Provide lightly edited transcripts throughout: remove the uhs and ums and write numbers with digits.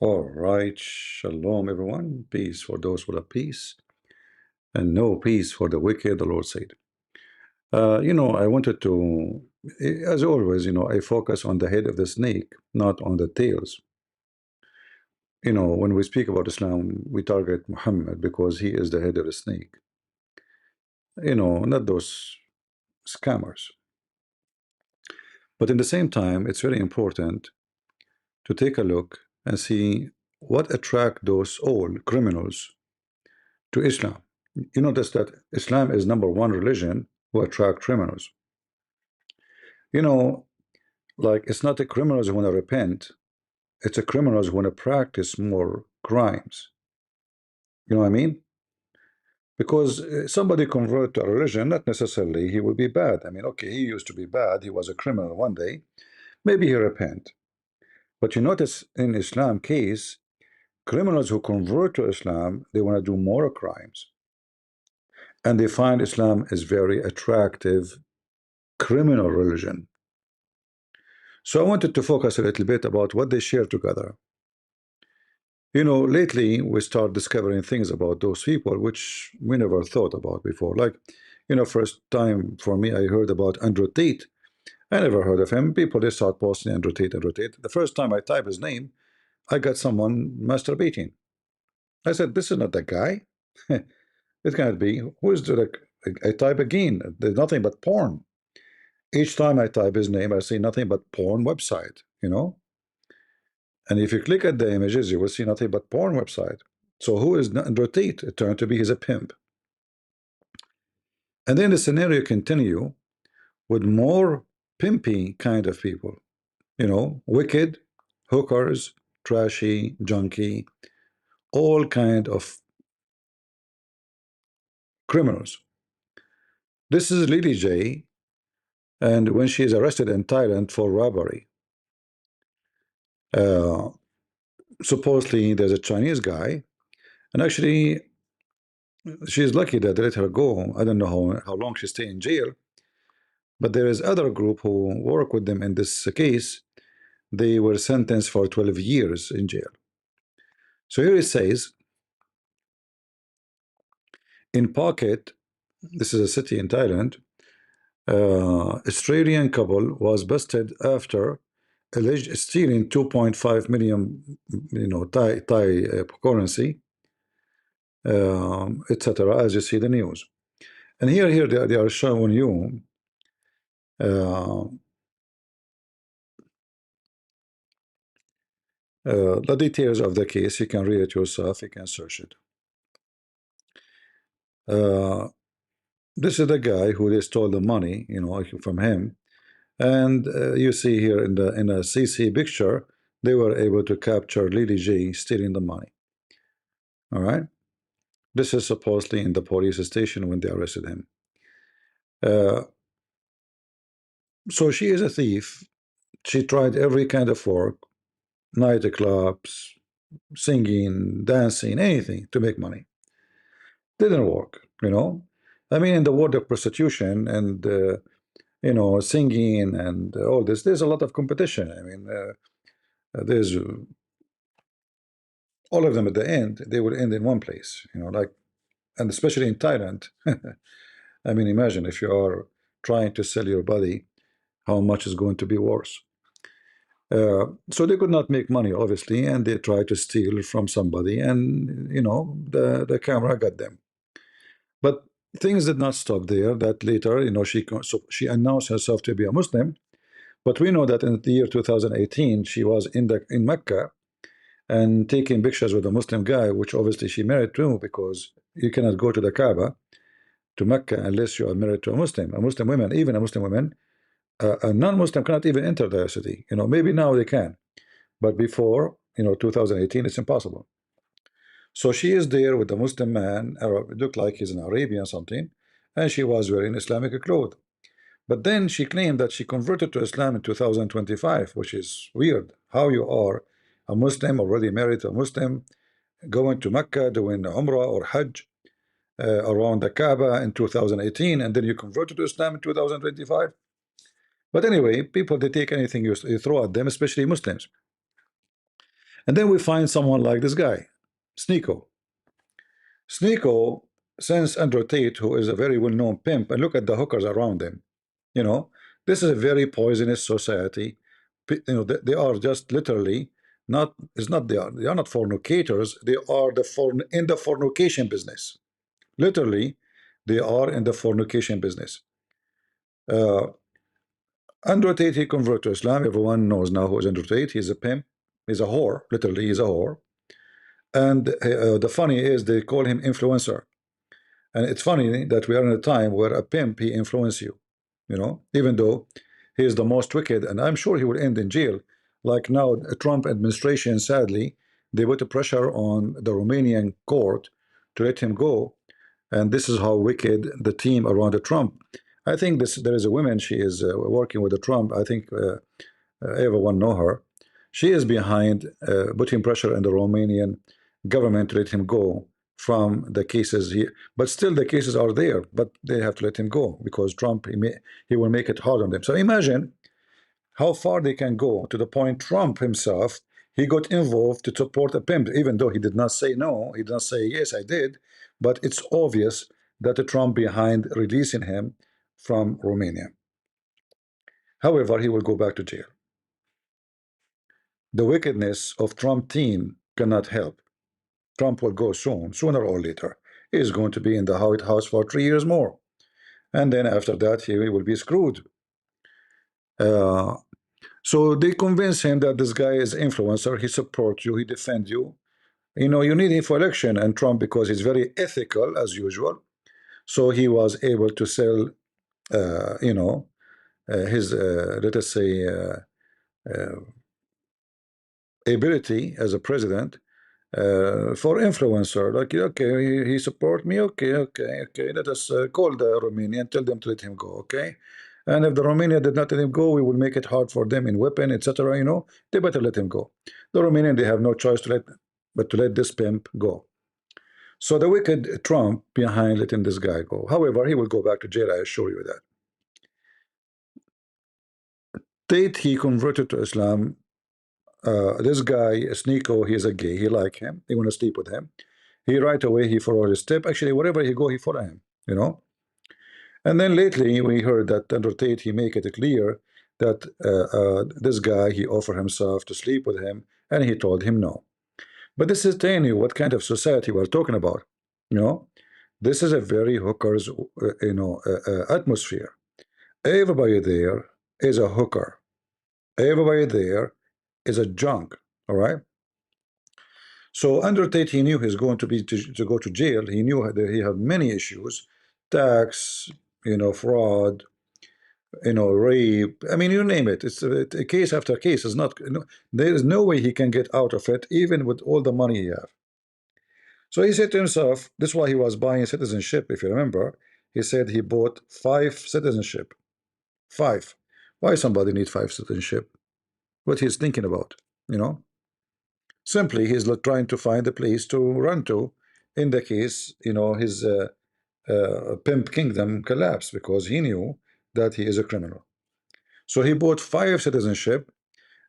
All right, shalom, everyone. Peace for those who love peace, and no peace for the wicked, the Lord said. I wanted to, as always, I focus on the head of the snake, not on the tails. When we speak about Islam, we target Muhammad because he is the head of the snake. Not those scammers. But in the same time, it's very important to take a look and see what attract those all criminals to Islam. You notice that Islam is #1 religion who attract criminals. You know, like it's not the criminals who want to repent, it's the criminals who want to practice more crimes. You know what I mean? Because somebody convert to a religion, not necessarily he will be bad. I mean, okay, he used to be bad, he was a criminal one day, maybe he repent. But you notice in Islam case, criminals who convert to Islam, they want to do more crimes. And they find Islam is very attractive criminal religion. So I wanted to focus a little bit about what they share together. Lately we start discovering things about those people which we never thought about before. Like, first time for me I heard about Andrew Tate. I never heard of him. People, they start posting Andrew Tate, Andrew Tate. The first time I type his name, I got someone masturbating. I said, this is not that guy. It cannot be. Who is the, like, I type again. There's nothing but porn. Each time I type his name, I see nothing but porn website. And if you click at the images, you will see nothing but porn website. So who is Andrew Tate? It turned to be he's a pimp. And then the scenario continue with more pimpy kind of people. Wicked, hookers, trashy, junkie, all kind of criminals. This is Lily J, and when she is arrested in Thailand for robbery, supposedly there's a Chinese guy, and actually she's lucky that they let her go. I don't know how long she stay in jail, but there is other group who work with them in this case. They were sentenced for 12 years in jail. So here it says, in Phuket, this is a city in Thailand, Australian couple was busted after alleged stealing 2.5 million, Thai currency, etc. As you see the news, and here they are showing you the details of the case. You can read it yourself. You can search it. This is the guy who they stole the money, from him. And you see here in a CC picture, they were able to capture Lily J stealing the money. All right, this is supposedly in the police station when they arrested him. So she is a thief. She tried every kind of work, nightclubs, singing, dancing, anything to make money. Didn't work. I mean, in the world of prostitution and singing and all this, there's a lot of competition. I mean, there's all of them at the end, they will end in one place, like, and especially in Thailand. I mean, imagine if you are trying to sell your body, how much is going to be worse. So they could not make money, obviously, and they tried to steal from somebody, and the camera got them. But things did not stop there. That later, she announced herself to be a Muslim. But we know that in the year 2018, she was in Mecca and taking pictures with a Muslim guy, which obviously she married to, because you cannot go to the Kaaba, to Mecca, unless you are married to a Muslim. A Muslim woman, even a Muslim woman, a non-Muslim cannot even enter the city. Maybe now they can, but before 2018, it's impossible. So she is there with a Muslim man, Arab, it looked like he's an Arabian something, and she was wearing Islamic clothes. But then she claimed that she converted to Islam in 2025, which is weird. How you are a Muslim, already married to a Muslim, going to Mecca, doing Umrah or Hajj around the Kaaba in 2018, and then you converted to Islam in 2025. But anyway, people, they take anything you throw at them, especially Muslims. And then we find someone like this guy, Sneeko. Sneeko sends Andrew Tate, who is a very well-known pimp, and look at the hookers around him. You know, this is a very poisonous society. You know, they are just literally not. It's not they are not fornicators. They are in the fornication business. Literally, they are in the fornication business. Uh, Andrew Tate, he converted to Islam. Everyone knows now who is Andrew Tate. He's a pimp. He's a whore. Literally, he's a whore. And the funny is they call him influencer. And it's funny that we are in a time where a pimp he influence you, you know, even though he is the most wicked, and I'm sure he will end in jail. Like now, the Trump administration, sadly, they put a pressure on the Romanian court to let him go, and this is how wicked the team around the Trump. I think this there is a woman. She is working with the Trump. I think everyone know her. She is behind putting pressure on the Romanian government to let him go from the cases here. But still, the cases are there. But they have to let him go because Trump he will make it hard on them. So imagine how far they can go to the point Trump himself he got involved to support a pimp, even though he did not say no. He did not say yes, I did. But it's obvious that the Trump behind releasing him from Romania. However, he will go back to jail. The wickedness of Trump team cannot help. Trump will go soon, sooner or later. He is going to be in the White House for 3 years more. And then after that, he will be screwed. Uh, so they convince him that this guy is influencer. He supports you. He defends you. You know, you need him for election. And Trump, because he's very ethical, as usual, so he was able to sell, you know, his, let us say, uh, ability as a president for influencer. Like, okay, he support me. Okay. Let us call the Romanian, tell them to let him go. Okay, and if the Romanian did not let him go, we will make it hard for them in weapon, etc. You know, they better let him go. The Romanian, they have no choice but to let this pimp go. So the wicked Trump behind letting this guy go. However, he will go back to jail. I assure you that. Tate, he converted to Islam. This guy, Sneeko, he's a gay. He like him. He want to sleep with him. He right away he follow his step. Actually, wherever he go, he follow him. You know. And then lately we heard that Andrew Tate he make it clear that this guy he offered himself to sleep with him, and he told him no. But this is telling you what kind of society we're talking about. You know, this is a very hookers atmosphere. Everybody there is a hooker. Everybody there is a junk. All right. So Andrew Tate, he knew he's going to be to go to jail. He knew that he had many issues, tax, you know, fraud, you know, rape. I mean, you name it. It's a case after case. It's not. You know, there is no way he can get out of it, even with all the money he have. So he said to himself, this is why he was buying citizenship. If you remember, he said he bought 5 citizenship. 5. Why somebody need 5 citizenship? What he's thinking about, you know? Simply, he's trying to find a place to run to in the case, you know, his pimp kingdom collapsed because he knew that he is a criminal. So he bought 5 citizenship,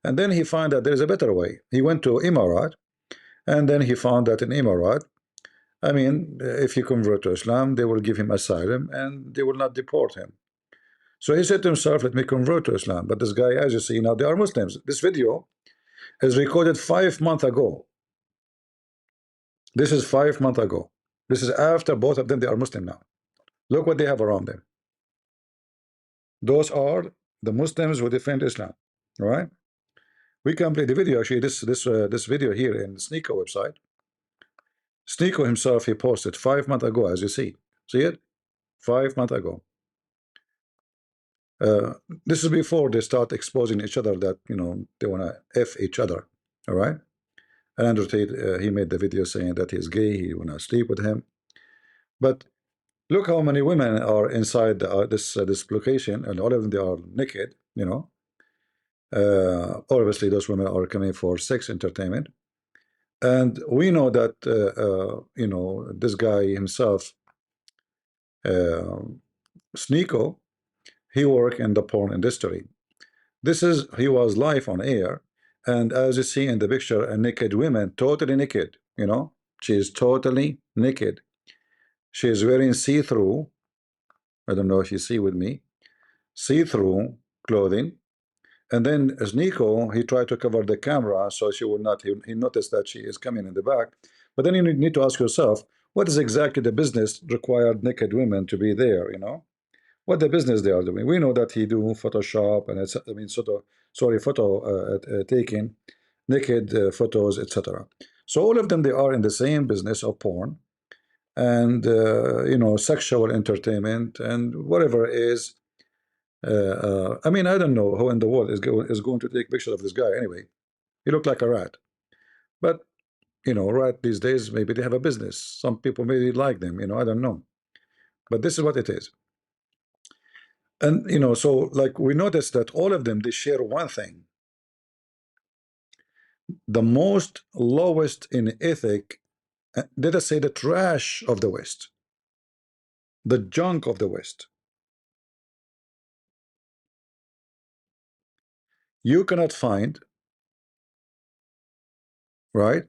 and then he found that there is a better way. He went to Emirat, and then he found that in Emirat, I mean, if he convert to Islam, they will give him asylum and they will not deport him. So he said to himself, let me convert to Islam. But this guy, as you see, now they are Muslims. This video is recorded 5 months ago. This is 5 months ago. This is after both of them, they are Muslim now. Look what they have around them. Those are the Muslims who defend Islam. All right? We can play the video. Actually, this video here in Sneeko website. Sneeko himself, he posted 5 months ago, as you see. See it? 5 months ago. This is before they start exposing each other that, you know, they want to F each other. All right? And Andrew Tate, he made the video saying that he's gay, he want to sleep with him. But look how many women are inside this location, and all of them, they are naked, you know. Obviously, those women are coming for sex entertainment. And we know that, you know, this guy himself, Sneeko, he worked in the porn industry. He was live on air, And as you see in the picture, a naked woman, totally naked, you know, she is totally naked. She is wearing see-through, I don't know if you see with me, see-through clothing. And then as Nico, he tried to cover the camera so she would not, he noticed that she is coming in the back. But then you need to ask yourself, what is exactly the business required naked women to be there, you know? What the business they are doing? We know that he do Photoshop and it's, I mean, photo taking, naked photos, etc. So all of them, they are in the same business of porn and, you know, sexual entertainment and whatever is. I mean, I don't know who in the world is going to take pictures of this guy anyway. He looked like a rat. But, you know, rat these days, maybe they have a business. Some people maybe like them, you know, I don't know. But this is what it is. And, you know, so like we noticed that all of them, they share one thing. The most lowest in ethic, let us say the trash of the West, the junk of the West. You cannot find, right?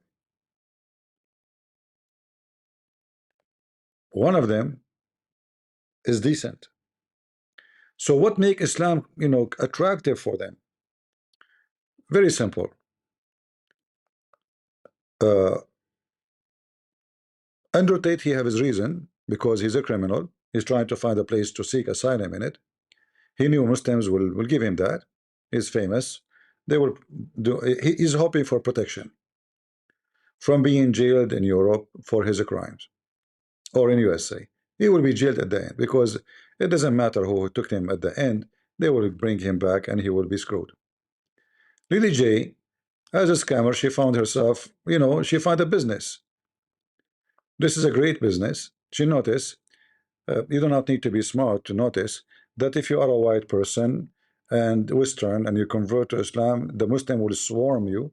One of them is decent. So what make Islam, you know, attractive for them? Very simple. Uh, Andrew Tate, he have his reason because he's a criminal. He's trying to find a place to seek asylum in it. He knew Muslims will give him that. He's famous. They will do. He's hoping for protection from being jailed in Europe for his crimes or in USA. He will be jailed at the end because it doesn't matter who took him at the end. They will bring him back and he will be screwed. Lily J, as a scammer, she found herself, you know, she found a business. This is a great business. She noticed, you do not need to be smart to notice that if you are a white person and Western and you convert to Islam, the Muslim will swarm you,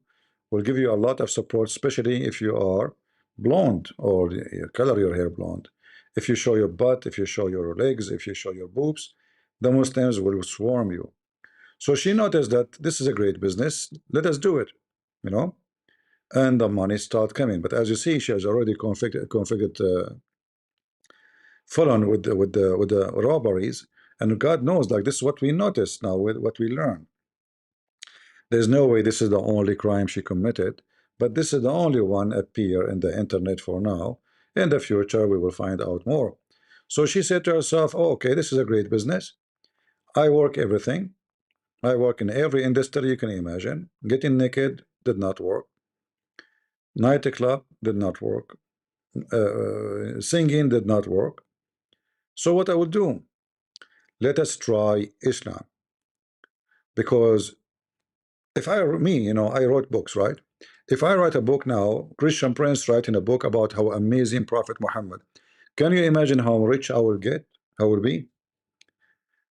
will give you a lot of support, especially if you are blonde or you color your hair blonde. If you show your butt, if you show your legs, if you show your boobs, the Muslims will swarm you. So she noticed that this is a great business. Let us do it, you know, and the money start coming. But as you see, she has already configured full on with the robberies, and God knows, like this is what we notice now with what we learn. There's no way this is the only crime she committed, but this is the only one appear in the internet for now. In the future, we will find out more. So she said to herself, oh, okay, this is a great business. I work everything. I work in every industry you can imagine. Getting naked did not work. Nightclub did not work. Singing did not work. So what I will do? Let us try Islam. Because if I, me, you know, I wrote books, right? If I write a book now, Christian Prince writing a book about how amazing Prophet Muhammad, can you imagine how rich I will get? I will be?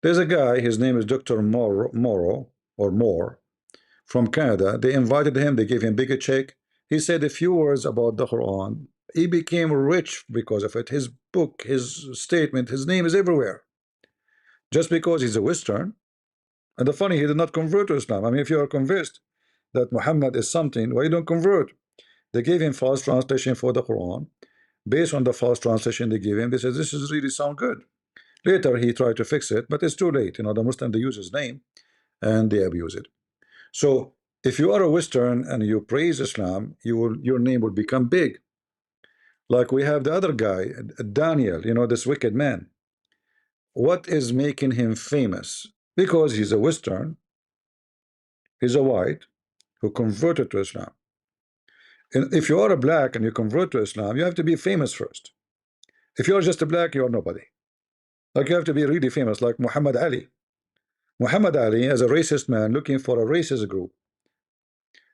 There's a guy, his name is Dr. Morrow, or Moore, from Canada. They invited him, they gave him big a check. He said a few words about the Quran. He became rich because of it. His book, his statement, his name is everywhere. Just because he's a Western. And the funny, he did not convert to Islam. I mean, if you are convinced that Muhammad is something, why you don't convert? They gave him false translation for the Quran. Based on the false translation they gave him, they said, this is really sound good. Later, he tried to fix it, but it's too late. You know, the Muslim, they use his name and they abuse it. So if you are a Western and you praise Islam, your name will become big. Like we have the other guy, Daniel, you know, this wicked man. What is making him famous? Because he's a Western, he's a white who converted to Islam. And if you are a black and you convert to Islam, you have to be famous first. If you're just a black, you are nobody. Like you have to be really famous, like Muhammad Ali. Muhammad Ali, as a racist man looking for a racist group,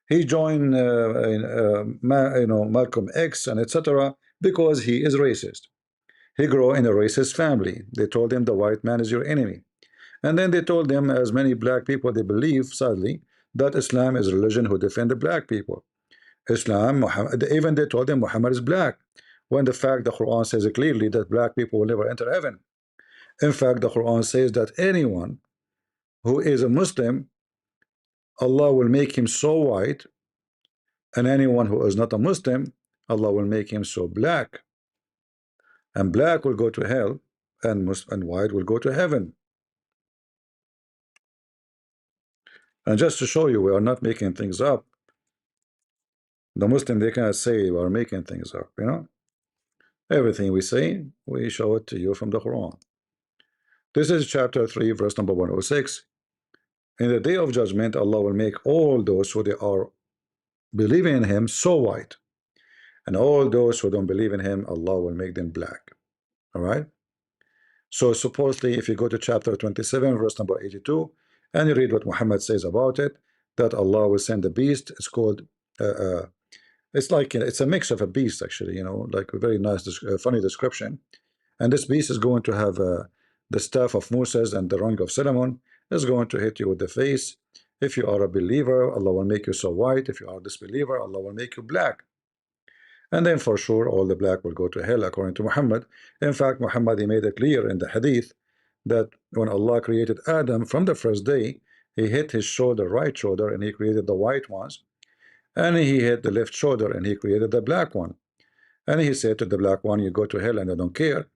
he joined, you know, Malcolm X and etc. because he is racist. He grew in a racist family. They told him the white man is your enemy, and then they told him, as many black people, they believe, sadly, that Islam is a religion who defend the black people. Islam, Muhammad, even they told him Muhammad is black, when the fact the Quran says clearly that black people will never enter heaven. In fact, the Quran says that anyone who is a Muslim Allah will make him so white, and anyone who is not a Muslim, Allah will make him so black, and black will go to hell, and white will go to heaven. And just to show you, we are not making things up. The Muslim, they cannot say we are making things up, you know. Everything we say, we show it to you from the Quran. This is chapter 3, verse number 106. In the day of judgment, Allah will make all those who they are believing in Him so white, and all those who don't believe in Him, Allah will make them black. All right. So supposedly, if you go to chapter 27, verse number 82, and you read what Muhammad says about it, that Allah will send a beast. It's called it's like it's a mix of a beast, actually, you know, like a very nice, funny description. And this beast is going to have the staff of Moses and the ring of Solomon is going to hit you with the face. If you are a believer, Allah will make you so white. If you are a disbeliever, Allah will make you black. And then for sure, all the black will go to hell, according to Muhammad. In fact, Muhammad, he made it clear in the hadith that when Allah created Adam from the first day, he hit his shoulder, right shoulder, and he created the white ones. And he hit the left shoulder, and he created the black one. And he said to the black one, you go to hell, and I don't care.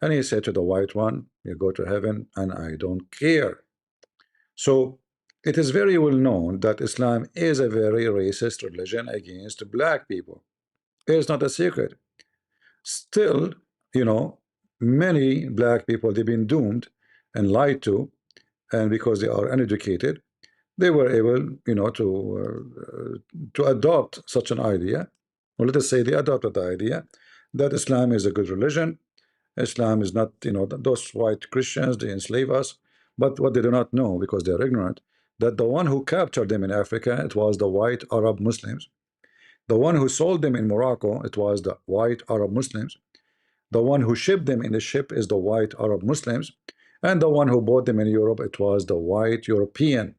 And he said to the white one, you go to heaven, and I don't care. So it is very well known that Islam is a very racist religion against black people. It's not a secret. Still, you know, many black people, they've been doomed and lied to, and because they are uneducated, they were able, you know, to adopt such an idea, or let us say they adopted the idea that Islam is a good religion. Islam is not, you know, those white Christians, they enslave us. But what they do not know, because they are ignorant, that the one who captured them in Africa, it was the white Arab Muslims. The one who sold them in Morocco, it was the white Arab Muslims. The one who shipped them in the ship is the white Arab Muslims. And the one who bought them in Europe, it was the white European.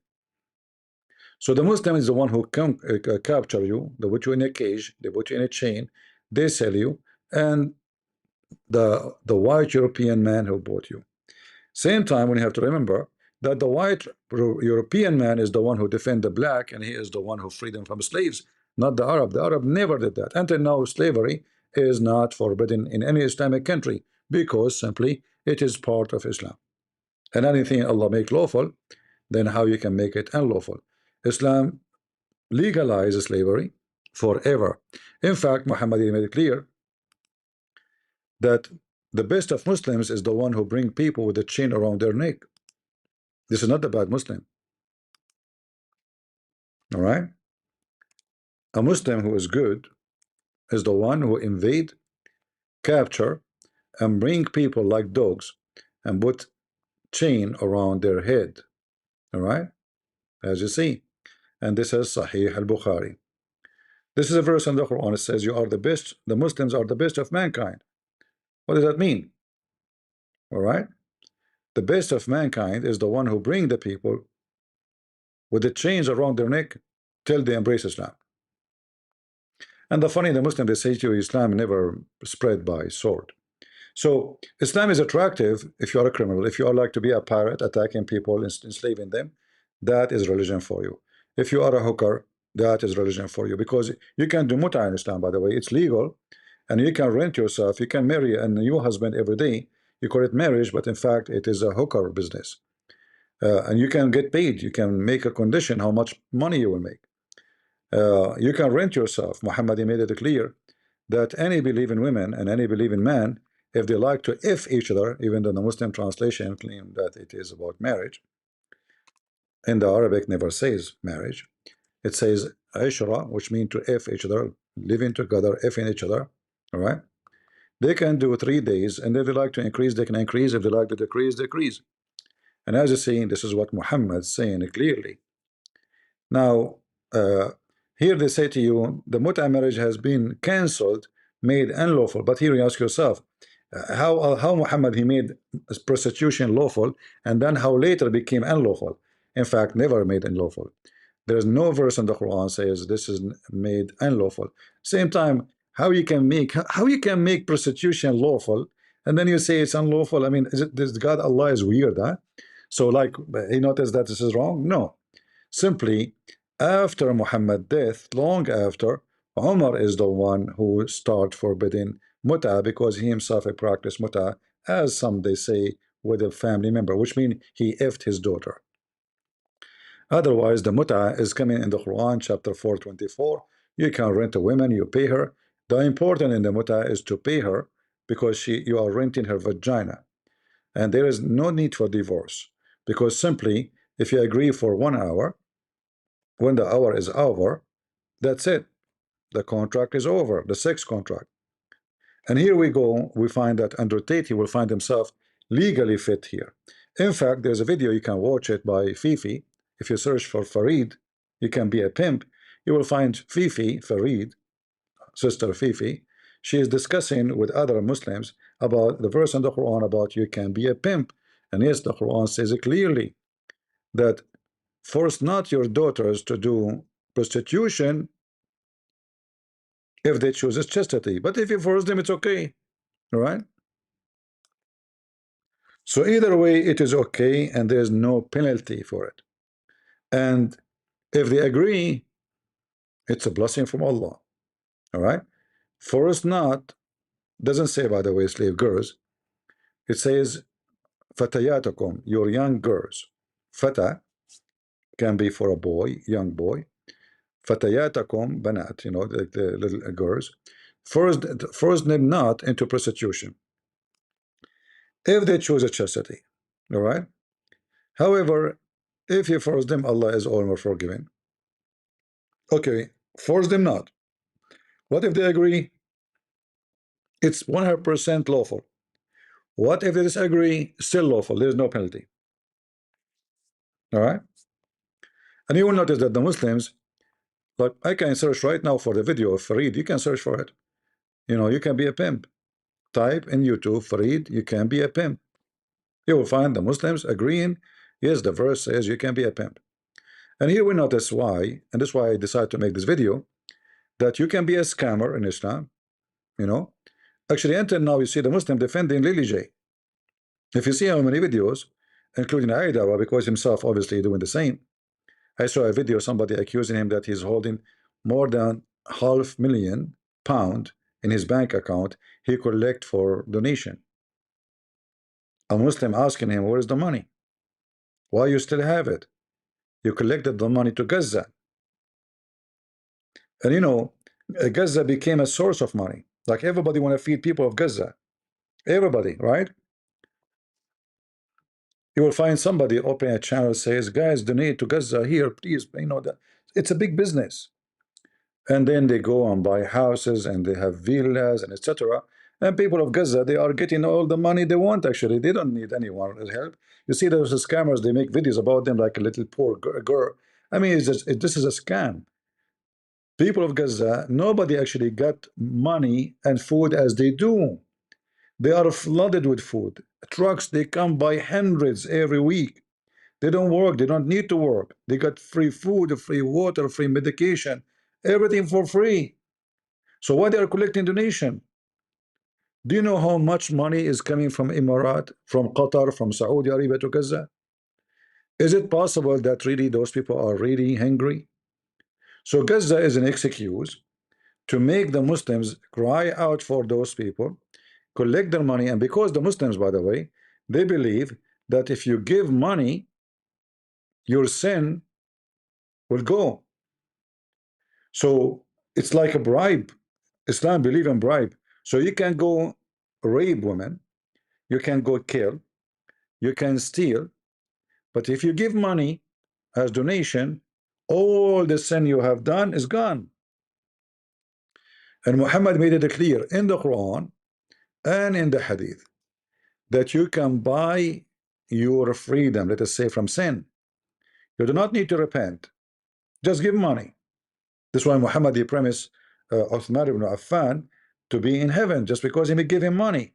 So the Muslim is the one who can capture you, they put you in a cage, they put you in a chain, they sell you, and the white European man who bought you. Same time, when you have to remember that the white European man is the one who defend the black, and he is the one who freed them from slaves, not the Arab. The Arab never did that. Until now, slavery is not forbidden in any Islamic country because simply it is part of Islam. And anything Allah make lawful, then how you can make it unlawful? Islam legalizes slavery forever. In fact, Muhammad made it clear that the best of Muslims is the one who bring people with a chain around their neck. This is not the bad Muslim. All right? A Muslim who is good is the one who invade, capture, and bring people like dogs and put chain around their head. All right? As you see. And this is Sahih al-Bukhari. This is a verse in the Quran. It says, you are the best, the Muslims are the best of mankind. What does that mean? All right? The best of mankind is the one who bring the people with the chains around their neck till they embrace Islam. And the funny, the Muslim, they say to you, Islam never spread by sword. So Islam is attractive if you are a criminal. If you are like to be a pirate, attacking people, enslaving them, that is religion for you. If you are a hooker, that is religion for you, because you can do muta in Islam, by the way. It's legal, and you can rent yourself. You can marry a new husband every day. You call it marriage, but in fact it is a hooker business. And you can get paid. You can make a condition how much money you will make. You can rent yourself. Muhammad made it clear that any believing women and any believing man, if they like to if each other, even though the Muslim translation claim that it is about marriage, in the Arabic never says marriage. It says ishra, which means to if each other, living together, ifing each other. All right. They can do 3 days, and if they like to increase, they can increase. If they like to decrease, decrease. And as you see, this is what Muhammad is saying clearly. Now, here they say to you, the muta marriage has been cancelled, made unlawful. But here you ask yourself, how Muhammad he made prostitution lawful, and then how later became unlawful? In fact, never made unlawful. There is no verse in the Quran says this is made unlawful. Same time, how you can make prostitution lawful, and then you say it's unlawful? I mean, this God Allah is weird, huh? So like he noticed that this is wrong? No. Simply, after Muhammad's death, long after, Umar is the one who start forbidding muta because he himself had practiced muta, as some they say, with a family member, which means he effed his daughter. Otherwise, the muta is coming in the Quran, chapter 424. You can rent a woman, you pay her. The important in the muta is to pay her because you are renting her vagina. And there is no need for divorce because simply, if you agree for 1 hour, when the hour is over, that's it. The contract is over, the sex contract. And here we go, we find that Andrew Tate, he will find himself legally fit here. In fact, there's a video, you can watch it by Fifi. If you search for Farid, you can be a pimp. You will find Fifi, Farid, sister Fifi. She is discussing with other Muslims about the verse in the Quran about you can be a pimp. And yes, the Quran says it clearly that force not your daughters to do prostitution if they choose chastity. But if you force them, it's okay. All right? So either way, it is okay, and there's no penalty for it. And if they agree, it's a blessing from Allah. All right? Force not doesn't say, by the way, slave girls. It says fatayatakum, your young girls. Fata can be for a boy, young boy. Fatayatakum, banat, the little girls. Force them not into prostitution if they choose a chastity. All right? However, if you force them, Allah is all more forgiving. Okay, force them not. What if they agree? It's 100% lawful. What if they disagree? Still lawful. There's no penalty. All right? And you will notice that the Muslims, like I can search right now for the video of Farid, you can search for it. You can be a pimp. Type in YouTube, Farid, you can be a pimp. You will find the Muslims agreeing, yes, the verse says you can be a pimp. And here we notice why, and that's why I decided to make this video, that you can be a scammer in Islam. Actually, until now, you see the Muslim defending Lily J. If you see how many videos, including Dawah, because himself obviously doing the same. I saw a video, somebody accusing him that he's holding more than £500,000 in his bank account he collect for donation. A Muslim asking him, where is the money? Why you still have it? You collected the money to Gaza. And Gaza became a source of money. Like everybody want to feed people of Gaza. Everybody, right? You will find somebody open a channel says, guys, donate to Gaza here, please. That it's a big business. And then they go and buy houses and they have villas and etc. And people of Gaza, they are getting all the money they want. Actually, they don't need anyone's help. You see, those scammers, they make videos about them like a little poor girl. I mean, this is a scam. People of Gaza, nobody actually got money and food as they do. They are flooded with food. Trucks, they come by hundreds every week. They don't work. They don't need to work. They got free food, free water, free medication, everything for free. So why they are collecting donation? Do you know how much money is coming from Emirat, from Qatar, from Saudi Arabia to Gaza? Is it possible that really those people are really hungry? So Gaza is an excuse to make the Muslims cry out for those people, collect their money, and because the Muslims, by the way, they believe that if you give money, your sin will go. So it's like a bribe. Islam believe in bribe. So you can go rape women, you can go kill, you can steal, but if you give money as donation, all the sin you have done is gone. And Muhammad made it clear in the Quran and in the Hadith that you can buy your freedom, let us say, from sin. You do not need to repent. Just give money. This is why Muhammad he promised Uthman ibn Affan to be in heaven just because he may give him money.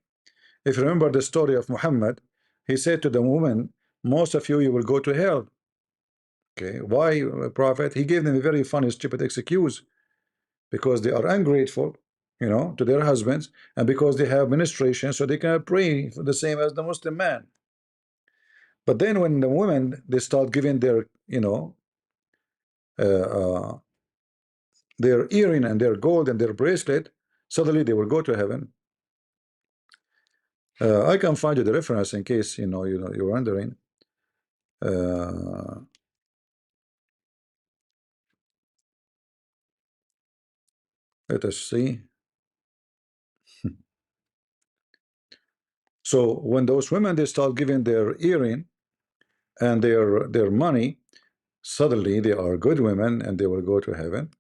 If you remember the story of Muhammad, he said to the woman, most of you will go to hell. Okay, why, Prophet? He gave them a very funny, stupid excuse because they are ungrateful, to their husbands, and because they have ministration, so they can pray for the same as the Muslim man. But then when the women they start giving their, uh, their earring and their gold and their bracelet, suddenly they will go to heaven. I can find you the reference in case you're wondering. Let us see. So when those women they start giving their earring and their money, suddenly they are good women and they will go to heaven,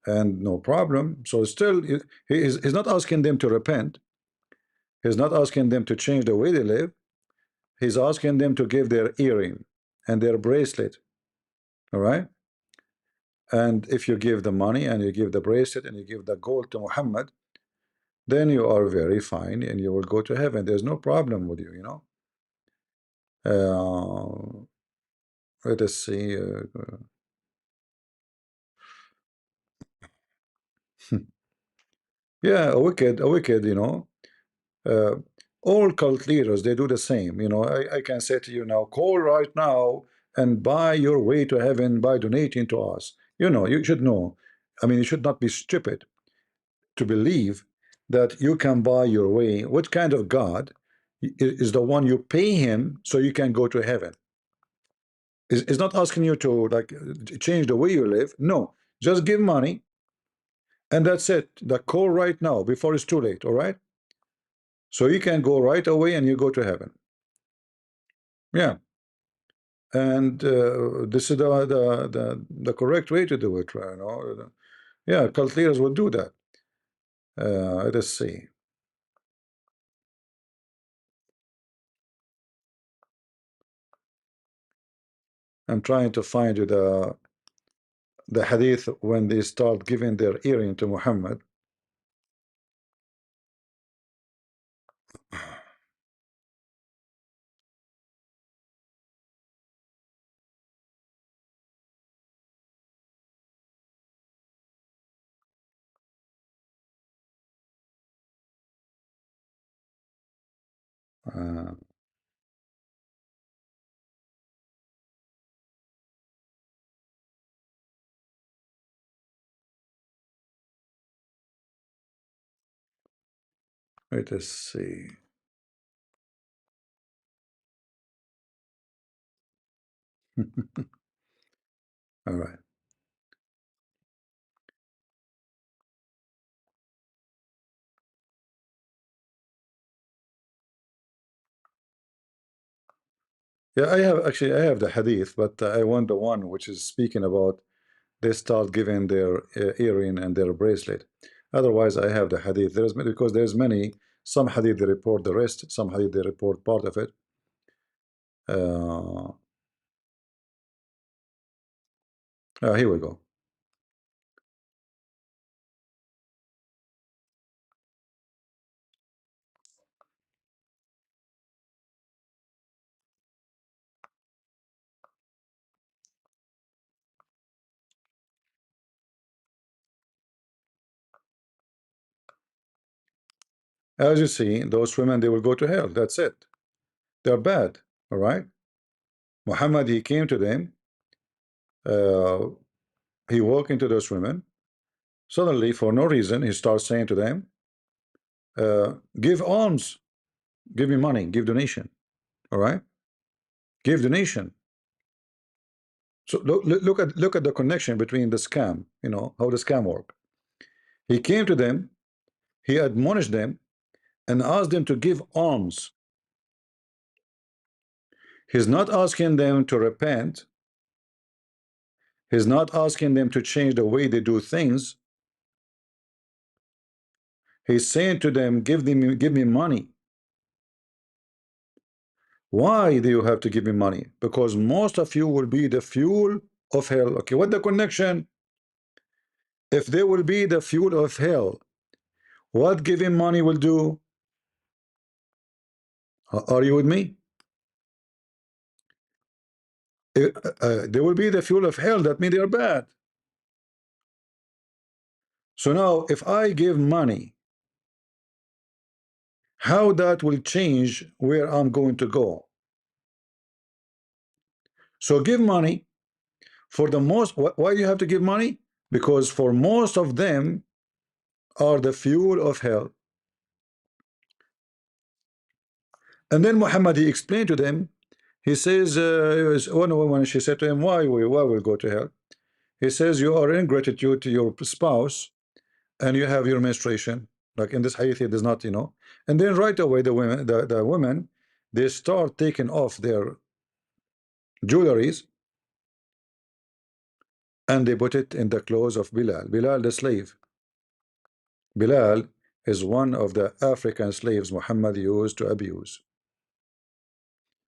and no problem. So still, he's not asking them to repent. He's not asking them to change the way they live. He's asking them to give their earring and their bracelet. All right. And if you give the money and you give the bracelet and you give the gold to Muhammad, then you are very fine and you will go to heaven. There's no problem with you, Let us see. Yeah, a wicked, uh, all cult leaders, they do the same. I can say to you now, call right now and buy your way to heaven by donating to us. You should know. I mean, you should not be stupid to believe that you can buy your way. What kind of God is the one you pay him so you can go to heaven? Is not asking you to like change the way you live. No, just give money and that's it. The call right now before it's too late. All right, so you can go right away and you go to heaven. Yeah, and this is the correct way to do it. Yeah, cult leaders would do that. Let's see. I'm trying to find you the hadith when they start giving their earring to Muhammad. Uh, Let us see. All right. Yeah, I have the hadith, but I want the one which is speaking about they start giving their earring and their bracelet. Otherwise, I have the hadith. Because there's many. Some hadith they report the rest. Some hadith they report part of it. Uh, Here we go. As you see, those women they will go to hell. That's it. They're bad. All right. Muhammad he came to them. Uh, he walked into those women. Suddenly, for no reason, he starts saying to them, "Give alms, give me money, give donation." All right, give donation. So look at the connection between the scam. How the scam work. He came to them, he admonished them, and asked them to give alms. He's not asking them to repent. He's not asking them to change the way they do things. He's saying to them, give me money. Why do you have to give me money? Because most of you will be the fuel of hell. Okay, what the connection? If they will be the fuel of hell, what giving money will do? Are you with me? They will be the fuel of hell. That means they are bad. So now, if I give money, how that will change where I'm going to go? So give money. For the most, why you have to give money? Because for most of them are the fuel of hell. And then Muhammad, he explained to them, he says, one woman, she said to him, why will go to hell? He says, you are in gratitude to your spouse and you have your menstruation. Like in this hadith, it does not, And then right away, the women, they start taking off their jewelries and they put it in the clothes of Bilal. Bilal, the slave. Bilal is one of the African slaves Muhammad used to abuse.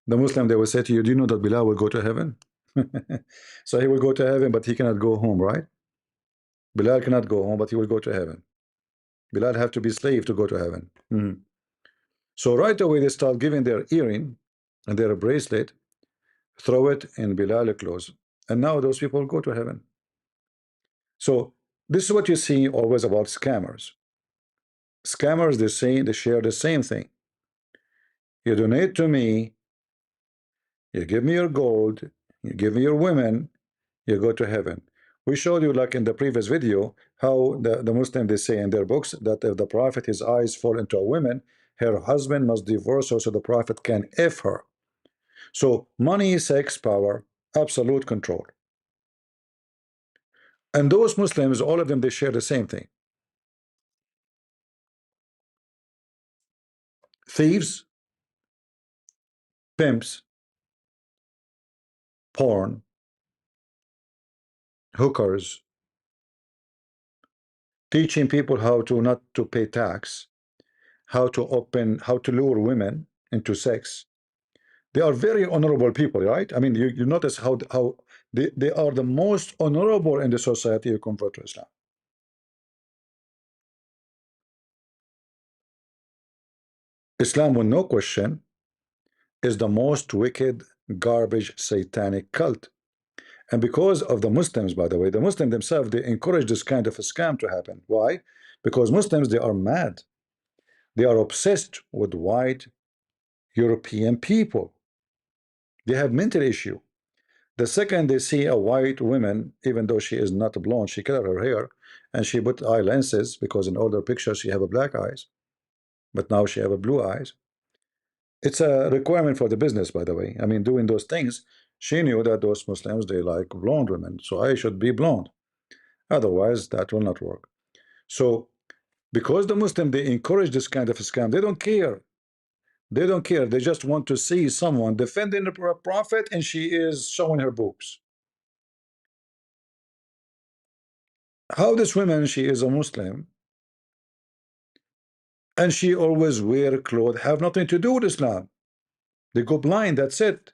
The Muslim, they will say to you, do you know that Bilal will go to heaven? So he will go to heaven, but he cannot go home, right? Bilal cannot go home, but he will go to heaven. Bilal have to be slave to go to heaven. So right away they start giving their earring and their bracelet, throw it in Bilal clothes, and now those people go to heaven. So this is what you see always about scammers. Scammers, they share the same thing. You donate to me, you give me your gold, you give me your women, you go to heaven. We showed you, like in the previous video, how the Muslim, they say in their books that if the Prophet, his eyes fall into a woman, her husband must divorce her so the Prophet can F her. So money, sex, power, absolute control. And those Muslims, all of them, they share the same thing. Thieves, pimps, porn, hookers, teaching people how to not to pay tax, how to lure women into sex. They are very honorable people, right? I mean, you notice how they are the most honorable in the society who convert to Islam. Islam, with no question, is the most wicked, garbage, satanic cult. And because of the Muslims, by the way, the Muslims themselves, they encourage this kind of a scam to happen. Why? Because Muslims, they are mad. They are obsessed with white European people. They have mental issue. The second they see a white woman, even though she is not blonde, she colored her hair and she put eye lenses because in older pictures she have a black eyes, but now she have a blue eyes. It's a requirement for the business, by the way. I mean, doing those things, she knew that those Muslims, they like blonde women, so I should be blonde. Otherwise, that will not work. So, because the Muslim, they encourage this kind of scam, they don't care. They don't care. They just want to see someone defending the Prophet and she is showing her boobs. How this woman, she is a Muslim, and she always wear clothes, have nothing to do with Islam. They go blind, that's it.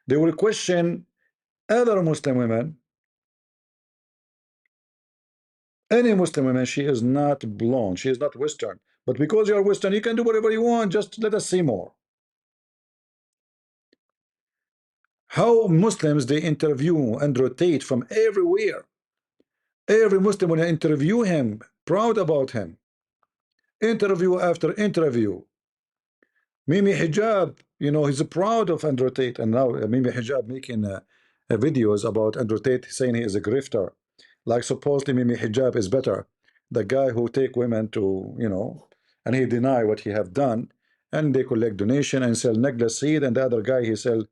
They will question other Muslim women. Any Muslim woman, she is not blonde, she is not Western. But because you are Western, you can do whatever you want, just let us see more. How Muslims, they interview and rotate from everywhere. Every Muslim, when I interview him, proud about him. Interview after interview. Mimi Hijab, he's proud of Andrew Tate, and now Mimi Hijab making videos about Andrew Tate, saying he is a grifter. Like supposedly Mimi Hijab is better, the guy who take women to, and he deny what he have done, and they collect donation and sell necklace seed, and the other guy he sell,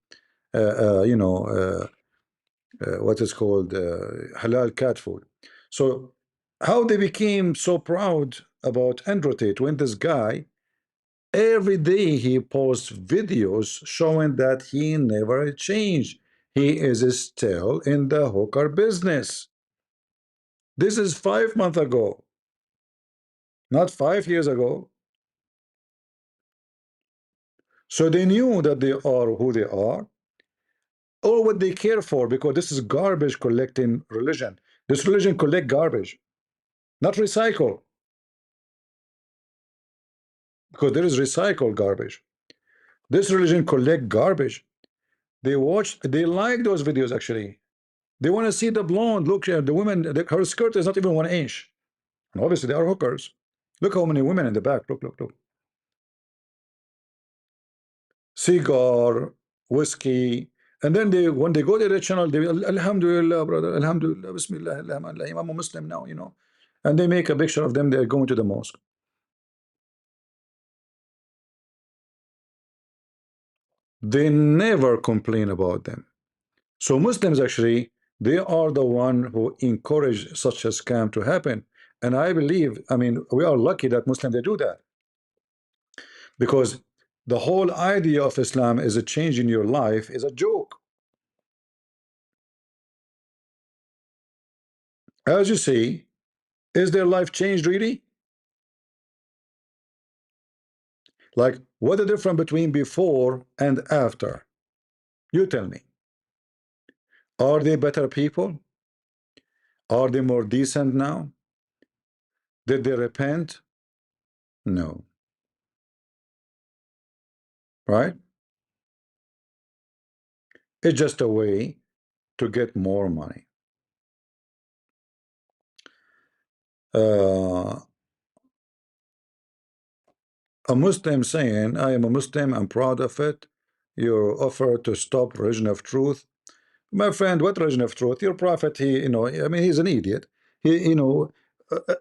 what is called halal cat food. So how they became so proud about Andrew Tate when this guy, every day he posts videos showing that he never changed. He is still in the hooker business. This is 5 months ago, not 5 years ago. So they knew that they are who they are, or what they care for, because this is garbage collecting religion. This religion collect garbage, not recycle, because there is recycled garbage. This religion collect garbage. They like those videos actually. They want to see the blonde. Look, the woman, her skirt is not even 1 inch. And obviously, they are hookers. Look how many women in the back. Look, look, look. Cigar, whiskey, And then they, when they go to the channel, they will, Alhamdulillah, brother, Alhamdulillah, Bismillah, Alhamdulillah, I'm a Muslim now, you know. And they make a picture of them, they're going to the mosque. They never complain about them. So Muslims actually, they are the one who encourage such a scam to happen. And I believe, I mean, we are lucky that Muslims, they do that. Because the whole idea of Islam is a change in your life is a joke. As you see, is their life changed really? Like, what the difference between before and after? You tell me. Are they better people? Are they more decent now? Did they repent? No. Right? It's just a way to get more money. Uh, a Muslim saying, I am a Muslim, I'm proud of it. Your offer to stop religion of truth. My friend, what religion of truth? Your prophet, he, you know, I mean, he's an idiot. He, you know,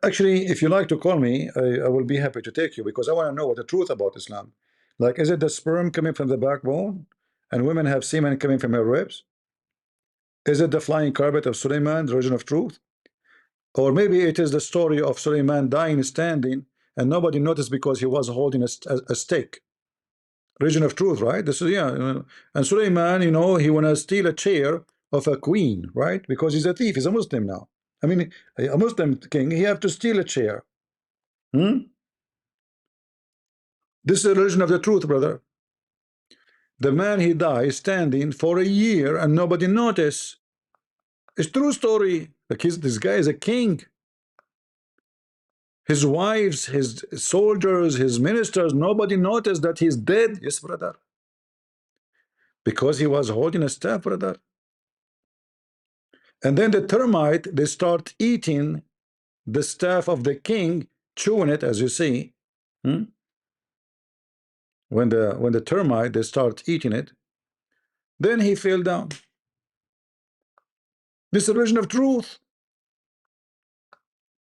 actually, if you like to call me, I will be happy to take you because I want to know what the truth about Islam. Like, is it the sperm coming from the backbone and women have semen coming from her ribs? Is it the flying carpet of Suleiman, the religion of truth? Or maybe it is the story of Suleiman dying standing and nobody noticed because he was holding a stake. Religion of truth, right? This is, yeah. And Suleiman, you know, he want to steal a chair of a queen, right? Because he's a thief. He's a Muslim now. I mean, a Muslim king, he have to steal a chair. Hmm? This is the religion of the truth, brother. The man, he died standing for a year and nobody noticed. It's true story. Like this guy is a king. His wives, his soldiers, his ministers, nobody noticed that he's dead. Yes, brother. Because he was holding a staff, brother. And then the termite, they start eating the staff of the king, chewing it, as you see. Hmm? When the termite, they start eating it, then he fell down. This is the religion of truth.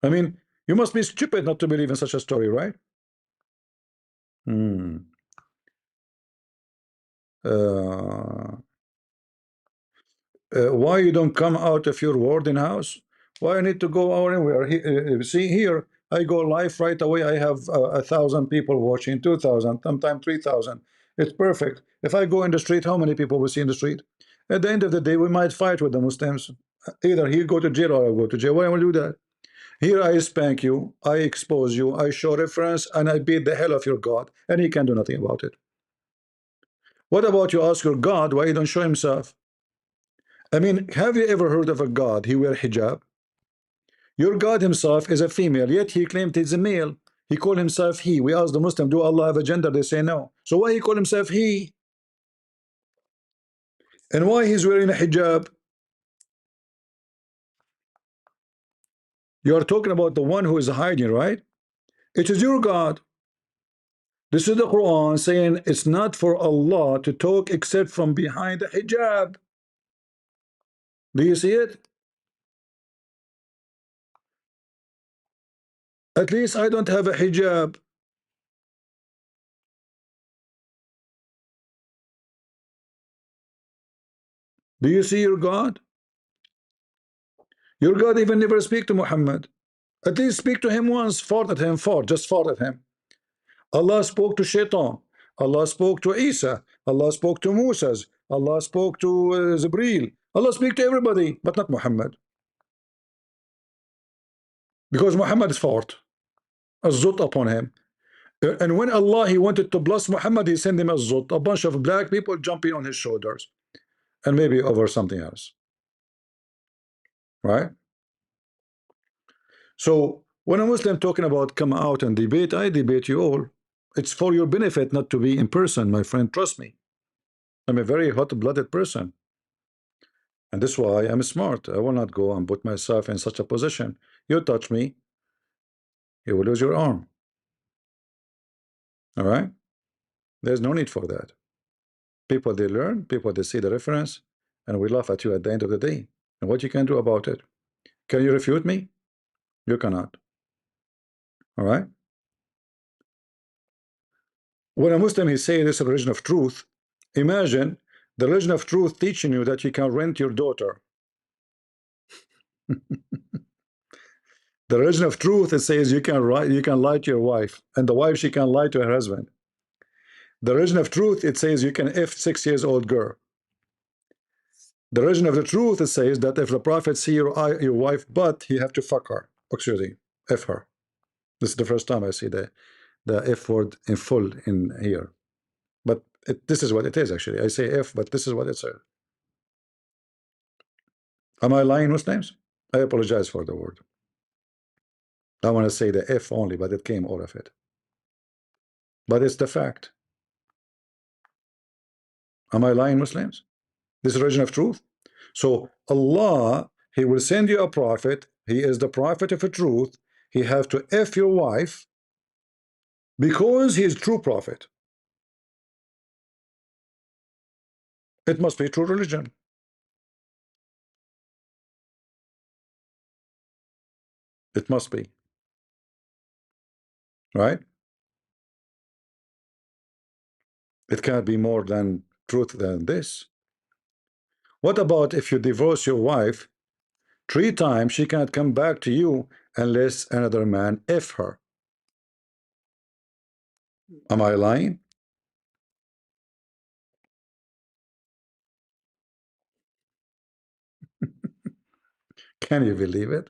I mean, you must be stupid not to believe in such a story, right? Hmm. Uh, why you don't come out of your boarding house? Why I need to go anywhere? See here, I go live right away. I have 1,000 people watching, 2,000, sometimes 3,000. It's perfect. If I go in the street, how many people will see in the street? At the end of the day, we might fight with the Muslims. Either he go to jail or I go to jail. Why would I do that? Here I spank you, I expose you, I show reference, and I beat the hell of your God, and he can do nothing about it. What about you ask your God why he don't show himself? I mean, have you ever heard of a God he wear hijab? Your God himself is a female, yet he claimed he's a male. He called himself he. We ask the Muslim, do Allah have a gender? They say no. So why he call himself he? And why he's wearing a hijab? You are talking about the one who is hiding, right? It is your God. This is the Quran saying it's not for Allah to talk except from behind the hijab. Do you see it? At least I don't have a hijab. Do you see your God? Your God even never speak to Muhammad. At least speak to him once, fought at him, just fought at him. Allah spoke to Shaitan. Allah spoke to Isa. Allah spoke to Moses. Allah spoke to Zibril. Allah speak to everybody, but not Muhammad. Because Muhammad is fought. A zut upon him. And when Allah, he wanted to bless Muhammad, he sent him a zut, a bunch of black people jumping on his shoulders. And maybe over something else. Right? So when a Muslim talking about come out and debate, I debate you all. It's for your benefit not to be in person, my friend. Trust me. I'm a very hot-blooded person. And that's why I'm smart. I will not go and put myself in such a position. You touch me, you will lose your arm. All right? There's no need for that. People, they learn. People, they see the reference. and we laugh at you at the end of the day. And what you can do about it? Can you refute me? You cannot. All right. When a Muslim he say this is a religion of truth, imagine the religion of truth teaching you that you can rent your daughter. The religion of truth it says you can lie to your wife, and the wife she can lie to her husband. The religion of truth it says you can f 6 years old girl. The religion of the truth it says that if the prophet see your wife butt, he have to fuck her. Excuse me, f her. This is the first time I see the f word in full in here. But this is what it is actually. I say f, but this is what it says. Am I lying, Muslims? I apologize for the word. I want to say the f only, but it came all of it. But it's the fact. Am I lying, Muslims? This is religion of truth. So Allah, He will send you a prophet. He is the prophet of the truth. He have to f your wife because he is true prophet. It must be true religion. It must be, right? It can't be more than truth than this. What about if you divorce your wife 3 times? She can't come back to you unless another man f her. Am I lying? Can you believe it?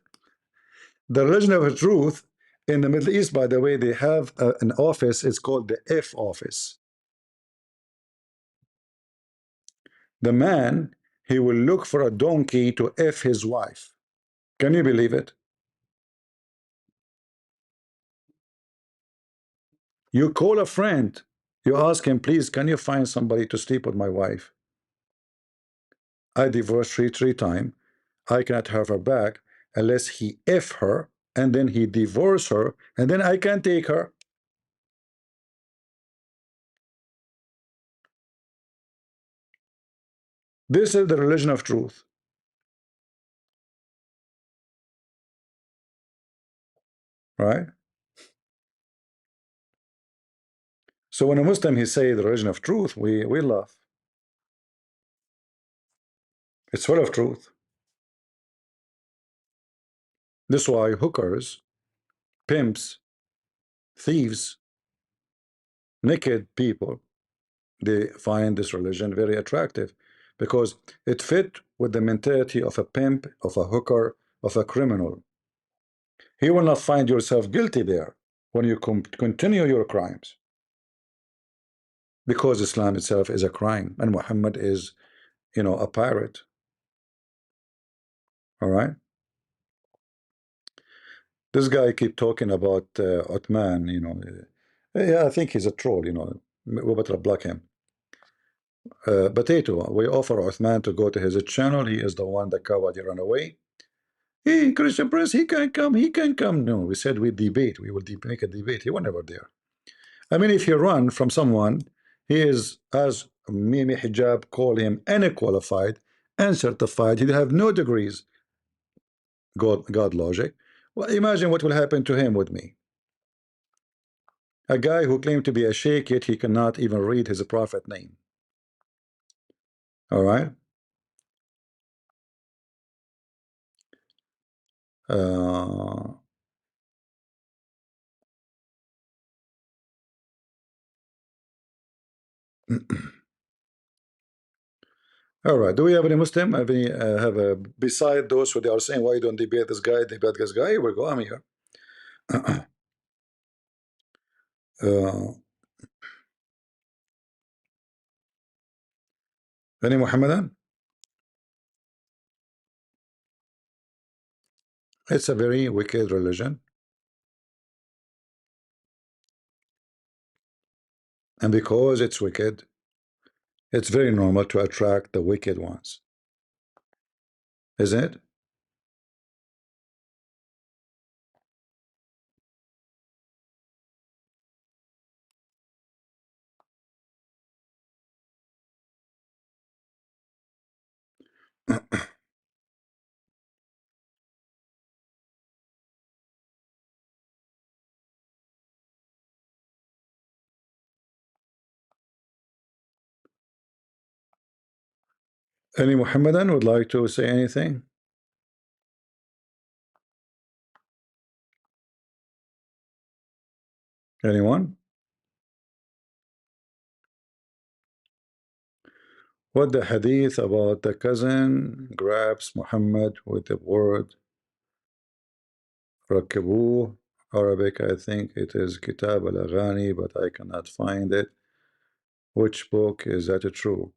The religion of the truth in the Middle East, by the way, they have an office. It's called the F office. The man, he will look for a donkey to F his wife. Can you believe it? You call a friend, you ask him, please, can you find somebody to sleep with my wife? I divorced three times. I cannot have her back unless he F her, and then he divorce her, and then I can take her. This is the religion of truth, right? So when a Muslim he say the religion of truth, we laugh. It's full of truth. This is why hookers, pimps, thieves, naked people, they find this religion very attractive because it fit with the mentality of a pimp, of a hooker, of a criminal. You will not find yourself guilty there when you continue your crimes, because Islam itself is a crime and Muhammad is, a pirate. All right. This guy keep talking about Uthman, yeah, I think he's a troll, we better block him. Potato, we offer Uthman to go to his channel. He is the one that coward run away. Hey, Christian Prince, he can come, he can come. No, we said we debate, we will make a debate. He was never there. I mean, if you run from someone, he is, as Mimi Hijab call him, unqualified, uncertified. He have no degrees. God logic. Well, imagine what will happen to him with me. A guy who claimed to be a sheikh, yet he cannot even read his prophet name. All right. Uh, all right. Do we have any Muslim? Have any have a beside those who they are saying why don't debate this guy, debate this guy? Here we go. I'm here. Any Muhammadan? It's a very wicked religion, and because it's wicked, it's very normal to attract the wicked ones, isn't it? Any Muhammadan would like to say anything? Anyone? What the hadith about the cousin grabs Muhammad with the word Rakibu? Arabic, I think it is Kitab al-Aghani, but I cannot find it. Which book is that true?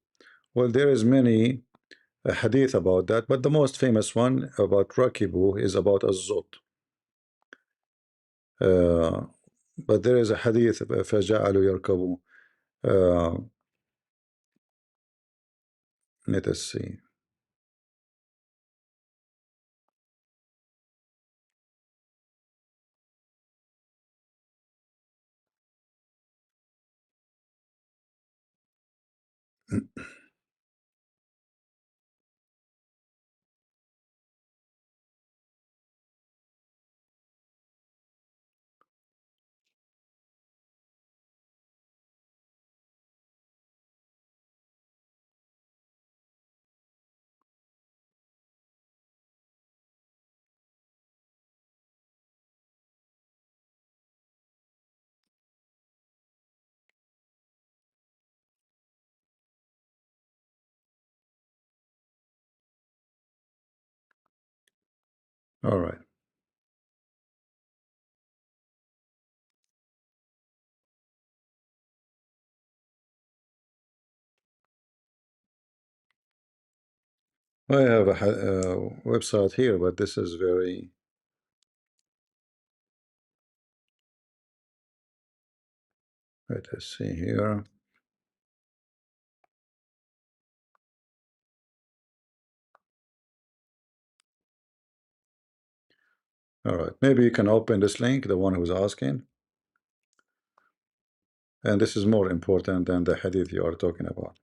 Well, there is many hadith about that, but the most famous one about Rakibu is about Az-Zut. Uh, but there is a hadith فَجَعَلُوا يَرْكَبُوا. Let us see. All right. I have a website here, but this is very. Let us see here. All right. Maybe you can open this link, the one who's asking. And this is more important than the hadith you are talking about.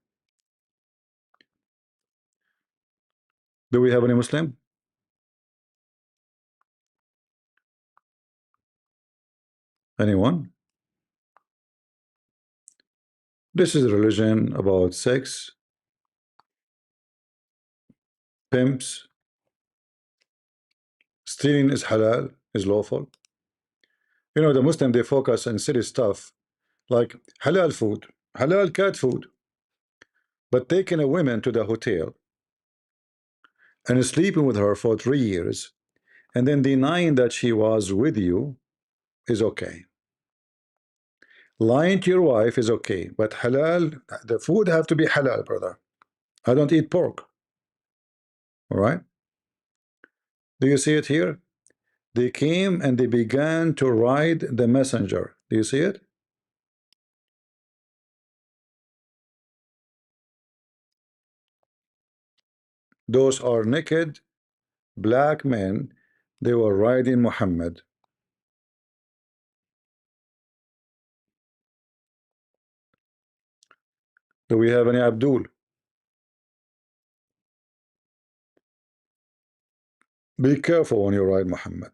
Do we have any Muslim? Anyone? This is religion about sex, pimps, stealing is halal, is lawful. You know, the Muslim, they focus on silly stuff like halal food, halal cat food, but taking a woman to the hotel and sleeping with her for 3 years and then denying that she was with you is okay. Lying to your wife is okay, but halal, the food have to be halal, brother. I don't eat pork. All right. Do you see it here? They came and they began to ride the messenger. Do you see it? Those are naked black men. They were riding Muhammad. Do we have any Abdul? Be careful when you ride Muhammad.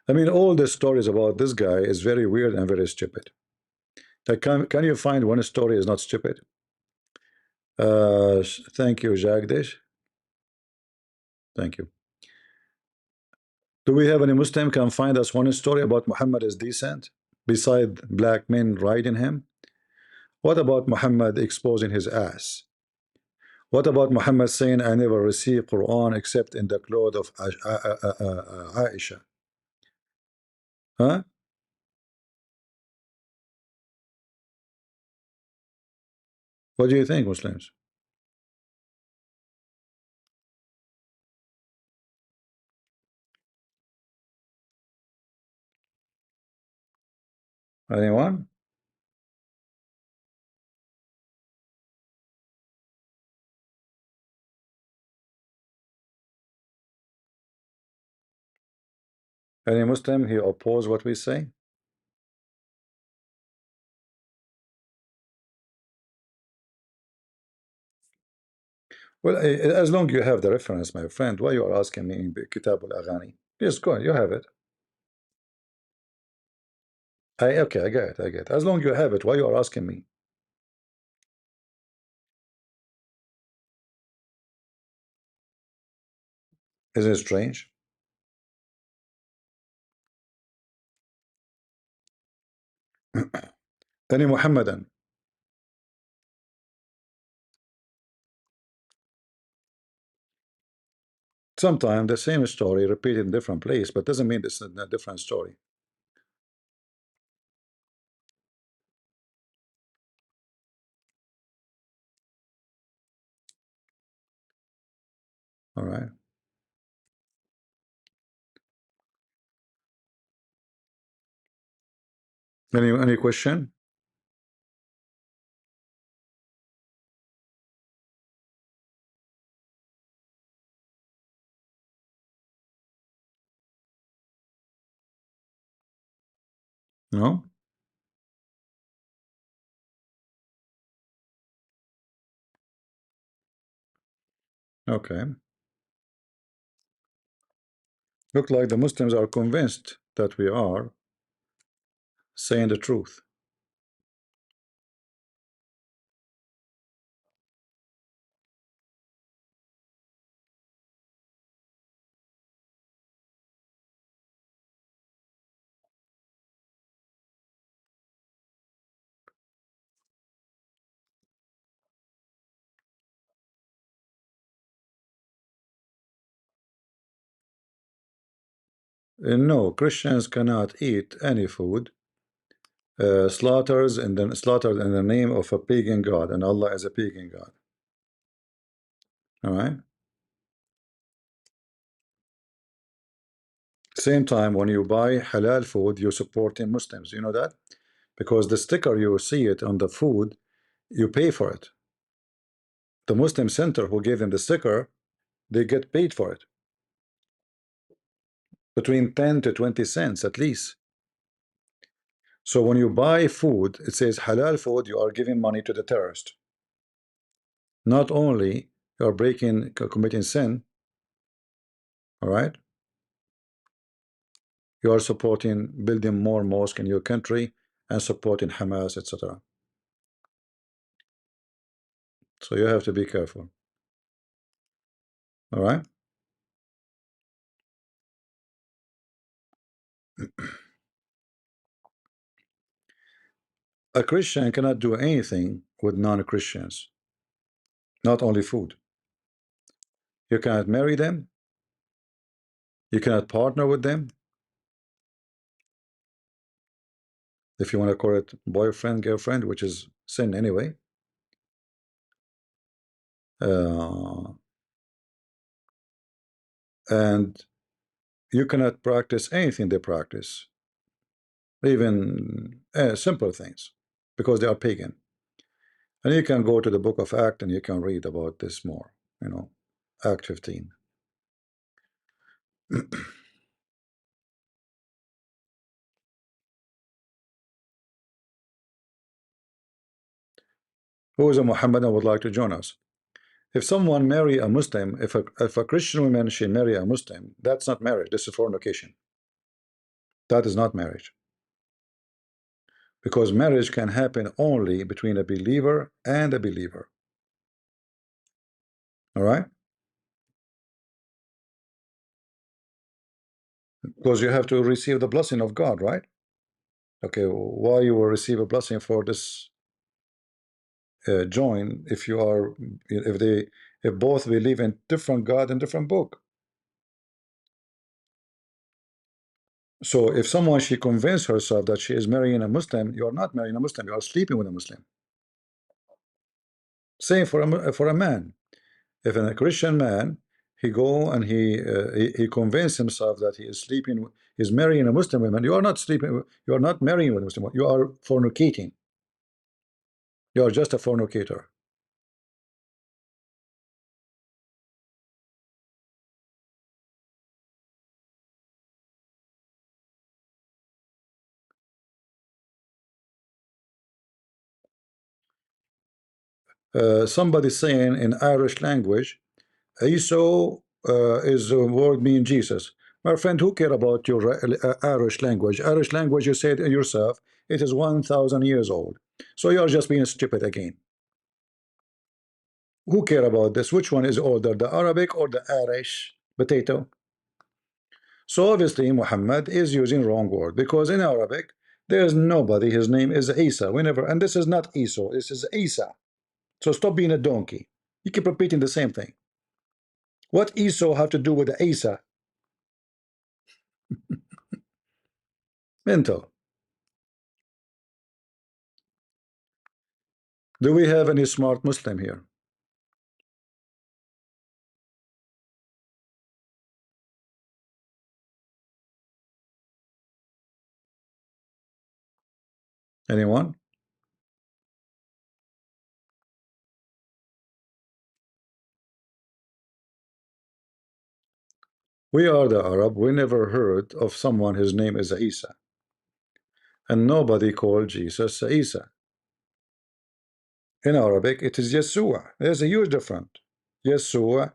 I mean, all the stories about this guy is very weird and very stupid. Like, can you find one story is not stupid? Thank you, Jagdish. Thank you. Do we have any Muslim can find us one story about Muhammad is decent beside black men riding him? What about Muhammad exposing his ass? What about Muhammad saying I never received Quran except in the cloth of Aisha? Huh? What do you think, Muslims? Anyone? Any Muslim he oppose what we say? Well, as long you have the reference, my friend, why you are asking me in Kitab al-Aghani? Yes, go on, you have it. Okay, I get it, I get it. As long as you have it, why you are asking me? Isn't it strange? Any Muhammadan. Sometimes the same story repeated in different place, but doesn't mean it's a different story. All right. Any question? No? Okay. Look like the Muslims are convinced that we are saying the truth. No, Christians cannot eat any food slaughtered in the name of a pagan god, and Allah is a pagan god. All right. Same time, when you buy halal food, you're supporting Muslims. You know that because the sticker you see it on the food, you pay for it. The Muslim center who gave them the sticker, they get paid for it between 10 to 20 cents at least. So when you buy food, it says halal food, you are giving money to the terrorist. Not only you are committing sin, all right, you are supporting building more mosque in your country and supporting Hamas, etc. So you have to be careful. All right. A Christian cannot do anything with non-Christians, not only food. You cannot marry them, you cannot partner with them, if you want to call it boyfriend, girlfriend, which is sin anyway. Uh, and you cannot practice anything they practice, even simple things, because they are pagan. And you can go to the book of Act and you can read about this more, you know, Act 15. Who is a Muhammadan would like to join us? If someone marry a Muslim, if a Christian woman she marry a Muslim, that's not marriage. This is fornication. That is not marriage, because marriage can happen only between a believer and a believer. All right, because you have to receive the blessing of God, right? Okay, why you will receive a blessing for this join if you are if both believe in different God and different book? So if someone she convinced herself that she is marrying a Muslim, you are not marrying a Muslim, you are sleeping with a Muslim. Same for a man. If a Christian man he go and he convinced himself that he is sleeping, he's marrying a Muslim woman, you are not sleeping, you are not marrying with a Muslim, you are fornicating. You are just a fornicator. Somebody saying in Irish language, Esau is the word mean Jesus. My friend, who care about your Irish language? Irish language, you said yourself, it is 1,000 years old. So you are just being stupid again. Who care about this? Which one is older, the Arabic or the Irish potato? So obviously Muhammad is using wrong word, because in Arabic there is nobody, his name is Isa. Whenever, and this is not Esau, this is Isa. So stop being a donkey. You keep repeating the same thing. What Esau have to do with the Isa? Mental. Do we have any smart Muslim here? Anyone? We are the Arab. We never heard of someone his name is Isa, and nobody called Jesus Isa. In Arabic, it is Yeshua. There's a huge difference. Yeshua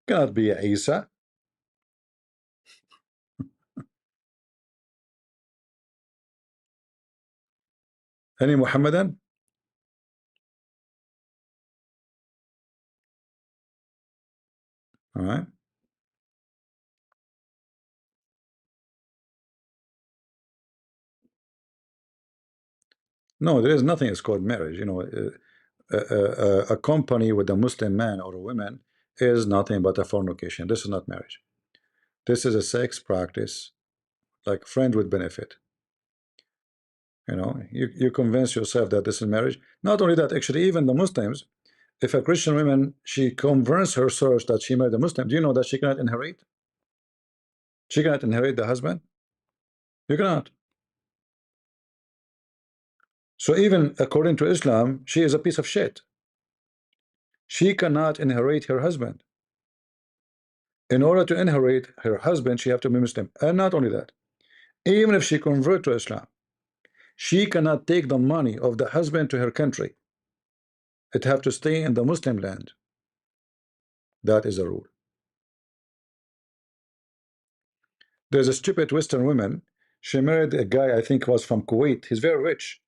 cannot be Isa. Any Muhammadan? All right. No, there is nothing is called marriage. You know, a company with a Muslim man or a woman is nothing but a fornication. This is not marriage. This is a sex practice, like friend with benefit. You know, you convince yourself that this is marriage. Not only that, actually, even the Muslims, if a Christian woman, she convinces herself that she married a Muslim, do you know that she cannot inherit? She cannot inherit the husband. You cannot. So even according to Islam, she is a piece of shit. She cannot inherit her husband. In order to inherit her husband, she have to be Muslim. And not only that, even if she convert to Islam, she cannot take the money of the husband to her country. It have to stay in the Muslim land. That is a rule. There's a stupid Western woman. She married a guy, I think was from Kuwait. He's very rich.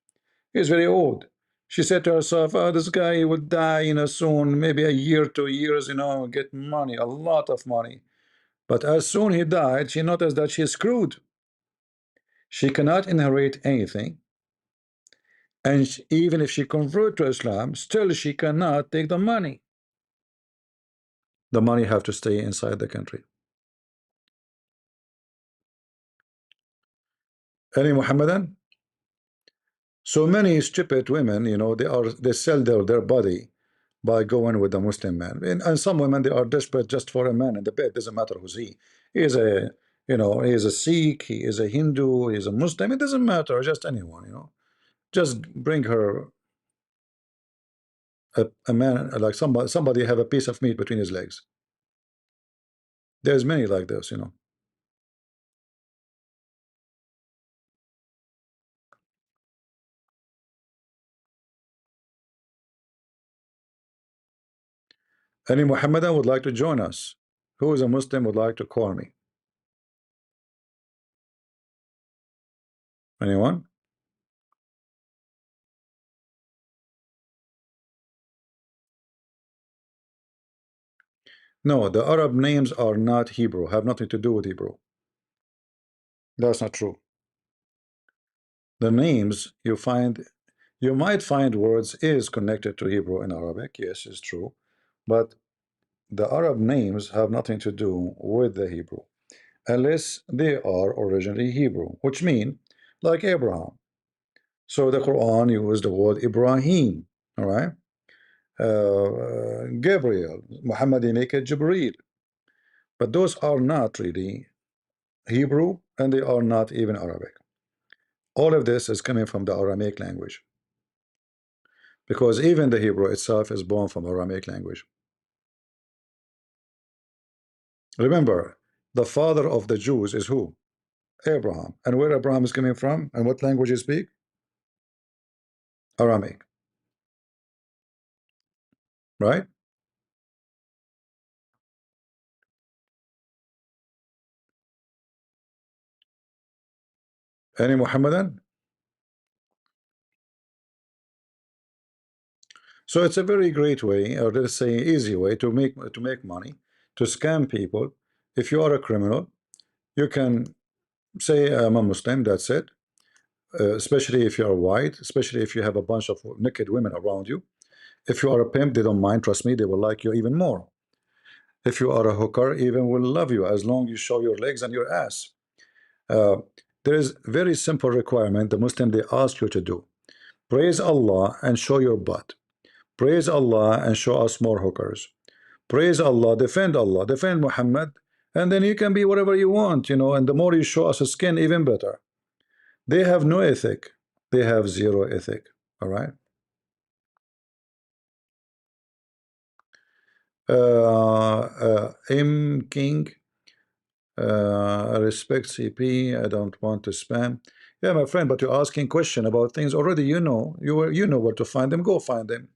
He's very old. She said to herself, oh, this guy will die, you know, soon, maybe a year, 2 years, you know, get money, a lot of money. But as soon he died, she noticed that she's screwed. She cannot inherit anything. And even if she convert to Islam, still she cannot take the money. The money have to stay inside the country. Any Muhammadan? So many stupid women, you know, they sell their body by going with the Muslim man. And some women, they are desperate just for a man in the bed. Doesn't matter who's he. He is a, you know, he is a Sikh, he is a Hindu, he is a Muslim. It doesn't matter, just anyone, you know. Just bring her a man, like somebody have a piece of meat between his legs. There's many like this, you know. Any Muhammadan would like to join us? Who is a Muslim would like to call me? Anyone? No, the Arab names are not Hebrew, have nothing to do with Hebrew. That's not true. The names you find, you might find words is connected to Hebrew in Arabic. Yes, it's true. But the Arab names have nothing to do with the Hebrew, unless they are originally Hebrew, which mean like Abraham. So the Quran used the word Ibrahim, all right? Gabriel, Muhammad make it Jibreel. But those are not really Hebrew, and they are not even Arabic. All of this is coming from the Aramaic language, because even the Hebrew itself is born from Aramaic language. Remember, the father of the Jews is who? Abraham. And where Abraham is coming from, and what language he speak? Aramaic, right? Any Muhammadan? So it's a very great way, or let's say easy way to make money, to scam people. If you are a criminal, you can say I'm a Muslim. That's it. Especially if you are white, especially if you have a bunch of naked women around you. If you are a pimp, they don't mind. Trust me, they will like you even more. If you are a hooker, even will love you as long you show your legs and your ass. Uh, there is very simple requirement the Muslim they ask you to do. Praise Allah and show your butt. Praise Allah and show us more hookers. Praise Allah, defend Muhammad, and then you can be whatever you want, and the more you show us a skin, even better. They have no ethic. They have zero ethic. All right. M King, I respect CP. I don't want to spam. Yeah, my friend, but you're asking question about things already. You know where to find them. Go find them.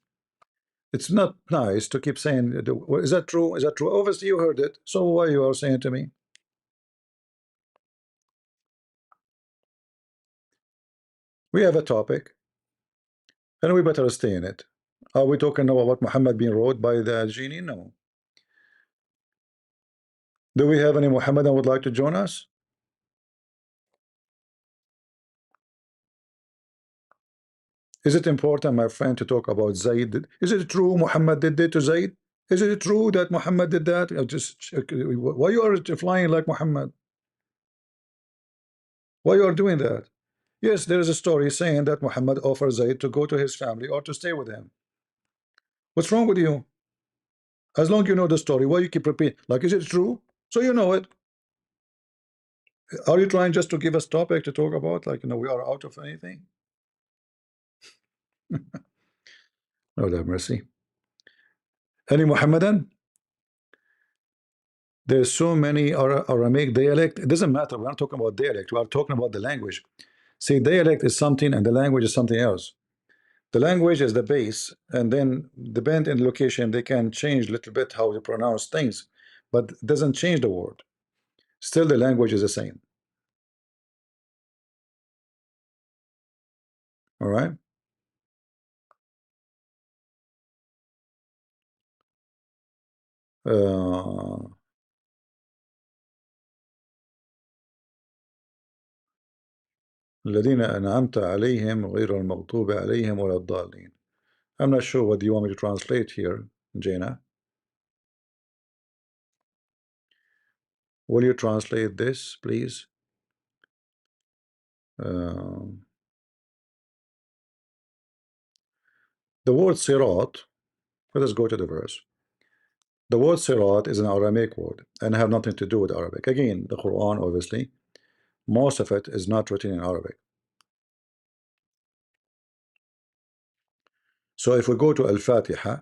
It's not nice to keep saying, "Well, is that true? Is that true?" Obviously, you heard it. So why you are saying to me? We have a topic, and we better stay in it. Are we talking now about Muhammad being wrote by the genie? No. Do we have any Muhammadan would like to join us? Is it important, my friend, to talk about Zayd? Is it true Muhammad did it to Zayd? Is it true that Muhammad did that? Why you are flying like Muhammad? Why you are doing that? Yes, there is a story saying that Muhammad offered Zayd to go to his family or to stay with him. What's wrong with you? As long you know the story, why you keep repeating? Like, is it true? So you know it. Are you trying just to give us topic to talk about? Like, we are out of anything? Lord have mercy. Any Muhammadan? There's so many Aramaic dialect. It doesn't matter. We're not talking about dialect. We are talking about the language. See, dialect is something, and the language is something else. The language is the base, and then depend in location, they can change a little bit how they pronounce things, but it doesn't change the word. Still, the language is the same. All right. Uh, الذين أنعمت عليهم غير المغضوب عليهم ولا الضالين. I'm not sure what do you want me to translate here, Jaina. Will you translate this, please? Uh, the word sirat, let us go to the verse. The word sirat is an Aramaic word and have nothing to do with Arabic. Again, the Quran, obviously, most of it is not written in Arabic. So if we go to Al-Fatiha,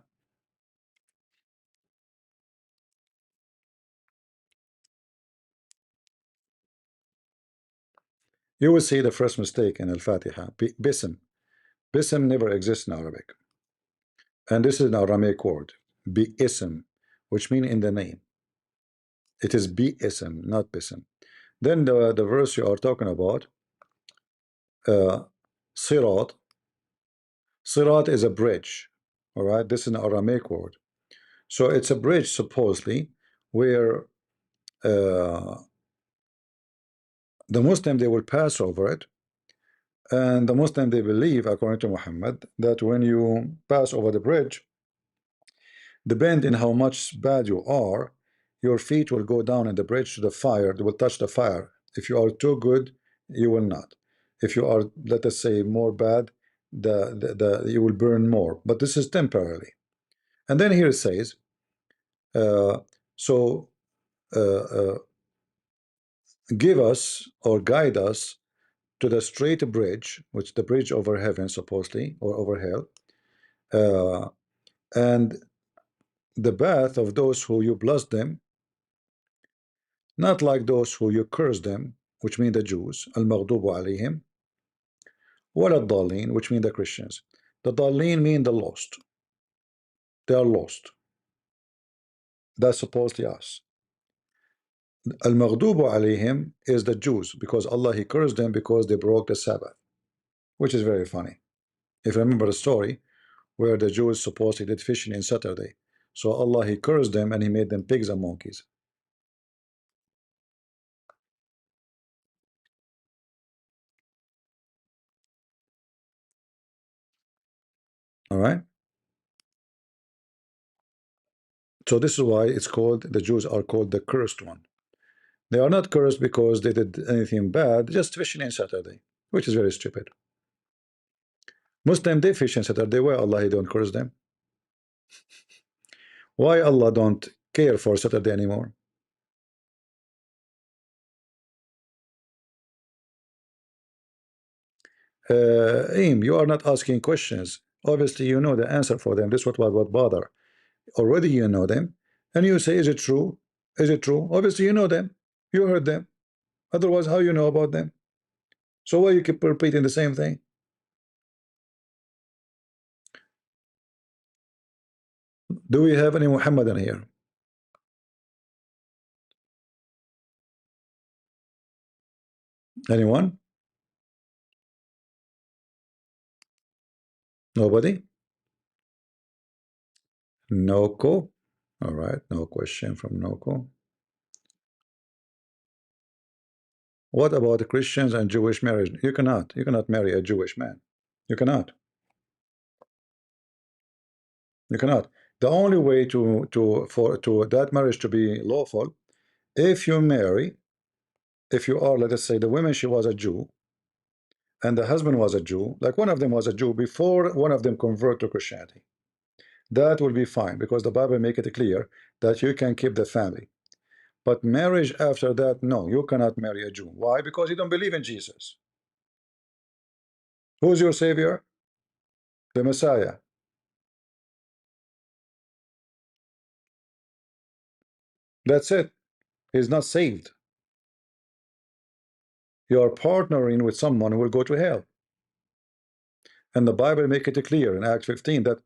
you will see the first mistake in Al-Fatiha, Bism. Bism never exists in Arabic. And this is an Aramaic word, Bi-ism, which means in the name. It is Bi-ism, not Bism. Then the verse you are talking about, uh, Sirat. Sirat is a bridge. All right, this is an Aramaic word. So it's a bridge, supposedly, where the Muslim they will pass over it, and the Muslim they believe, according to Muhammad, that when you pass over the bridge, depend in how much bad you are, your feet will go down in the bridge to the fire. They will touch the fire. If you are too good, you will not. If you are, let us say, more bad, you will burn more. But this is temporarily. And then here it says, uh, so uh, uh, give us or guide us to the straight bridge, which the bridge over heaven, supposedly, or over hell, uh, and the path of those who you bless them, not like those who you curse them, which mean the Jews, al-maghdubu alayhim, wala dalin, which mean the Christians. The dalin mean the lost. They are lost. That's supposedly us. Al-Maghdubu alayhim is the Jews, because Allah He cursed them because they broke the Sabbath, which is very funny. If you remember the story where the Jews supposedly did fishing in Saturday, so Allah He cursed them and He made them pigs and monkeys. All right. So this is why it's called, the Jews are called the cursed one. They are not cursed because they did anything bad, just fishing in Saturday, which is very stupid. Muslim they fish in Saturday. Why Allah He don't curse them? Why Allah don't care for Saturday anymore? You are not asking questions. Obviously, you know the answer for them. This is what bother. Already you know them, and you say, "Is it true? Is it true?" Obviously, you know them. You heard them. Otherwise, how you know about them? So why you keep repeating the same thing? Do we have any Muhammadan here? Anyone? Nobody? Noko? All right, no question from Noko. What about the Christians and Jewish marriage? You cannot. You cannot marry a Jewish man. You cannot. You cannot. The only way to that marriage to be lawful, if you marry, if you are, let us say, the woman she was a Jew, and the husband was a Jew, like one of them was a Jew before one of them convert to Christianity, that will be fine because the Bible make it clear that you can keep the family. But marriage after that, no, you cannot marry a Jew. Why? Because you don't believe in Jesus. Who's your savior? The Messiah. That's it. He's not saved. You are partnering with someone who will go to hell. And the Bible make it clear in Acts 15 that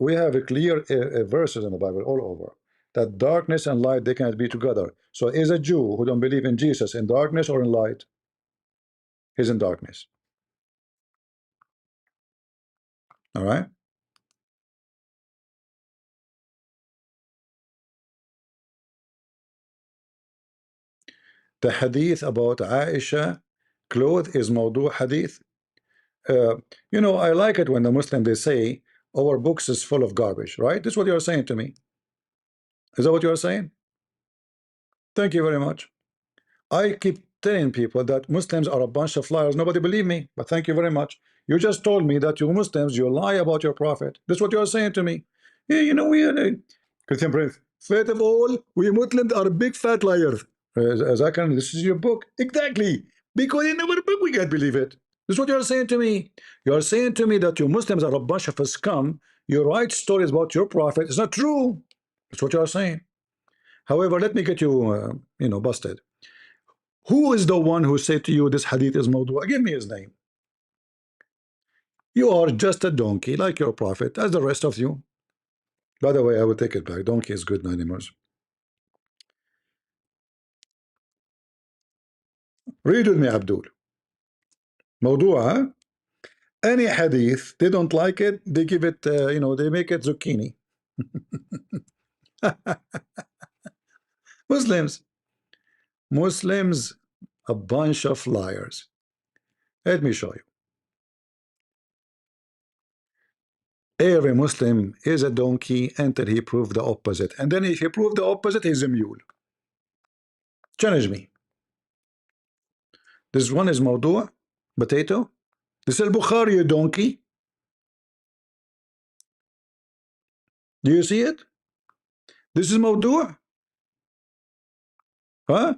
we have a clear verses in the Bible all over that darkness and light they cannot be together. So is a Jew who don't believe in Jesus in darkness or in light? He's in darkness. All right. The hadith about Aisha clothes is mawdu hadith. Uh, I like it when the Muslim they say our books is full of garbage, right? This is what you're saying to me. Is that what you're saying? Thank you very much. I keep telling people that Muslims are a bunch of liars. Nobody believe me, but thank you very much. You just told me that you Muslims, you lie about your prophet. That's what you're saying to me. Yeah, we are Christian Prince. First of all, we Muslims are big fat liars. As I can, this is your book. Exactly. Because in our book we can't believe it. That's what you're saying to me. You're saying to me that you Muslims are a bunch of scum. You write stories about your prophet. It's not true. That's what you're saying. However, let me get you, busted. Who is the one who said to you this hadith is mawdu? Give me his name. You are just a donkey like your prophet, as the rest of you. By the way, I will take it back. Donkey is good animals. Read with me, Abdul. Mawdu, huh? Any hadith, they don't like it, they give it, they make it zucchini. Muslims. Muslims, a bunch of liars. Let me show you. Every Muslim is a donkey until he proved the opposite. And then if he proved the opposite, he's a mule. Challenge me. This one is Mawdu', potato. This is Bukhari, you donkey. Do you see it? This is Mawdu'. Huh?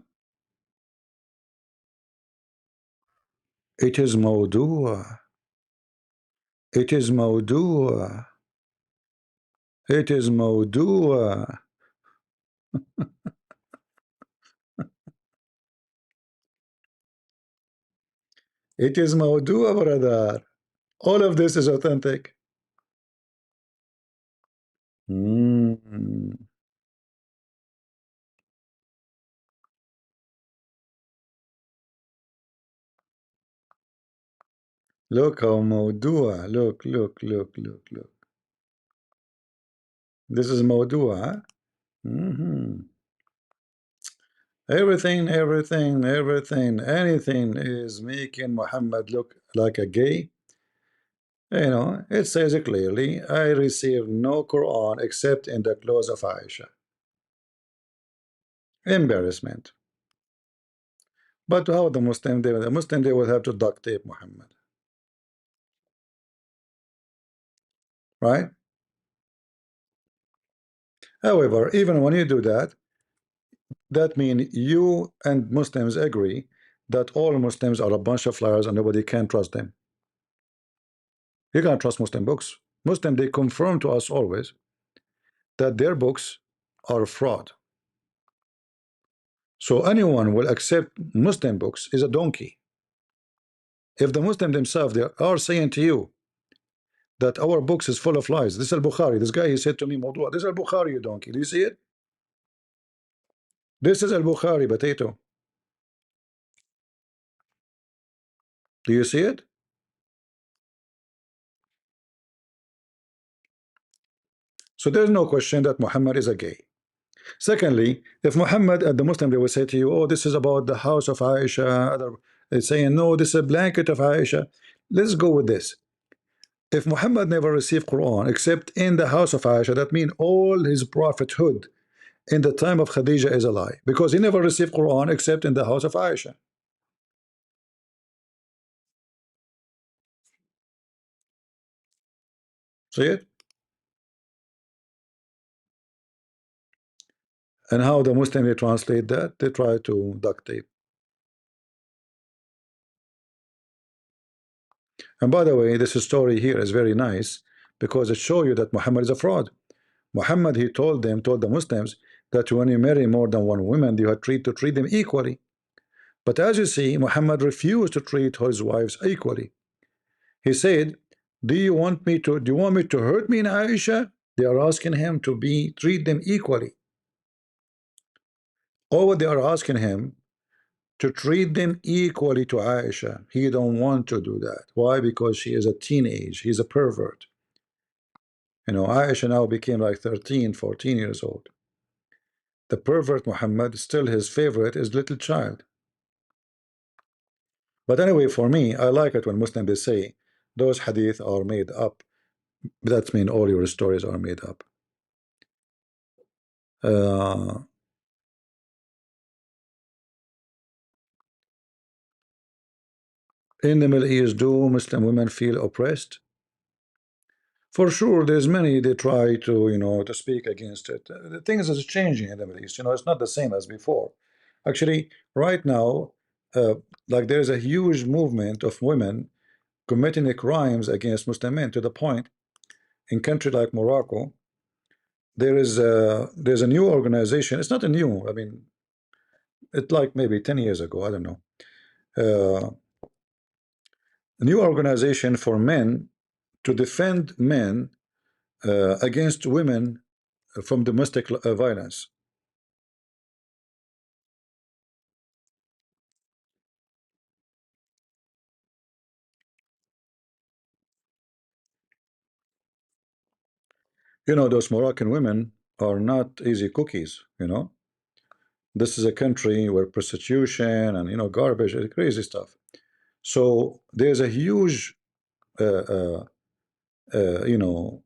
It is Mawdu'. It is Mawdu'. It is Mawdu'. It is Mawdu', brother. All of this is authentic. Mm. Look how Mawdua. Look. This is Mawdua. Huh? Everything, anything is making Muhammad look like a gay. It says it clearly, I received no Quran except in the clothes of Aisha. Embarrassment. But how the Muslim they will have to duct tape Muhammad, right? However, even when you do that, that means you and Muslims agree that all Muslims are a bunch of liars and nobody can trust them. You can't trust Muslim books. Muslim, they confirm to us always that their books are fraud. So anyone will accept Muslim books is a donkey. If the Muslim themselves they are saying to you that our books is full of lies, this is Al-Bukhari. This guy he said to me, Mawdua, this is Al-Bukhari, you donkey. Do you see it? This is Al-Bukhari, potato. Do you see it? So there's no question that Muhammad is a gay. Secondly, if Muhammad and the Muslim they will say to you, oh, this is about the house of Aisha, other saying no, this is a blanket of Aisha. Let's go with this. If Muhammad never received Quran except in the house of Aisha, that means all his prophethood in the time of Khadija is a lie, because he never received Quran except in the house of Aisha. See it? And how the Muslim they translate that? They try to duct tape. And by the way, this story here is very nice because it shows you that Muhammad is a fraud. Muhammad, he told the Muslims that when you marry more than one woman, you have to treat them equally. But as you see, Muhammad refused to treat his wives equally. He said, do you want me to hurt me in Aisha? They are asking him to treat them equally. Or they are asking him to treat them equally to Aisha. He don't want to do that. Why? Because she is a teenage. He's a pervert. Aisha now became like 13, 14 years old. The pervert Muhammad, still his favorite is little child. But anyway, for me, I like it when Muslims they say those hadith are made up. That means all your stories are made up. Uh, in the Middle East, do Muslim women feel oppressed? For sure, there's many they try to to speak against it. The things is changing in the Middle East. It's not the same as before. Actually, right now, uh, like there's a huge movement of women committing the crimes against Muslim men to the point in country like Morocco, there's a new organization. It's not a new. I mean, it's like maybe 10 years ago. I don't know. Uh, a new organization for men to defend men against women from domestic violence. Those Moroccan women are not easy cookies. This is a country where prostitution and garbage, crazy stuff. So there's a huge uh, uh, uh, you know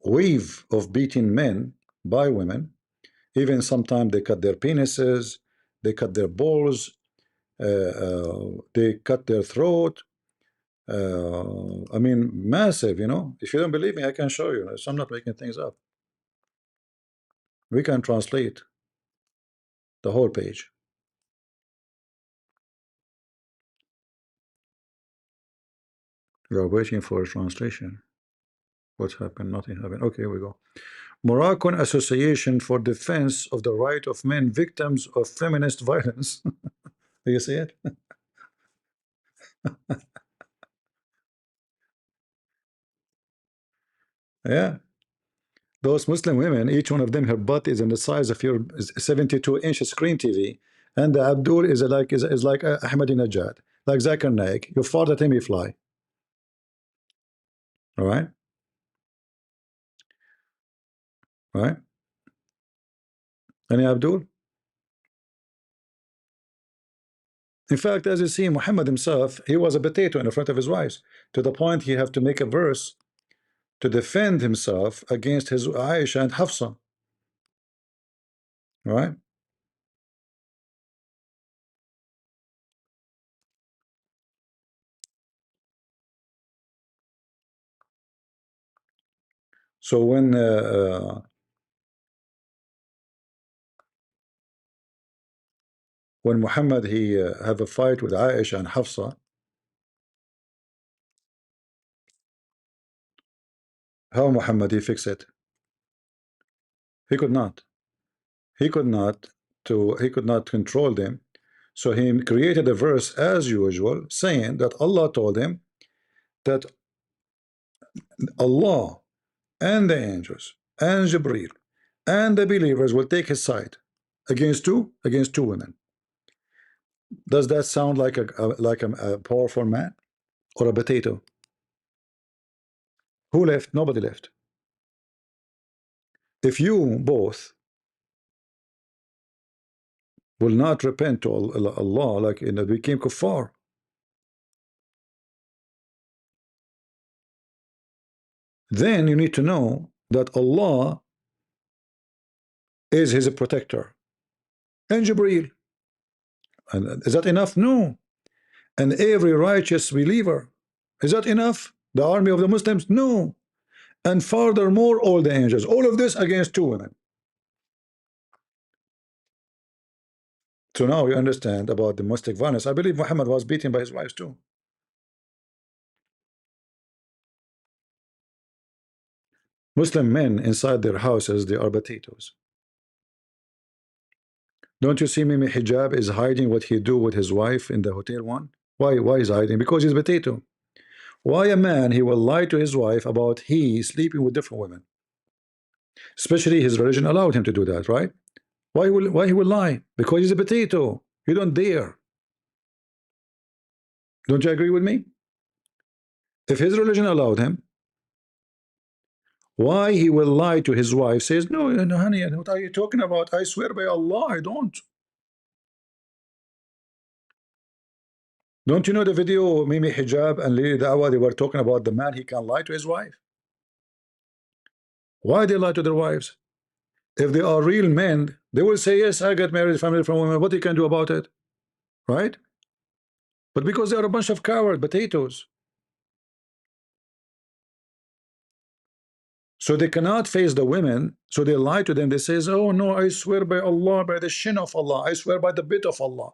wave of beating men by women. Even sometimes they cut their penises, they cut their balls, they cut their throat. I mean, massive. If you don't believe me, I can show you. So I'm not making things up. We can translate the whole page. We are waiting for a translation. What happened? Nothing happened. Okay, here we go. Moroccan Association for Defense of the Right of Men Victims of Feminist Violence. Do you see it? Yeah. Those Muslim women, each one of them, her butt is in the size of your 72-inch screen TV, and the Abdul is like Ahmadinejad. like Zakir Naik, you fart at him, he fly. All right, right. Any Abdul? In fact, as you see, Muhammad himself, he was a potato in front of his wives, to the point he have to make a verse to defend himself against his Aisha and Hafsa. All right. So when Muhammad he have a fight with Aisha and Hafsa, how Muhammad he fix it? He could not. He could not he could not control them. So he created a verse as usual, saying that Allah told him that Allah and the angels and Jibreel and the believers will take his side against two? Against two women. Does that sound like a powerful man or a potato? Who left? Nobody left. If you both will not repent to Allah, like in the became kuffar, then you need to know that Allah is his protector and Jibreel. And is that enough? No. And every righteous believer. Is that enough? The army of the Muslims? No. And furthermore, all the angels. All of this against two women. So now you understand about domestic violence. I believe Muhammad was beaten by his wives too. Muslim men inside their houses, they are potatoes. Don't you see Mimi Hijab is hiding what he do with his wife in the hotel one? Why is hiding? Because he's a potato. Why a man he will lie to his wife about he sleeping with different women? Especially his religion allowed him to do that, right? Why he will lie? Because he's a potato. You don't dare. Don't you agree with me? If his religion allowed him, why he will lie to his wife? Says, no, no, honey, what are you talking about? I swear by Allah, I don't. Don't you know the video Mimi Hijab and Lily Dawah? They were talking about the man he can lie to his wife. Why they lie to their wives? If they are real men, they will say, yes, I got married, family from women. What you can do about it, right? But because they are a bunch of coward potatoes, so they cannot face the women, so they lie to them. They says, oh no, I swear by Allah, by the shin of Allah, I swear by the bit of Allah,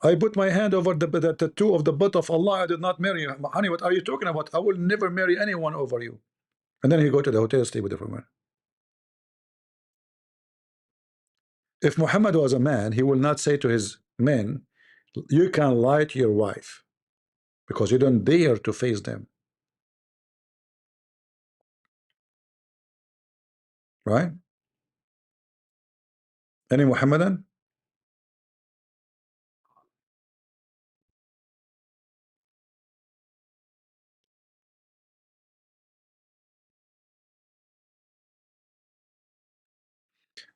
I put my hand over the tattoo of the butt of Allah, I did not marry you. Honey, what are you talking about? I will never marry anyone over you. And then he go to the hotel, stay with different women. If Muhammad was a man, he will not say to his men, you can lie to your wife because you don't dare to face them, right? Any Muhammadan?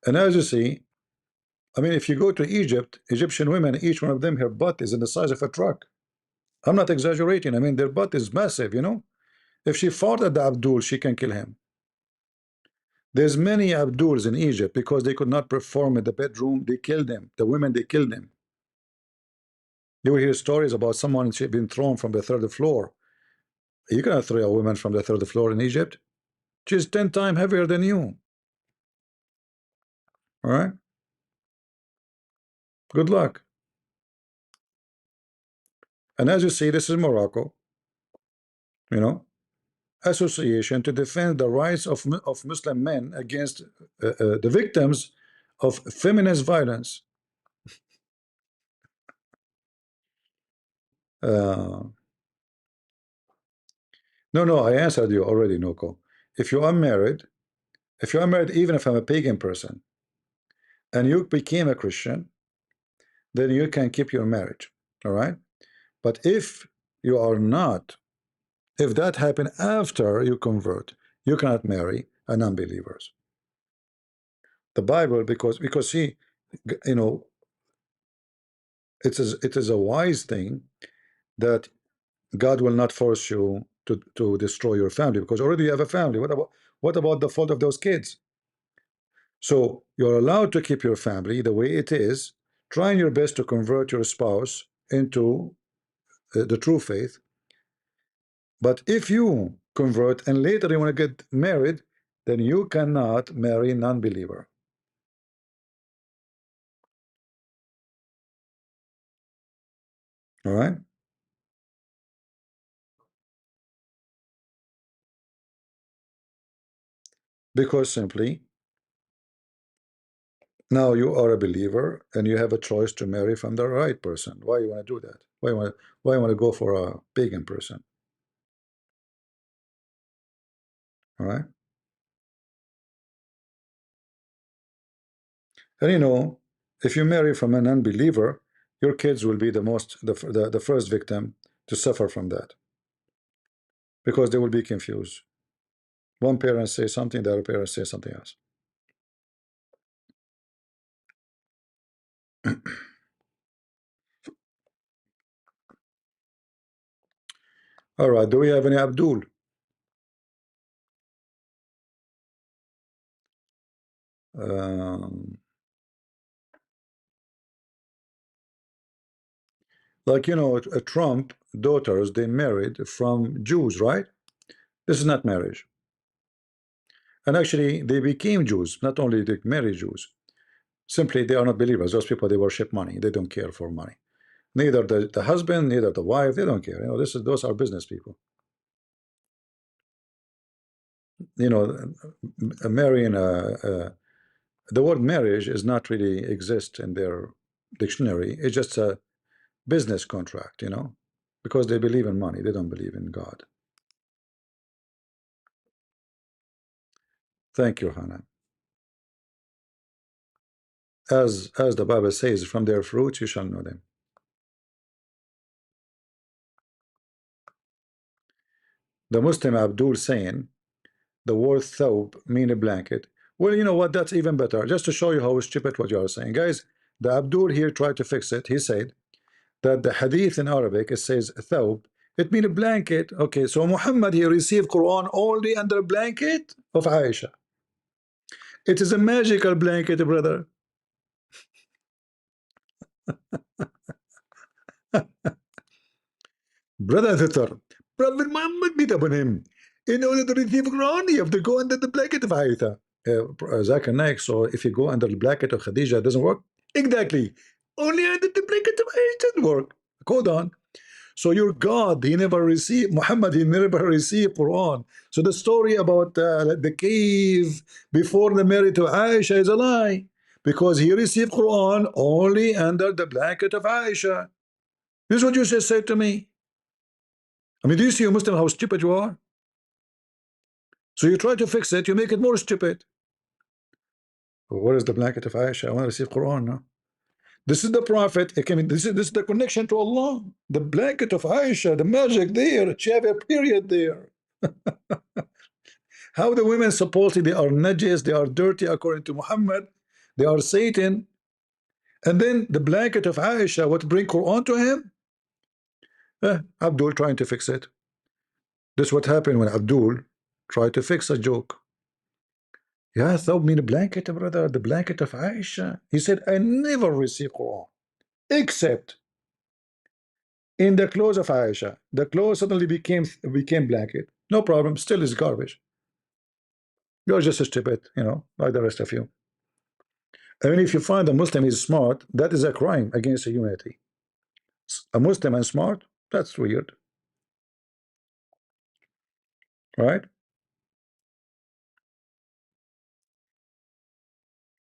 And as you see, I mean, if you go to Egypt, Egyptian women, each one of them, her butt is in the size of a truck. I'm not exaggerating. I mean, their butt is massive, you know. If she fought at the Abdul, she can kill him. There's many Abduls in Egypt because they could not perform in the bedroom. They killed them. The women, they killed them. You will hear stories about someone being thrown from the third floor. You cannot throw a woman from the third floor in Egypt. She's 10 times heavier than you. All right. Good luck. And as you see, this is Morocco. You know, association to defend the rights of Muslim men against the victims of feminist violence. No, no, I answered you already, Noko. If you are married, if you are married, even if I'm a pagan person, and you became a Christian, then you can keep your marriage. All right. But if you are not, if that happened after you convert, you cannot marry a non-believer. The Bible, because see, you know, it is a wise thing that God will not force you to destroy your family, because already you have a family. What about the fault of those kids? So you're allowed to keep your family the way it is, trying your best to convert your spouse into the true faith. But if you convert and later you want to get married, then you cannot marry a non-believer. All right? Because simply now you are a believer and you have a choice to marry from the right person. Why you want to do that? Why you want to go for a pagan person? All right? And if you marry from an unbeliever, your kids will be the first victim to suffer from that, because they will be confused. One parent says something, the other parent says something else. All right, do we have any Abdul? Um, like Trump daughters, they married from Jews, right? This is not marriage. And actually, they became Jews. Not only they marry Jews, simply they are not believers. Those people, they worship money. They don't care for money. Neither the husband, neither the wife. They don't care. Those are business people. You know, marrying the word marriage is not really exist in their dictionary. It's just a business contract. Because they believe in money. They don't believe in God. Thank you, Hannah. As the Bible says, from their fruits you shall know them. The Muslim Abdul saying the word thawb mean a blanket. Well, you know what? That's even better. Just to show you how stupid what you are saying, guys. The Abdul here tried to fix it. He said that the hadith in Arabic, it says thawb. It means a blanket. Okay, so Muhammad he received Quran only under blanket of Aisha. It is a magical blanket, brother. Brother Sister, Prophet Muhammad beat upon him. In order to receive Quran, you have to go under the blanket of Aisha. Zakir Naik, so if you go under the blanket of Khadija, it doesn't work? Exactly. Only under the blanket of Aisha doesn't work. Hold on. So your God, he never received, Muhammad, he never received Quran. So the story about the cave before the marriage to Aisha is a lie. Because he received Quran only under the blanket of Aisha. This is what you just said to me. I mean, do you see, a Muslim, how stupid you are? So you try to fix it, you make it more stupid. What is the blanket of Aisha? I want to receive Quran now. This is the Prophet. This is the connection to Allah. The blanket of Aisha, the magic there. She have a period there. How the women supposedly they are najis, they are dirty according to Muhammad, they are Satan, and then the blanket of Aisha, what bring Quran to him? Abdul trying to fix it. This is what happened when Abdul tried to fix a joke. Yeah, thought mean a blanket, brother, the blanket of Aisha. He said, I never received Quran except in the clothes of Aisha. The clothes suddenly became blanket. No problem, still is garbage. You're just a stupid, like the rest of you. I mean, if you find a Muslim is smart, that is a crime against humanity. A Muslim and smart, that's weird, right?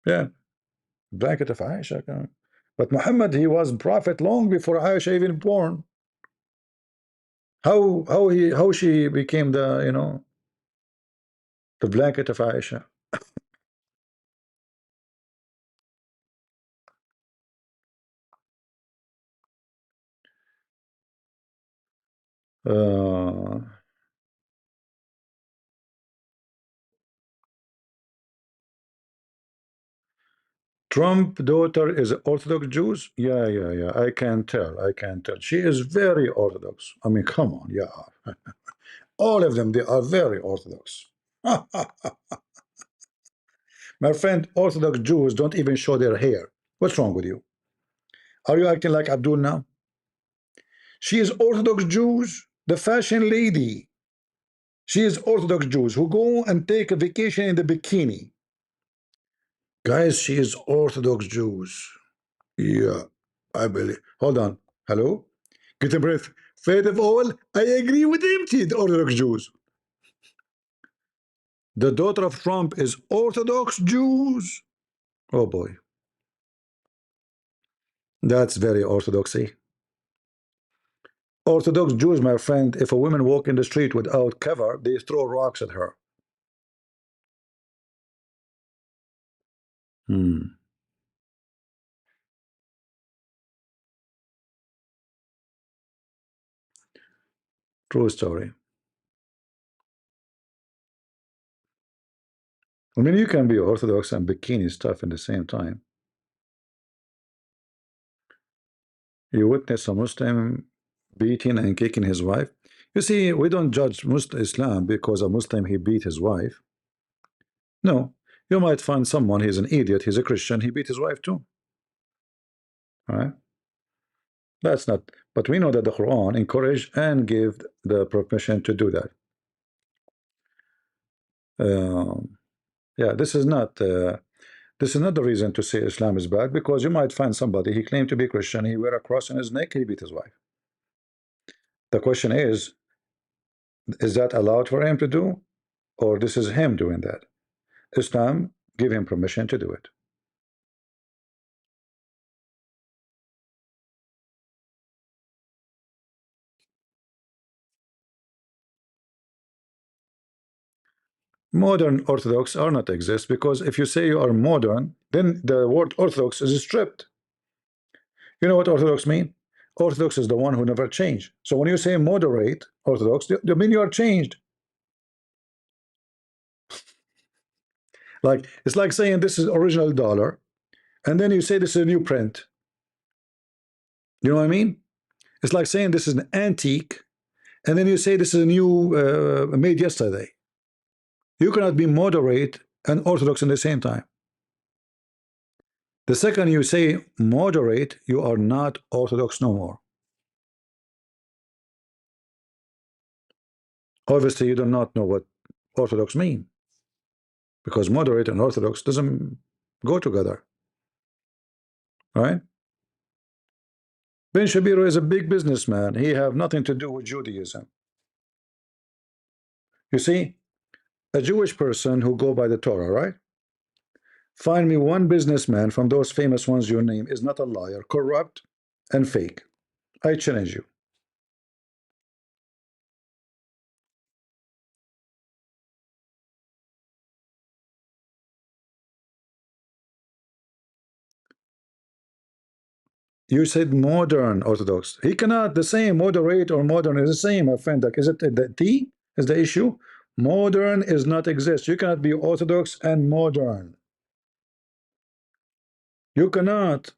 Yeah, blanket of Aisha. But Muhammad, he was prophet long before Aisha even born. How she became the blanket of Aisha? Uh, Trump daughter is Orthodox Jews? Yeah, yeah, yeah. I can tell. I can tell. She is very Orthodox. I mean, come on, yeah. All of them, they are very Orthodox. My friend, Orthodox Jews don't even show their hair. What's wrong with you? Are you acting like Abdul now? She is Orthodox Jews, the fashion lady. She is Orthodox Jews who go and take a vacation in the bikini. Guys, she is Orthodox Jews. Yeah, I believe. Hold on. Hello? Get a breath. First of all, I agree with him. She's Orthodox Jews. The daughter of Trump is Orthodox Jews. Oh boy. That's very orthodoxy. Orthodox Jews, my friend, if a woman walk in the street without cover, they throw rocks at her. Hmm. True story. I mean, you can be Orthodox and bikini stuff in the same time. You witness a Muslim beating and kicking his wife. You see, we don't judge Muslim Islam because a Muslim he beat his wife. No, you might find someone he's an idiot, he's a Christian, he beat his wife too. All right, that's not. But we know that the Quran encouraged and gave the permission to do that. Yeah, this is not the reason to say Islam is bad because you might find somebody he claimed to be Christian, he wear a cross on his neck, he beat his wife. The question is that allowed for him to do, or this is him doing that? Islam give him permission to do it. Modern Orthodox are not exist because if you say you are modern, then the word Orthodox is stripped. You know what Orthodox mean? Orthodox is the one who never changed. So when you say moderate Orthodox, you mean you are changed. Like it's like saying this is original dollar, and then you say this is a new print. You know what I mean? It's like saying this is an antique, and then you say this is a new made yesterday. You cannot be moderate and Orthodox in the same time. The second you say moderate, you are not Orthodox no more. Obviously, you do not know what Orthodox mean because moderate and Orthodox doesn't go together, right? Ben Shapiro is a big businessman. He have nothing to do with Judaism. You see, a Jewish person who go by the Torah, right? Find me one businessman from those famous ones you name is not a liar, corrupt, and fake. I challenge you. You said modern Orthodox. He cannot the same moderate or modern is the same, my friend. Like, is it the T is the issue? Modern is not exist. You cannot be Orthodox and modern. You cannot.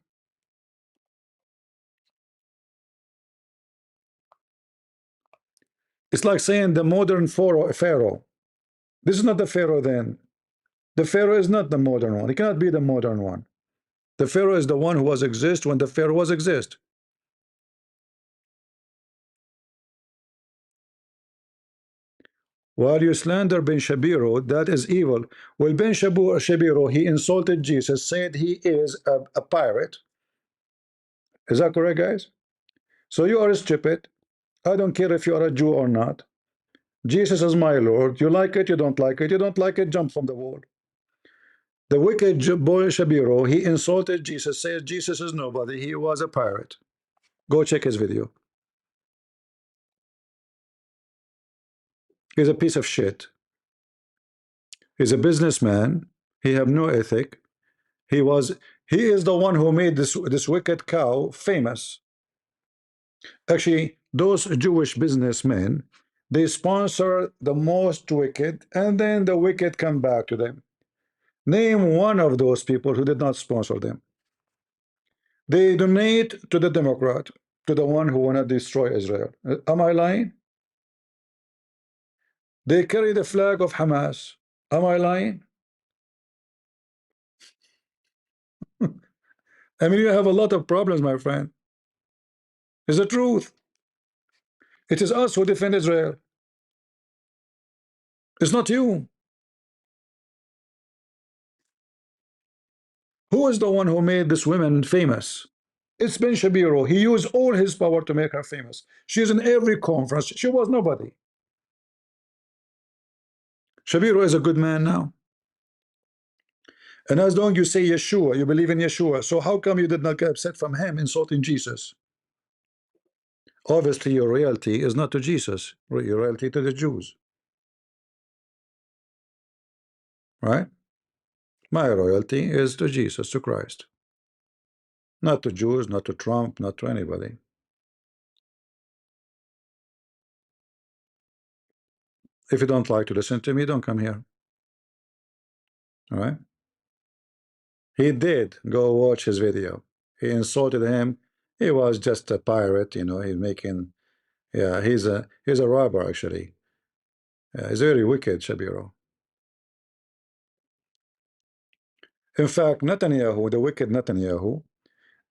It's like saying the modern pharaoh. This is not the pharaoh then. The pharaoh is not the modern one. He cannot be the modern one. The pharaoh is the one who was exist when the pharaoh was exist. While you slander Ben Shapiro, that is evil. Well, Ben Shapiro, he insulted Jesus, said he is a pirate. Is that correct, guys? So you are stupid. I don't care if you are a Jew or not. Jesus is my Lord. You like it, you don't like it. You don't like it, jump from the wall. The wicked boy Shapiro, he insulted Jesus, says Jesus is nobody. He was a pirate. Go check his video. He's a piece of shit. He's a businessman. He have no ethic. He was he is the one who made this wicked cow famous. Actually, those Jewish businessmen, they sponsor the most wicked, and then the wicked come back to them. Name one of those people who did not sponsor them. They donate to the Democrat, to the one who want to destroy Israel. Am I lying? They carry the flag of Hamas. Am I lying? I mean, you have a lot of problems, my friend. It's the truth. It is us who defend Israel. It's not you. Who is the one who made this woman famous? It's Ben Shapiro. He used all his power to make her famous. She's in every conference. She was nobody. Shapiro is a good man now. And as long as you say Yeshua, you believe in Yeshua, so how come you did not get upset from him insulting Jesus? Obviously, your reality is not to Jesus, your reality to the Jews, right? My royalty is to Jesus, to Christ, not to Jews, not to Trump, not to anybody. If you don't like to listen to me, don't come here. All right? He did go watch his video. He insulted him. He was just a pirate, you know. He's making, yeah. He's a robber actually. He's very wicked, Shapiro. In fact, Netanyahu, the wicked Netanyahu,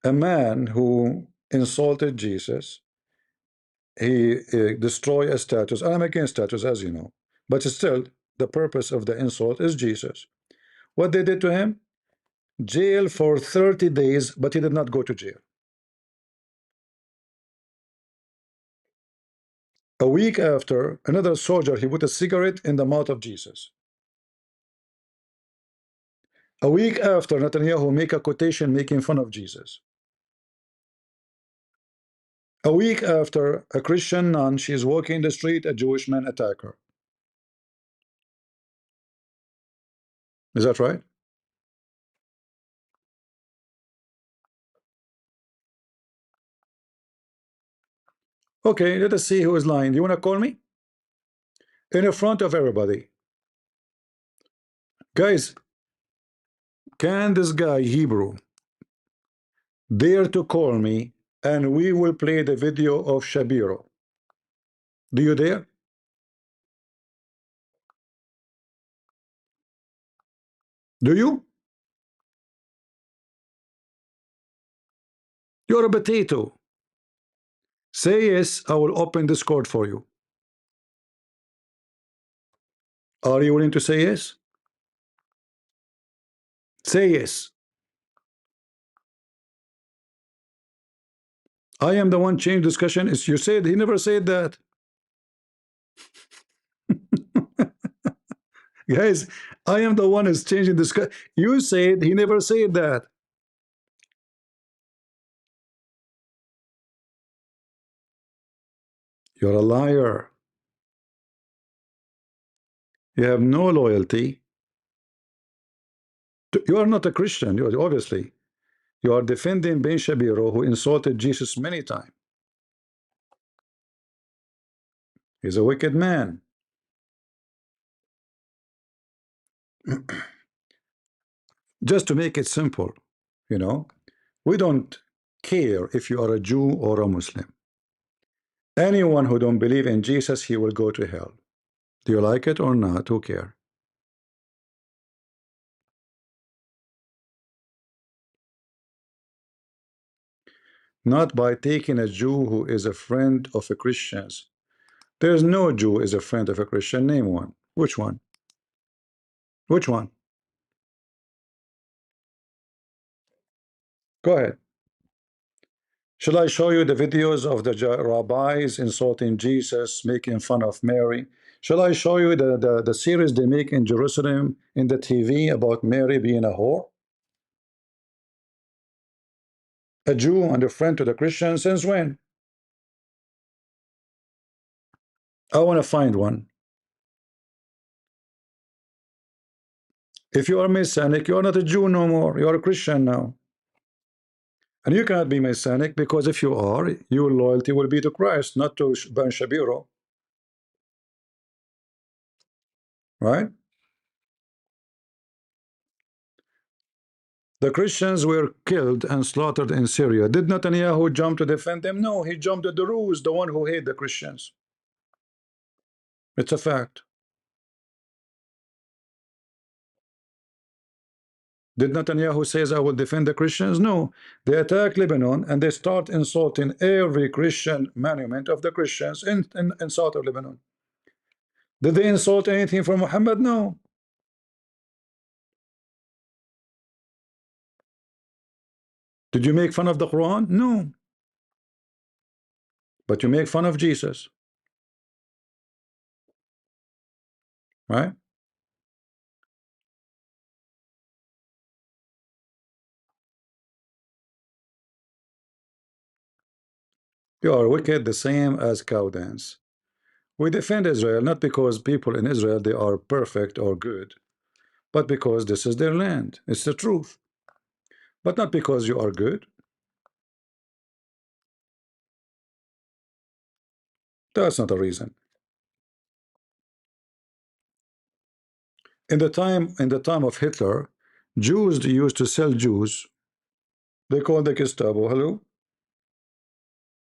a man who insulted Jesus, he destroyed a status. I'm against status, as you know, but still, the purpose of the insult is Jesus. What they did to him? Jail for 30 days, but he did not go to jail. A week after, another soldier, he put a cigarette in the mouth of Jesus. A week after, Netanyahu make a quotation making fun of Jesus. A week after, a Christian nun, she is walking the street, a Jewish man attack her. Is that right? Okay, let us see who is lying. Do you want to call me? In front of everybody. Guys, can this guy, Hebrew, dare to call me and we will play the video of Shapiro? Do you dare? Do you? You're a potato. Say yes, I will open Discord for you. Are you willing to say yes? Say yes. I am the one change discussion. Is you said he never said that. Guys, I am the one who's changing discussion. You said he never said that. You're a liar. You have no loyalty. You are not a Christian, you are, obviously. You are defending Ben Shapiro, who insulted Jesus many times. He's a wicked man. Just to make it simple, you know, we don't care if you are a Jew or a Muslim. Anyone who don't believe in Jesus, he will go to hell. Do you like it or not? Who cares? Not by taking a Jew who is a friend of a Christians. There's no Jew is a friend of a Christian. Name one. Which one? Which one? Go ahead. Shall I show you the videos of the rabbis insulting Jesus, making fun of Mary? Shall I show you the series they make in Jerusalem in the TV about Mary being a whore? A Jew and a friend to the Christians since when? I want to find one. If you are Messianic, you are not a Jew no more. You are a Christian now. And you cannot be Messianic because if you are, your loyalty will be to Christ, not to Ben Shapiro, right? The Christians were killed and slaughtered in Syria. Did Netanyahu jump to defend them? No, he jumped at the Rus, the one who hate the Christians. It's a fact. Did Netanyahu says I will defend the Christians? No. They attack Lebanon and they start insulting every Christian monument of the Christians in south of Lebanon. Did they insult anything from Muhammad? No. Did you make fun of the Quran? No. But you make fun of Jesus, right? You are wicked the same as cow dance. We defend Israel not because people in Israel they are perfect or good, but because this is their land. It's the truth. But not because you are good. That's not a reason. In the time of Hitler, Jews used to sell Jews. They called the Gestapo. Hello,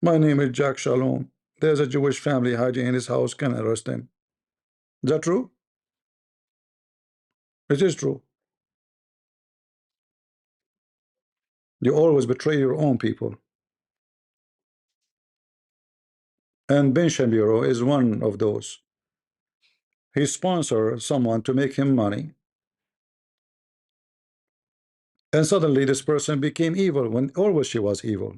my name is Jack Shalom. There's a Jewish family hiding in his house. Can I arrest him? Is that true? It is true. You always betray your own people. And Ben Shapiro is one of those. He sponsored someone to make him money, and suddenly this person became evil when always she was evil.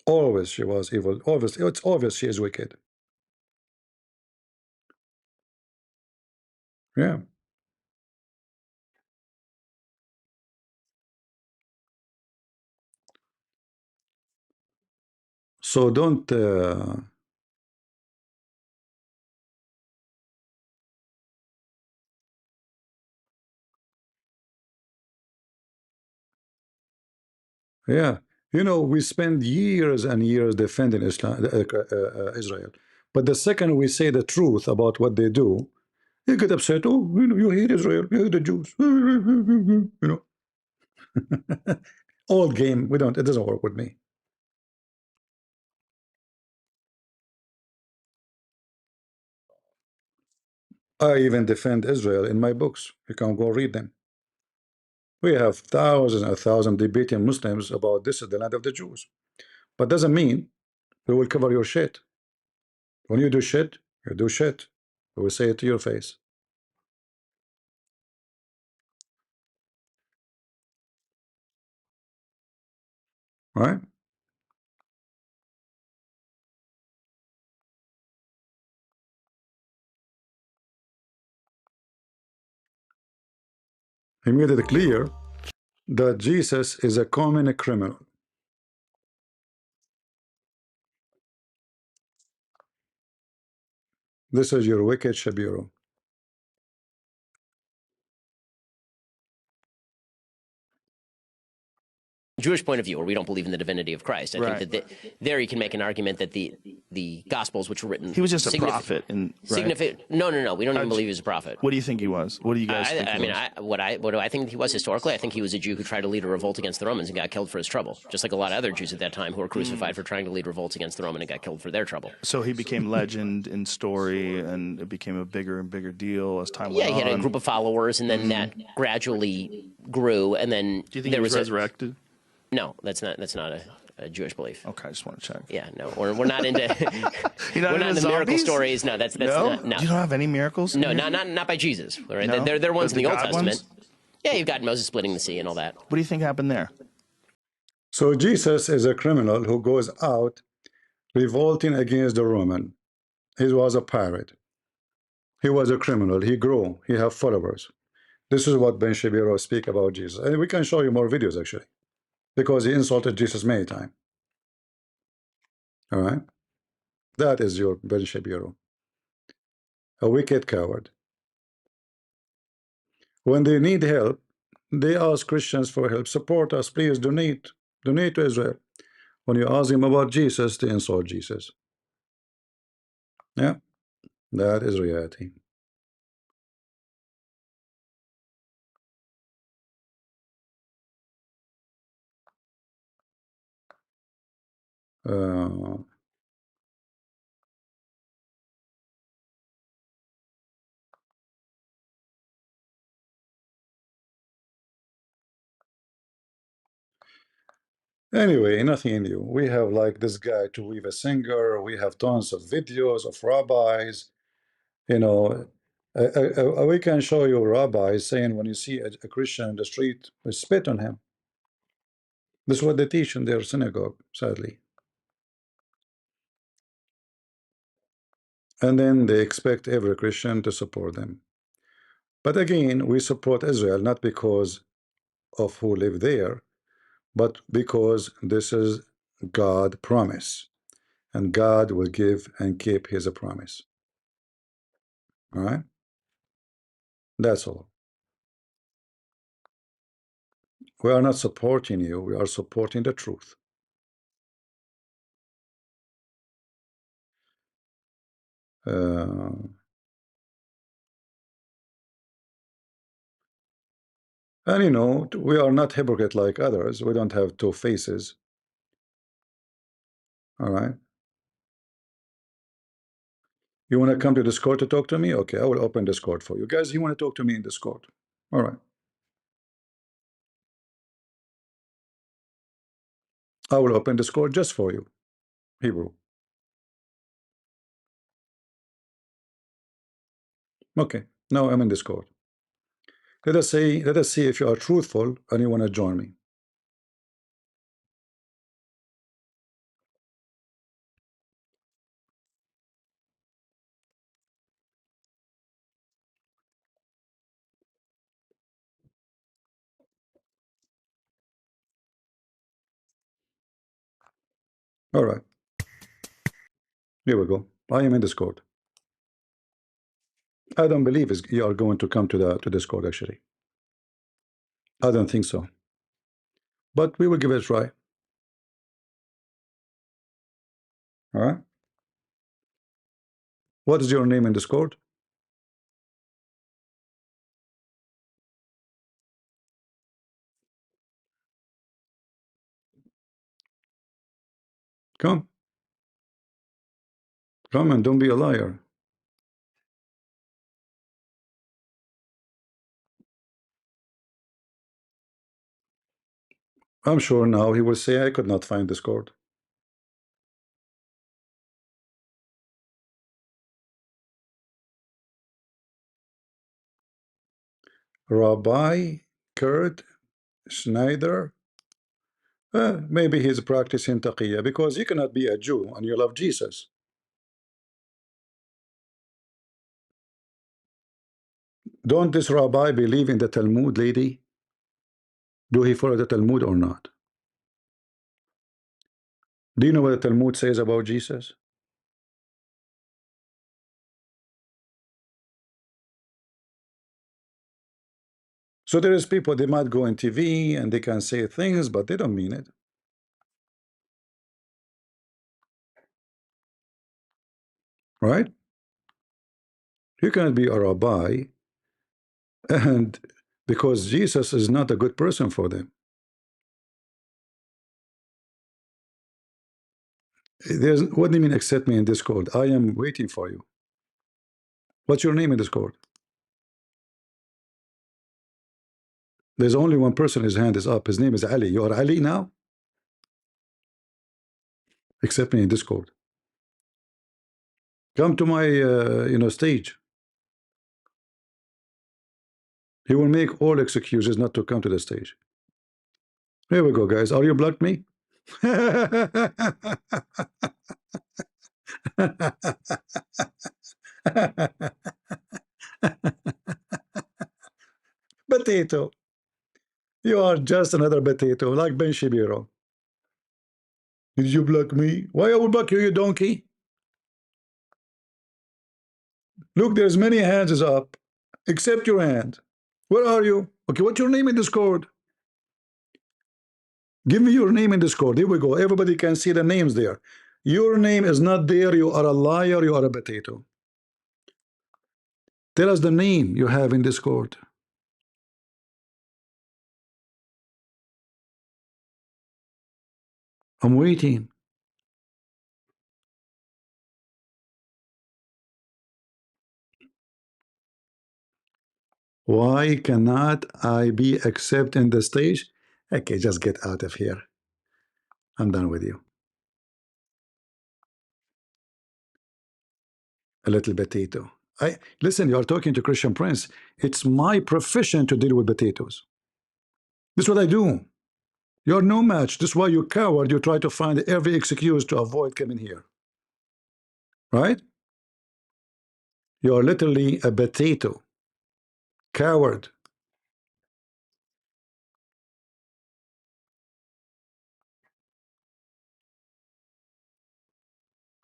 Always she was evil. Always, it's obvious she is wicked. Yeah. So don't. Yeah. You know, we spend years and years defending Israel, but the second we say the truth about what they do, you get upset. Oh, you know, you hate Israel, you hate the Jews. You know, old game. We don't. It doesn't work with me. I even defend Israel in my books. You can go read them. We have thousands and thousands debating Muslims about this is the land of the Jews, but doesn't mean we will cover your shit. When you do shit, you do shit. We will say it to your face, right? He made it clear that Jesus is a common criminal. This is your wicked Shabiro. Jewish point of view, where we don't believe in the divinity of Christ. I think that there you can make an argument that the Gospels, which were written, he was just a prophet. No. We don't even believe he was a prophet. What do you think he was? What do you guys think? What do I think he was historically? I think he was a Jew who tried to lead a revolt against the Romans and got killed for his trouble, just like a lot of other Jews at that time who were crucified for trying to lead revolts against the Roman and got killed for their trouble. So he became legend in story, and it became a bigger and bigger deal as time went on. Yeah, he had a group of followers, and then that gradually grew, and then do you think he was resurrected? No, that's not a Jewish belief. Okay, I just want to check. Yeah, no, we're not into we're not into miracle stories. No, that's no? Not, no. You don't have any miracles? No, not by Jesus. Right? No? They're ones in the Old Testament. Ones? Yeah, you've got Moses splitting the sea and all that. What do you think happened there? So Jesus is a criminal who goes out revolting against the Roman. He was a pirate. He was a criminal. He grew. He have followers. This is what Ben Shapiro speak about Jesus. And we can show you more videos actually, because he insulted Jesus many times. All right, that is your Ben Shapiro, a wicked coward. When they need help, they ask Christians for help. Support us, please. Donate to Israel. When you ask them about Jesus, they insult Jesus. Yeah, that is reality. Uh, Anyway, nothing new. We have like this guy to weave a singer. We have tons of videos of rabbis. You know, we can show you rabbis saying when you see a Christian in the street, spit on him. This is what they teach in their synagogue, sadly. And then they expect every Christian to support them. But again, we support Israel not because of who live there, but because this is God promise, and God will give and keep his promise. All right, that's all. We are not supporting you, we are supporting the truth. And you know, we are not hypocrite like others. We don't have two faces. All right, you want to come to Discord to talk to me? Okay, I will open Discord for you guys. You want to talk to me in Discord? All right, I will open Discord just for you, Hebrew. Okay, now I'm in Discord. Let us see if you are truthful and you want to join me. All right, here we go. I am in Discord. I don't believe you are going to come to Discord actually. I don't think so. But we will give it a try. All right. What is your name in Discord? Come. Come and don't be a liar. I'm sure now he will say I could not find Discord. Rabbi Kurt Schneider. Maybe he's practicing taqiyya because you cannot be a Jew and you love Jesus. Don't this rabbi believe in the Talmud, lady? Do he follow the Talmud or not? Do you know what the Talmud says about Jesus? So there is people, they might go on TV and they can say things, but they don't mean it. Right? You cannot be a rabbi and because Jesus is not a good person for them. What do you mean accept me in Discord? I am waiting for you. What's your name in Discord? There's only one person, his hand is up. His name is Ali. You are Ali now? Accept me in Discord. Come to my stage. He will make all excuses not to come to the stage. Here we go, guys. Are you blocked me? Potato. You are just another potato, like Ben Shapiro. Did you block me? Why I will block you, you donkey? Look, there's many hands is up. Accept your hand. Where are you? Okay, what's your name in Discord? Give me your name in Discord. Here we go. Everybody can see the names there. Your name is not there. You are a liar. You are a potato. Tell us the name you have in Discord. I'm waiting. Why cannot I be accepted in the stage? Okay, just get out of here. I'm done with you. A little potato. I listen, you are talking to Christian Prince. It's my profession to deal with potatoes. This is what I do. You're no match. This is why you coward. You try to find every excuse to avoid coming here. Right? You are literally a potato. Coward.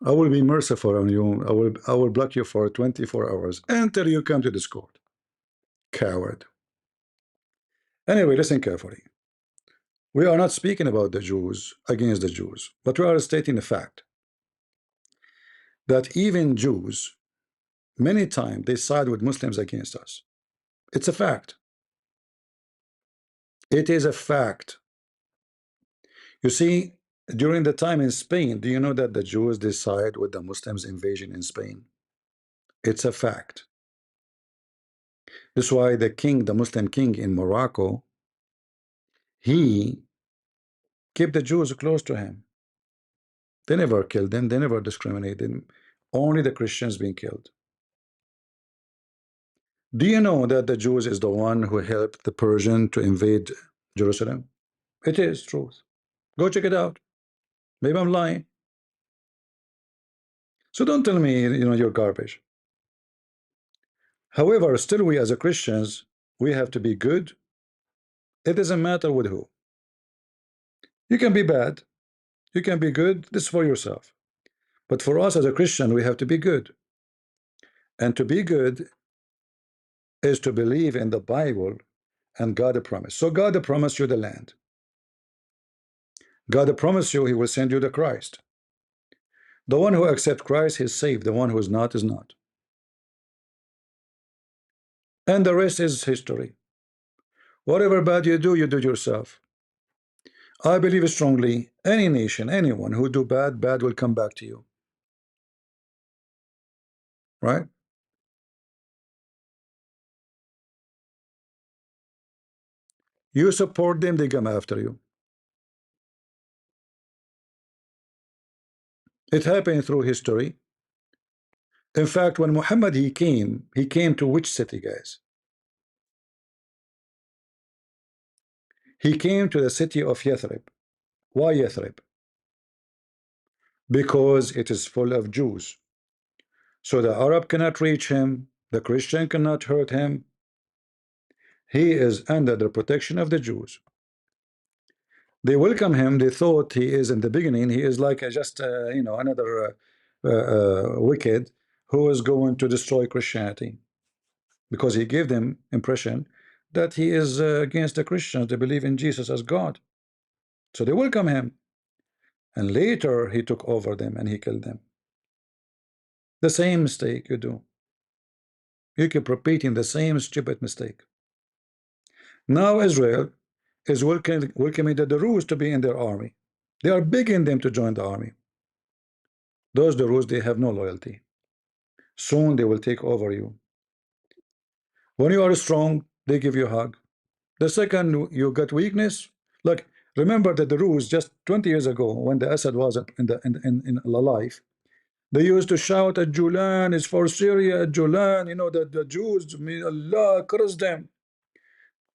I will be merciful on you. I will block you for 24 hours until you come to Discord. Coward. Anyway, listen carefully. We are not speaking about the Jews against the Jews, but we are stating the fact that even Jews, many times they side with Muslims against us. It's a fact. It is a fact. You see, during the time in Spain, do you know that the Jews decide with the Muslims invasion in Spain? It's a fact. That's why the king, the Muslim king in Morocco, he kept the Jews close to him. They never killed them. They never discriminated them. Only the Christians being killed. Do you know that the Jews is the one who helped the Persian to invade Jerusalem? It is truth. Go check it out. Maybe I'm lying. So don't tell me, you're garbage. However, still we as a Christians, we have to be good. It doesn't matter with who. You can be bad. You can be good. This is for yourself. But for us as a Christian, we have to be good. And to be good is to believe in the Bible and God promised. So God promised you the land. God promised you he will send you the Christ. The one who accepts Christ is saved. The one who is not is not. And the rest is history. Whatever bad you do yourself. I believe strongly any nation, anyone who do bad, bad will come back to you. Right? You support them, they come after you. It happened through history. In fact, when Muhammad he came to which city, guys? He came to the city of Yathrib. Why Yathrib? Because it is full of Jews. So the Arab cannot reach him, the Christian cannot hurt him. He is under the protection of the Jews. They welcome him. They thought he is in the beginning. He is like just another wicked who is going to destroy Christianity, because he gave them impression that he is against the Christians. They believe in Jesus as God, so they welcome him. And later he took over them and he killed them. The same mistake you do. You keep repeating the same stupid mistake. Now Israel is welcoming the Druze to be in their army. They are begging them to join the army. Those Druze, they have no loyalty. Soon they will take over you. When you are strong, they give you a hug. The second you got weakness, like remember that the Druze just 20 years ago, when the Assad was in alive, they used to shout at Julan is for Syria, at Julan, that the Jews, may Allah curse them.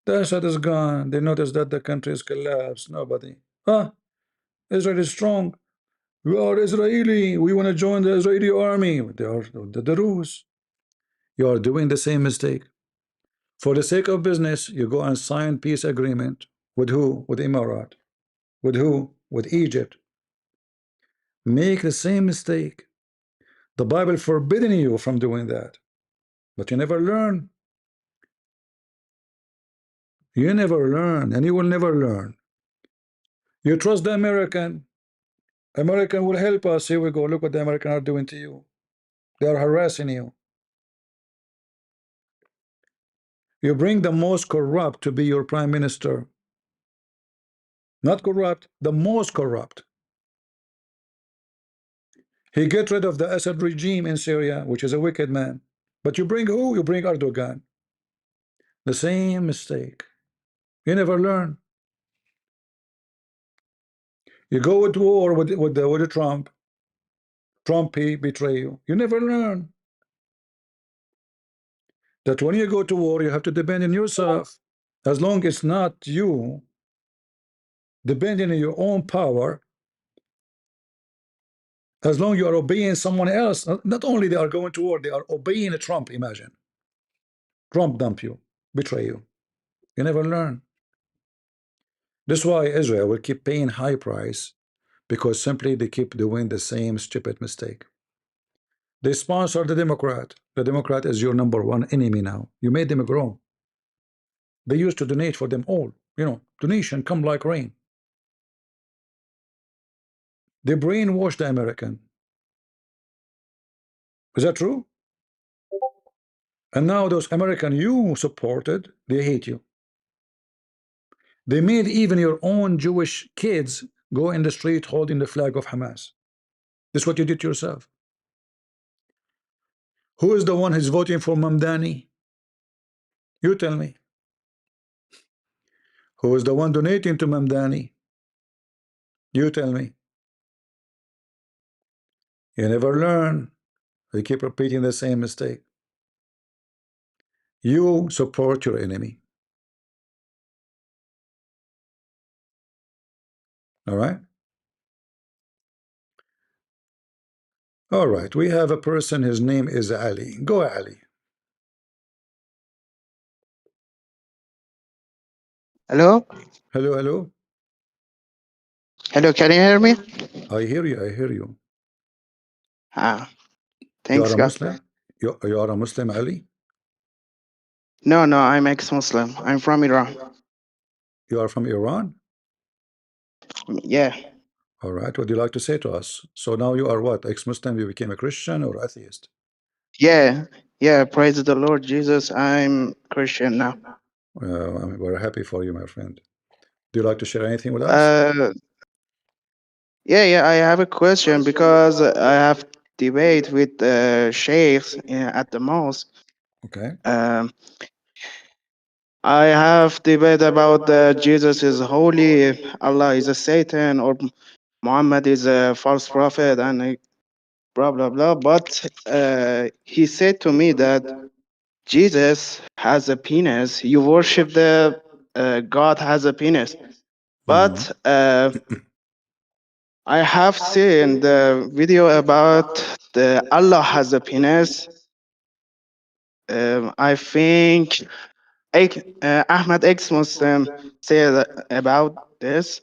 The Assad is gone. They noticed that the country is collapsed. Nobody. Israel is strong. We are Israeli. We want to join the Israeli army. They are the Rus. You are doing the same mistake. For the sake of business, you go and sign peace agreement. With who? With Emirat. With who? With Egypt. Make the same mistake. The Bible forbidding you from doing that. But you never learn. You never learn, and you will never learn. You trust the American. American will help us. Here we go. Look what the American are doing to you. They are harassing you. You bring the most corrupt to be your prime minister. Not corrupt, the most corrupt. He get rid of the Assad regime in Syria, which is a wicked man. But you bring who? You bring Erdogan. The same mistake. You never learn. You go with war with Trump. Trump he betray you. You never learn that when you go to war, you have to depend on yourself. As long as it's not you depending on your own power, as long you are obeying someone else, not only they are going to war, they are obeying Trump. Imagine Trump dump you, betray you. You never learn. That's why Israel will keep paying high price, because simply they keep doing the same stupid mistake. They sponsor the Democrat. The Democrat is your number one enemy now. You made them grow. They used to donate for them all. You know, donation come like rain. They brainwash the American. Is that true? And now those American you supported, they hate you. They made even your own Jewish kids go in the street holding the flag of Hamas. This is what you did to yourself. Who is the one who's voting for Mamdani? You tell me. Who is the one donating to Mamdani? You tell me. You never learn. They keep repeating the same mistake. You support your enemy. All right? All right. We have a person, his name is Ali. Go, Ali. Hello? Hello, hello. Hello, can you hear me? I hear you. I hear you. You are Thanks a God. Muslim? You are a Muslim, Ali? No, no, I'm ex-Muslim. I'm from Iran. You are from Iran? Yeah. All right. What do you like to say to us? So now you are what? Ex-Muslim? You became a Christian or atheist? Yeah. Yeah, praise the Lord Jesus. I'm Christian now. We're happy for you, my friend. Do you like to share anything with us? Yeah, I have a question because I have debate with sheikhs at the mosque. Okay. I have debate about Jesus is holy, Allah is a Satan, or Muhammad is a false prophet, and blah blah blah. But he said to me that Jesus has a penis. You worship the God has a penis, but I have seen the video about the Allah has a penis. I think Ahmed ex-Muslim said about this,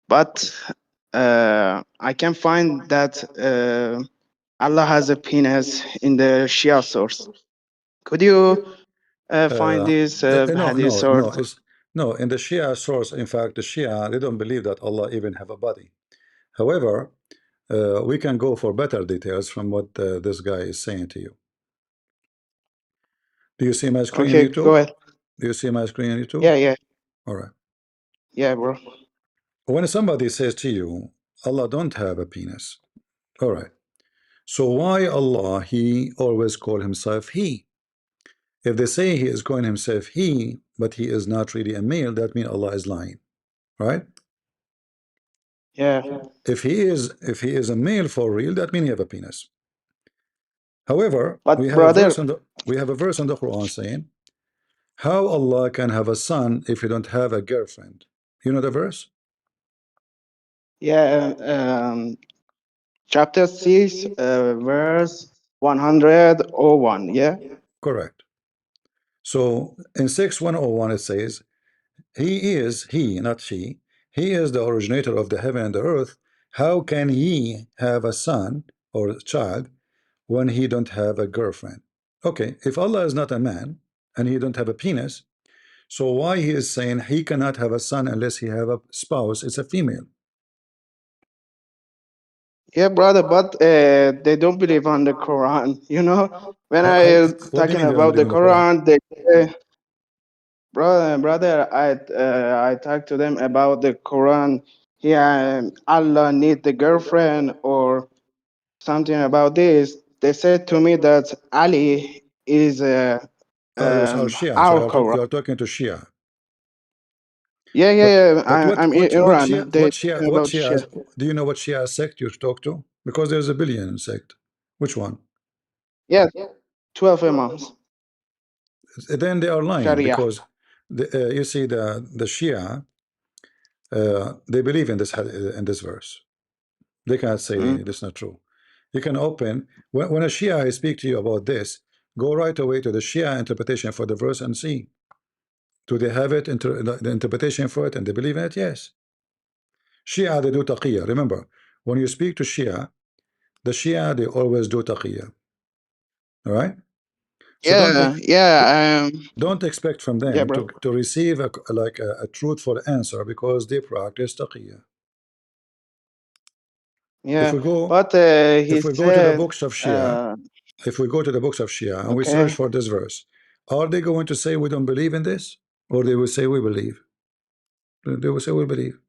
but I can find that Allah has a penis in the Shia source. Could you find this No, hadith no, source? no. It's no in the Shia source. In fact, the Shia they don't believe that Allah even have a body. However, we can go for better details from what this guy is saying to you. Do you see my screen on Okay, go YouTube? ahead. Do you see my screen on YouTube? Yeah. All right. Yeah, bro. When somebody says to you, Allah don't have a penis. All right. So why Allah, he always call himself he? If they say he is calling himself he, but he is not really a male, that means Allah is lying. Right? Yeah. If he is a male for real, that means he have a penis. However, But we have a brother, verse in the Quran saying, how Allah can have a son if he don't have a girlfriend? You know the verse? yeah, chapter 6, verse 101, yeah? Correct. So in 6101 it says, he, not she, he is the originator of the heaven and the earth. How can he have a son or a child when he don't have a girlfriend? Okay, if Allah is not a man and he don't have a penis, So why he is saying he cannot have a son unless he have a spouse? It's a female. Yeah, brother, but they don't believe on the Quran. You know, when What do you talking mean they don't about believe the in the Quran? Quran, they brother, I talked to them about the Quran. Yeah, Allah need the girlfriend or something about this. They said to me that Ali is Are Shia, so our Quran. you are talking to Shia. Yeah, yeah, But yeah. but I'm in Iran. They talking what about Shia Shia. do you know what Shia sect you talk to? Because there's a billion sect. Which one? Yeah, 12 imams, Then they are lying Sharia. because you see the Shia they believe in this verse. They cannot say Mm. this is not true. You can open when a Shia speak to you about this, go right away to the Shia interpretation for the verse and see. Do they have it the interpretation for it and they believe in it? Yes. Shia they do taqiyya. Remember, when you speak to Shia, the Shia they always do taqiyya. All right. So Yeah, yeah, don't expect from yeah, them bro. to receive a truthful answer because they practice taqiyya. If Yeah, we go but he if we go to the said, books of Shia, if we go to the books of Shia and we search okay, for this verse, are they going to say we don't believe in this, or they will say we believe? They will say we believe.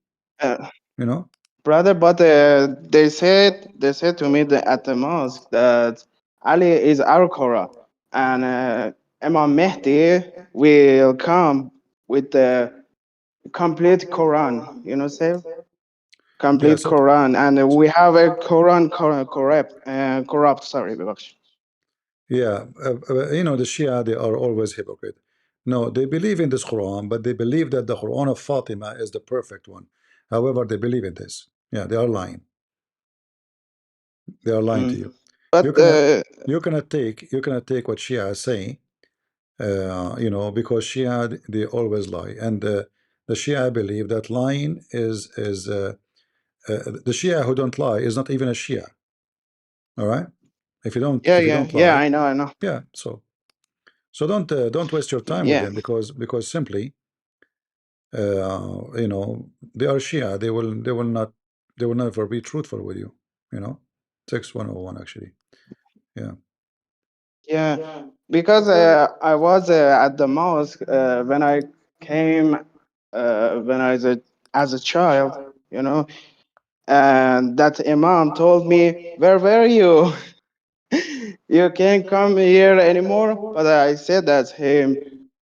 uh, You know. brother, but they said to me that at the mosque that Ali is our Quran, and Imam Mehdi will come with the complete Quran. You know, say Yeah. complete So Quran, and we have a Quran corrupt. Sorry, ببخشید. yeah, you know the Shia they are always hypocrite. No, they believe in this Quran, but they believe that the Quran of Fatima is the perfect one. However, they believe in this. Yeah, they are lying. They are lying to you. Mm. But You cannot you cannot take what Shia is saying you know, because Shia they always lie, and the Shia believe that lying the Shia who don't lie is not even a Shia. All right, yeah, if you yeah, don't yeah, lie, I know. yeah. So don't waste your time with Yeah, them because simply you know they are Shia. They will never be truthful with you. You know, 6101 actually. Yeah. yeah, because I was at the mosque when I came when I was as a child, you know, and that imam told me, "Where were you? You can't come here anymore." But I said that him,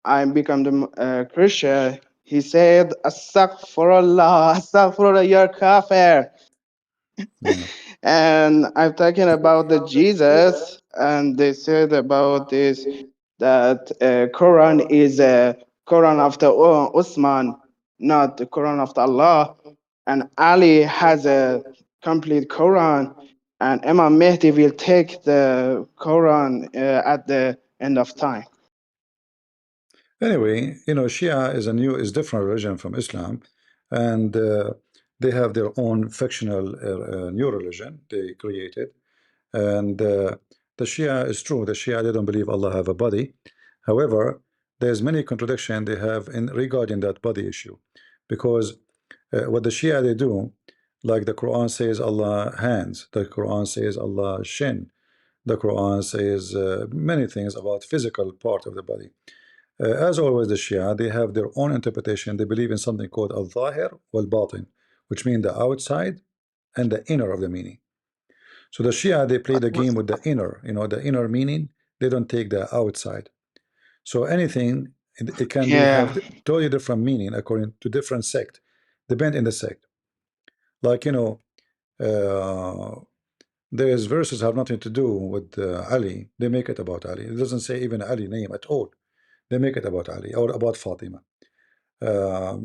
I become the Christian. He said, "Astaghfirullah, astaghfirullah, you're kafir." Yeah. And I'm talking about the Jesus, and they said about this that Quran is a Quran of the Usman, not the Quran of the Allah. And Ali has a complete Quran, and Imam Mehdi will take the Quran at the end of time. Anyway, you know, Shia is different religion from Islam, and they have their own fictional new religion they created. And the Shia is true. The Shia they don't believe Allah have a body. However, there's many contradiction they have in regarding that body issue, because what the Shia they do, like the Quran says Allah hands, the Quran says Allah shin, the Quran says many things about physical part of the body. As always, the Shia, they have their own interpretation. They believe in something called al-Zahir wal-Batin, which means the outside and the inner of the meaning. So the Shia, they play the game with the inner, you know, the inner meaning. They don't take the outside. So anything, it can be have Yeah, totally different meaning according to different sect, depend in the sect. Like, you know, there's verses have nothing to do with Ali. They make it about Ali. It doesn't say even Ali name at all. They make it about Ali or about Fatima.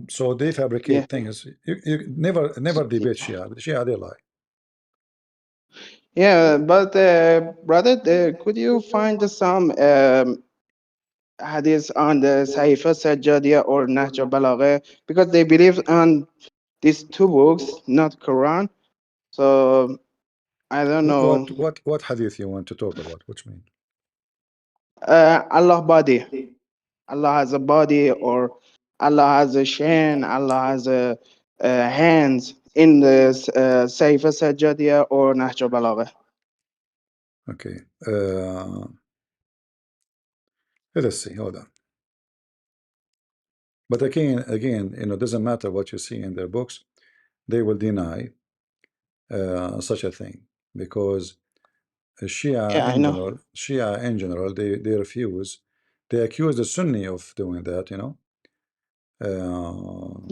So they yeah, fabricate things. You never debate Shia. But Shia they lie. yeah. But brother, could you find some hadith on the Saifa Sajjadia or Nahja Balagha? Because they believe on these two books, not Quran. So I don't know. What hadith you want to talk about? Which mean? Allah body. Allah has a body, or Allah has a shin, Allah has a hands in the Sayfa Sajjadiya or Nahj Balagha. Okay. Let us see. Hold on. But again, it doesn't matter what you see in their books. They will deny such a thing because Yeah, I know. Shia in general, they refuse. They accuse the Sunni of doing that. Yeah,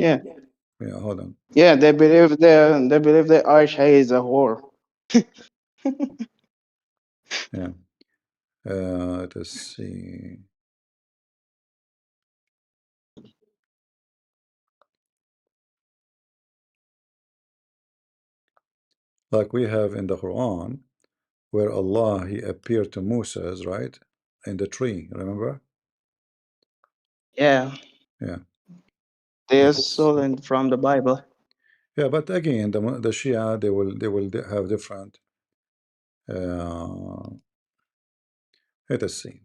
Yeah. Hold on. yeah, they believe that Aisha is a whore. Yeah. Let us see. Like we have in the Quran, where Allah He appeared to Moses, right, in the tree. Remember? Yeah, Yeah. they are Let us see. stolen from the Bible. Yeah, but again, the Shia they will have different. Let us see.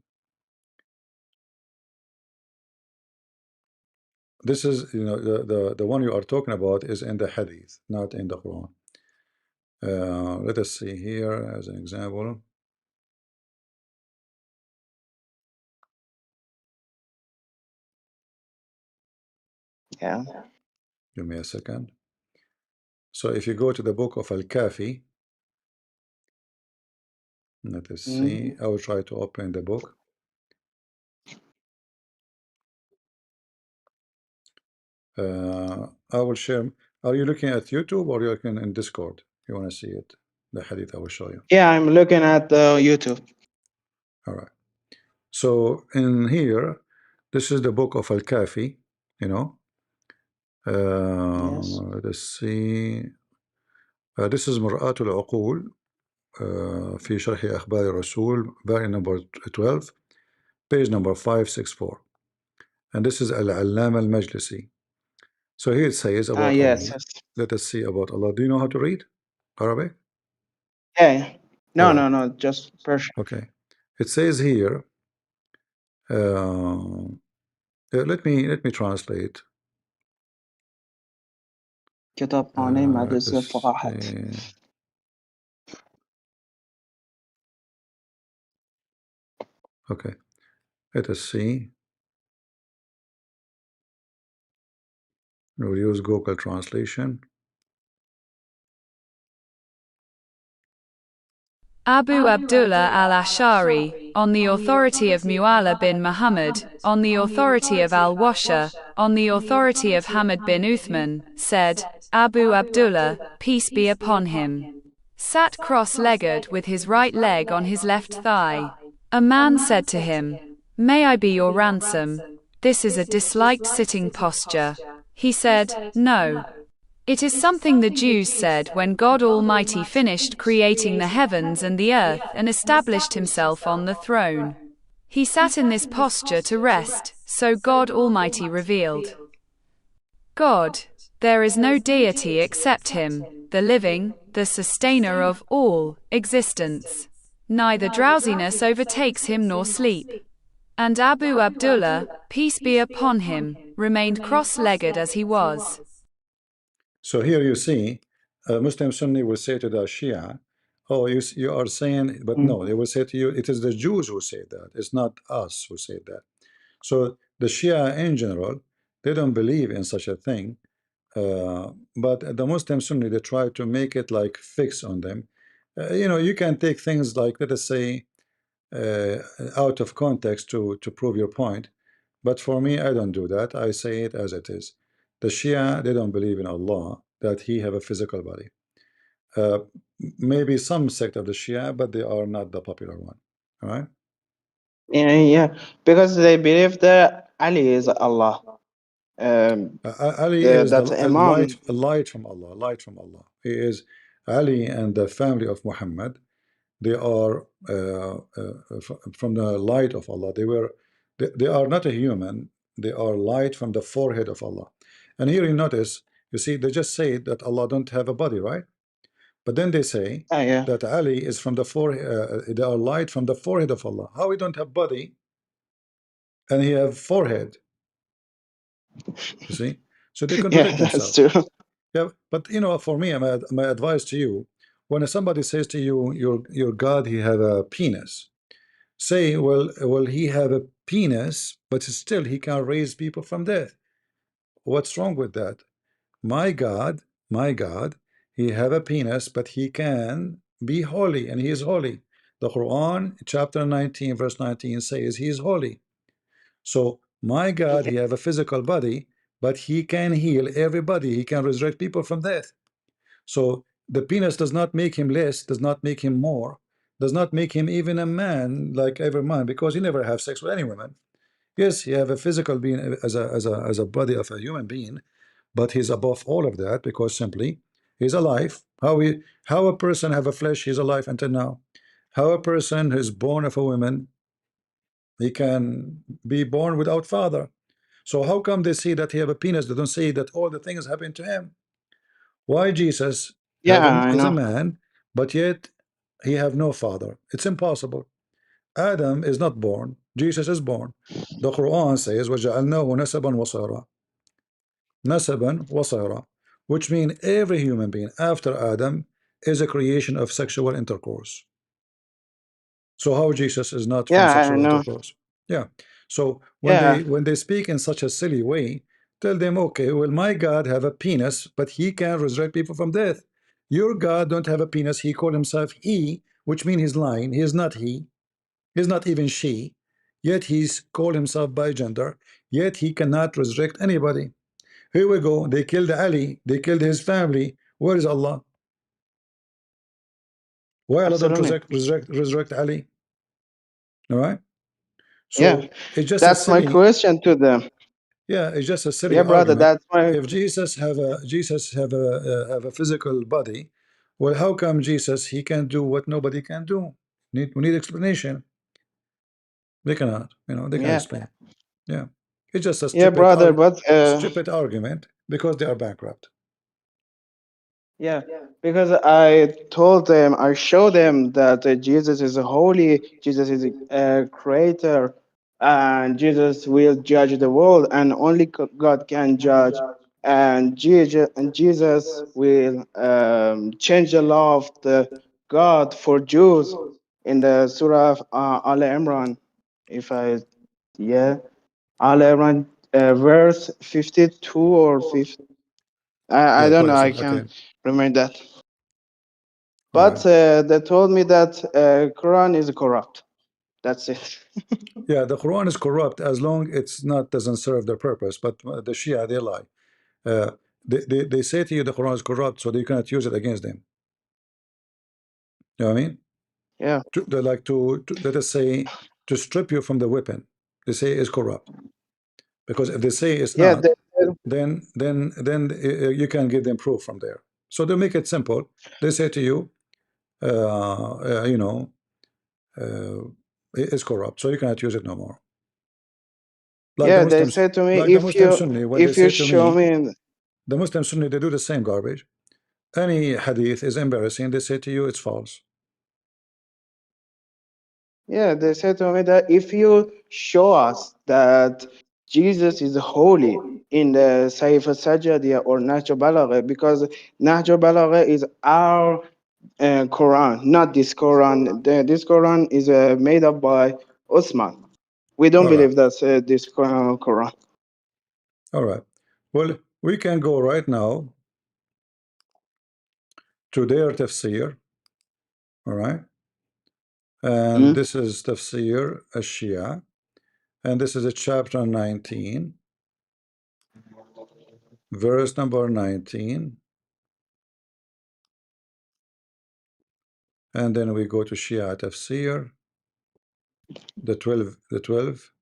This is the one you are talking about is in the Hadith, not in the Quran. Let us see here as an example. Yeah. Give me a second. So if you go to the book of Al-Kafi, let us see. I will try to open the book. I will share. Are you looking at YouTube or you looking in Discord? You want to see it? The Hadith I will show you. Yeah, I'm looking at YouTube. All right. So in here, this is the book of Al-Kafi. You know. Yes. Let us see. This is مرآة العقول في شرح أخبار الرسول volume number 12 page number 564 and this is Al-Allama Al-Majlisi. So here it says about Yes, Allah. yes. Let us see about Allah. Do you know how to read Arabic? Yeah. All No, right. no, no, just Persian. Okay. It says here. Let me translate. کتابخانه Let مدرسه us فقاهت. see. Okay. Let us see. We'll use Google Translation. Abu Abdullah al-Ash'ari, on the authority of Mu'alla bin Muhammad, on the authority of al-Washa, on the authority of Hamad bin Uthman, said, Abu Abdullah, peace be upon him, sat cross-legged with his right leg on his left thigh. A man said to him, May I be your ransom? This is a disliked sitting posture. He said, No. It is something the Jews said when God Almighty finished creating the heavens and the earth and established himself on the throne. He sat in this posture to rest, so God Almighty revealed, God, there is no deity except Him, the living, the sustainer of all existence. Neither drowsiness overtakes him nor sleep. And Abu Abdullah, peace be upon him, remained cross-legged as he was. So here you see, Muslim Sunni will say to the Shia, oh, you are saying, but no, they will say to you, it is the Jews who say that. It's not us who say that. So the Shia in general, they don't believe in such a thing. But the Muslim Sunni, they try to make it like fix on them. You can take things like, let us say, out of context to prove your point. But for me, I don't do that. I say it as it is. The Shia, they don't believe in Allah, that He have a physical body. Maybe some sect of the Shia, but they are not the popular one. All right? Yeah, because they believe that Ali is Allah. Ali is That a Imam. light from Allah, light from Allah. He is Ali and the family of Muhammad. They are from the light of Allah. They are not a human. They are light from the forehead of Allah. And here you notice, you see, they just say that Allah don't have a body, right? But then they say Yeah. that Ali is from the forehead. They are light from the forehead of Allah. How we don't have body? and he have forehead. You see, so they Yeah, contradict that's themselves. true. Yeah, but for me, my advice to you, when somebody says to you, your God, he have a penis, say, well, he have a penis, but still he can raise people from death. What's wrong with that? My God, he have a penis, but he can be holy, and he is holy. The Quran, chapter 19, verse 19 says he is holy. So my God, he have a physical body, but he can heal everybody. He can resurrect people from death. So the penis does not make him less, does not make him more, does not make him even a man like every man, because he never have sex with any woman. Yes, he have a physical being as a body of a human being, but he's above all of that because simply he's alive. How a person have a flesh, he's alive until now. How a person is born of a woman, he can be born without father. So how come they say that he have a penis? They don't say that all the things happen to him. Why Jesus have Yeah, him I as a know. man, but yet he have no father? It's impossible. Adam is not born. Jesus is born. The Quran says, وَجَعَلْنَاهُ نَسَبًا وَصَيْرًا. Nasaban wasara, which means every human being after Adam is a creation of sexual intercourse. So how Jesus is not from Yeah, I sexual know. intercourse? Yeah. So when Yeah, they speak in such a silly way, tell them, okay, well, my God have a penis, but he can resurrect people from death. Your God don't have a penis. He called himself he, which means he's lying. He is not he. He's not even she. Yet he's called himself by gender. Yet he cannot resurrect anybody. Here we go. They killed Ali. They killed his family. Where is Allah? Why Allah don't absolutely. resurrect Ali? All right. Yeah, So it's just a that's my silly. question to them. Yeah, it's just a silly Yeah, brother, argument. that's my If Jesus have a physical body, well, how come Jesus he can do what nobody can do? We need explanation. They cannot. They can yeah, explain. Yeah, it's just a yeah, brother, but stupid argument because they are bankrupt. yeah, because I told them, I showed them that Jesus is holy, Jesus is a creator, and Jesus will judge the world, and only God can judge. And Jesus will change the law of the God for Jews in the Surah of Al Imran. If I, yeah, Al Imran, verse 52 or 50. I Yeah, don't know, I 47. can't Okay. remember that. All right. But they told me that Quran is corrupt. That's it. Yeah, the Quran is corrupt as long it's not doesn't serve their purpose. But the Shia they lie. Uh, they say to you the Quran is corrupt, so they cannot use it against them. You know what I mean? Yeah. They like to let us say to strip you from the weapon. They say is corrupt because if they say it's Yeah. not, then you can give them proof from there. So they make it simple. They say to you, you know, it's corrupt, so you cannot use it no more. Like the Yeah. They Muslims, said to me, like the Muslim Sunni, when they if you say to show me, me, the Muslim Sunni, they do the same garbage. Any hadith is embarrassing, they say to you it's false. yeah, they said to me that if you show us that Jesus is holy in the Saif Sajjadiyah or Nahj Balagha, because Nahj Balagha is our Quran, not this Quran. This Quran is made up by Osman. We don't All right, believe that's this Quran. all right. Well, we can go right now to their tafsir, all right? And Mm? this is tafsir al-Shia, and this is a chapter 19, verse number 19, and then we go to Shia tafsir, the 12.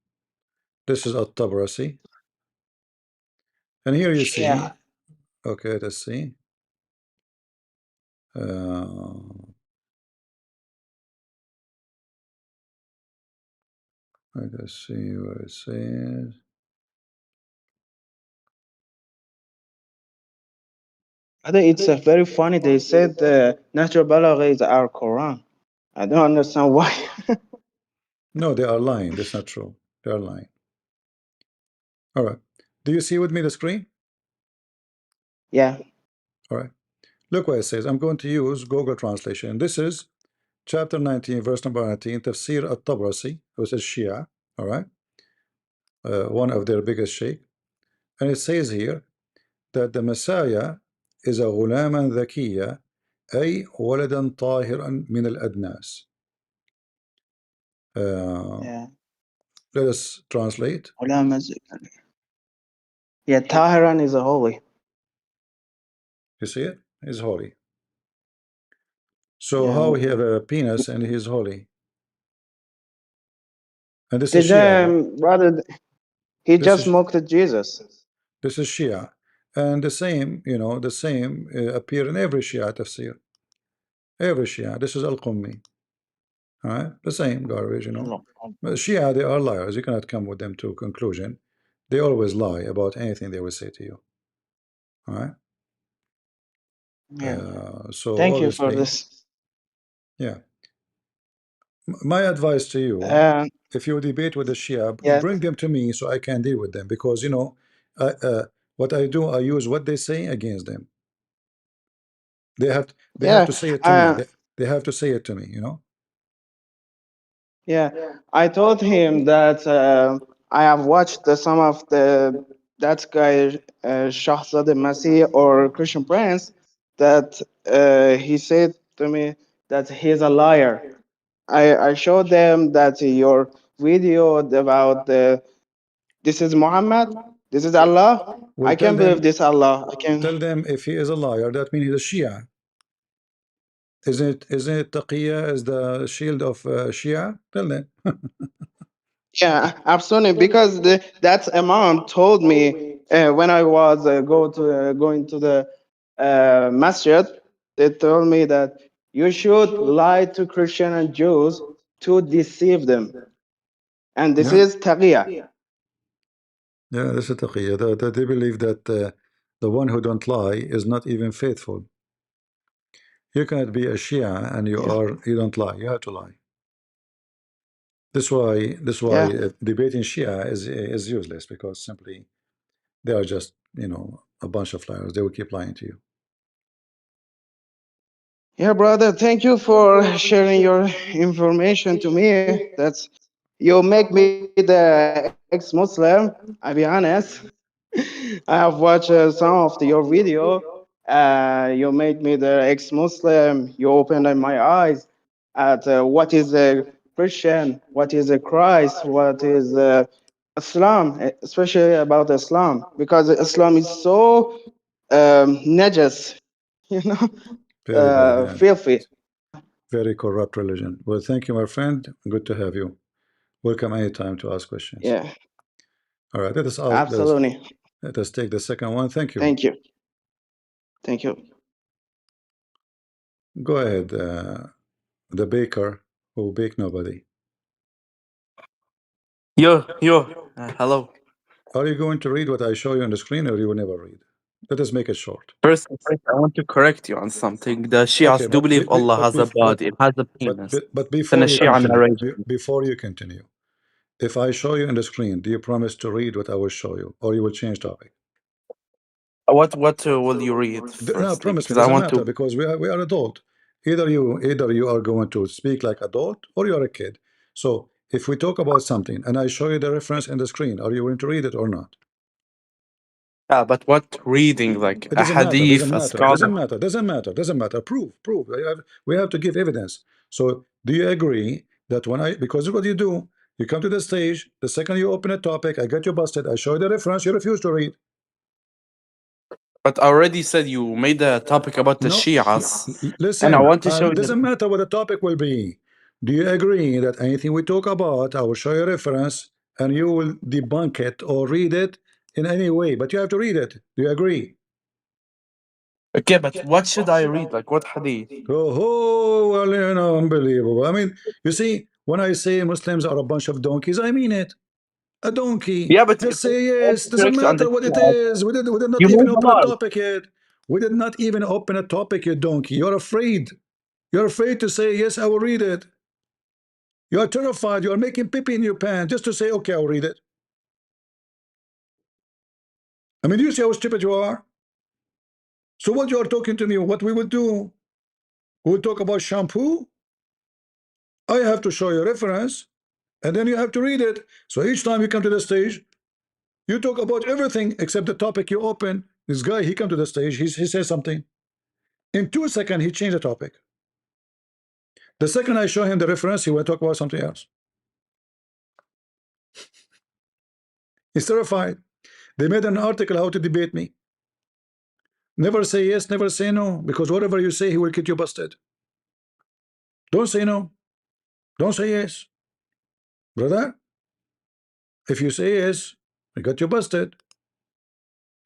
This is at-Tabrasi, and here you see, Yeah. okay, let's see. Uh, let's see what it says. I think it's very funny. They said Natural Balagha is our Quran. I don't understand why. No, they are lying. That's not true. They are lying. All right. Do you see with me the screen? Yeah. All right. Look what it says. I'm going to use Google Translation. This is chapter 19, verse number 19, Tafsir al-Tabrasi, which is Shia. All right. One of their biggest sheikh. And it says here that the Messiah is a غلاما ذكية أي ولدا طاهرا من الأدناس. Yeah. Let us translate. Yeah, Tahiran is a holy. You see it? He's holy. So Yeah. how he have a penis and he's holy? And this is Did Shia. brother? He This just is mocked Jesus. this is Shia. And the same, you know, the same appear in every Shia tafsir. Every Shia. This is Al-Qummi. All right? The same garbage, you know. But Shia, they are liars. You cannot come with them to a conclusion. They always lie about anything they will say to you. All right? Yeah. So Thank you for obviously, this. yeah. My advice to you, if you debate with the Shia, Yeah. bring them to me so I can deal with them, because you know, what I do, I use what they say against them. They have Yeah. to say it to me. They have to say it to me, you know. Yeah. I told him that I have watched some of that guy Shahzad Masih or Christian Prince, that he said to me that he's a liar. I showed them that your video about this is Muhammad, this is Allah. Well, I can believe this Allah. I can. tell them if he is a liar, that means he's a Shia. Isn't it taqiyya as the shield of Shia? Tell them. Yeah, absolutely. Because that imam told me when I was going to the masjid, they told me that you should lie to Christian and Jews to deceive them, and this Yeah, is taqiyya. yeah, this is taqiyya. They believe that the one who don't lie is not even faithful. You cannot be a Shia and Yeah, you don't lie. You have to lie. This why yeah, debating Shia is useless, because simply they are just, you know, a bunch of liars. They will keep lying to you. yeah, brother. Thank you for sharing your information to me. That's you make me the ex-Muslim. I'll be honest. I have watched some of your video. You made me the ex-Muslim. You opened my eyes at what is a Christian, what is a Christ, what is Islam, especially about Islam, because Islam is so najas, you know, Very bad, yeah. filthy. Very corrupt religion. Well, thank you, my friend. Good to have you. Welcome anytime to ask questions. Yeah, All right, absolutely. let us take the second one. Thank you. Thank you. Thank you. Go ahead, the baker who bake nobody. Hello. Are you going to read what I show you on the screen, or you will never read? Let us make it short. First, I want to correct you on something. The Okay, Shias do believe Allah has a body, it has a penis. but It's in a before you Shia continue, narration. before you continue, if I show you on the screen, do you promise to read what I will show you, or you will change topic? What will you read No, firstly? promise me. Because I Doesn't want matter, to. because we are adult. Either you are going to speak like adult, or you are a kid. So if we talk about something and I show you the reference in the screen, are you going to read it or not? But what reading, like It a doesn't matter. Doesn't hadith, a matter. scholar? Doesn't matter. Doesn't matter. Doesn't matter. Prove. We have to give evidence. So do you agree that because what you do, you come to the stage, the second you open a topic, I get you busted, I show you the reference, you refuse to read. But I already said you made a topic about the No, Shias, and I listen, want to show you the. doesn't matter what the topic will be. Do you agree that anything we talk about, I will show you a reference and you will debunk it or read it in any way, but you have to read it. Do you agree? Okay, but what should I read? Like what hadith? Oh, well, you know, unbelievable. I mean, you see, when I say Muslims are a bunch of donkeys, I mean it. A donkey. Yeah, but Just if say I want yes. to Doesn't correct you on the matter what it Shias, is. We did not you even made a open a lie. topic yet. We did not even open a topic, you donkey. You're afraid. You're afraid to say, yes, I will read it. You are terrified. You are making pee in your pants just to say, okay, I'll read it. I mean, do you see how stupid you are? So what you are talking to me, what we would do? We would talk about shampoo. I have to show you a reference, and then you have to read it. So each time you come to the stage, you talk about everything except the topic you open. This guy, he come to the stage, he says something. In 2 seconds, he changed the topic. The second I show him the reference, he will talk about something else. He's terrified. They made an article how to debate me. Never say yes, never say no, because whatever you say, he will get you busted. Don't say no. Don't say yes. Brother, if you say yes, he got you busted.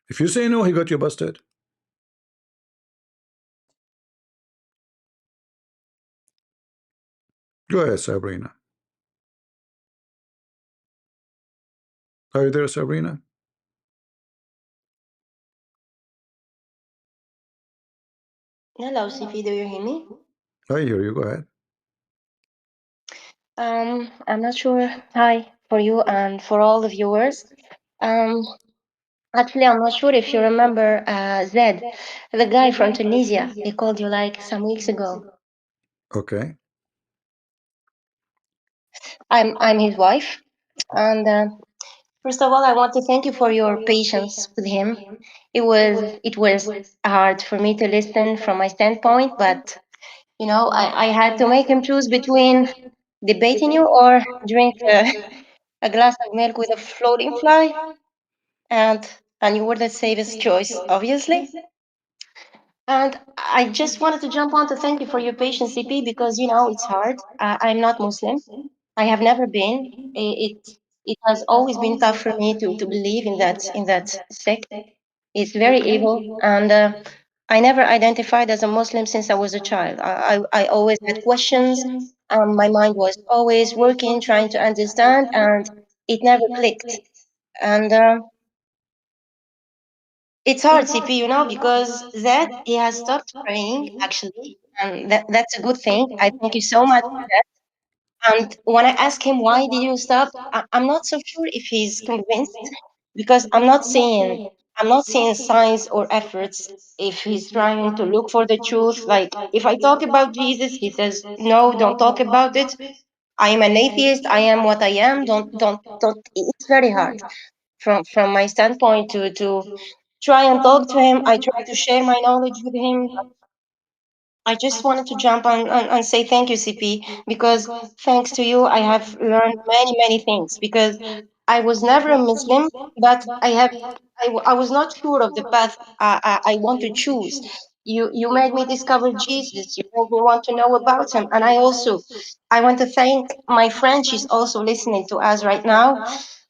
If you say no, he got you busted. Go ahead, Sabrina. Are you there, Sabrina? Hello, CP, do you hear me? I hear you. Go ahead. I'm not sure. Hi for you and for all the viewers. Um, Actually, I'm not sure if you remember Zed, the guy from Tunisia. He called you like some weeks ago. Okay. I'm his wife, and first of all, I want to thank you for your patience with him. It was hard for me to listen from my standpoint, but you know, I had to make him choose between debating you or drink a glass of milk with a floating fly, and you were the safest choice, obviously. And I just wanted to jump on to thank you for your patience, CP, because you know it's hard. I'm not Muslim. I have never been. It has always been tough for me to believe in that sect. It's very evil, and I never identified as a Muslim since I was a child. I always had questions. My mind was always working, trying to understand, and it never clicked. And it's hard, CP, you know, because that he has stopped praying actually, and that's a good thing. I thank you so much for that. And when I ask him why did you stop, I'm not so sure if he's convinced because I'm not seeing signs or efforts if he's trying to look for the truth. Like if I talk about Jesus, he says, "No, don't talk about it. I am an atheist. I am what I am. Don't." It's very hard from my standpoint to try and talk to him. I try to share my knowledge with him. I just wanted to jump on and say thank you, CP, because thanks to you, I have learned many things. Because I was never a Muslim, but I was not sure of the path I want to choose. You made me discover Jesus. You made me want to know about him, and I want to thank my friend. She's also listening to us right now.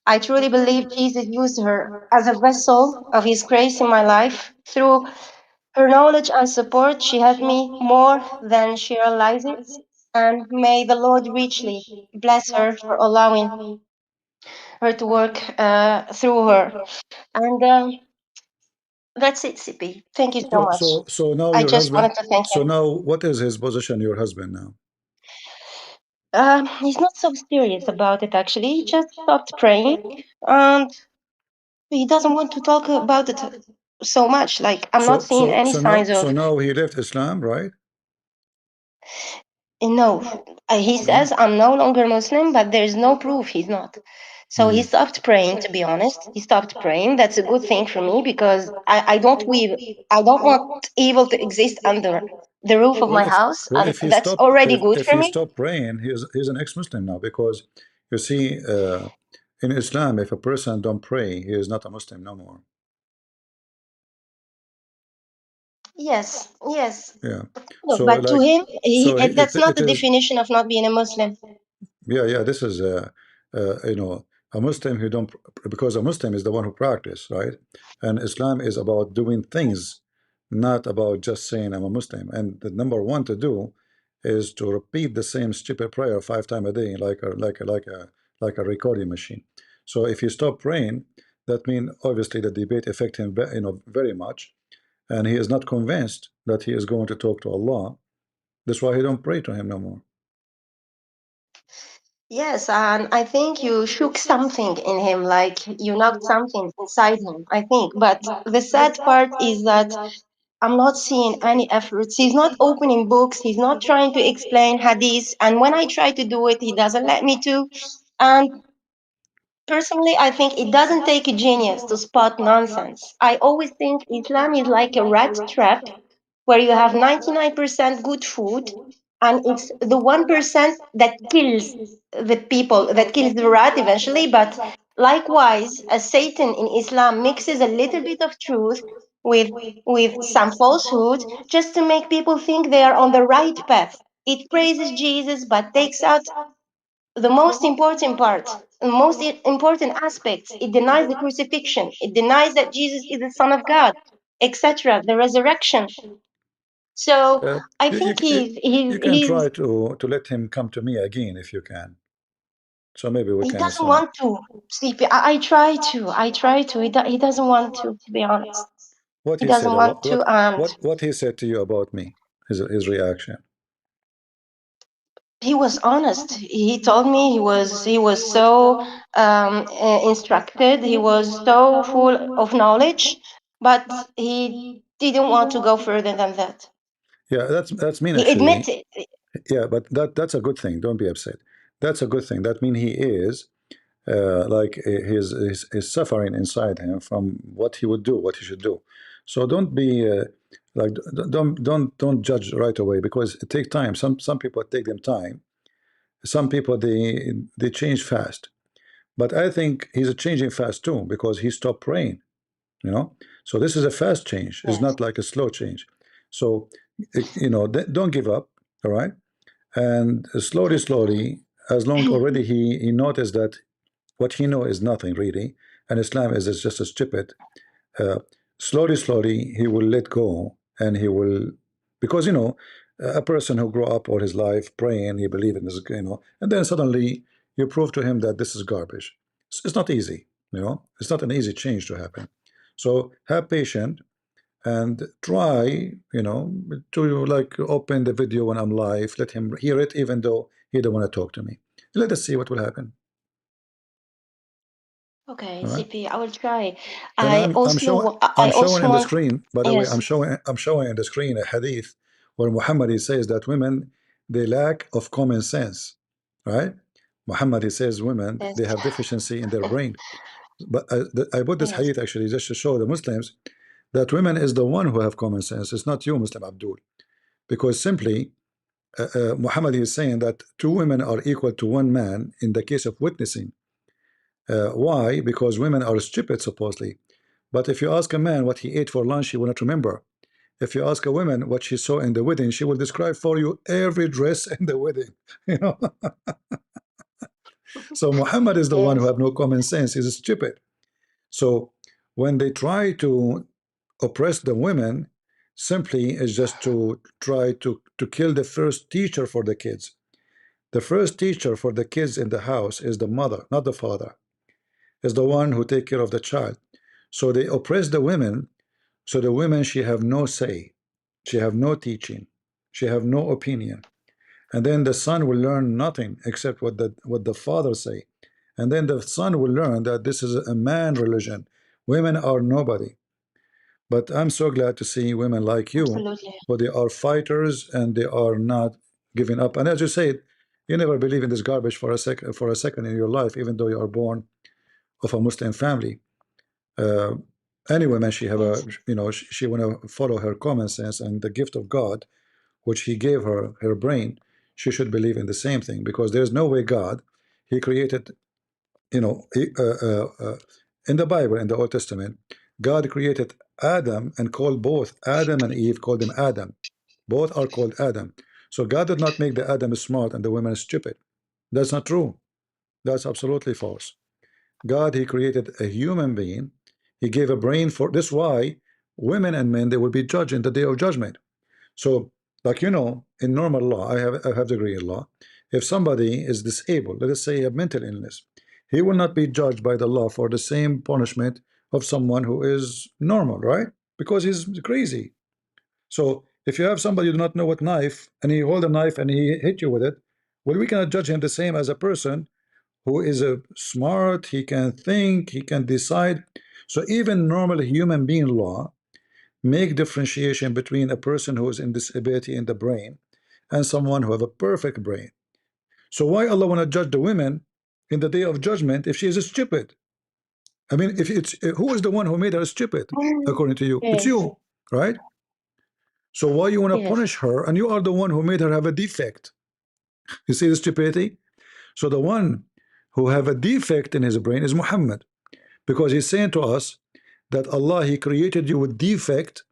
I truly believe Jesus used her as a vessel of His grace in my life through her knowledge and support. She helped me more than she realizes, and may the Lord richly bless her for allowing her to work through her. And that's it, CP. Thank you so So, much. so, so now I your just husband. wanted to thank So him. now, what is his position? Your husband now. He's not so serious about it, actually. He just stopped praying, and he doesn't want to talk about it so much. Like, I'm not So, seeing so, any so now, signs so of. now he left Islam, right? No, he No. says I'm no longer Muslim, but there's no proof he's not. So he Hmm. stopped praying, to be honest. He stopped praying. That's a good thing for me because I don't want evil to exist under the roof of Well, my if house, well, and if he that's stopped, already good if for he me. stopped praying, he's an ex-Muslim now because you see, in Islam, if a person don't pray, he is not a Muslim no more. Yes, yes. Yeah. No, So but to like, him, so that's not it the is. definition of not being a Muslim. Yeah. This is you know, a Muslim who don't, because a Muslim is the one who practice, right? And Islam is about doing things, not about just saying I'm a Muslim. And the number one to do is to repeat the same stupid prayer 5 times a day, like a recording machine. So if you stop praying, that means obviously the debate affect him, you know, very much, and he is not convinced that he is going to talk to Allah. That's why he don't pray to him no more. Yes, and I think you shook something in him, like you knocked something inside him, I think. But the sad part is that I'm not seeing any efforts. He's not opening books. He's not trying to explain hadith. And when I try to do it, he doesn't let me to. And personally, I think it doesn't take a genius to spot nonsense. I always think Islam is like a rat trap where you have 99% good food and it's the 1% that kills the people, that kills the rat eventually. But likewise, as Satan in Islam mixes a little bit of truth with some falsehood just to make people think they are on the right path. It praises Jesus but takes out the most important part, the most important aspects. It denies the crucifixion. It denies that Jesus is the Son of God, etc. The resurrection. So Uh, I you, you think he's you can try to let him come to me again if you can. So maybe we he can doesn't some. want to sleep. I try to. I try to. He doesn't want to be honest. What He he said, doesn't want to. And what he said to you about me, his reaction. he was honest. He told me he was so instructed. He was so full of knowledge, but he didn't want to go further than that. Yeah, that's mean He admits actually. it. Yeah, but that's a good thing. Don't be upset. That's a good thing. That mean he is like his suffering inside him from what he would do, what he should do. So don't be like don't judge right away because it takes time. Some people take them time. Some people they change fast. But I think he's changing fast too because he stopped praying. You know, so this is a fast change. It's Yes. not like a slow change. So you know, don't give up. All right, and slowly, as long already he noticed that what he know is nothing really, and Islam is just a stupid. Uh, slowly, he will let go, and he will, because you know, a person who grew up all his life praying, he believe in this, you know, and then suddenly you prove to him that this is garbage. It's not easy, you know. It's not an easy change to happen. So have patience and try, you know, to like open the video when I'm live, let him hear it, even though he don't want to talk to me. Let us see what will happen. Okay, All right. CP, I will try. And I also I I'm also showing in the want. screen, by the way, Yes. I'm showing in the screen a hadith where Muhammad he says that women they lack of common sense. Right? Muhammad he says women Yes. they have deficiency in their brain. But I put this Yes. hadith actually just to show the Muslims that women is the one who have common sense. It's not you, Muslim Abdul. Because simply Muhammad is saying that two women are equal to one man in the case of witnessing. Why? Because women are stupid, supposedly. But if you ask a man what he ate for lunch, he will not remember. If you ask a woman what she saw in the wedding, she will describe for you every dress in the wedding. You know. So Muhammad is the one who Yes. have no common sense. He's stupid. So when they try to oppress the women, simply is just to try to kill the first teacher for the kids. The first teacher for the kids in the house is the mother, not the father. Is the one who take care of the child. So they oppress the women. So the women she have no say, she have no teaching, she have no opinion. And then the son will learn nothing except what the father say. And then the son will learn that this is a man religion. Women are nobody. But I'm so glad to see women like you, Absolutely. but they are fighters and they are not giving up. And as you said, you never believe in this garbage for a second in your life, even though you are born of a Muslim family. Uh, any woman, she have a Yes. you know she want to follow her common sense and the gift of God, which He gave her, her brain. She should believe in the same thing because there is no way God, He created, in the Bible, in the Old Testament, God created Adam and called both Adam and Eve, called them Adam. Both are called Adam. So God did not make the Adam smart and the woman stupid. That's not true. That's absolutely false. God, He created a human being. He gave a brain for this. Why women and men they will be judged in the day of judgment. So, like you know, in normal law, I have degree in law. If somebody is disabled, let us say a mental illness, he will not be judged by the law for the same punishment of someone who is normal, right? Because he's crazy. So if you have somebody who do not know what knife and he hold a knife and he hit you with it, Well, we cannot judge him the same as a person who is a smart, he can think, he can decide. So even normal human being law make differentiation between a person who is in disability in the brain and someone who have a perfect brain. So why Allah want to judge the women in the day of judgment if she is stupid? I mean, if it's who is the one who made her stupid according to you? It's Yes, you, right? So why you want to yes, punish her and you are the one who made her have a defect? You see the stupidity? So the one who have a defect in his brain is Muhammad, because he's saying to us that Allah, he created you with defect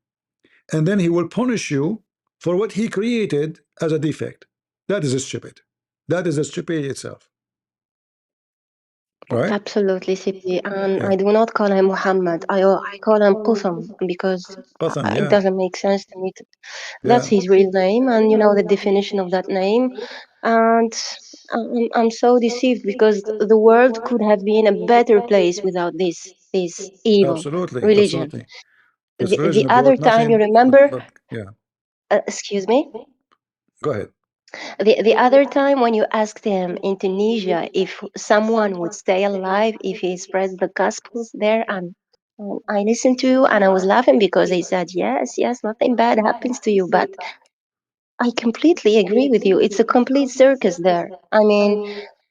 and then he will punish you for what he created as a defect. That is stupid. That is a stupidity itself, right? absolutely, CP. And Yeah. I do not call him Muhammad. I call him Qusam because Qatham, it yeah. doesn't make sense to me. That's Yeah. his real name, and you know the definition of that name. And I'm so deceived because the world could have been a better place without this evil Absolutely. religion. Absolutely. This The religion other brought time you nothing remember, but yeah. excuse me, Go ahead. the other time when you asked him in Tunisia if someone would stay alive if he spreads the gospels there, and I listened to you and I was laughing because he said yes, yes, nothing bad happens to you, but I completely agree with you. It's a complete circus there. I mean,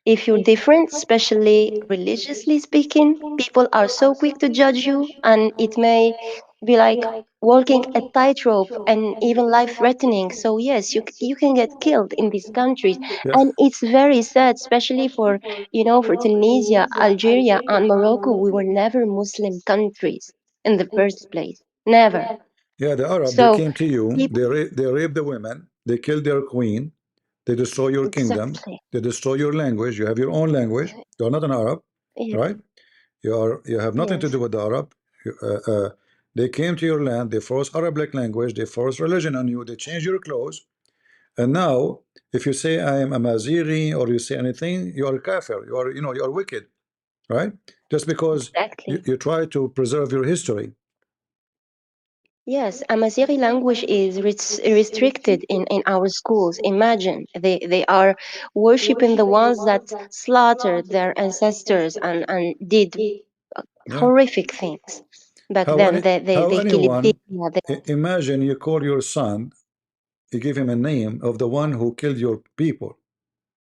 if you're different, especially religiously speaking, people are so quick to judge you, and it may be like walking a tightrope and even life threatening. So, yes, you can get killed in these countries. Yeah. And it's very sad, especially for, for Tunisia, Algeria, and Morocco. We were never Muslim countries in the first place. Never. Yeah, the Arab, they So, came to you, people, they raped the women, they killed their queen, they destroy your kingdom, exactly. they destroy your language. You have your own language. You are not an Arab, Yeah, right? You have nothing to yes. do with the Arab. They came to your land, they forced Arabic language, they forced religion on you, they changed your clothes, and now if you say I am a Maziri or you say anything, you are a kafir, you are wicked, right? Just because Exactly. you try to preserve your history. Yes, Amazighi language is restricted in our schools. Imagine they are worshiping the ones that slaughtered their ancestors and did Yeah. horrific things back How then. any how They killed anyone Libya. They, imagine you call your son, you give him a name of the one who killed your people.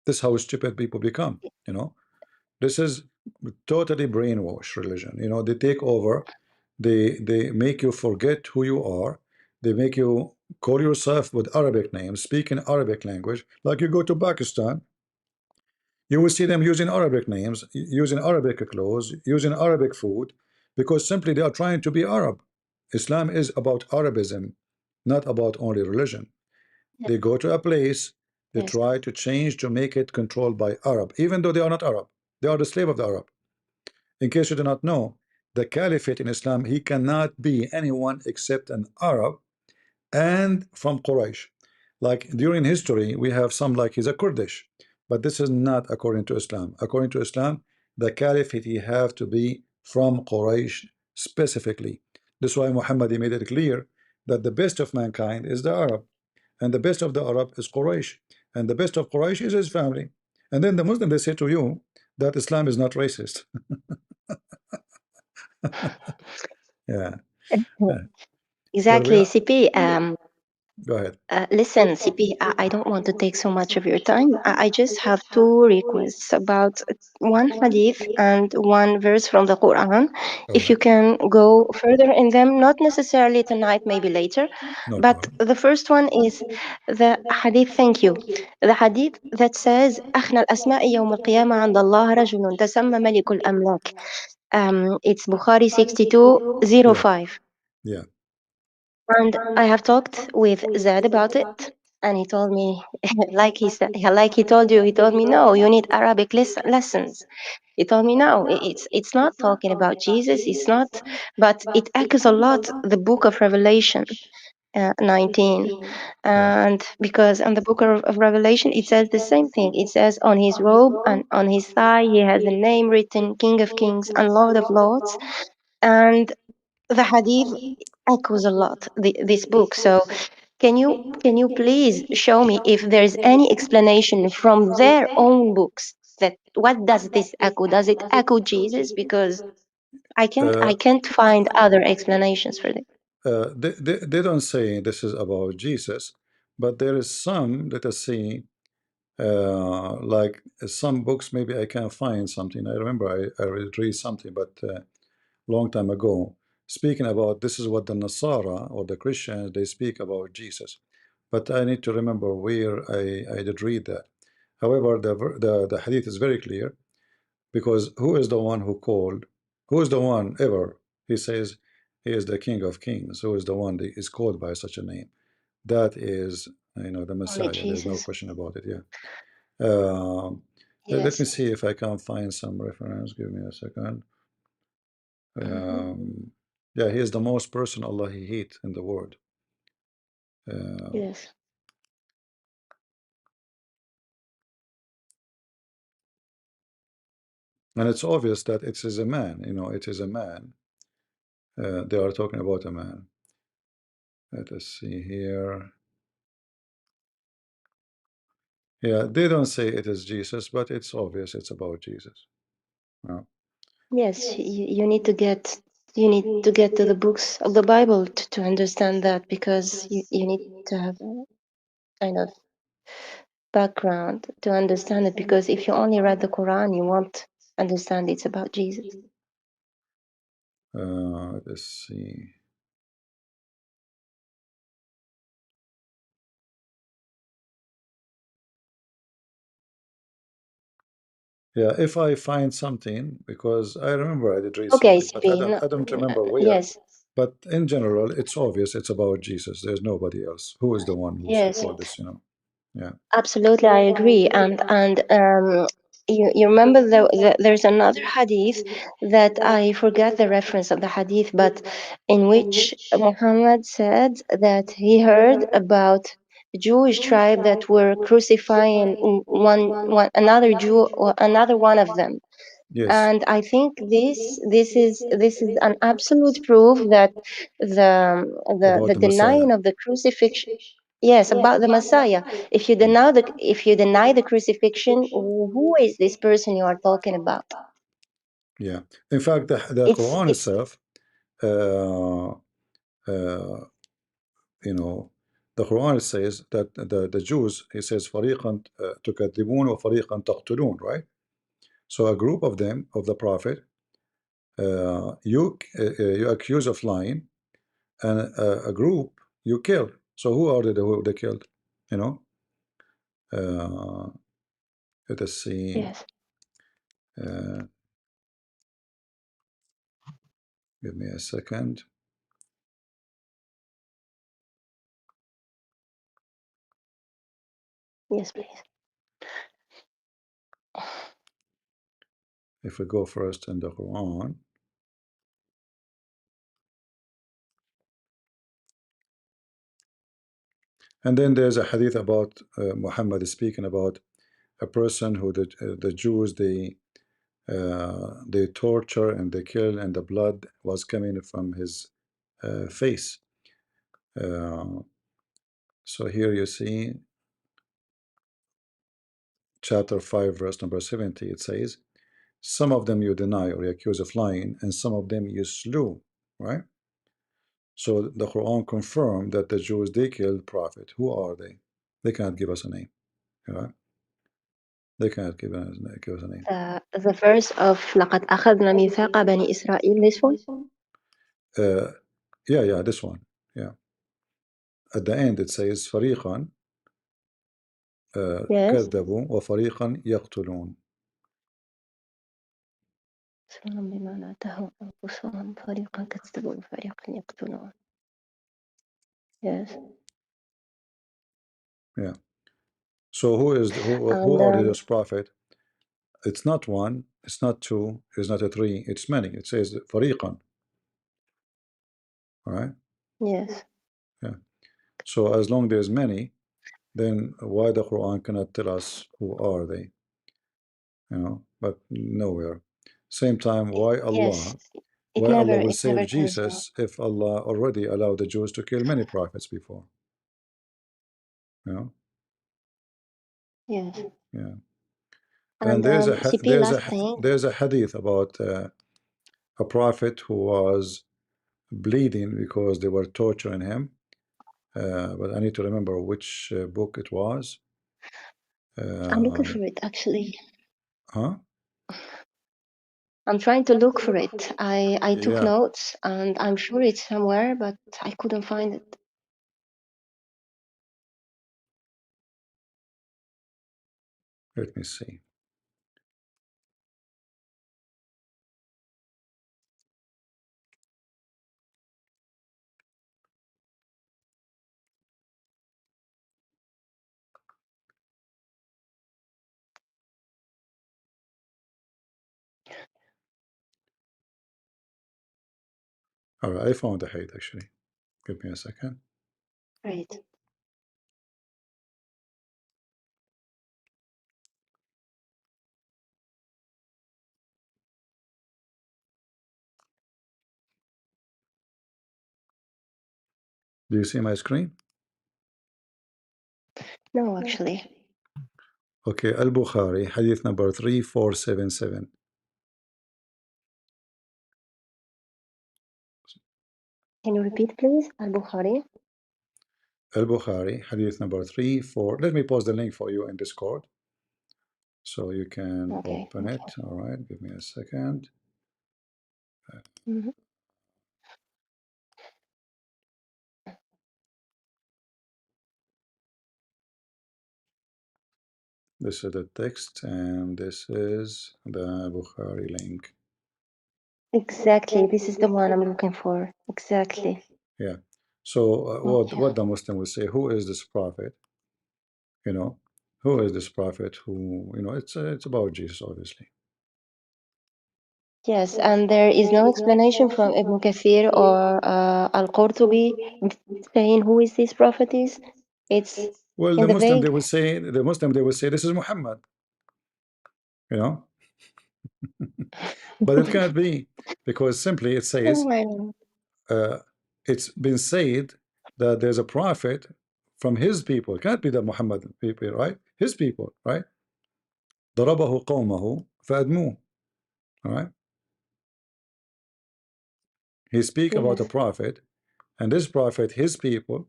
This is how stupid people become, you know. This is totally brainwash religion. They take over, they make you forget who you are, they make you call yourself with Arabic names, speak in Arabic language. Like you go to Pakistan, you will see them using Arabic names, using Arabic clothes, using Arabic food, because simply they are trying to be Arab. Islam is about Arabism, not about only religion. They go to a place, they yes, try to change to make it controlled by Arab, even though they are not Arab. They are the slave of the Arab. In case you do not know, the caliphate in Islam, he cannot be anyone except an Arab and from Quraysh. Like during history, we have some like he's a Kurdish, but this is not according to Islam. According to Islam, the caliphate he have to be from Quraysh specifically. This is why Muhammad he made it clear that the best of mankind is the Arab, and the best of the Arab is Quraysh, and the best of Quraysh is his family. And then the Muslim they say to you that Islam is not racist. Yeah. Well, we exactly, are. CP. Go ahead. Listen, CP, I don't want to take so much of your time. I just have two requests about one hadith and one verse from the Quran. All If you right. can go further in them, not necessarily tonight, maybe later. No But problem. the first one is the hadith, thank you. The hadith that says, أخنى الأسماء يوم القيامة عند الله رجل تسمى ملك الأملاك. It's Bukhari Yeah. 6205. Yeah. And I have talked with Zed about it, and he told me, like he said, like he told you, he told me, no, you need Arabic lessons. He told me, no, it's not talking about Jesus, it's not, but it echoes a lot the book of Revelation 19, Yeah. and because on the book of Revelation it says the same thing. It says on his robe and on his thigh he has a name written, King of Kings and Lord of Lords, and the Hadith echoes a lot this book. So can you please show me if there's any explanation from their own books that what does this echo? Does it echo Jesus? Because I can't find other explanations for this. They don't say this is about Jesus, but there is some, let us see, like some books, maybe I can find something. I remember I read something, but long time ago, speaking about this is what the Nasara or the Christians, they speak about Jesus. But I need to remember where I did read that. However, the hadith is very clear, because who is the one who called? Who is the one ever? He says he is the King of Kings. Who is the one that is called by such a name? That is, the Only Messiah. There's no Jesus. question about it. Yeah. Let Yes. me see if I can find some reference. Give me a second. Yeah, he is the most person Allah he hate in the world. Yes. And it's obvious that it is a man. It is a man. They are talking about a man. Let us see here. Yeah, they don't say it is Jesus, but it's obvious it's about Jesus. No. Yes, you need to get to the books of the Bible to understand that, because you need to have a kind of background to understand it, because if you only read the Quran, you won't understand it's about Jesus. Let's see. Yeah, if I find something, because I remember I did read Okay, something, but CP, I don't remember where. yes, But in general, it's obvious it's about Jesus. There's nobody else. Who is the one who's yes. called this? Yeah. Absolutely, I agree. And you remember there's another hadith that I forget the reference of the hadith, but in which Muhammad said that he heard about the Jewish tribe that were crucifying one another Jew or another one of them. Yes. And I think this is an absolute proof that About the the Messiah. denying of the crucifixion. Yes, about the Messiah. If you deny the crucifixion, who is this person you are talking about? Yeah. In fact, the Quran It's itself, the Quran says that the Jews, he says, فَرِيقًا تُكَذِّبُونَ وَفَرِيقًا تَقْتُلُونَ, right? So a group of them, of the Prophet, you accuse of lying, and a group you kill. So who are who they killed? Let us see. yes. Give me a second. Yes, please. If we go first in the Quran. And then there's a hadith about Muhammad speaking about a person who the Jews, they torture and they kill, and the blood was coming from his face. So here you see chapter 5 verse number 70. It says, some of them you deny or you accuse of lying, and some of them you slew, right? So the Quran confirmed that the Jews, they killed Prophet. Who are they? They cannot give us a name, right? They cannot give us a name. The verse of لقد أخذنا ميثاق بني إسرائيل, this one? Yeah, this one. Yeah. At the end it says فريقا Yes. كذبوا وفريقا يقتلون. بما آتاهم أنفسهم فريقا كذبوا وفريقا يقتلون. Yes. Yeah. So who are those prophet? It's not one, it's not two, it's not a three, it's many. It says فريقا. All right? Yes. Yeah. So as long there's many, then why the Quran cannot tell us who are they? But nowhere. Same time, why Allah? Yes. Why Allah will It never save tells me. Jesus if Allah already allowed the Jews to kill many prophets before? You know? Yes. Yeah. And there's a CP, last thing. there's a hadith about a prophet who was bleeding because they were torturing him. But I need to remember which book it was. I'm looking for it, actually. Huh? I'm trying to look for it. I took Yeah. notes, and I'm sure it's somewhere, but I couldn't find it. Let me see. All right, I found the hadith actually. Give me a second. Great. Do you see my screen? No, actually. Okay, Al-Bukhari, hadith number 3477. Can you repeat, please? Al-Bukhari? Al-Bukhari, hadith number 34. Let me post the link for you in Discord so you can Okay, open thank it. All right, give me a second. you. Mhm. This is the text, and this is the Bukhari link. Exactly. This is the one I'm looking for. Exactly. Yeah. So Okay. what the Muslim will say? Who is this prophet? You know, who is this prophet? Who it's about Jesus, obviously. Yes, and there is no explanation from Ibn Kathir or Al-Qurtubi saying who is this prophet is. It's Well, in the the Muslim vague. they will say this is Muhammad. You know, but it cannot be because simply it Oh says my God. uh, it's been said that there's a prophet from his people. It can't be the Muhammad people, right? His people, right? ضربه قومه فأدموه. All right. He speak about a Yes. prophet, and this prophet, his people,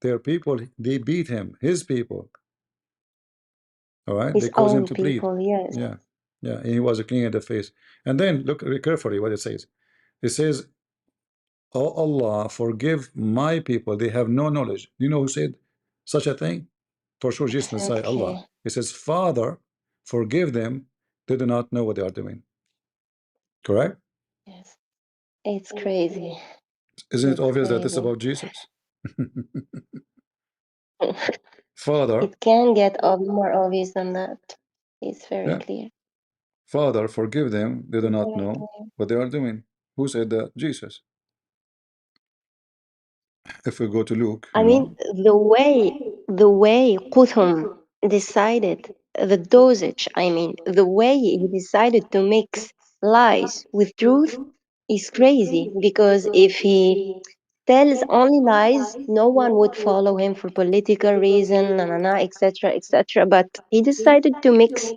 their people, they beat him. His people, all right. They His cause him own to bleed. people, yes. Yeah, yeah. And he was clean in the face. And then look carefully what it says. It says, "Oh Allah, forgive my people. They have no knowledge." Do you know who said such a thing? For sure, Jesus Messiah, Allah. Okay. He says, "Father, forgive them. They do not know what they are doing." Correct? Yes. It's crazy. Isn't it It's obvious that it's crazy. about Jesus? Father, It can get more obvious than that. It's very yeah. clear. Father, forgive them. They do not Very know clear. what they are doing. Who said that? Jesus. If we go to Luke, I mean, the way Quthum decided the dosage, I mean, the way he decided to mix lies with truth is crazy, because if he tells only lies, no one would follow him for political reason, etc., etc. But he decided to mix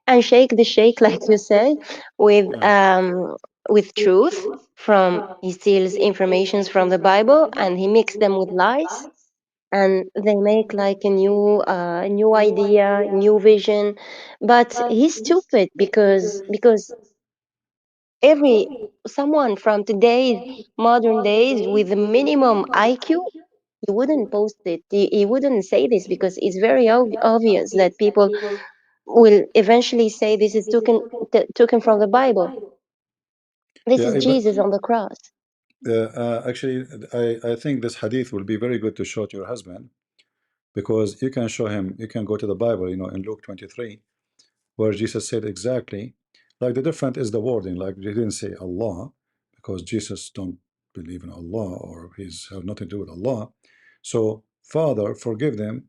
and shake the shake, like you say, with truth. From he steals informations from the Bible and he mixed them with lies, and they make like a new idea, new vision. But he's stupid, because every someone from today's modern days with a minimum IQ, he wouldn't post it. He wouldn't say this, because it's very obvious that people will eventually say this is taken from the Bible. This yeah, is but Jesus on the cross. actually, I think this hadith will be very good to show to your husband because you can show him, you can go to the Bible, in Luke 23, where Jesus said exactly, like the different is the wording, like he didn't say Allah because Jesus don't believe in Allah or he's have nothing to do with Allah. So, Father, forgive them.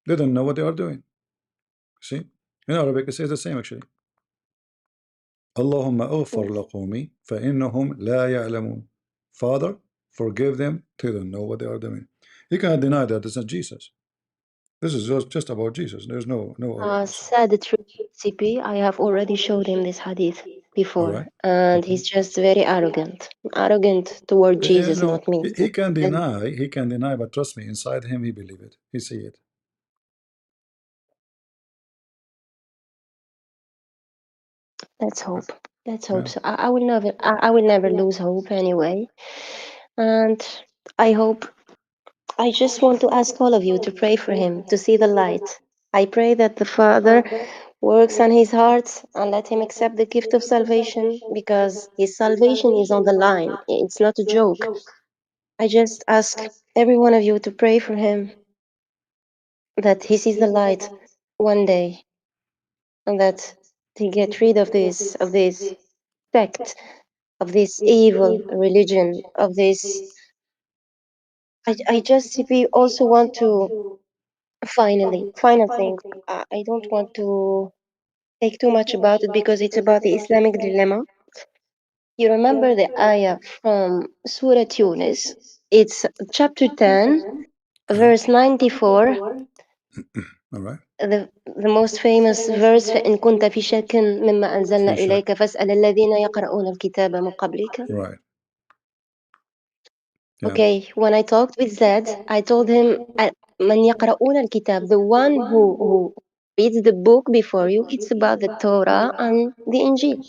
They don't know what they are doing. See, in Arabic it says the same actually. اللهم اغفر Yes. لقومي فإنهم لا يعلمون. Father, forgive them. They don't know what they are doing. You cannot deny that it's not Jesus. This is just about Jesus. There's no other person. Sad truth, CP, I have already showed him this hadith All before, right. and he's just very arrogant toward Jesus, No, not me. he can deny, but trust me, inside him, he believe it. He see it. Let's hope. Let's Yeah. hope so. I will never. I will never lose hope anyway, and I hope. I just want to ask all of you to pray for him to see the light. I pray that the Father works on his heart and let him accept the gift of salvation because his salvation is on the line. It's not a joke. I just ask every one of you to pray for him that he sees the light one day and that he get rid of this sect, of this evil religion, of this. I just simply also want to final thing. I don't want to take too much about it because it's about the Islamic dilemma. You remember the ayah from Surah Tunis? It's chapter 10, verse 94, All right. the most famous verse فإن كنت في شك مما أنزلنا إليك فاسأل الذين يقرؤون الكتاب من قبلك. Right. Yeah. Okay, when I talked with Zed, I told him من يقرؤون الكتاب, the one who reads the book before you, it's about the Torah and the Injil.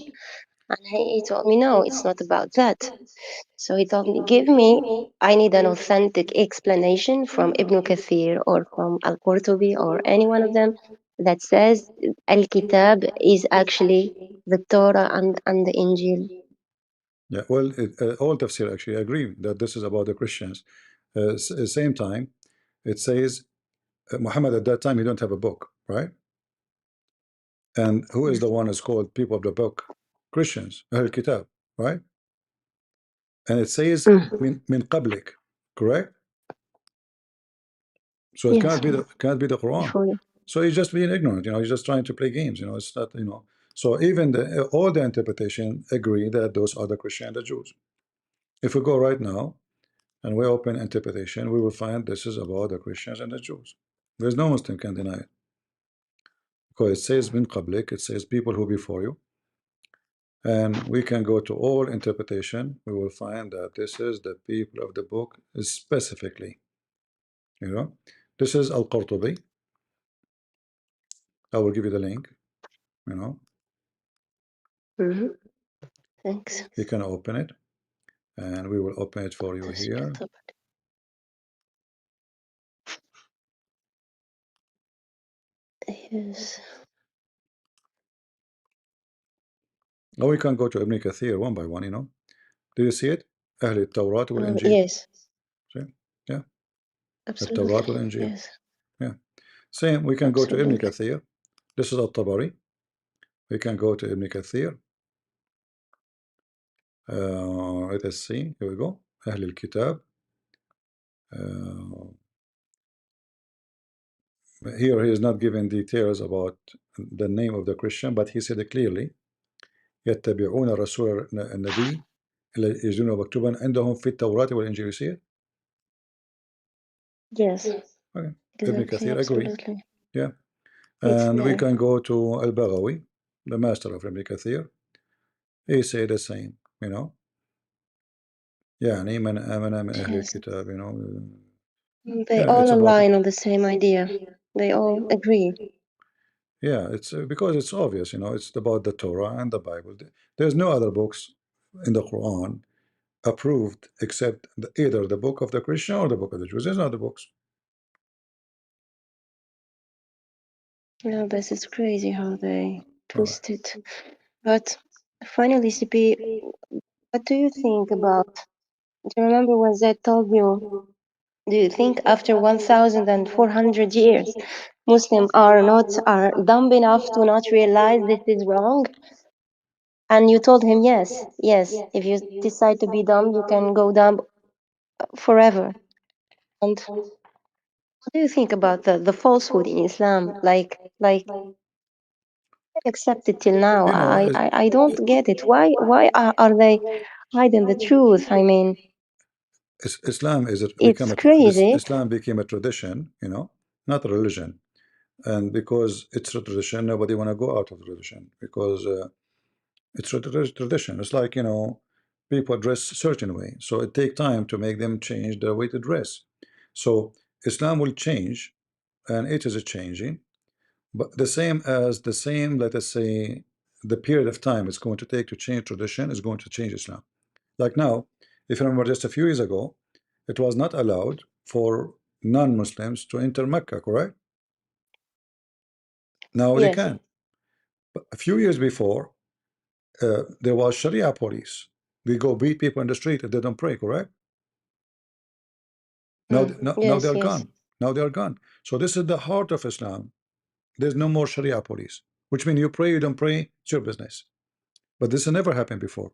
And he told me, no, it's not about that. So he told me, I need an authentic explanation from Ibn Kathir or from Al-Qurtubi or any one of them that says Al-Kitab is actually the Torah and the Injil. Yeah. Well, all tafsir actually agree that this is about the Christians. Same time, it says Muhammad at that time he don't have a book, right? And who is the one is called people of the book? Christians, Ahl Kitab, right? And it says min qablik, correct? So it Yes. cannot be the Quran. So he's just being ignorant, he's just trying to play games, it's not, So even all the interpretation agree that those are the Christian and the Jews. If we go right now and we open interpretation, we will find this is about the Christians and the Jews. There's no Muslim can deny it. Because it says min qablik, it says people who before you. And we can go to all interpretation, we will find that this is the people of the book specifically. This is Al-Qurtubi. I will give you the link, Thanks. You can open it, and we will open it for you here. Yes. Or we can go to Ibn Kathir one by one, Do you see it? أهل التوراة والإنجيل. Yes. See? Yeah. Absolutely. التوراة والإنجيل. Yes. Yeah. Same, we can Absolutely. go to Ibn Kathir. This is Al-Tabari. We can go to Ibn Kathir. Let us see. Here we go. أهل الكتاب. Here he is not giving details about the name of the Christian, but he said it clearly. يتبعون رسول النبي الذي يجدونه مكتوبا عندهم في التوراة والإنجيل. You see it? Yes. Okay. Exactly. Ibn Kathir agree. Absolutely. Yeah. And we can go to Al-Baghawi, the master of Ibn Kathir. He say the same, يعني من آمن من أهل الكتاب, They all align on the same idea. They all agree. Yeah, it's because it's obvious, it's about the Torah and the Bible. There's no other books in the Quran approved except either the book of the Christian or the book of the Jews. There's no other books. Yeah, this is crazy how they twist it. But finally, CP, what do you think about? Do you remember when Zed told you? Do you think after 1,400 years, Muslims are dumb enough to not realize this is wrong? And you told him yes. If you decide to be dumb, you can go dumb forever. And what do you think about the falsehood in Islam? Like accept it till now. I don't get it. Why are they hiding the truth? I mean, Islam it's crazy. Islam became a tradition, not a religion. And because it's a tradition, nobody want to go out of religion because it's a tradition. It's like, you know, people dress a certain way, so it takes time to make them change their way to dress. So Islam will change, and it is changing, but the same, let us say, the period of time it's going to take to change tradition is going to change Islam. Like now, if you remember, just a few years ago, it was not allowed for non-Muslims to enter Mecca, correct? Now they Yes. can. But a few years before, there was Sharia police. They go beat people in the street if they don't pray, correct? Now, now Yes, they're yes. gone. Now they're gone. So this is the heart of Islam. There's no more Sharia police, which means you pray, you don't pray, it's your business. But this has never happened before.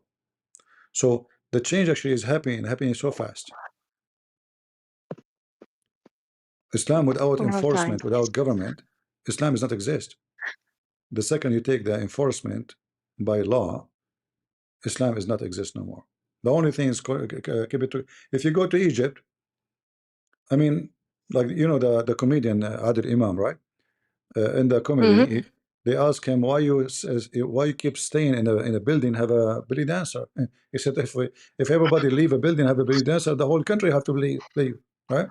So the change actually is happening so fast. Islam without Well enforcement, done. without government, Islam does not exist. The second you take the enforcement by law, Islam is not exist no more. The only thing is keep it to, if you go to Egypt, I mean, like, you know, the comedian Adil Imam, right? In the comedy, they ask him why you keep staying in a building have a belly dancer. He said if everybody leave a building have a belly dancer, the whole country have to leave, right?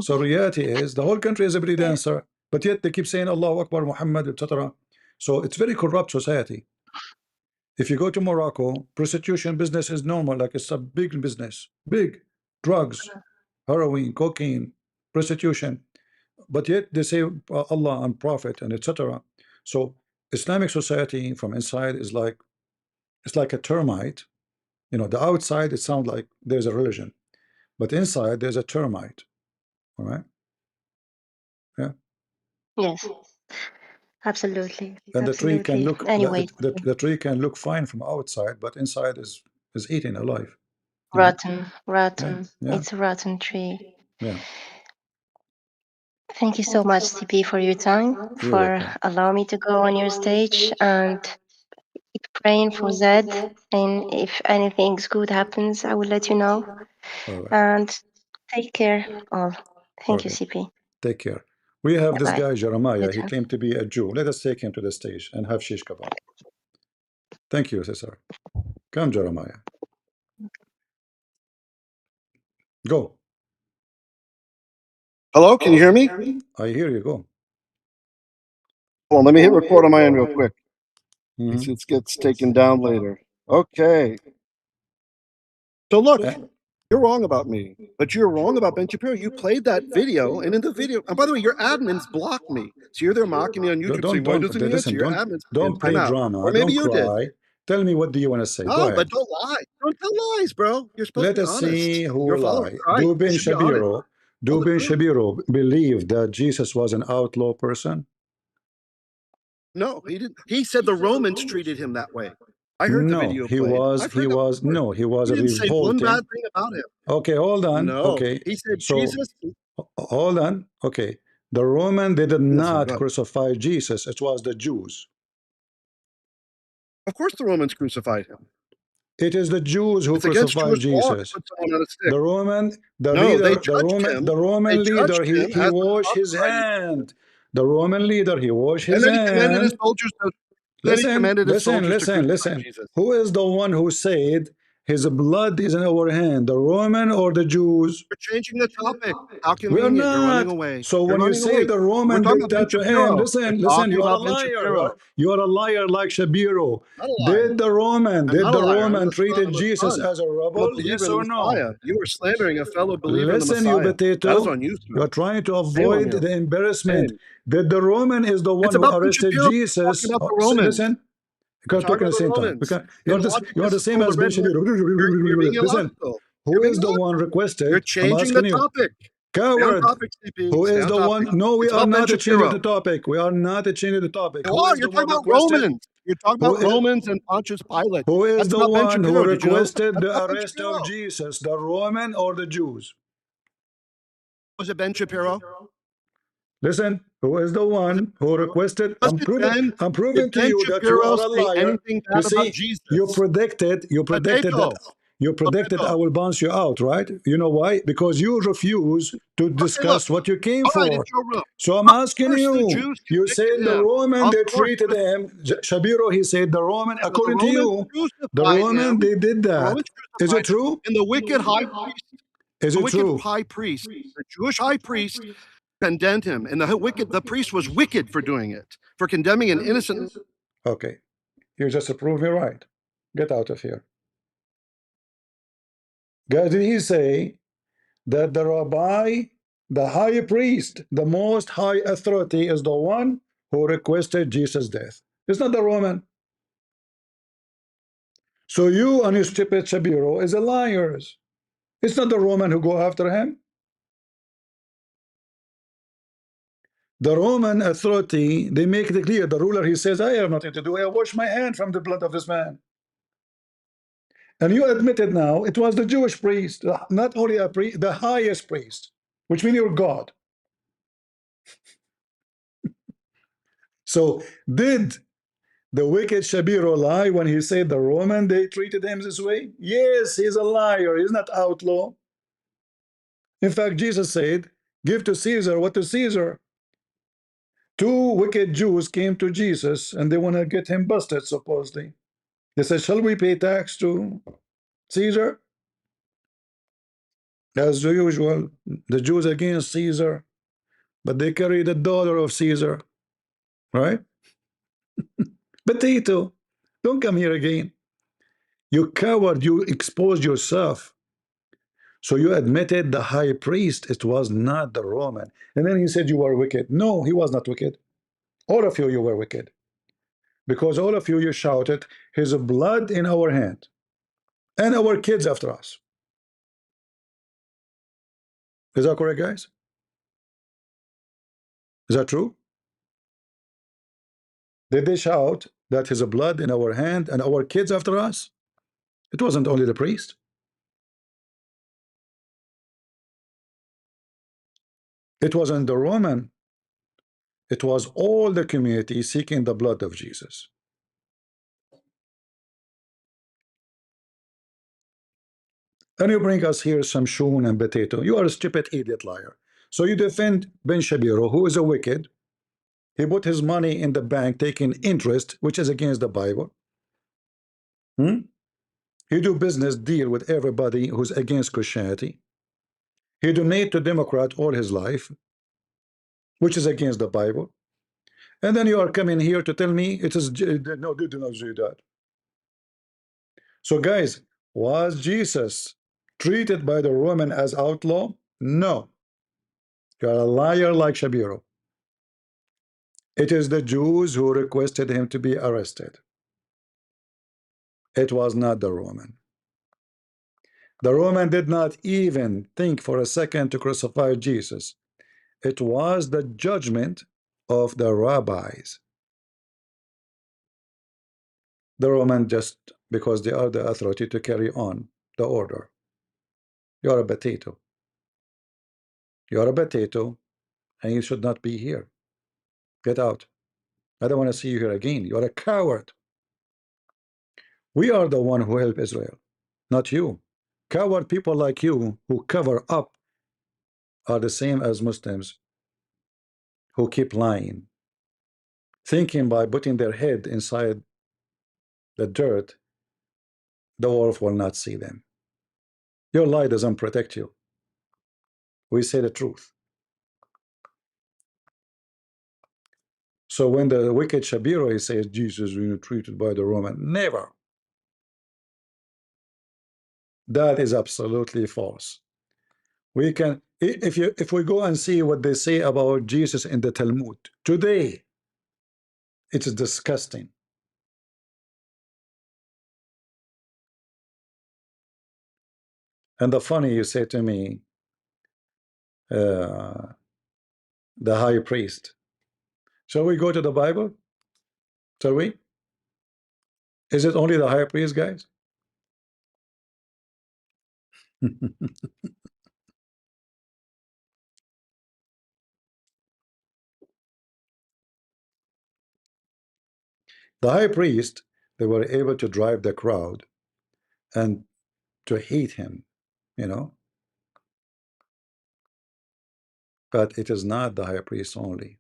So reality is the whole country is a belly dancer, but yet they keep saying Allahu Akbar, Muhammad, etc. So it's very corrupt society. If you go to Morocco, prostitution business is normal, like it's a big business, big drugs, heroin, cocaine, prostitution, but yet they say Allah and Prophet and etc. So Islamic society from inside is like, it's like a termite. You know, the outside it sounds like there's a religion, but inside there's a termite. All right. Yeah. Yes. Absolutely. And the tree can Absolutely. look Anyway, the tree can look fine from outside, but inside is eaten alive. You know? rotten, rotten. Yeah. It's a rotten tree. Yeah. Thank you so much, CP, for your time, You're for welcome. allowing me to go on your stage and keep praying for Zed. And if anything good happens, I will let you know. All right. And take care all. Thank you, Okay. CP. Take care. We have this Bye-bye. guy Jeremiah. You He too. claimed to be a Jew. Let us take him to the stage and have shish kebab. Thank you, sister. Come, Jeremiah. Go. Hello, can you hear me? I hear you. Go. Hold on, let me hit record on my end real quick. Mhm. It gets taken down later. Okay. So look, you're wrong about me, but you're wrong about Ben Shapiro. You played that video, and in the video, and by the way, your admins blocked me. So you're there mocking me on YouTube saying, why doesn't he answer? Your admins don't play time out. drama. Or maybe Don't you did. cry. Tell me, what do you want to say? Go No, ahead. but don't lie. Don't tell lies, bro. You're supposed Let to be us honest. see who You're a will follower lie. of Christ. Do You Ben should be honest. Shapiro, do Ben Shapiro believe that Jesus was an outlaw person? No, he didn't. He said the Romans treated him that way. I heard the No, video he played. was I've heard that before. no, he was He didn't say one revolting. bad thing about him. Okay, hold on. No, Okay, he said so Jesus. hold on. Okay, the Roman they did Listen, not go ahead. crucify Jesus. It was the Jews. Of course, the Romans crucified him. It is the Jews who It's against crucified Jewish law to Jesus. put someone on a stick. The Roman, the No, leader, they the judged Roman, him. the Roman They leader, judged him he as washed his upright. hand. The Roman leader, he washed his And then he commanded his hand. soldiers to. Listen. Jesus. Who is the one who said his blood is in our hand? The Roman or the Jews? We're changing the topic. How We are convenient. You're running not. away. So You're when you running say away. the We're Roman talking did about Ben that to him, Shapiro. listen, We're talking you are a about Ben liar. Shapiro. You are a liar like Shapiro. Not a liar. Did the Roman, I'm not a liar. I'm treated a Jesus son. as a I'm a rebel? believer Yes in the or no? Messiah. You are slandering a fellow believer in the Listen, you Messiah. potato. That is on you, sir. You're trying to Shame on avoid you. the embarrassment. Shame. That the Roman is the one It's who about Ben arrested Shapiro. Jesus. Talking about the Romans. Listen, you can't talk Talking at the about the same time. Romans. You are the same as Ben Shapiro. You're being Listen, illogical. who is the one requested? You're I'm changing asking the you. topic. Stay on Coward. topic, CP. Who Stay is on the topic. one? No, we It's are about Ben not changing Shapiro. the topic. We are not changing the topic. You Who are. is You're the one talking about requested? Romans. You're talking about Romans and Pontius Pilate. Who is That's the not Ben one who Shapiro. Did you know? requested That's the not Ben arrest Shapiro. of Jesus? The Roman or the Jews? Was it Ben Shapiro? Listen, who is the one who requested? I'm proving Did to Ben you that you Shapiro are a say liar. anything You bad about see, Jesus? you predicted that Potato. You predicted I will bounce you out, right? You know why? Because you refuse to discuss what you came All right, for. it's your room. So I'm asking course the you. Jews You convicted said the him. Roman Of they course. treated him. Shabiro, he said the Roman, The according to Romans you, the crucified Roman him. they did The that. Romans Is it crucified him. true? And the wicked high priest, Is the it wicked true? high priest, the Jewish high priest condemned him. And the priest was wicked for doing it, for condemning an innocent. Okay. You just prove me right. Get out of here. Guys, did he say that the rabbi, the high priest, the most high authority is the one who requested Jesus' death? It's not the Roman. So you and your stupid Shabiro is a liars. It's not the Roman who go after him. The Roman authority, they make it clear. The ruler, he says, I have nothing to do. I wash my hand from the blood of this man. And you admitted now it was the Jewish priest, not only a priest, the highest priest, which means you're God. So did the wicked Shabiro lie when he said the Roman, they treated him this way? Yes, he's a liar. He's not outlaw. In fact, Jesus said, give to Caesar what to Caesar. Two wicked Jews came to Jesus and they want to get him busted, supposedly. They said, shall we pay tax to Caesar? As usual, the Jews against Caesar, but they carry the dollar of Caesar, right? Potato, don't come here again. You coward, you exposed yourself. So you admitted the high priest, it was not the Roman. And then he said you were wicked. No, he was not wicked. All of you were wicked. Because all of you shouted, his blood in our hand. And our kids after us. Is that correct, guys? Is that true? Did they shout that his blood in our hand and our kids after us? It wasn't only the priest. It wasn't the Roman. It was all the community seeking the blood of Jesus. And you bring us here some shoon and potato. You are a stupid idiot liar. So you defend Ben Shabiro, who is a wicked. He put his money in the bank taking interest, which is against the Bible. He do business deal with everybody who's against Christianity. He donate to Democrat all his life, which is against the Bible. And then you are coming here to tell me it is no, do not do that. So guys, was Jesus treated by the Roman as outlaw? No. You are a liar like Shabiro. It is the Jews who requested him to be arrested. It was not the Roman. The Roman did not even think for a second to crucify Jesus. It was the judgment of the rabbis. The Roman just because they are the authority to carry on the order. You are a potato. You are a potato, and you should not be here. Get out. I don't want to see you here again. You are a coward. We are the one who help Israel, not you. Coward people like you who cover up are the same as Muslims who keep lying, thinking by putting their head inside the dirt, the wolf will not see them. Your lie doesn't protect you. We say the truth. So when the wicked Shabiro he says Jesus was treated by the Roman, never. That is absolutely false. We can if we go and see what they say about Jesus in the Talmud today, it is disgusting. And the funny you say to me, the high priest. Shall we go to the Bible? Shall we? Is it only the high priest, guys? The high priest, they were able to drive the crowd and to hate him, you know. But it is not the high priest only.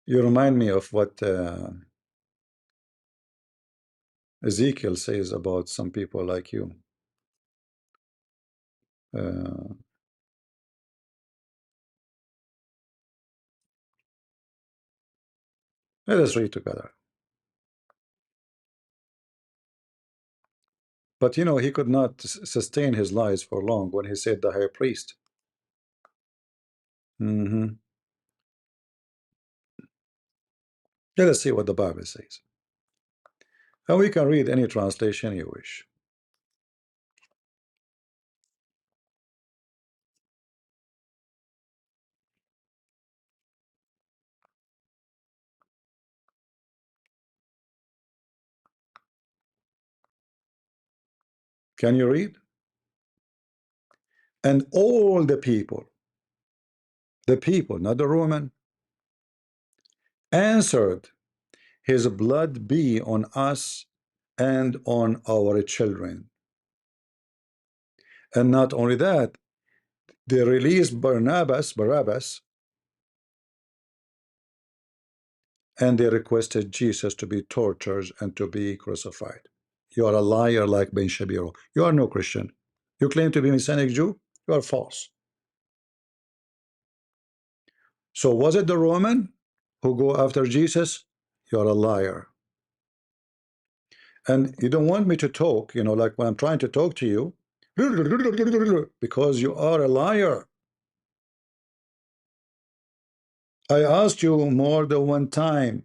You remind me of what Ezekiel says about some people like you. Let us read together. But you know, he could not sustain his lies for long when he said the high priest. Let us see what the Bible says. And we can read any translation you wish. Can you read? And all the people, not the Roman, answered, his blood be on us and on our children. And not only that, they released Barabbas, and they requested Jesus to be tortured and to be crucified. You are a liar like Ben Shapiro. You are no Christian. You claim to be a Messianic Jew? You are false. So was it the Roman who go after Jesus? You are a liar. And you don't want me to talk, you know, like when I'm trying to talk to you, because you are a liar. I asked you more than one time,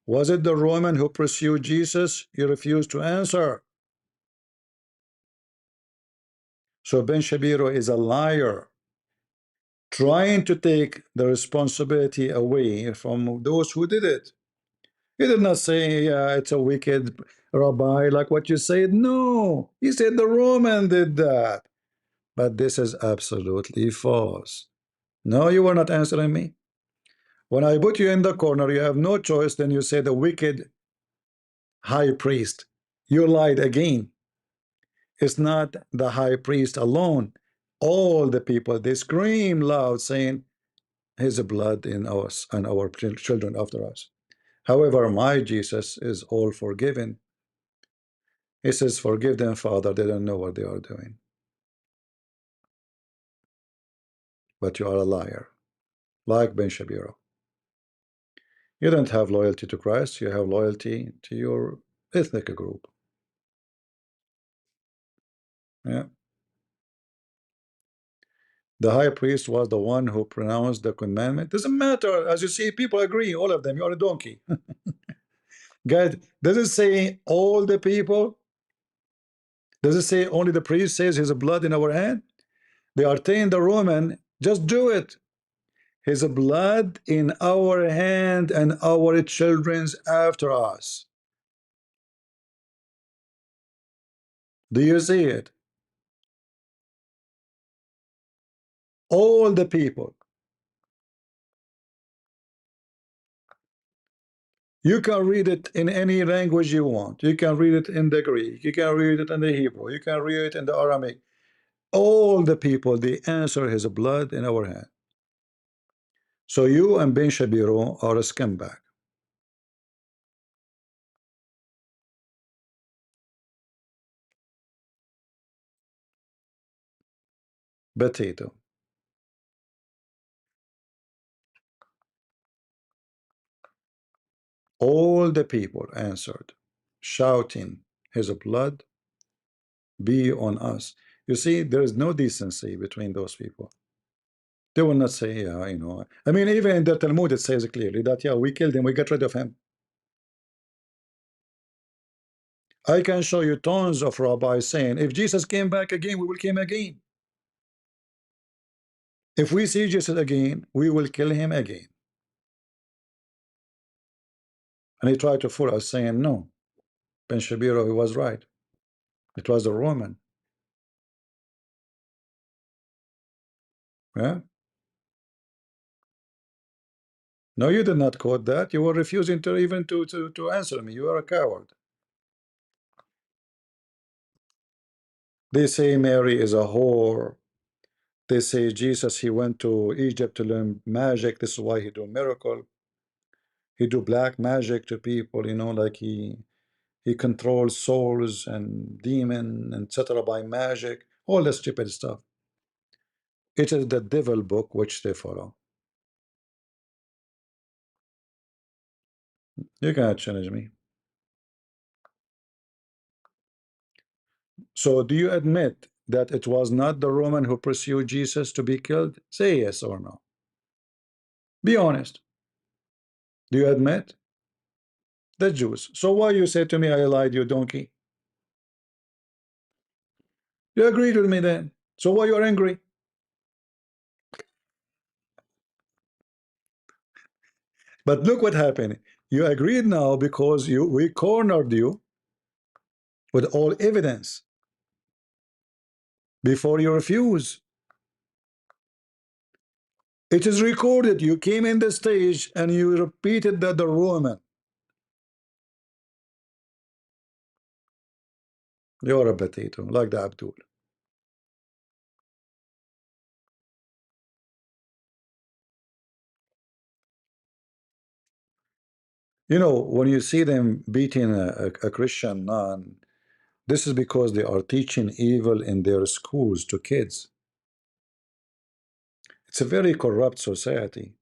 was it the Roman who pursued Jesus? You refused to answer. So Ben Shapiro is a liar, trying to take the responsibility away from those who did it. He did not say, yeah, it's a wicked rabbi like what you said. No, he said the Roman did that. But this is absolutely false. No, you were not answering me. When I put you in the corner, you have no choice. Then you say the wicked high priest. You lied again. It's not the high priest alone. All the people, they scream loud saying, his blood in us and our children after us. However, my Jesus is all forgiven. He says, forgive them, Father, they don't know what they are doing. But you are a liar, like Ben Shapiro. You don't have loyalty to Christ, you have loyalty to your ethnic group. Yeah. The high priest was the one who pronounced the commandment. Doesn't matter. As you see, people agree, all of them. You are a donkey. God, does it say all the people? Does it say only the priest says his blood in our hand? They are telling the Roman, just do it. His blood in our hand and our children's after us. Do you see it? All the people. You can read it in any language you want. You can read it in the Greek. You can read it in the Hebrew. You can read it in the Aramaic. All the people, they answer his blood in our hand. So you and Ben Shapiro are a scumbag. Potato. All the people answered, shouting, his blood be on us. You see, there is no decency between those people. They will not say, yeah, you know. I mean, even in the Talmud, it says clearly that, yeah, we killed him, we got rid of him. I can show you tons of rabbis saying, if Jesus came back again, we will come again. If we see Jesus again, we will kill him again. And he tried to fool us, saying, no, Ben Shapiro, he was right. It was a Roman. Yeah. No, you did not quote that. You were refusing to even to answer me. You are a coward. They say Mary is a whore. They say Jesus, he went to Egypt to learn magic. This is why he do miracle. He do black magic to people, like he controls souls and demon, etc. by magic. All the stupid stuff. It is the devil book which they follow. You cannot challenge me. So do you admit that it was not the Roman who pursued Jesus to be killed? Say yes or no. Be honest. Do you admit? The Jews. So why you say to me I lied, you donkey? You agreed with me then. So why you are angry? But look what happened. You agreed now because we cornered you with all evidence before you refuse. It is recorded. You came in the stage and you repeated that the Roman. You're a potato, like the Abdul. When you see them beating a Christian nun, this is because they are teaching evil in their schools to kids. It's a very corrupt society.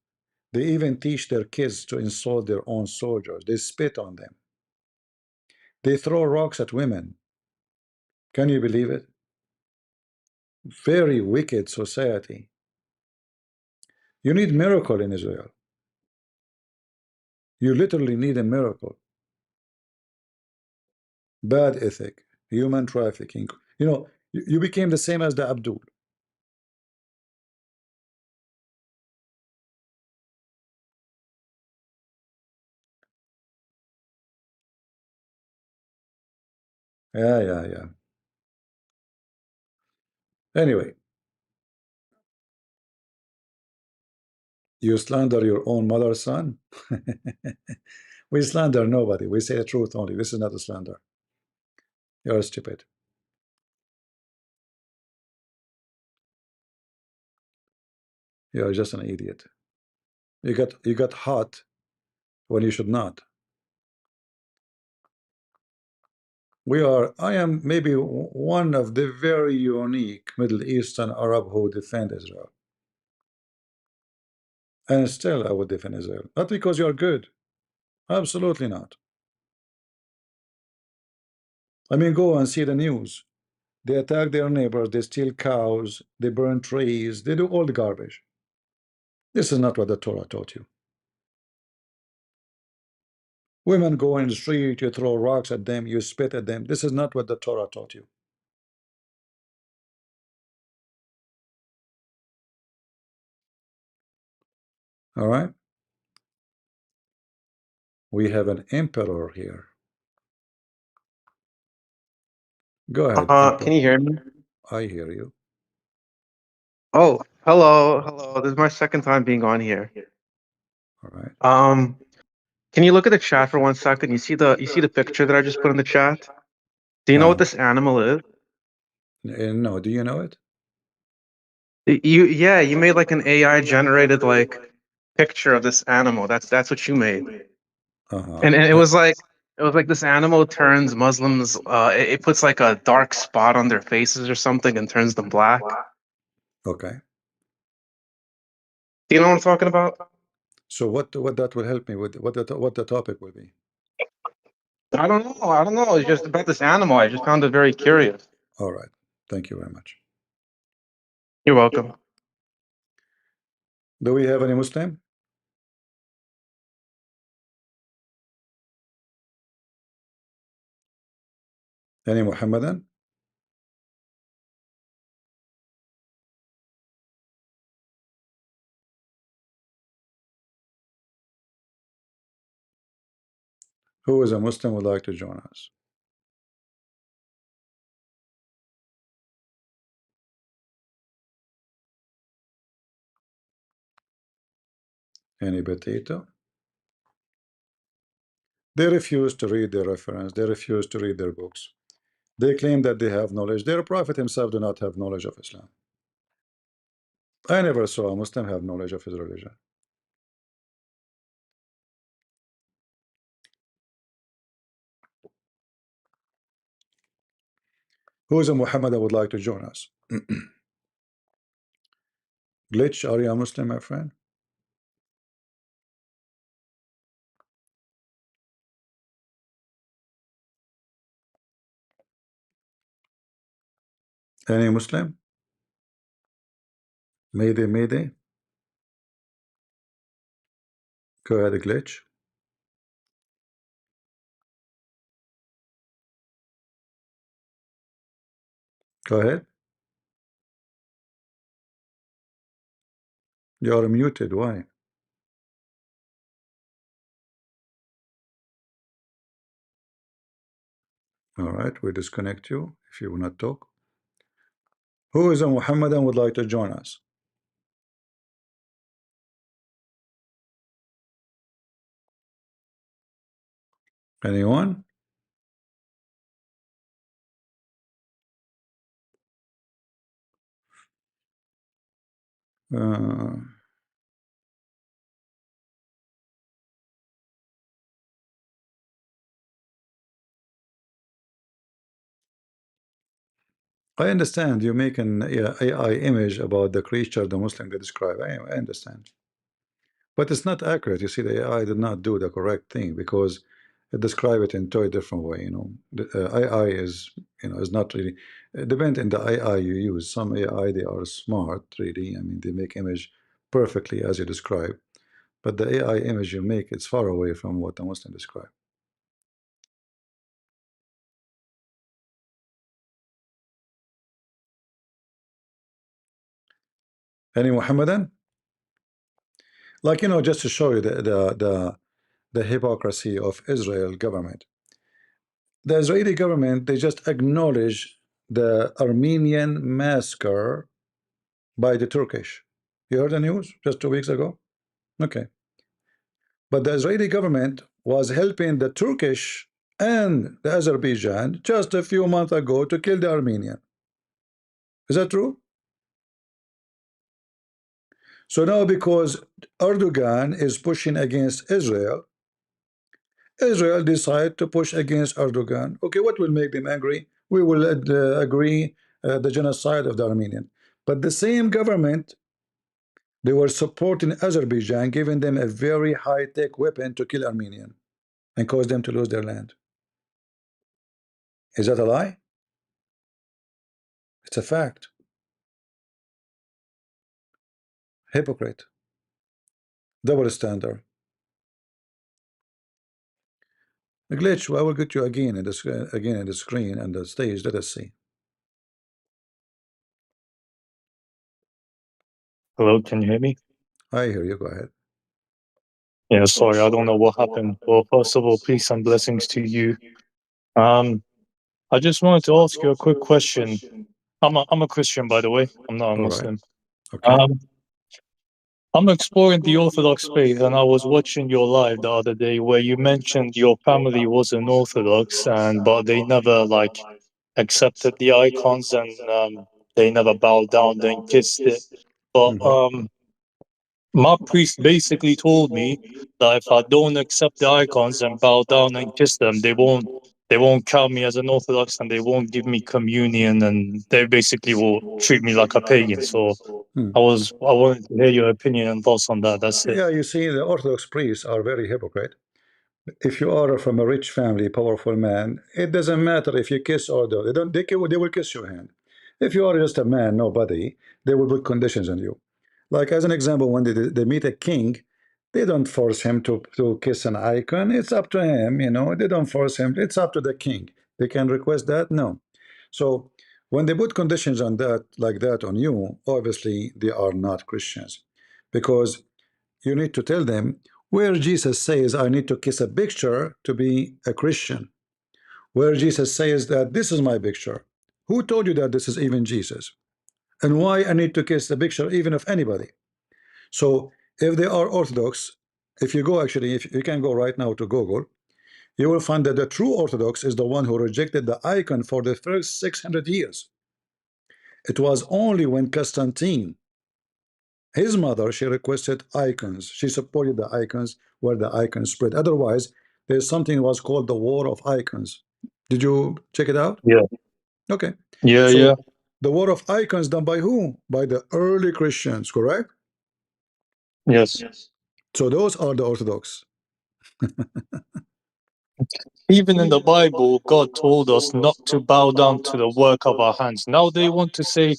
They even teach their kids to insult their own soldiers. They spit on them. They throw rocks at women. Can you believe it? Very wicked society. You need miracle in Israel. You literally need a miracle. Bad ethic, human trafficking. You became the same as the Abdul. Yeah. Anyway, you slander your own mother's son. We slander nobody. We say the truth only. This is not a slander. You're stupid. You're just an idiot. You got hot when you should not. I am maybe one of the very unique Middle Eastern Arab who defend Israel. And still I would defend Israel. Not because you're good. Absolutely not. I mean, go and see the news. They attack their neighbors, they steal cows, they burn trees, they do all the garbage. This is not what the Torah taught you. Women go in the street, you throw rocks at them, you spit at them. This is not what the Torah taught you. All right? We have an emperor here. Go ahead, Can you emperor. hear me? I hear you. Oh, hello. This is my second time being on here. All right. Can you look at the chat for 1 second? You see the picture that I just put in the chat? Do you know what this animal is? No, do you know it? You made like an AI generated like picture of this animal. That's what you made. And it was like this animal turns Muslims. It puts like a dark spot on their faces or something and turns them black. Okay. Do you know what I'm talking about? So what that will help me with? What the topic will be? I don't know. I don't know. It's just about this animal. I just found it very curious. All right. Thank you very much. You're welcome. Do we have any Muslim? Any Muhammadan? Who is a Muslim would like to join us? Any potato? They refuse to read their reference. They refuse to read their books. They claim that they have knowledge. Their prophet himself do not have knowledge of Islam. I never saw a Muslim have knowledge of his religion. Who is a Muhammad that would like to join us? Glitch, are you a Muslim, my friend? Any Muslim? Mayday, Mayday. Go ahead, Glitch. Go ahead. You are muted. Why? All right, we disconnect you if you will not talk. Who is a Muhammadan would like to join us? Anyone? Uh, I understand you make an AI image about the creature the Muslim they describe. I understand. But it's not accurate. You see, the AI did not do the correct thing because it described it in a totally different way. You know, the AI is, you know, is not really. It depends on the AI you use. Some AI they are smart, really. I mean, they make image perfectly as you describe. But the AI image you make, it's far away from what the Muslim describe. Any Muhammadan? Like, you know, just to show you the hypocrisy of Israel government. The Israeli government, they just acknowledge the Armenian massacre by the Turkish. You heard the news just 2 weeks ago? Okay. But the Israeli government was helping the Turkish and the Azerbaijan just a few months ago to kill the Armenian. Is that true? So now because Erdogan is pushing against Israel, Israel decide to push against Erdogan. Okay, what will make them angry? We will agree the genocide of the Armenian. But the same government, they were supporting Azerbaijan, giving them a very high-tech weapon to kill Armenian and cause them to lose their land. Is that a lie? It's a fact. Hypocrite. Double standard. A glitch. I will get you again in the screen and the stage. Let us see. Hello, can you hear me? I hear you. Go ahead. Yeah, sorry, I don't know what happened. Well, first of all, peace and blessings to you. I just wanted to ask you a quick question. I'm a Christian, by the way. I'm not a All right. Muslim. Okay. I'm exploring the Orthodox faith, and I was watching your live the other day where you mentioned your family wasn't Orthodox, but they never accepted the icons, and they never bowed down and kissed it. But my priest basically told me that if I don't accept the icons and bow down and kiss them, they won't count me as an Orthodox, and they won't give me communion, and they basically will treat me like a pagan. So I wanted to hear your opinion and thoughts on that. That's it. Yeah, you see, the Orthodox priests are very hypocrite. If you are from a rich family, powerful man, it doesn't matter if you kiss or don't. They will kiss your hand. If you are just a man, nobody, they will put conditions on you. Like as an example, when they meet a king, they don't force him to kiss an icon. It's up to him, you know. They don't force him. It's up to the king. They can request that. No. So when they put conditions on that, like that on you, obviously they are not Christians, because you need to tell them where Jesus says I need to kiss a picture to be a Christian, where Jesus says that this is my picture. Who told you that this is even Jesus? And why I need to kiss the picture even of anybody? So If they are Orthodox, if you go actually, if you can go right now to Google, you will find that the true Orthodox is the one who rejected the icon for the first 600 years. It was only when Constantine, his mother, she requested icons. She supported the icons where the icons spread. Otherwise, there's something was called the War of Icons. Did you check it out? Yeah. Okay. Yeah, So yeah. the War of Icons done by who? By the early Christians, correct? Yes. So those are the Orthodox. Even in the Bible, God told us not to bow down to the work of our hands. Now they want to say,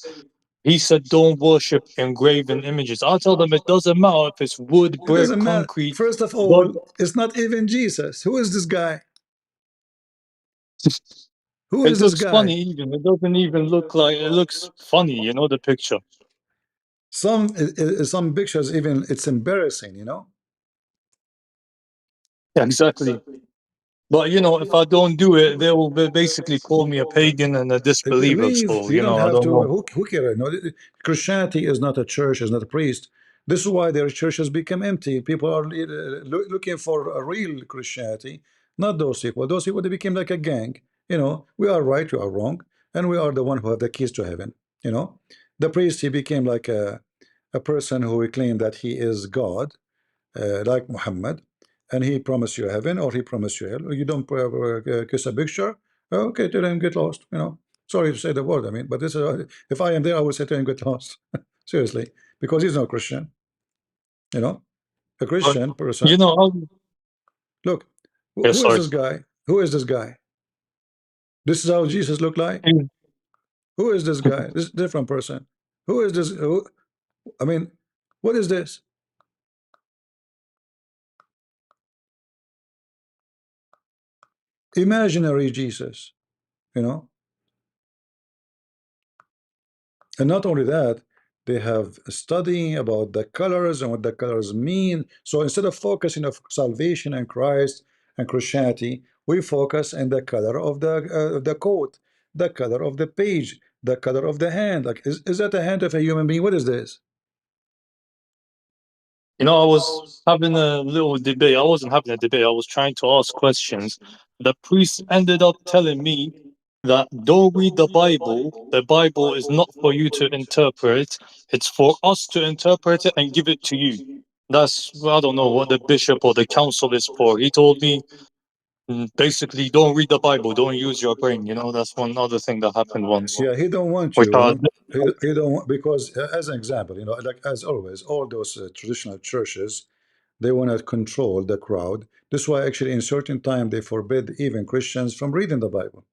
He said, don't worship engraven images. I tell them it doesn't matter if it's wood, It brick, doesn't matter. concrete. First of God, all, it's not even Jesus. Who is this guy? Who is it this looks guy? funny even. It doesn't even look like, it looks funny, you know, the picture. Some pictures even it's embarrassing, you know. Yeah, exactly. But, you know, if I don't do it, they will basically call me a pagan and a disbeliever. Leave. So, You you don't know, I have don't to. know. Who cares? No, Christianity is not a church. Is not a priest. This is why their churches become empty. People are looking for a real Christianity, not those people. Those people they became like a gang. You know, we are right, you are wrong, and we are the one who have the keys to heaven. You know, the priest he became like a person who claimed that he is God, like Muhammad, and he promised you heaven or he promised you hell. You don't kiss a picture, okay, tell him get lost. You know, sorry to say the word. I mean, but this is if I am there, I would say to him get lost. Seriously, because he's not Christian. You know, a But, Christian you person. know, Look, yeah, who is sorry. this guy? Who is this guy? This is how Jesus looked like. Who is this guy? This different person. Who is this? Who, I mean, what is this? Imaginary Jesus. You know. And not only that, they have studying about the colors and what the colors mean. So instead of focusing on salvation and Christ and Christianity, we focus on the color of the coat, the color of the page, the color of the hand. Like, is that the hand of a human being? What is this? You know, I was having a little debate. I wasn't having a debate. I was trying to ask questions. The priest ended up telling me that don't read the Bible. The Bible is not for you to interpret. It's for us to interpret it and give it to you. That's, I don't know what the bishop or the council is for. He told me basically don't read the Bible. Don't use your brain. You know, that's one other thing that happened once. Yeah, he don't want Which I, you. He don't want, because as an example, you know, like as always, all those traditional churches, they want to control the crowd. This is why actually in certain time they forbid even Christians from reading the Bible.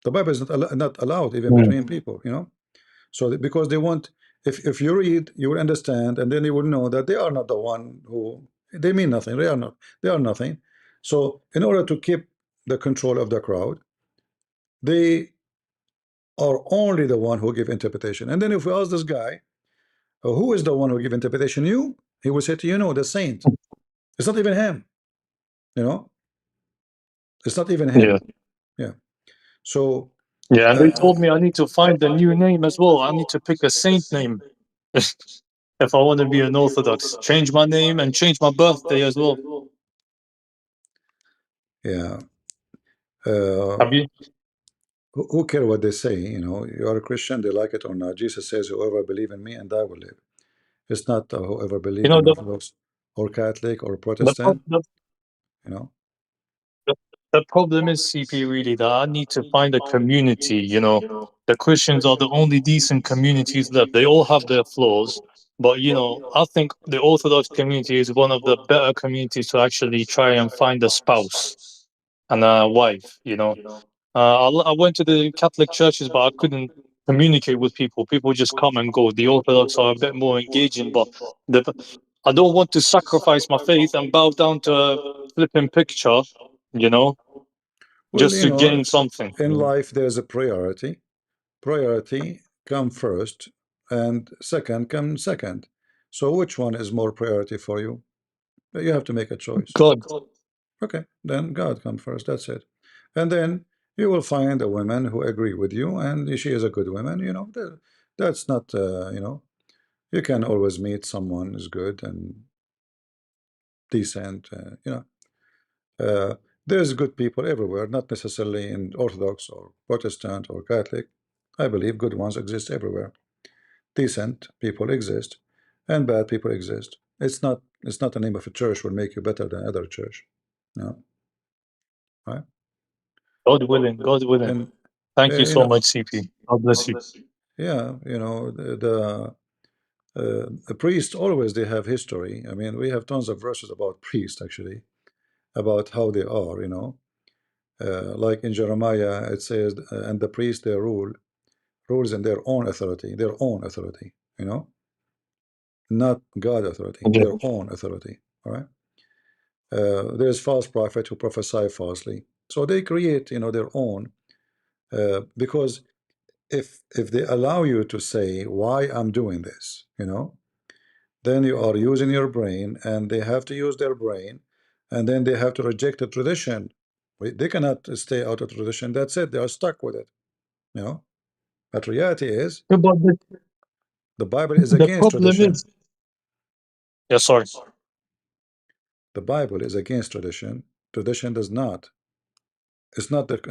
The Bible is not allowed even between people, you know. So because they want, if you read, you will understand, and then you will know that they are not the one who they mean nothing. They are not. They are nothing. So in order to keep the control of the crowd, they are only the one who give interpretation. And then if we ask this guy, who is the one who give interpretation? You? He will say to you, no, the saint. It's not even him. You know, it's not even yeah. him. Yeah. So Yeah, and they uh, told me I need to find a new name as well. I need to pick a saint name if I want to be an Orthodox. Change my name and change my birthday as well. yeah. Have you? Who care what they say? You know, you are a Christian, they like it or not. Jesus says, whoever believe in me and I will live. It's not whoever You believe know in Orthodox or Catholic or the Protestant, prob- the, you know. the, the problem is, CP, really that I need to find a community. You know, the Christians are the only decent communities left. They all have their flaws, but you know, I think the Orthodox community is one of the better communities to actually try and find a spouse and a wife. You know, I went to the Catholic churches, but I couldn't communicate with people. People just come and go. The Orthodox are a bit more engaging, but the, I don't want to sacrifice my faith and bow down to a flipping picture, you know, Well, just you to know, gain something. in life there's a priority. Priority come first and second come second. So which one is more priority for you? You have to make a choice. God, Okay, then God come first, that's it. And then you will find a woman who agree with you and she is a good woman, you know. That's not you know, You can always meet someone who's good and decent, you know. There's good people everywhere, not necessarily in Orthodox or Protestant or Catholic. I believe good ones exist everywhere. Decent people exist, and bad people exist. It's not the name of a church will make you better than other church. No, right? God willing, God willing. And Thank you you so know, much, CP. God bless you. yeah, you know, the priests always they have history. I mean, we have tons of verses about priests actually, about how they are. You know, like in Jeremiah it says, and the priests they rules in their own authority, you know, not God authority, Yeah. their own authority. All right. There's false prophet who prophesy falsely, so they create, you know, their own. Because if they allow you to say why I'm doing this, you know, then you are using your brain, and they have to use their brain, and then they have to reject the tradition. They cannot stay out of tradition. That's it. They are stuck with it, you know. But reality is, Yeah, but the Bible is the against problem tradition. is, yeah, sorry. The Bible is against tradition. Tradition does not. It's not that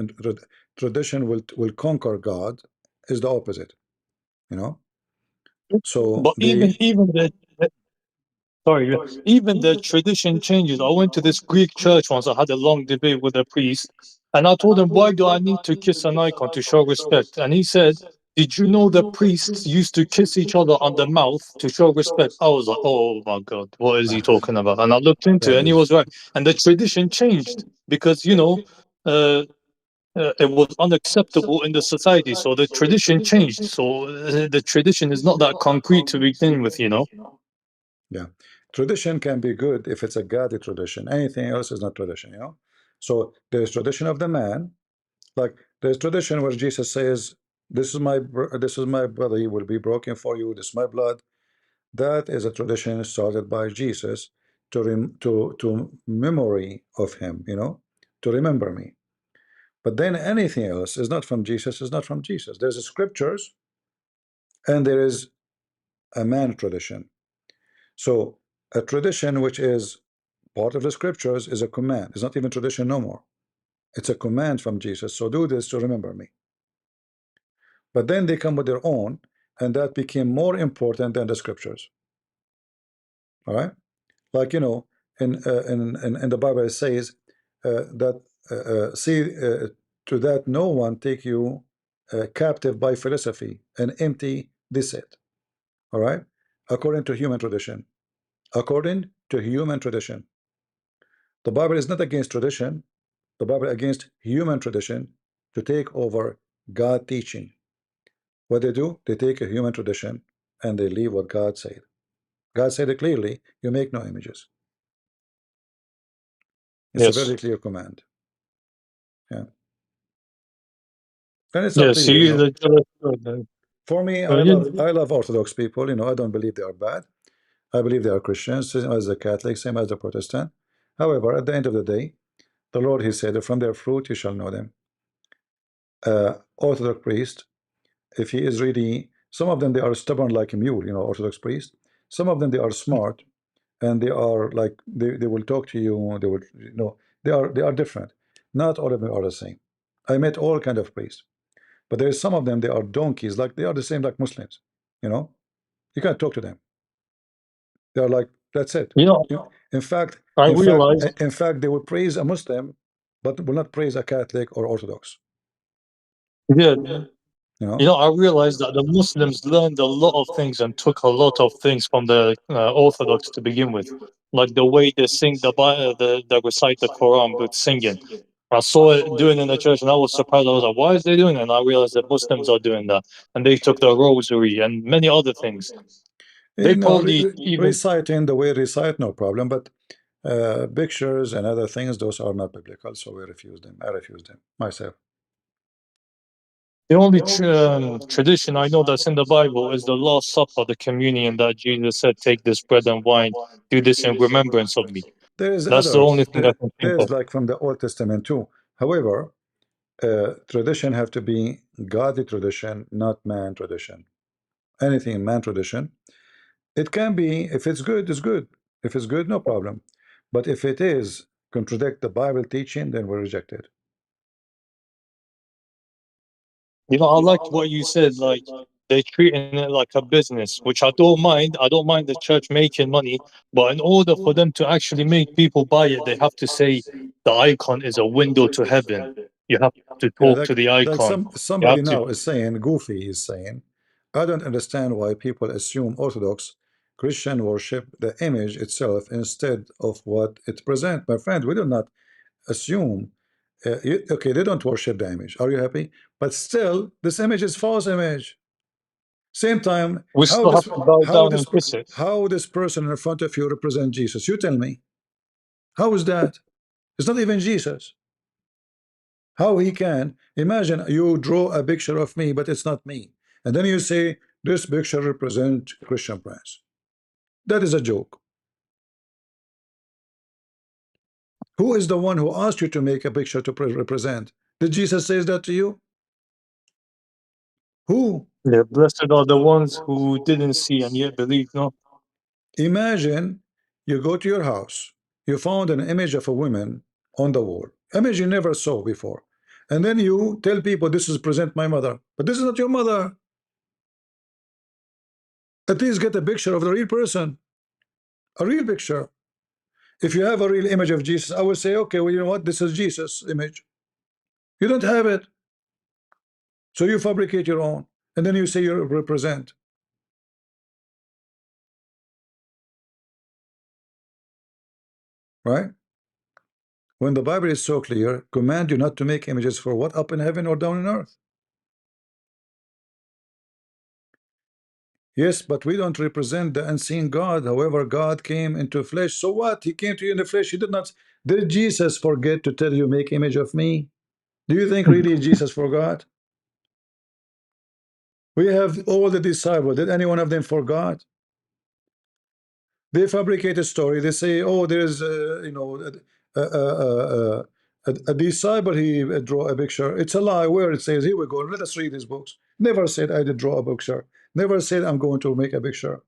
tradition will conquer God. Is the opposite, you know. So But even the sorry, yeah, even the tradition changes. I went to this Greek church once. I had a long debate with a priest, and I told him, "Why do I need to kiss an icon to show respect?" And he said, "Did you know the priests used to kiss each other on the mouth to show respect?" I was like, "Oh my God, what is he talking about?" And I looked into it, that and he is was right. And the tradition changed because uh, it was unacceptable in the society, so the tradition changed. So the tradition is not that concrete to begin with, you know. yeah. Tradition can be good if it's a godly tradition. Anything else is not tradition, you know. So there's tradition of the man, like there's tradition where Jesus says, this is my body will be broken for you. This is my blood. That is a tradition started by Jesus to memory of him, you know, to remember me. But then anything else is not from Jesus, is not from Jesus. There's a scriptures and there is a man tradition. So a tradition which is part of the scriptures is a command. It's not even tradition no more. It's a command from Jesus. So do this to remember me. But then they come with their own, and that became more important than the scriptures. All right, like you know, in the Bible it says that see to that no one take you captive by philosophy and empty deceit. All right, according to human tradition. According to human tradition, the Bible is not against tradition. The Bible against human tradition to take over God teaching. What they do, they take a human tradition and they leave what God said. God said it clearly, you make no images. It's a Yes. very clear command. Yeah. And it's up to Yes, you, you he is know. a jealous God. For me, So you, I love Orthodox people, you know, I don't believe they are bad. I believe they are Christians, same as the Catholic, same as the Protestant. However, at the end of the day, the Lord, he said, from their fruit you shall know them. Orthodox priest, if he is really, some of them they are stubborn like a mule, you know, Orthodox priest. Some of them they are smart, and they are like they will talk to you. They will, you know, they are different. Not all of them are the same. I met all kind of priests, but there is some of them they are donkeys, like they are the same like Muslims. You know, you can't talk to them. They are like that's it. you know, In fact, I realized, in fact, they will praise a Muslim, but will not praise a Catholic or Orthodox. yeah, You you know, know, I realized that the Muslims learned a lot of things and took a lot of things from the Orthodox to begin with, like the way they sing the recite the Quran with singing. I saw it doing in the church, and I was surprised. I was like, "Why is they doing it?" And I realized that Muslims are doing that, and they took the rosary and many other things. They you know, probably even reciting the way recite, no problem, but pictures and other things, those are not biblical, so we refuse them. I refuse them myself. the only tradition I know that's in the Bible is the Last Supper, the communion that Jesus said, "Take this bread and wine, do this in remembrance of me." There is That's the only others. thing I can think There's of. like from the Old Testament too. However, tradition have to be godly tradition, not man tradition. Anything man tradition, It can be, if it's good, it's good. If it's good, no problem. But if it is contradict the Bible teaching, then we reject it. You know, I liked what you said, like they're treating it like a business, which I don't mind. I don't mind the church making money, but in order for them to actually make people buy it, they have to say the icon is a window to heaven. You have to Yeah, talk to the like icon. You somebody have to. now is saying, Goofy is saying, I don't understand why people assume Orthodox Christian worship the image itself instead of what it presents. My friend, we do not assume. Okay, they don't worship the image. Are you happy? But still, this image is false image. Same time, We still have to bow down and kiss it. how this person in front of you represent Jesus? You tell me. How is that? It's not even Jesus. How he can imagine you draw a picture of me, but it's not me, and then you say this picture represents Christian Prince. That is a joke. Who is the one who asked you to make a picture to represent? Did Jesus say that to you? Who? Yeah, blessed are the ones who didn't see and yet believe. No. Imagine you go to your house, you found an image of a woman on the wall, image you never saw before, and then you tell people this is present my mother, but this is not your mother. At least get a picture of the real person, a real picture. If you have a real image of Jesus, I will say, okay, well, you know what, this is Jesus' image. You don't have it, so you fabricate your own, and then you say you represent. Right? When the Bible is so clear, command you not to make images for what up in heaven or down in earth. Yes, but we don't represent the unseen God. However, God came into flesh. So what? He came to you in the flesh. He did not. Did Jesus forget to tell you, make image of me? Do you think really Jesus forgot? We have all the disciples. Did any one of them forgot? They fabricate a story. They say, oh, there's, a disciple, he draw a picture. It's a lie. Where it says, here we go, let us read his books. Never said I did draw a picture. Never said I'm going to make a picture.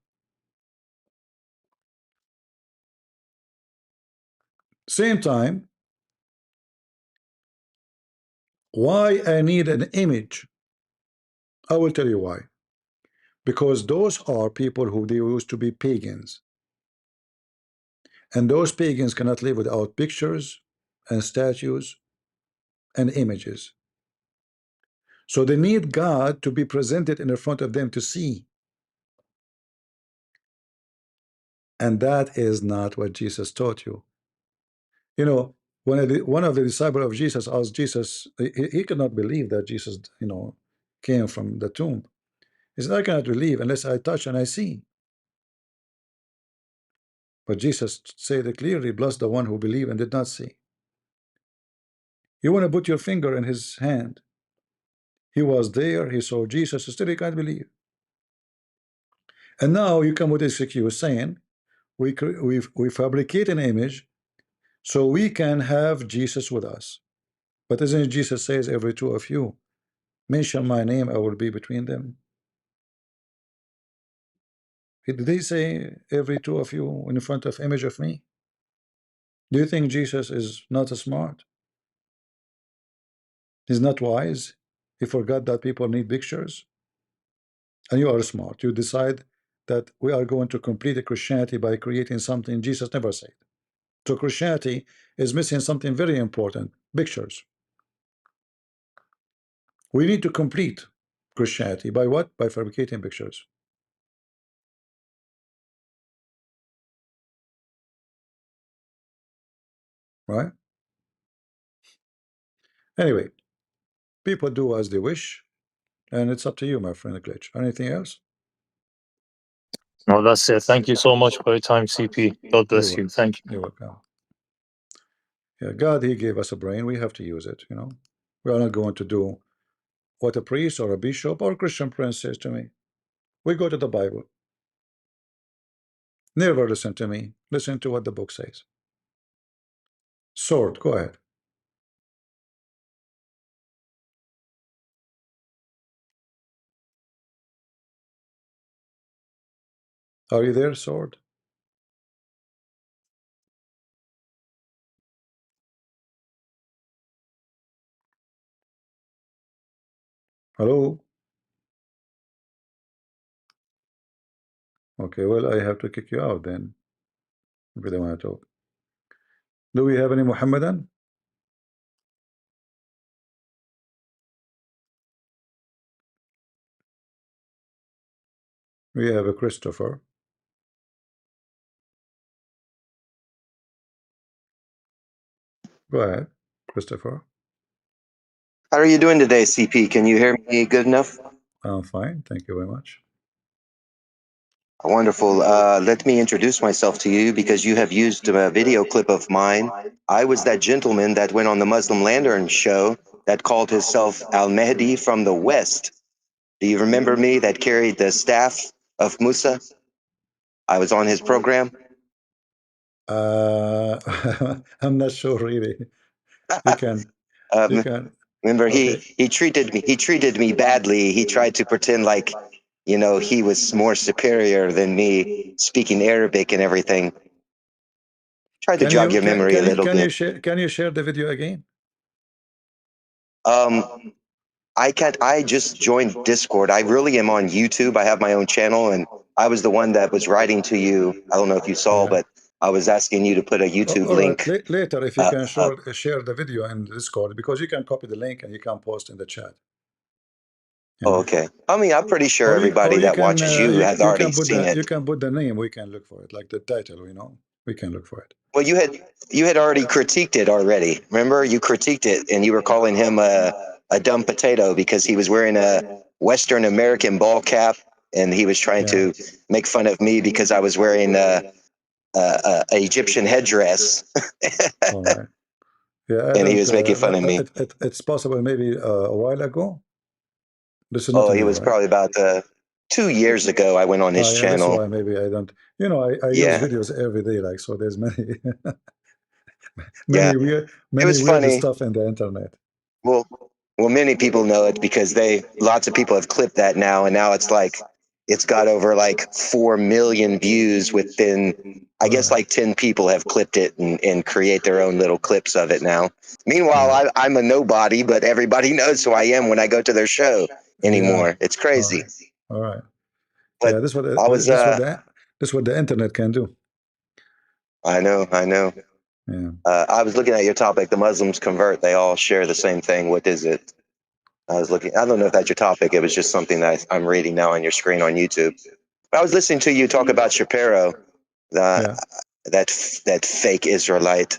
Same time, why I need an image? I will tell you why. Because those are people who they used to be pagans. And those pagans cannot live without pictures and statues and images. So they need God to be presented in front of them to see. And that is not what Jesus taught you. You know, when one of the disciples of Jesus asked Jesus, he could not believe that Jesus, came from the tomb. He said, I cannot believe unless I touch and I see. But Jesus said clearly, bless the one who believed and did not see. You want to put your finger in his hand. He was there, he saw Jesus, still he can't believe. And now you come with this excuse saying, we fabricate an image so we can have Jesus with us. But isn't Jesus says, every two of you mention my name, I will be between them? Did he say every two of you in front of image of me? Do you think Jesus is not smart? He's not wise? He forgot that people need pictures? And you are smart. You decide that we are going to complete a Christianity by creating something Jesus never said. So Christianity is missing something very important, pictures. We need to complete Christianity by what? By fabricating pictures. Right? Anyway, people do as they wish, and it's up to you, my friend Glitch. Anything else? No, that's it. Thank you so much for your time, CP. God You're bless you. welcome. Thank you. You're welcome. Yeah, God, He gave us a brain. We have to use it, We are not going to do what a priest or a bishop or a Christian prince says to me. We go to the Bible. Never listen to me. Listen to what the book says. Sword, go ahead. Are you there, Sword? Hello? Okay, well, I have to kick you out then, if you don't want to talk. Do we have any Muhammadan? We have a Christopher. Go ahead, Christopher. How are you doing today, CP? Can you hear me good enough? I'm fine, thank you very much. Wonderful. Let me introduce myself to you because you have used a video clip of mine. I was that gentleman that went on the Muslim Lantern show that called himself Al-Mahdi from the West. Do you remember me that carried the staff of Musa? I was on his program. I'm not sure really. You can, you can. Remember, Okay. he treated me badly. He tried to pretend like, you know, he was more superior than me, speaking Arabic and everything. Tried to jog your memory a little bit. Can you share the video again? I can't. I just joined Discord. I really am on YouTube. I have my own channel, and I was the one that was writing to you. I don't know if you saw, but I was asking you to put a YouTube all right. link. Later, if you can share the video in Discord, because you can copy the link and you can post in the chat. Oh, okay. I mean, I'm pretty sure everybody that watches you has already seen it. You can put the name. We can look for it, like the title. You know, we can look for it. Well, you had already critiqued it already. Remember, you critiqued it, and you were calling him a dumb potato because he was wearing a Western American ball cap, and he was trying to make fun of me because I was wearing a Egyptian headdress. All right. Yeah, and he was making fun of me. It's possible maybe a while ago. This is not it was probably about 2 years ago. I went on his channel. That's why maybe I don't. You know, I use videos every day, like, so there's many weird funny stuff in the internet. Well, many people know it because lots of people have clipped that now, and now it's like it's got over like 4 million views within. I guess like 10 people have clipped it and create their own little clips of it now. Meanwhile, I'm a nobody, but everybody knows who I am when I go to their show anymore. It's crazy. All right. But yeah, this is what the internet can do. I know. Yeah. I was looking at your topic. The Muslims convert. They all share the same thing. What is it? I don't know if that's your topic. It was just something that I'm reading now on your screen on YouTube. But I was listening to you talk about Shapiro, that fake Israelite,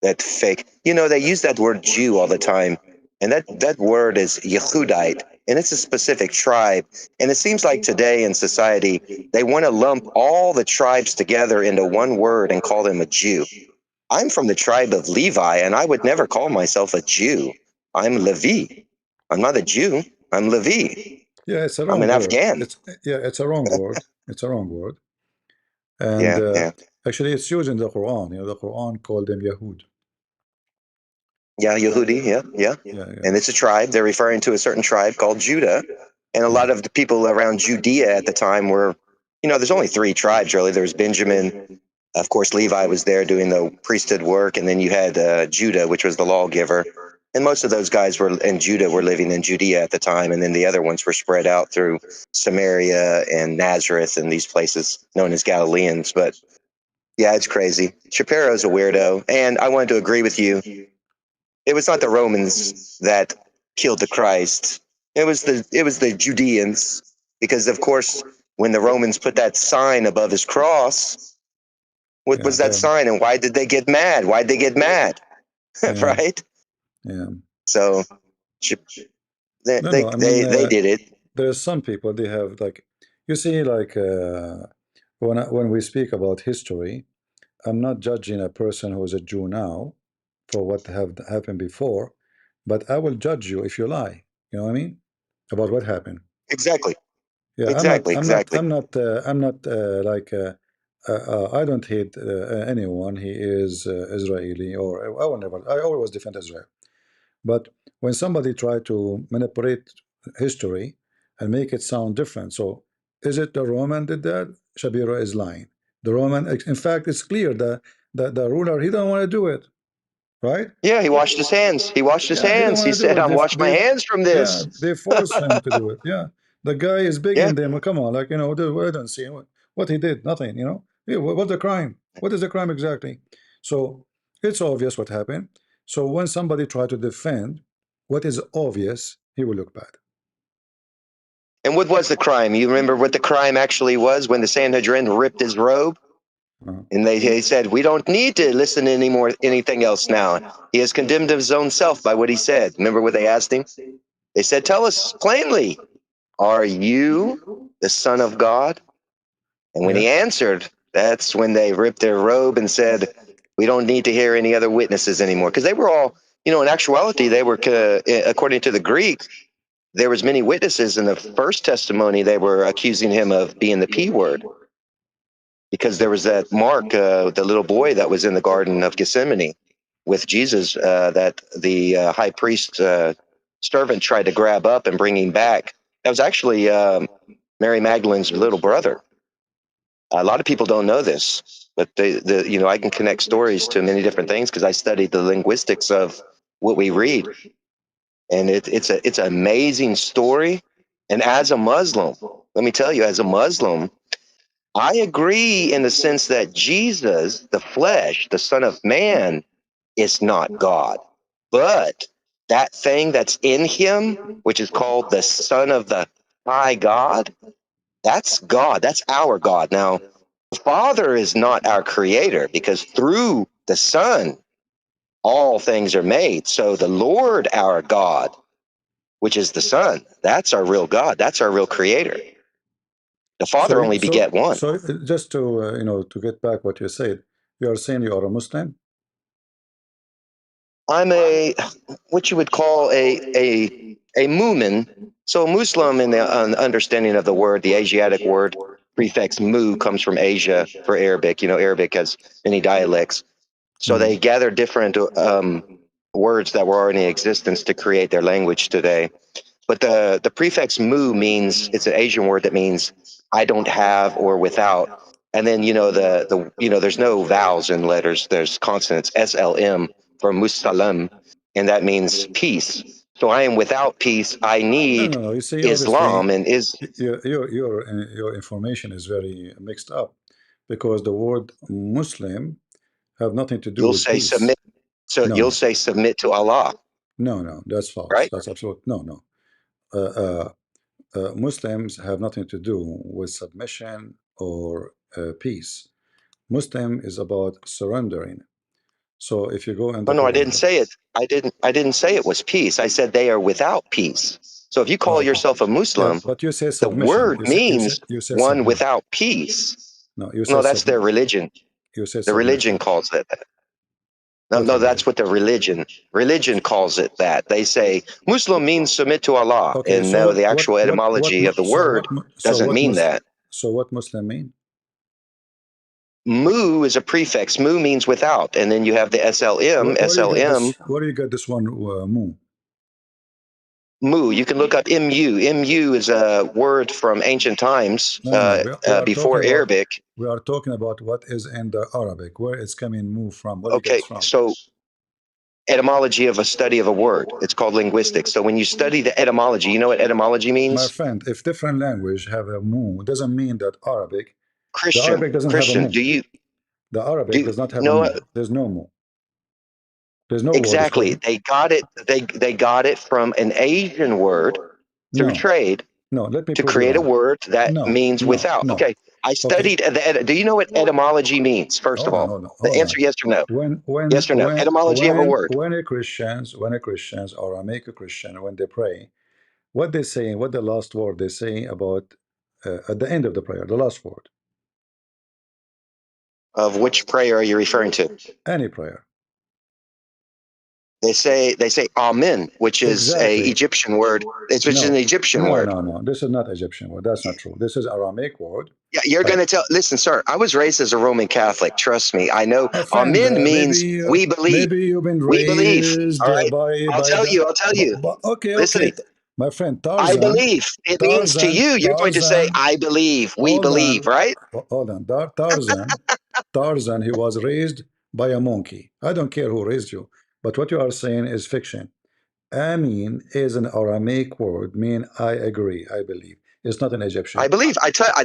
that fake. You know, they use that word Jew all the time, and that word is Yehudite, and it's a specific tribe. And it seems like today in society, they want to lump all the tribes together into one word and call them a Jew. I'm from the tribe of Levi, and I would never call myself a Jew. I'm Levi. I'm not a Jew. I'm Levi. Yeah, it's a wrong I'm an word. Afghan. It's a wrong word. It's a wrong word. And actually, it's used in the Quran. You know, the Quran called them Yahud. Yeah, Yehudi. Yeah. And it's a tribe. They're referring to a certain tribe called Judah. And a lot of the people around Judea at the time were, you know, there's only 3 tribes really. There's Benjamin. Of course, Levi was there doing the priesthood work, and then you had Judah, which was the lawgiver. And most of those guys in Judah were living in Judea at the time, and then the other ones were spread out through Samaria and Nazareth and these places known as Galileans. But yeah, it's crazy. Shapiro's a weirdo, and I wanted to agree with you. It was not the Romans that killed the Christ. It was the Judeans, because of course, when the Romans put that sign above his cross, what was that sign, and why did they get mad? Why'd they get mad? Right? Yeah. So they did it. There's some people, they have, like, you see, like, when we speak about history, I'm not judging a person who is a Jew now for what have happened before, but I will judge you if you lie. You know what I mean? About what happened. Exactly. Yeah. Exactly. I'm not like I don't hate anyone. He is Israeli, or I always defend Israel. But when somebody try to manipulate history and make it sound different, so Is it the Roman did that? Shabira is lying. The Roman, in fact, it's clear that the ruler, he don't want to do it, right? Yeah, he washed his hands. He washed his Yeah, he don't hands. He want to do said, it. "I'm washing my hands from Yeah, this." they force him to do it. Yeah, the guy is Yeah. begging them. Come on, like I don't see what he did. Nothing. Yeah, what's the crime? What is the crime exactly? So it's obvious what happened. So when somebody try to defend what is obvious, he will look bad. And what was the crime? You remember what the crime actually was when the Sanhedrin ripped his robe? And they said, "We don't need to listen anymore, anything else now. He has condemned his own self by what he said." Remember what they asked him? They said, "Tell us plainly, are you the Son of God?" And when he answered, that's when they ripped their robe and said, "We don't need to hear any other witnesses anymore." Because they were all, in actuality, they were, according to the Greek, there was many witnesses in the first testimony. They were accusing him of being the P word. Because there was that Mark, the little boy that was in the Garden of Gethsemane with Jesus, that the high priest servant tried to grab up and bring him back. That was actually Mary Magdalene's little brother. A lot of people don't know this, but I can connect stories to many different things because I studied the linguistics of what we read, and it's an amazing story. And as a Muslim, let me tell you, as a Muslim, I agree in the sense that Jesus, the flesh, the Son of Man, is not God. But that thing that's in him, which is called the Son of the High God, that's God. That's our God. Now, the Father is not our creator because through the Son, all things are made. So the Lord, our God, which is the Son, that's our real God. That's our real creator. The Father only beget one. So just to to get back what you said, you are saying you are a Muslim? I'm what you would call a mu'min. So Muslim, in the understanding of the word, the Asiatic word prefix mu comes from Asia for Arabic. Arabic has many dialects, so they gather different words that were already in existence to create their language today. But the prefix mu means, it's an Asian word that means I don't have or without. And then there's no vowels in letters. There's consonants. SLM for musalam, and that means peace. So I am without peace. I need No. You see, Islam, obviously, and your information is very mixed up because the word Muslim have nothing to do you'll with say peace. submit. So No, you'll say submit to Allah. No, that's false. Right? That's absolute. No. Muslims have nothing to do with submission or peace. Muslim is about surrendering. So if you go in the Oh no, I Quran, didn't say it. I didn't say it was peace. I said they are without peace. So if you call yourself a Muslim, but you say the submission. word means You say one submit. without peace. No, you say No, that's their submit. religion. You say The religion submission. calls it that. No, that's what the religion calls it that. They say Muslim means submit to Allah. Okay, And so no, the actual etymology of the word doesn't mean that. So what Muslim mean? Mu is a prefix. Mu means without. And then you have the SLM. SLM. Where do you get this one, mu? Mu. You can look up MU. MU is a word from ancient times before Arabic. We are talking about what is in the Arabic. Where it's coming mu from? Where do you get Okay, this from? so etymology of a study of a word. It's called linguistics. So when you study the etymology, you know what etymology means? My friend, if different language have a mu, it doesn't mean that Arabic. Christian. The Arabic doesn't have a mu. Do you? The Arabic does not have a mu. There's no mu. There's no exactly. word. They got it. They got it from an Asian word through trade. No, let me to prove create you a word that means without. Okay, I studied. Do you know what etymology means? First of all, the answer yes or no. Yes or no. Etymology of a word. When a Christians or I make a Christian when they pray, what they say, what the last word they say about at the end of the prayer, the last word. Of which prayer are you referring to? Any prayer. They say Amen, which is a Egyptian word. Which is an Egyptian word. No. This is not Egyptian word. That's not true. This is Aramaic word. Yeah, you're going to tell. Listen, sir, I was raised as a Roman Catholic. Trust me, I know. Amen means we believe. Maybe you've been raised. We believe. All right. by I'll tell you. okay. Listen, My friend I Tarzan. believe. It means to you, you're going to say, I believe, we believe, right? Hold on. Tarzan, he was raised by a monkey. I don't care who raised you, but what you are saying is fiction. Amin is an Aramaic word, mean I agree, I believe. It's not an Egyptian. I believe.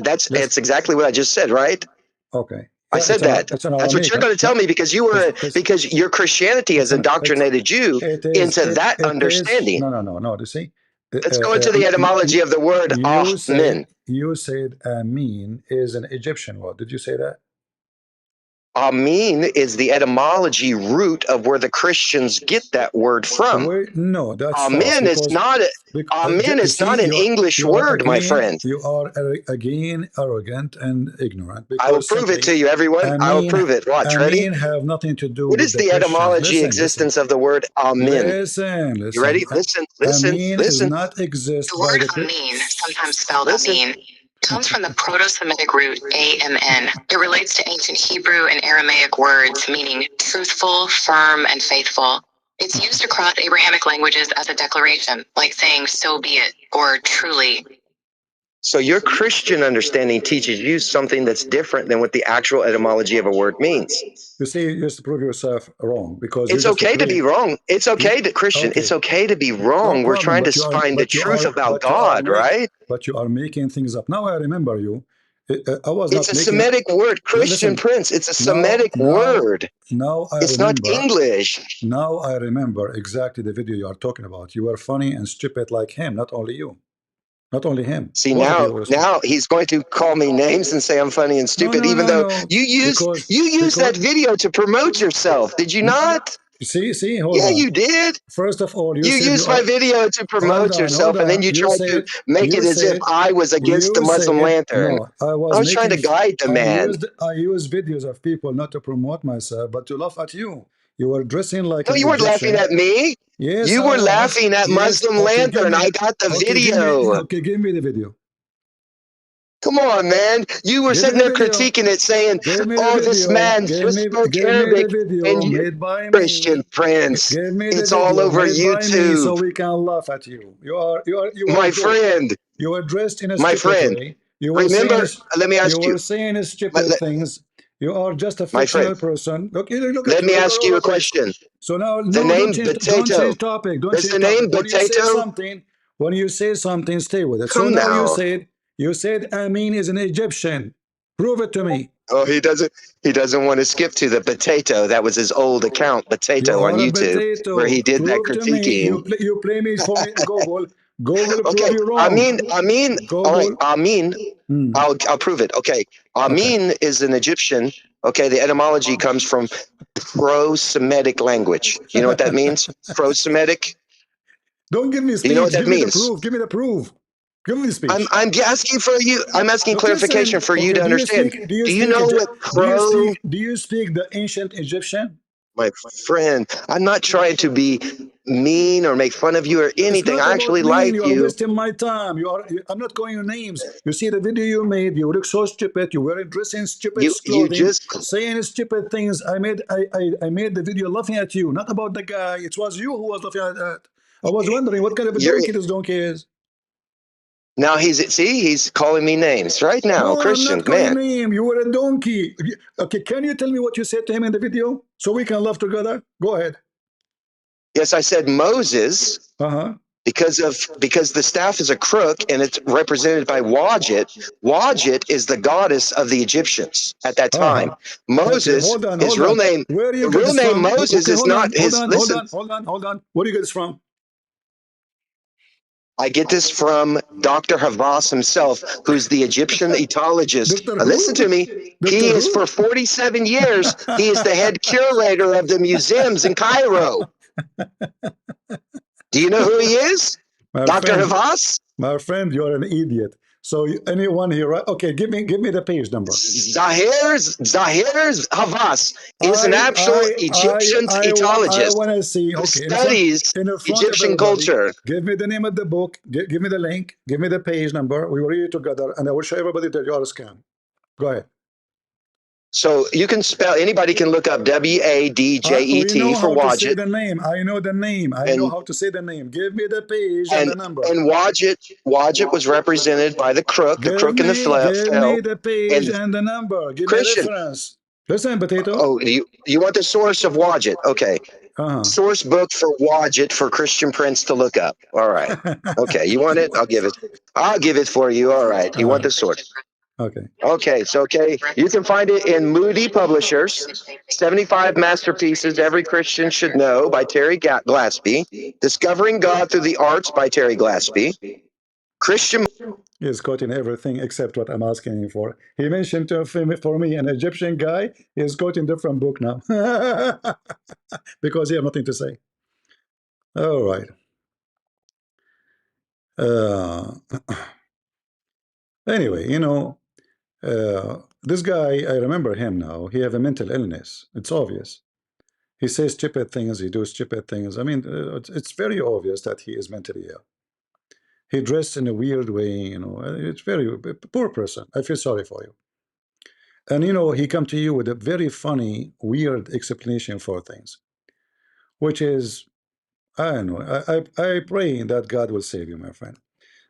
That's exactly what I just said, right? Okay. I said that. That's what you're going to tell me because your Christianity has indoctrinated you into that understanding. No. You see, let's go into the etymology of the word Amin. You said Amin is an Egyptian word. Did you say that? Amin is the etymology root of where the Christians get that word from. No, that's Amin is not. Amin is not an English word, my friend. You are again arrogant and ignorant. I will prove it to you, everyone. I will prove it. Watch. Ready? Have nothing to do. What is the etymology existence of the word Amin? Listen. You ready? Listen. Amin does not exist. The word Amin, sometimes spelled Amin, comes from the Proto-Semitic root AMN. It relates to ancient Hebrew and Aramaic words meaning truthful, firm, and faithful. It's used across Abrahamic languages as a declaration, like saying, so be it, or truly. So your Christian understanding teaches you something that's different than what the actual etymology of a word means. You see, you just prove yourself wrong because it's okay to be wrong. It's okay to Christian. Okay. It's okay to be wrong. We're trying to find the truth about God, right? But you are making things up. Now I remember you. I was it's a Semitic word, Christian Prince. It's a Semitic word. Now it's not English. Now I remember exactly the video you are talking about. You were funny and stupid like him. Not only you. Not only him. See, now he's going to call me names and say I'm funny and stupid, even though you used that video to promote yourself. Did you not? See, hold on. Yeah, you did. First of all, you used my video to promote yourself, and then you tried to make it as if I was against the Muslim Lantern. No, I was trying to guide the man. I used videos of people not to promote myself, but to laugh at you. You were dressing like. No, you weren't laughing at me. Yes, you were laughing at Muslim Lantern. I got the video. Give me the video. Come on, man. You were sitting there critiquing it, saying, oh, this man just spoke Arabic. And you, Christian Prince, it's all over YouTube. So we can laugh at you. My friend. You were dressed in a stupid way. Remember, let me ask you. You were saying stupid things. You are just a fictional person. Look let me ask you a question. So now, the name Potato. Don't change topic. Don't change the name topic. Potato? When you say something, stay with it. Come so now you said Amin is an Egyptian. Prove it to me. Oh, he doesn't want to skip to the Potato. That was his old account, Potato, on YouTube, where he did that critiquing. You play me for Google. Google prove you wrong. Amin. All right, Amin. I'll prove it. Okay, Amin is an Egyptian. Okay, the etymology comes from pro-Semitic language. You know what that means? Pro-Semitic. Don't give me speech. You know what that means? Give me the proof. Give me the speech. I'm asking for you. I'm asking clarification for you to understand. Do you know what pro? Do you speak the ancient Egyptian? My friend, I'm not trying to be mean or make fun of you or anything. I actually like you. You are wasting my time. I'm not calling your names. You see the video you made. You look so stupid. You were dressing stupid clothing. You just saying stupid things. I made the video laughing at you, not about the guy. It was you who was laughing at that. I was wondering what kind of a donkey this donkey is. Now he's calling me names right now, no, Christian. I'm not calling name. You were a donkey. Okay, can you tell me what you said to him in the video so we can laugh together? Go ahead. Yes, I said Moses. Because the staff is a crook and it's represented by Wadjet. Wadjet is the goddess of the Egyptians at that time. Moses, his real name. Where do you get real name Moses is not his. Hold on. Where do you get this from? I get this from Dr. Havas himself, who's the Egyptian etologist. Listen to me. He is for 47 years. He is the head curator of the museums in Cairo. Do you know who he is? Dr. Havas? My friend, you're an idiot. So anyone here, right? Okay, give me the page number. Zahir's Havas is an actual Egyptian etologist. I want to see. Okay, studies Egyptian culture. Give me the name of the book. Give me the link. Give me the page number. We will read it together, and I will show everybody that you are a scam. Go ahead. So you can spell. Anybody can look up We WADJET know for how to say Wadjet, the name. I know the name. I know and how to say the name. Give me the page and the number. Wadjet was represented by the crook. The crook and the Give fell. me the page and the number. Give me a Christian. reference. Listen, potato. Oh, you want the source of Wadjet? Okay. Source book for Wadjet for Christian Prince to look up. All right. Okay. You want it? I'll give it. I'll give it for you. All right. You want the source? Okay. Okay. So you can find it in Moody Publishers. 75 Masterpieces Every Christian Should Know by Terry Glaspie. Discovering God Through the Arts by Terry Glaspie. Christian. He's quoting everything except what I'm asking him for. He mentioned for me an Egyptian guy. He's quoting different book now because he have nothing to say. All right. Anyway, you know, this guy, I remember him now. He have a mental illness. It's obvious. He says stupid things. He does stupid things. I mean, it's very obvious that he is mentally ill. He dressed in a weird way. You know, it's very poor person. I feel sorry for you. And you know, he come to you with a very funny, weird explanation for things, which is, I don't know. I pray that God will save you, my friend.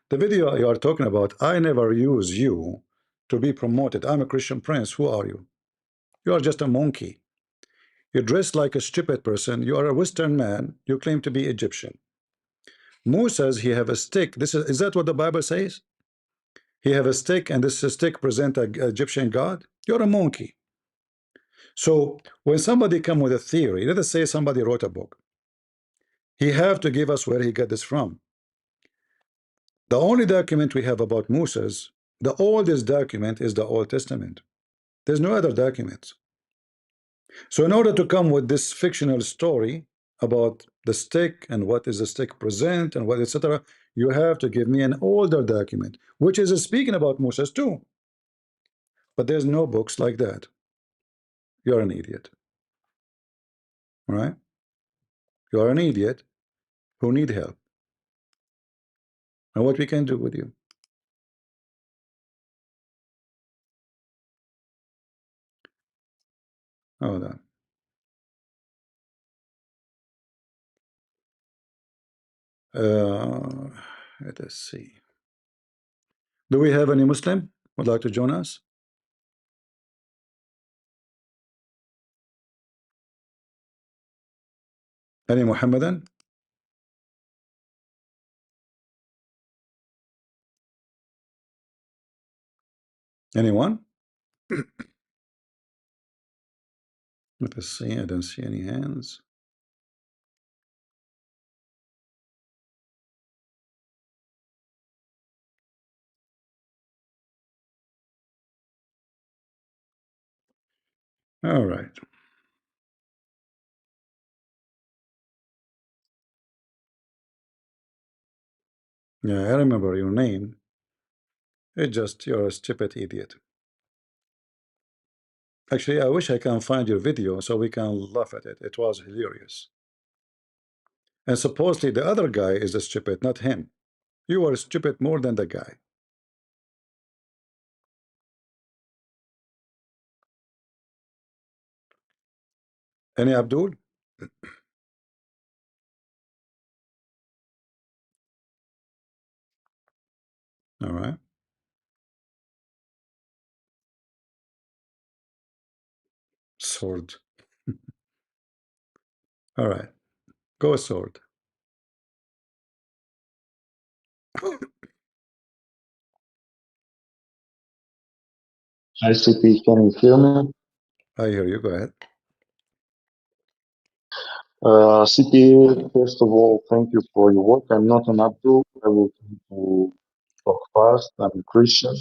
The video you are talking about, I never use you to be promoted. I'm a Christian Prince. Who are you? You are just a monkey. You dress like a stupid person. You are a Western man. You claim to be Egyptian. Mo says he have a stick. Is that what the Bible says? He have a stick, and this stick present an Egyptian god. You're a monkey. So when somebody come with a theory, let us say somebody wrote a book, he have to give us where he got this from. The only document we have about Moses, the oldest document is the Old Testament. There's no other documents. So in order to come with this fictional story about the stick and what is the stick present and what etc., you have to give me an older document, which is speaking about Moses too. But there's no books like that. You're an idiot. All right? You're an idiot who need help. And what we can do with you? Hold on. Let us see. Do we have any Muslim would like to join us? Any Muhammadan? Anyone? Let us see. I don't see any hands. All right. Yeah, I remember your name. It's just you're a stupid idiot. Actually, I wish I can find your video so we can laugh at it. It was hilarious. And supposedly the other guy is a stupid, not him. You are stupid more than the guy. Any Abdul? All right. Sword. All right. Go sword. Hi, CP, can you hear me? I hear you. Go ahead. CP, first of all, thank you for your work. I'm not an Abdul. I will try to talk fast. I'm a Christian.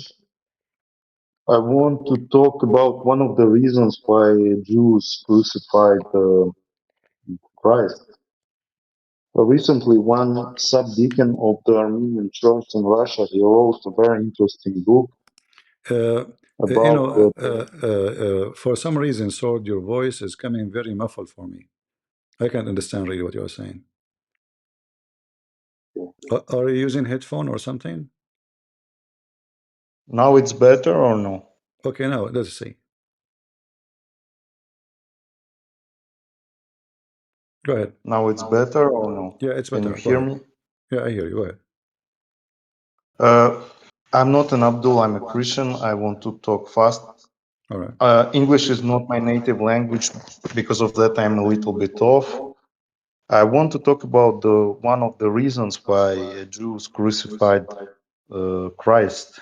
I want to talk about one of the reasons why Jews crucified Christ. Recently, one subdeacon of the Armenian Church in Russia, he wrote a very interesting book about for some reason, Sword, your voice is coming very muffled for me. I can't understand really what you're saying. Are you using headphone or something? Now it's better or no? Okay, now let's see. Go ahead. Now it's better or no? Yeah, it's Can better. you Go hear ahead. me? Yeah, I hear you. Go ahead. I'm not an Abdul, I'm a Christian. I want to talk fast. All right. English is not my native language. Because of that, I'm a little bit off. I want to talk about one of the reasons why Jews crucified Christ.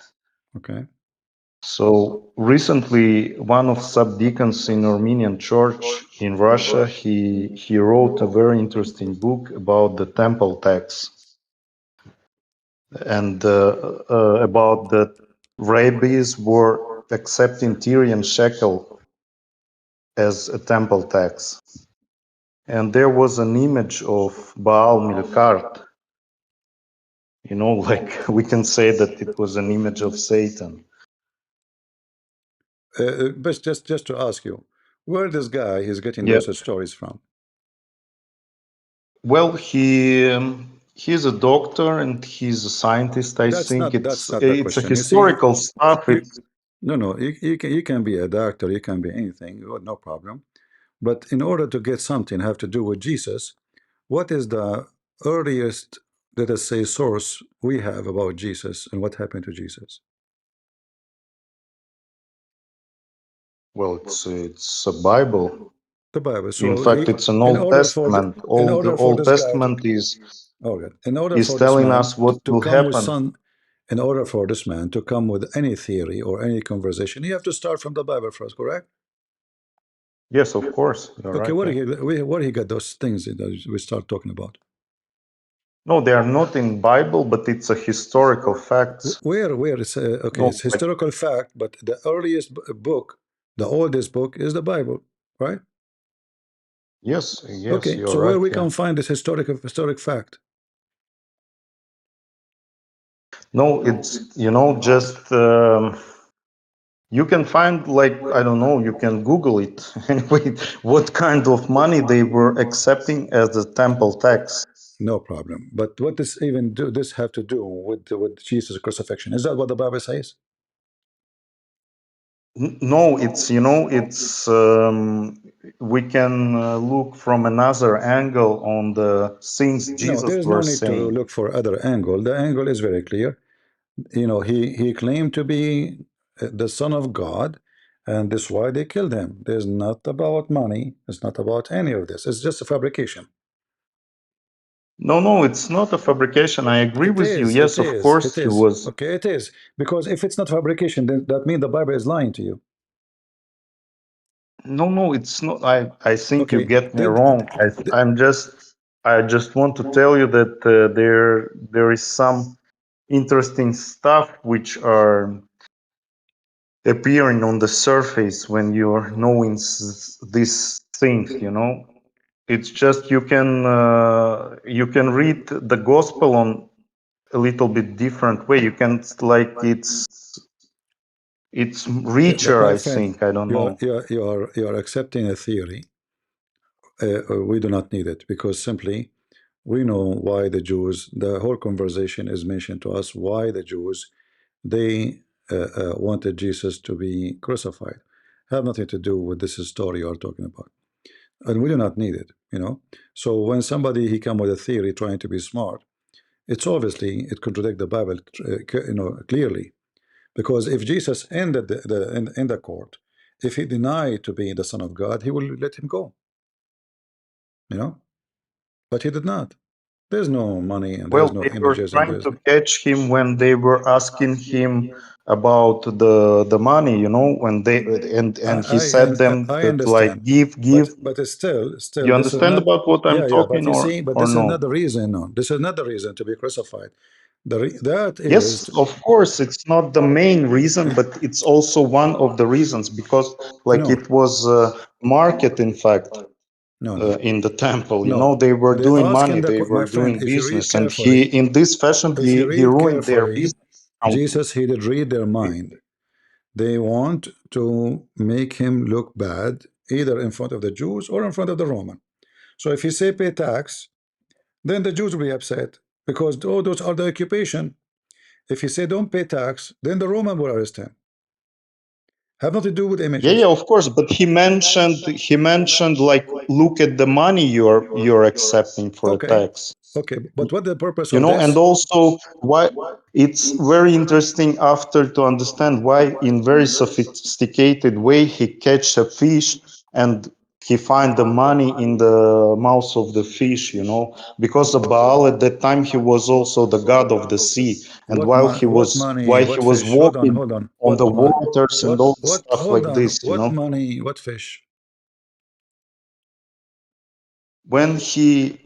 Okay. So recently, one of subdeacons in Armenian church in Russia, he wrote a very interesting book about the temple tax and about that rabbis were accepting Tyrian shekel as a temple tax. And there was an image of Baal Milkart. You know, like we can say that it was an image of Satan. But just to ask you, where this guy is getting Yeah. those stories from? Well, he's a doctor and he's a scientist. I think That's not the it's a question. You see, historical stuff. no. You can be a doctor. You can be anything. No problem. But in order to get something have to do with Jesus, what is the earliest, let us say, source we have about Jesus and what happened to Jesus? Well, it's a Bible. The Bible. So in fact, it's an in Old order for Testament. in The order for Old this guy to, Testament in order is for this telling man us what to will come with happen. in order for this man to come with any theory or any conversation, you have to start from the Bible first, correct? Yes, of course. You're Okay, right. where he got those things that we start talking about? No, they are not in Bible, but it's a historical facts. Where it's okay, No, it's historical fact, but the earliest book, the oldest book is the Bible, right? Yes, Okay, you're so where right. we Yeah. can find this historic fact? No, it's just you can find, like, I don't know, you can Google it anyway. What kind of money they were accepting as the temple tax? No problem. But what does even do this have to do with Jesus' crucifixion? Is that what the Bible says? No, it's we can look from another angle on the things No, Jesus there's no was need to saying. look for other angle. The angle is very clear. He claimed to be the son of God, and that's why they killed him. There's not about money. It's not about any of this. It's just a fabrication. No, it's not a fabrication. I agree It with you. is. Yes, It of is. course It he is. was. Okay, it is. Because if it's not fabrication, then that means the Bible is lying to you. No, it's not. I think you Okay, get me then wrong. I just want to tell you that there is some interesting stuff which are appearing on the surface when you're knowing these things. It's just you can read the gospel on a little bit different way. You can, like, it's richer, my I friend, think. I don't know. you are accepting a theory. We do not need it because simply we know why the Jews. The whole conversation is mentioned to us why the Jews they wanted Jesus to be crucified. Have nothing to do with this story you are talking about, and we do not need it. So when somebody he come with a theory trying to be smart, it's obviously it contradicts the Bible, clearly. Because if Jesus ended in the court, if he denied to be the Son of God, he will let him go. But he did not. There's no money and there's Well, no they were images and trying there's to catch him when they were asking him about the money, when they and he said them I that, like, understand, give. but it's still You this is understand not. about what I'm Yeah, but talking, you see, but or this is no? not the reason. No, this is not the reason to be crucified. That is Yes, of course, it's not the main reason, but it's also one of the reasons, because, like, no, it was market, in fact, no, in the temple. no. They were They doing ask money, him they my were friend. doing If you read business, and he, carefully, in this fashion, if you he read ruined their carefully, business account. Jesus, he did read their mind. They want to make him look bad, either in front of the Jews or in front of the Roman. So if he say pay tax, then the Jews will be upset because those are the occupation. If he say don't pay tax, then the Roman will arrest him. Have nothing to do with images. Yeah, of course. But he mentioned like, look at the money you're accepting for a tax. Okay, but what the purpose You of know, this? and also why it's very interesting after to understand why in very sophisticated way he catch a fish and he find the money in the mouth of the fish, you know, because the Baal at that time he was also the god of the sea, and while he was walking on the waters and all stuff like this, you know. What money? What fish? When he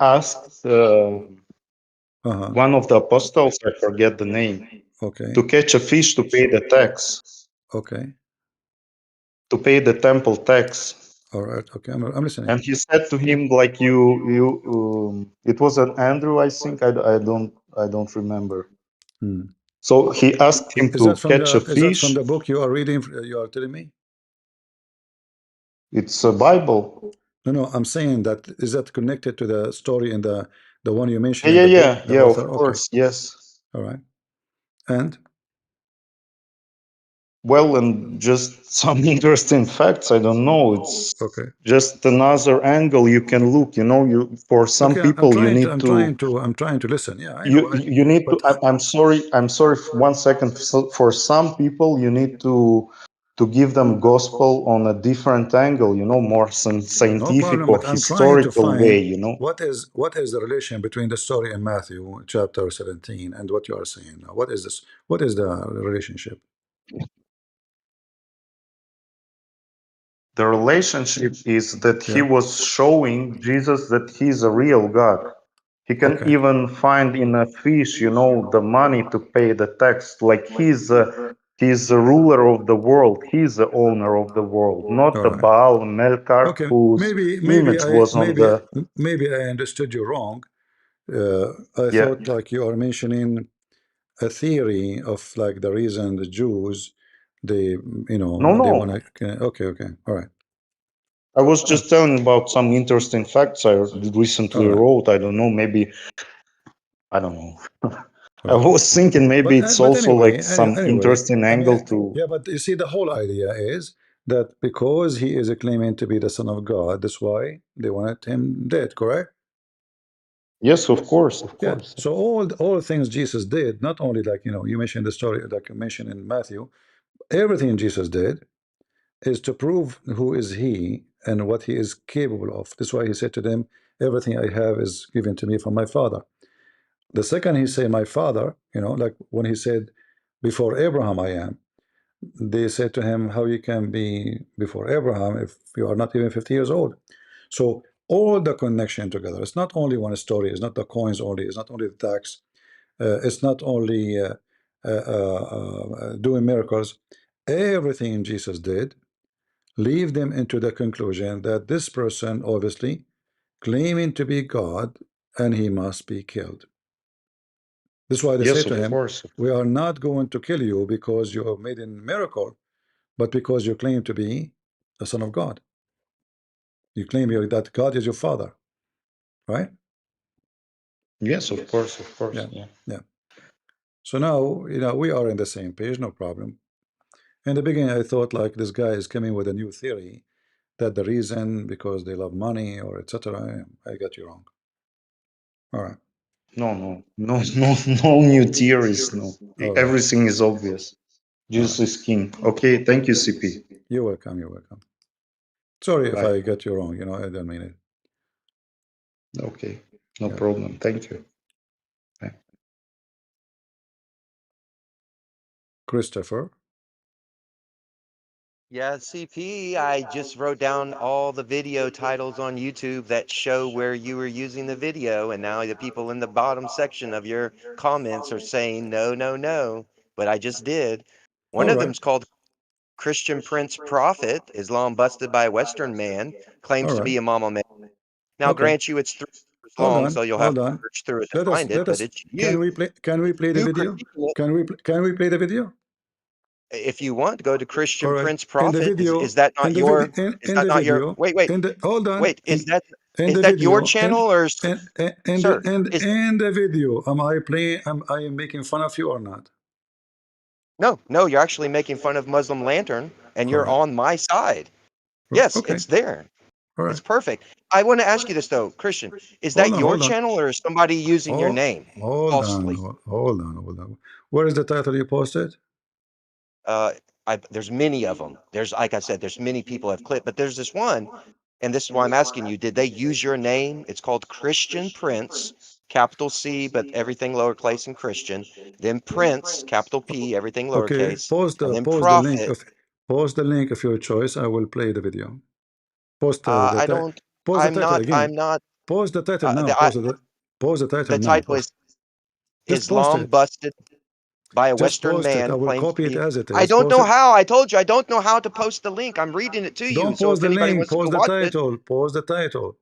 asked one of the apostles, I forget the name, to catch a fish to pay the tax. Okay. To pay the temple tax. All right. Okay, I'm listening. And he said to him, like, it was an Andrew, I think. I don't remember. So he asked him to catch a fish. Is that from the book you are reading? You are telling me? It's a Bible. No, I'm saying that is that connected to the story in the one you mentioned? Yeah, of course, yes. All right, and well, and just some interesting facts. I don't know. It's just another angle you can look. You know, for some people you need I'm trying to listen. Yeah, I know. You need to. I'm sorry. 1 second. So for some people, you need to give them gospel on a different angle. You know, more scientific or historical way. You know. What is the relation between the story in Matthew chapter 17 and what you are saying now? What is this? What is the relationship? The relationship is that he was showing Jesus that he's a real God. He can even find in a fish, you know, the money to pay the tax. Like he's the ruler of the world. He's the owner of the world, not the Baal Melkar whose image was on the. Maybe I understood you wrong. I thought like you are mentioning a theory of like the reason the Jews they they want to. Okay, all right. I was just telling about some interesting facts I recently wrote. I don't know, maybe, I don't know. I was thinking maybe it's also like some interesting angle to. Yeah, but you see, the whole idea is that because he is claiming to be the Son of God, that's why they wanted him dead, correct? Yes, of course, So all things Jesus did, not only like you mentioned the story like you mentioned in Matthew, everything Jesus did is to prove who is he and what he is capable of. That's why he said to them, everything I have is given to me from my Father. The second he said, my Father, like when he said, before Abraham I am, they said to him, how you can be before Abraham if you are not even 50 years old? So all the connection together, it's not only one story, it's not the coins only, it's not only the tax, it's not only doing miracles. Everything Jesus did lead them into the conclusion that this person obviously claiming to be God and he must be killed. That's why they say to him, we are not going to kill you because you have made a miracle, but because you claim to be the Son of God. You claim that God is your Father, right? Yes, of course, yeah. So now, we are in the same page, no problem. In the beginning, I thought like this guy is coming with a new theory that the reason because they love money or etc. I got you wrong. All right. No new theories. No, everything is obvious. Jesus is king. Okay, thank you, CP. You're welcome. Sorry if I got you wrong. I didn't mean it. Okay, no problem. Thank you. Bye. Christopher. Yeah, CP, I just wrote down all the video titles on YouTube that show where you were using the video, and now the people in the bottom section of your comments are saying, no, no, no, but I just did. One of them's called Christian Prince Prophet, Islam busted by a Western man, claims to be a Mama man. Now, grant you it's 3 hours long, so you'll have to search through it to find it, but it's you. Can we play the video? Can we play the video? If you want, go to Christian Prince Prophet. Is that not your? Is that not your? Wait. Hold on. Wait, is that your channel or? Sir, in the video, am I playing? Am I making fun of you or not? No, no, you're actually making fun of Muslim Lantern, and you're on my side. Yes, Okay. it's there. All right. It's perfect. I want to ask you this though, Christian. Is Hold that on, your hold on. channel or is somebody using your name Hold falsely? on, hold on, hold on. Where is the title you posted? There's many of them. There's, like I said, there's many people have clipped, but there's this one, and this is why I'm asking you, did they use your name? It's called Christian Prince, capital C, but everything lowercase and Christian, then Prince, capital P, everything Okay, lowercase, post and the then link Prophet. of your choice. I will play the video. Post I don't, post the title again. I'm not, Post the title now. the, I, Post the title the now. title is Just post Islam it. Busted by a Just Western post it. I Man will claims to copy it be. as it I is. don't Post know it. how. I told you I don't know how to post the link. I'm reading it to you. Don't So post if the anybody link. wants to go Post the watch it, title. Post the title.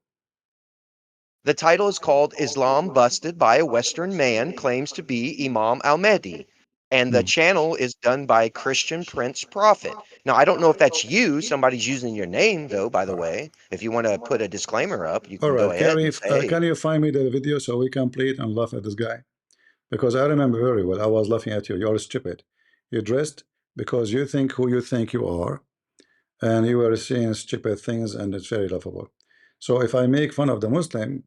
the title is called Islam Busted by a Western Man Claims to be Imam Al-Mahdi. And the channel is done by Christian Prince Prophet. Now, I don't know if that's you. Somebody's using your name, though, by the way. If you want to put a disclaimer up, you All can go right. ahead and say, Can you find me the video so we can play it and laugh at this guy? Because I remember very well. I was laughing at you. You're stupid. You're dressed because you think who you think you are, and you were saying stupid things, and it's very laughable. So if I make fun of the Muslim,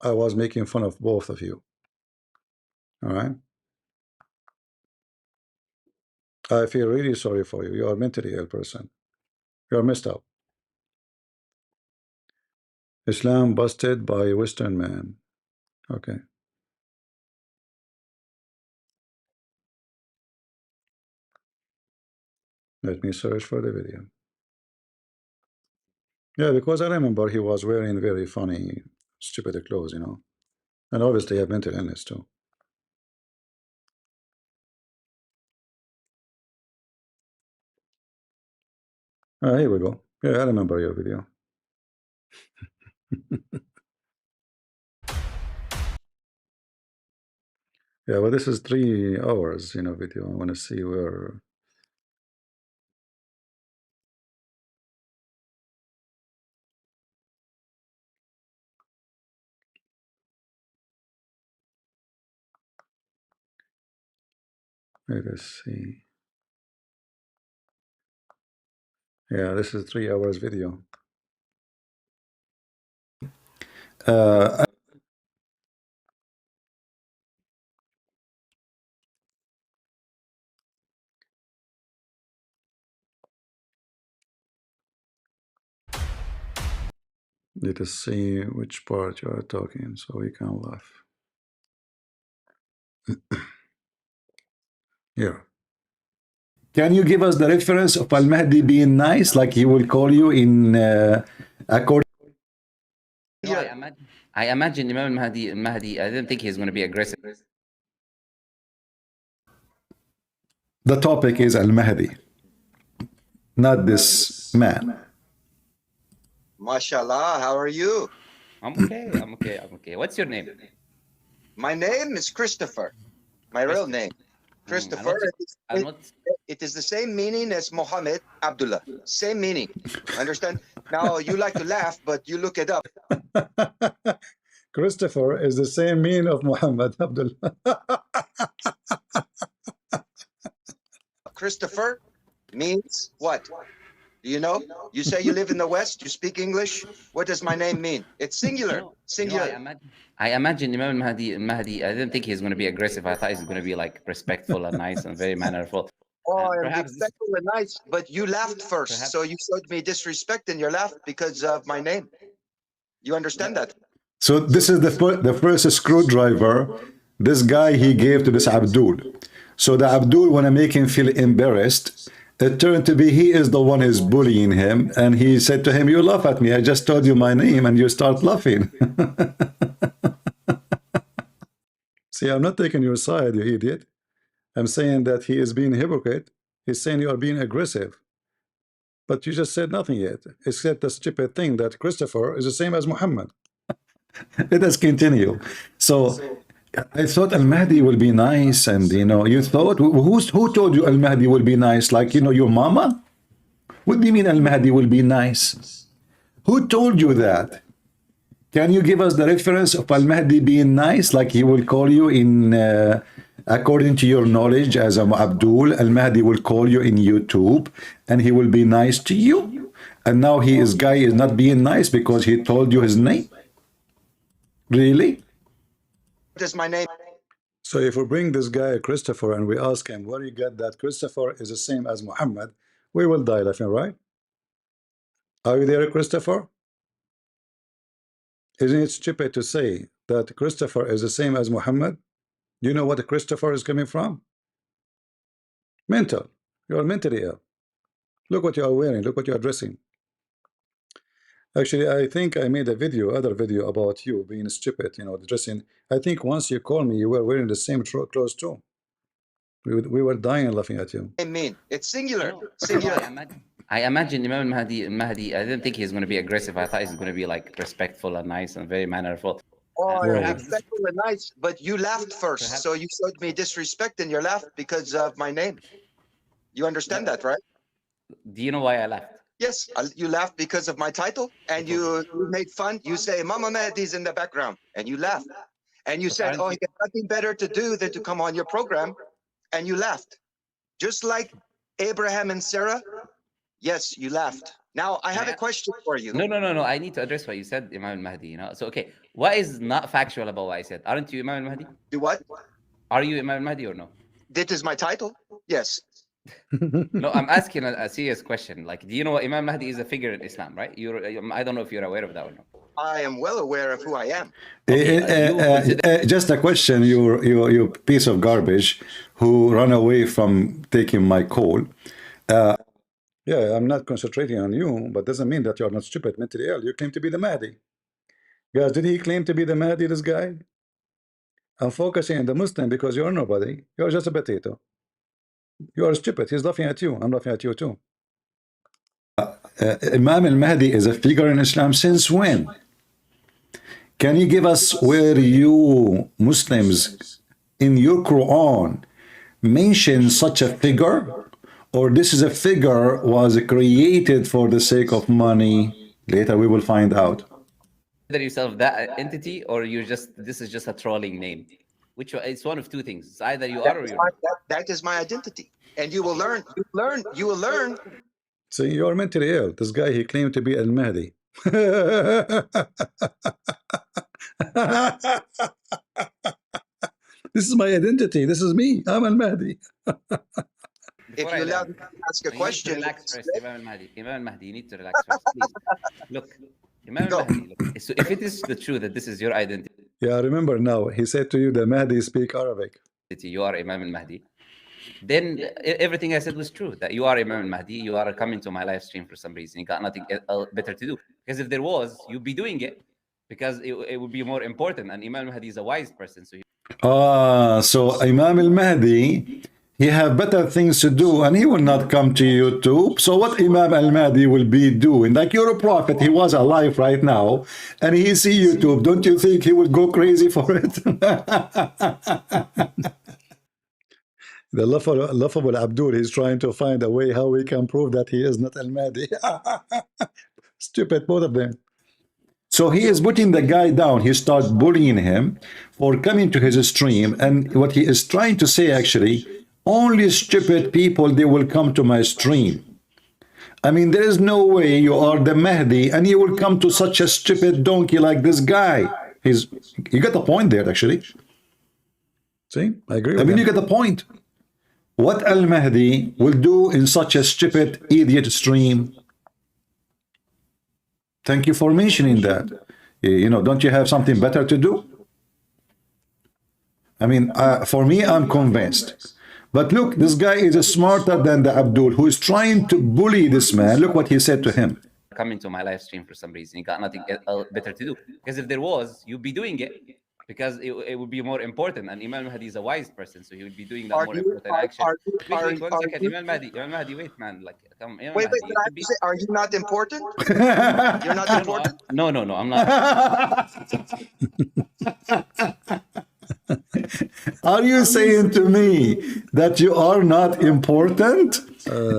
I was making fun of both of you. All right. I feel really sorry for you. You are mentally ill person. You are messed up. Islam busted by a Western man. Okay. Let me search for the video. Yeah, because I remember he was wearing very funny, stupid clothes, you know. And obviously, he had mental illness too. Here we go. Yeah, I remember your video. Yeah, well, this is 3 hours, you know, video. I want to see where. Let us see. Yeah, this is 3 hours video. Uh, Let us see which part you are talking so we can laugh. Here. Can you give us the reference of Al-Mahdi being nice, like he will call you in according? No, I imagine Imam Mahdi, I didn't think he was going to be aggressive. The topic is Al-Mahdi, not this man. Mashallah, how are you? I'm okay. What's your name? My name is Christopher. My real name. Christopher. It is the same meaning as Muhammad Abdullah. Same meaning. Understand? Now, you like to laugh, but you look it up. Christopher is the same meaning of Muhammad Abdullah. Christopher means what? Do you know? You say you live in the West, you speak English. What does my name mean? It's singular. Singular. I imagine Imam Mahdi, I didn't think he was going to be aggressive. I thought he was going to be like respectful and nice and very mannerful. Oh, I'm respectful and nice, but you laughed first. So you showed me disrespect and you laughed because of my name. You understand that? So this is the first screwdriver this guy he gave to this Abdul. So the Abdul, when I make him feel embarrassed, it turned to be he is the one who's bullying him, and he said to him, "You laugh at me. I just told you my name, and you start laughing." See, I'm not taking your side, you idiot. I'm saying that he is being hypocrite. He's saying you are being aggressive. But you just said nothing yet, except the stupid thing that Christopher is the same as Muhammad. Let us continue. So I thought Al-Mahdi will be nice, and you know, you thought, who told you Al-Mahdi will be nice? Like, you know, your mama? What do you mean Al-Mahdi will be nice? Who told you that? Can you give us the reference of Al-Mahdi being nice, like he will call you in according to your knowledge as Abdul, Al-Mahdi will call you in YouTube and he will be nice to you. And now guy is not being nice because he told you his name? Really? What is my name? So if we bring this guy Christopher and we ask him where you get that Christopher is the same as Muhammad, we will die laughing, right? Are you there, Christopher? Isn't it stupid to say that Christopher is the same as Muhammad? Do you know what a Christopher is coming from? Mental. You are mentally ill. Look what you are wearing. Look what you are dressing. Actually, I think I made other video about you being stupid, you know, dressing. I think once you called me, you were wearing the same clothes too. We were dying laughing at you. I mean, it's singular. No, Singular. I imagine Imam Mahdi, I didn't think he was going to be aggressive. I thought he was going to be like respectful and nice and very mannerful. Oh, Perhaps- respectful and nice, but you laughed first, so you showed me disrespect and you laughed because of my name. You understand that, right? Do you know why I laughed? Yes, you laughed because of my title, and you made fun. You say, Mama Mahdi's in the background, and you laughed. And you said, oh, he got nothing better to do than to come on your program, and you laughed. Just like Abraham and Sarah, yes, you laughed. Now, I have a question for you. No. I need to address what you said, Imam Mahdi. You know, so okay, what is not factual about what I said? Aren't you Imam Mahdi? Do what? Are you Imam Mahdi or no? This is my title. Yes. No, I'm asking a serious question. Like, do you know what Imam Mahdi is a figure in Islam, right? I don't know if you're aware of that or not. I am well aware of who I am. Just a question, you piece of garbage who ran away from taking my call. Yeah, I'm not concentrating on you, but doesn't mean that you're not stupid, mentally ill. You claim to be the Mahdi. Guys, did he claim to be the Mahdi, this guy? I'm focusing on the Muslim because you're nobody. You're just a potato. You are stupid. He's laughing at you. I'm laughing at you too. Imam al-Mahdi is a figure in Islam since when? Can you give us where you Muslims in your Quran mention such a figure? Or this is a figure was created for the sake of money? Later we will find out. Consider yourself that entity, or this is just a trolling name. It's one of two things. It's either you are or you're not. That is my identity. And you will learn. You will learn. So you're mentally ill. This guy, he claimed to be al-Mahdi. This is my identity. This is me. I'm al-Mahdi. If you allow me to ask a question. Relax first, Imam Mahdi. Imam Mahdi, you need to relax first, please. Look, Imam Mahdi, look, so if it is the truth that this is your identity, yeah, I remember now. He said to you, the Mahdi speak Arabic. You are Imam al-Mahdi. Then everything I said was true, that you are Imam al-Mahdi, you are coming to my live stream for some reason. You got nothing better to do. Because if there was, you'd be doing it because it would be more important. And Imam al-Mahdi is a wise person. So Imam al-Mahdi, he have better things to do and he will not come to YouTube. So what Imam al-Mahdi will be doing? Like you're a prophet, he was alive right now and he see YouTube. Don't you think he would go crazy for it? The laughable Abdul is trying to find a way how we can prove that he is not al-Mahdi. Stupid, both of them. So he is putting the guy down. He starts bullying him for coming to his stream. And what he is trying to say actually, only stupid people, they will come to my stream. I mean, there is no way you are the Mahdi and you will come to such a stupid donkey like this guy. You got the point there, actually. See, I agree with I mean, you get the point. What al-Mahdi will do in such a stupid idiot stream? Thank you for mentioning that. You know, don't you have something better to do? I mean, for me, I'm convinced. But look, this guy is smarter than the Abdul, who is trying to bully this man. Look what he said to him. Coming to my live stream for some reason. You got nothing better to do. Because if there was, you'd be doing it. Because it would be more important. And Imam Mahdi is a wise person, so he would be doing that more important action. Wait, 1 second. Imam Mahdi, wait, man. Like, come, wait, are you not important? You're not important? No, I'm not. Are you saying to me that you are not important?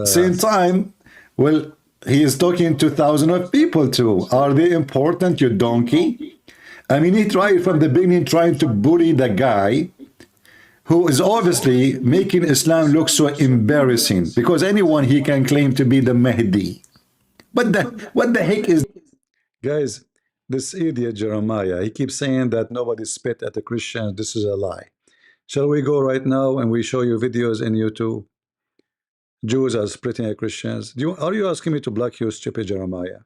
Same time, well, he is talking to thousands of people too. Are they important, you donkey? I mean, he tried from the beginning trying to bully the guy. who is obviously making Islam look so embarrassing, because anyone he can claim to be the Mahdi. But what the heck is... Guys, this idiot Jeremiah, he keeps saying that nobody spit at the Christians. This is a lie. Shall we go right now and we show you videos in YouTube? Jews are splitting at Christians. Are you asking me to block you, stupid Jeremiah?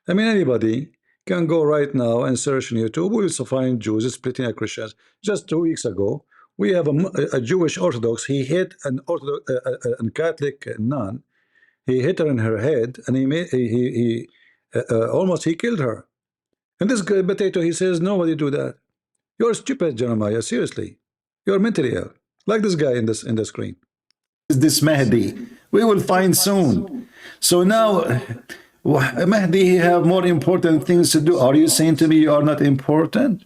I mean, anybody can go right now and search on YouTube. We will find Jews splitting at Christians. Just 2 weeks ago, we have a Jewish Orthodox. He hit an Orthodox, a Catholic nun. He hit her in her head, and he almost killed her. And this guy, potato, he says, nobody do that. You're stupid, Jeremiah. Seriously, you're mentally ill. Like this guy in the screen. Is this Mahdi? We will find soon. So now, Mahdi have more important things to do. Are you saying to me you are not important?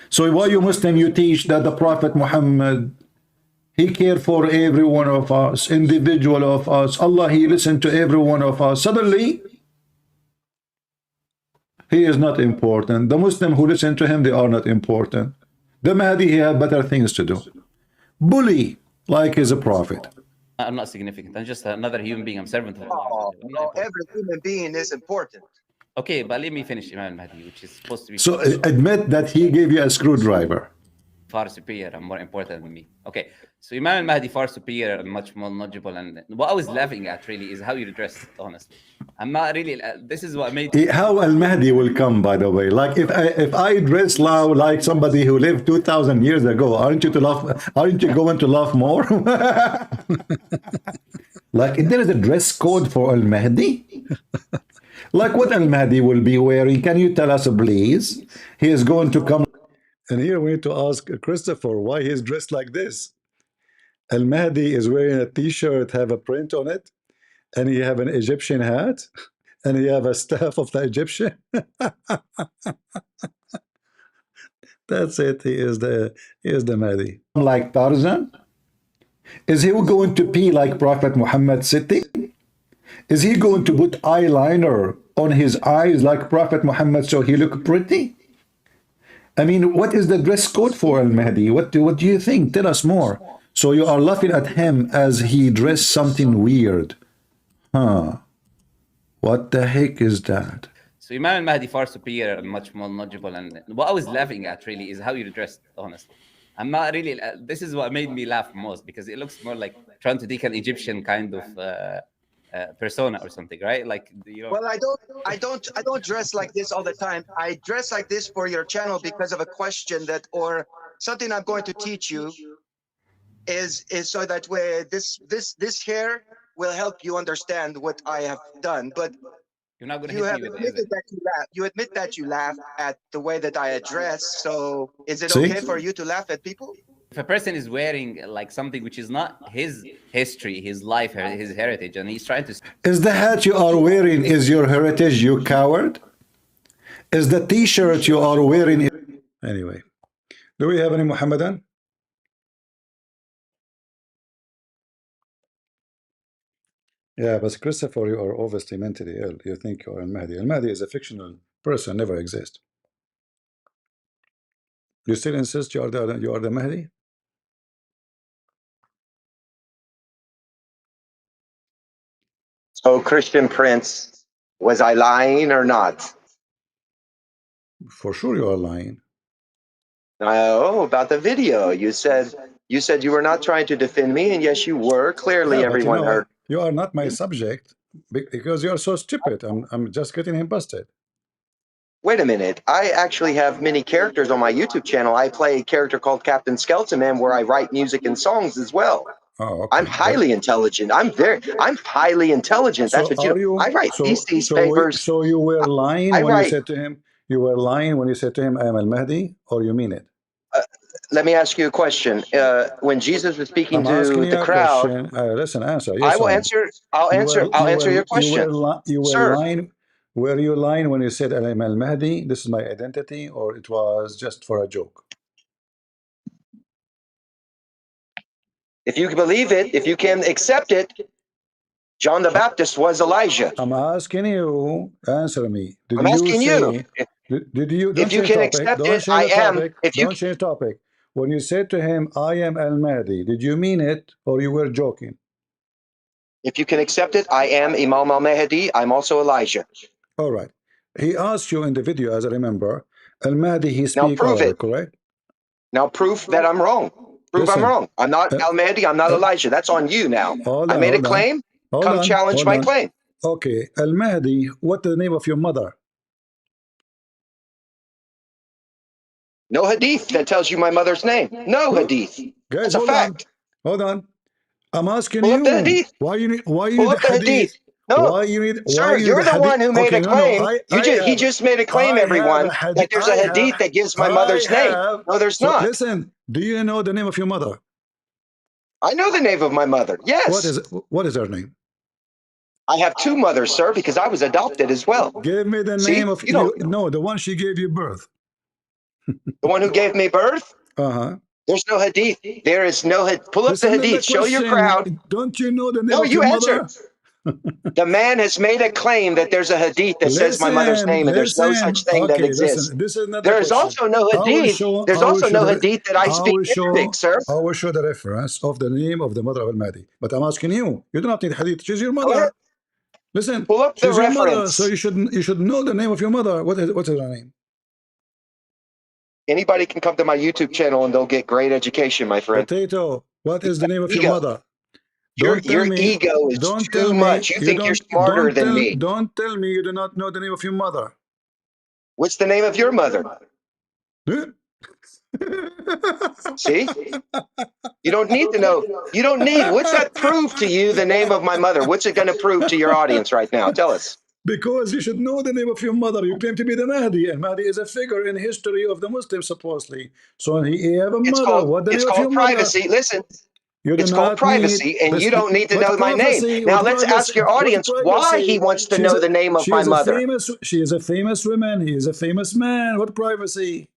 So why you Muslim, you teach that the Prophet Muhammad, he cared for every one of us, individual of us. Allah, he listened to every one of us. Suddenly, he is not important. The Muslim who listen to him, they are not important. The Mahdi, he have better things to do. Bully, like he's a prophet. I'm not significant. I'm just another human being. I'm servant of Allah. No, every human being is important. Okay, but let me finish Imam al-Mahdi, which is supposed to be... So admit that he gave you a screwdriver. Far superior and more important than me. Okay, so Imam al-Mahdi far superior and much more knowledgeable. And what I was laughing at really is how you dress, honestly. I'm not really... this is what made... How al-Mahdi will come, by the way. Like if I dress now like somebody who lived 2,000 years ago, aren't you going to laugh more? Like, there is a dress code for al-Mahdi? Like what al-Mahdi will be wearing? Can you tell us, please? He is going to come... And here we need to ask Christopher why he's dressed like this. Al-Mahdi is wearing a t-shirt, have a print on it, and he have an Egyptian hat, and he have a staff of the Egyptian. That's it. He is the Mahdi. Like Tarzan? Is he going to be like Prophet Muhammad sitting? Is he going to put eyeliner on his eyes like Prophet Muhammad so he look pretty? I mean, what is the dress code for al-Mahdi? What do you think? Tell us more. So you are laughing at him as he dressed something weird. Huh. What the heck is that? So Imam al-Mahdi far superior and much more knowledgeable. And what I was laughing at really is how you dressed, honestly. I'm not really... this is what made me laugh most, because it looks more like trying to take an Egyptian kind of... persona or something, right? Like, you know. Well, I don't dress like this all the time. I dress like this for your channel because of a question that, or something I'm going to teach you, is so that way this hair will help you understand what I have done. But you're not going to you have admitted that you laugh. You admit that you laugh at the way that I address. So is it okay for you to laugh at people? If a person is wearing like something which is not his history, his life, his heritage, and he's trying to... Is the hat you are wearing is your heritage, you coward? Is the t-shirt you are wearing... Anyway, do we have any Muhammadan? Yeah, but Christopher, you are obviously mentally ill. You think you are al-Mahdi. Al-Mahdi is a fictional person, never exist. You still insist you are the Mahdi? So, Christian Prince, was I lying or not? For sure you are lying. Oh, about the video. You said you were not trying to defend me, and yes, you were. Clearly, yeah, everyone heard. You are not my subject because you are so stupid. I'm just getting him busted. Wait a minute. I actually have many characters on my YouTube channel. I play a character called Captain Skeleton Man where I write music and songs as well. Oh, okay. I'm highly intelligent. I'm highly intelligent. That's what you I write theses papers. So you were lying when you said to him, I am al-Mahdi, or you mean it? Let me ask you a question. When Jesus was speaking to the crowd, listen, answer. Yes, I will answer. I'll answer your question. You were Sir. lying. Were you lying when you said I am al-Mahdi? This is my identity, or it was just for a joke? If you believe it, if you can accept it, John the Baptist was Elijah. I'm asking you, answer me. I'm asking you. Did you? If you can accept it, I am. Don't change topic. when you said to him, I am Al-Mahdi, did you mean it or you were joking? If you can accept it, I am Imam al-Mahdi. I'm also Elijah. All right. He asked you in the video, as I remember, Al-Mahdi, he Now speak prove Arabic, it. correct? Now proof that I'm wrong. Prove I'm Listen, wrong. I'm not al-Mahdi. I'm not Elijah. That's on you now. hold I on, made a hold on. claim. Hold Come on, challenge hold my on. claim. Okay, Al-Mahdi, what is the name of your mother? No hadith that tells you my mother's name. No hadith. Guys, That's a hold on. fact. Hold on. I'm asking Pull up the you, hadith. why you need Pull the up the hadith? hadith. No, Why you need sir, the you're the hadith? one who made Okay, a no, no, claim. He just made a claim, I have everyone, a hadith. that there's a hadith that gives my mother's name. No, there's So not. listen, do you know the name of your mother? I know the name of my mother. Yes. What is her name? I have two mothers, sir, because I was adopted as well. Give me the See, name of you don't. No, the one she gave you birth. The one who gave me birth? Uh-huh. There's no hadith. There is no hadith. Pull up the Listen to the hadith. Show your question. crowd. Don't you know the name No, of you your answer. mother? The man has made a claim that there's a hadith that says my mother's name, and there's no such thing that Okay, exists. listen. This is not the There is question. also no I will hadith. show. There's I will also show no the. hadith that I speak Arabic, sir. I will show the reference of the name of the mother of Al-Mahdi. But I'm asking you. You do not need hadith. She's your Go ahead. mother. Listen. Pull up the She's your mother, so reference. you should know the name of your mother. What is her name? Anybody can come to my YouTube channel and they'll get great education, my friend. Potato. What is the name of your Ego. mother? Don't tell Your me. ego is Don't too tell me. much. You think you're smarter than me. Don't tell me you do not know the name of your mother. What's the name of your mother? See? You don't need to know. You don't need. What's that prove to you, the name of my mother? What's it going to prove to your audience right now? Tell us. Because you should know the name of your mother. You claim to be the Mahdi, and Mahdi is a figure in history of the Muslims, supposedly. So he have a mother. What the name of your privacy. mother? Listen. You do It's not called privacy, need, and you don't need to what know my name. privacy? Now What let's privacy? ask your What audience why privacy? he wants to know the name of my mother. She is a famous woman. He is a famous man. What privacy?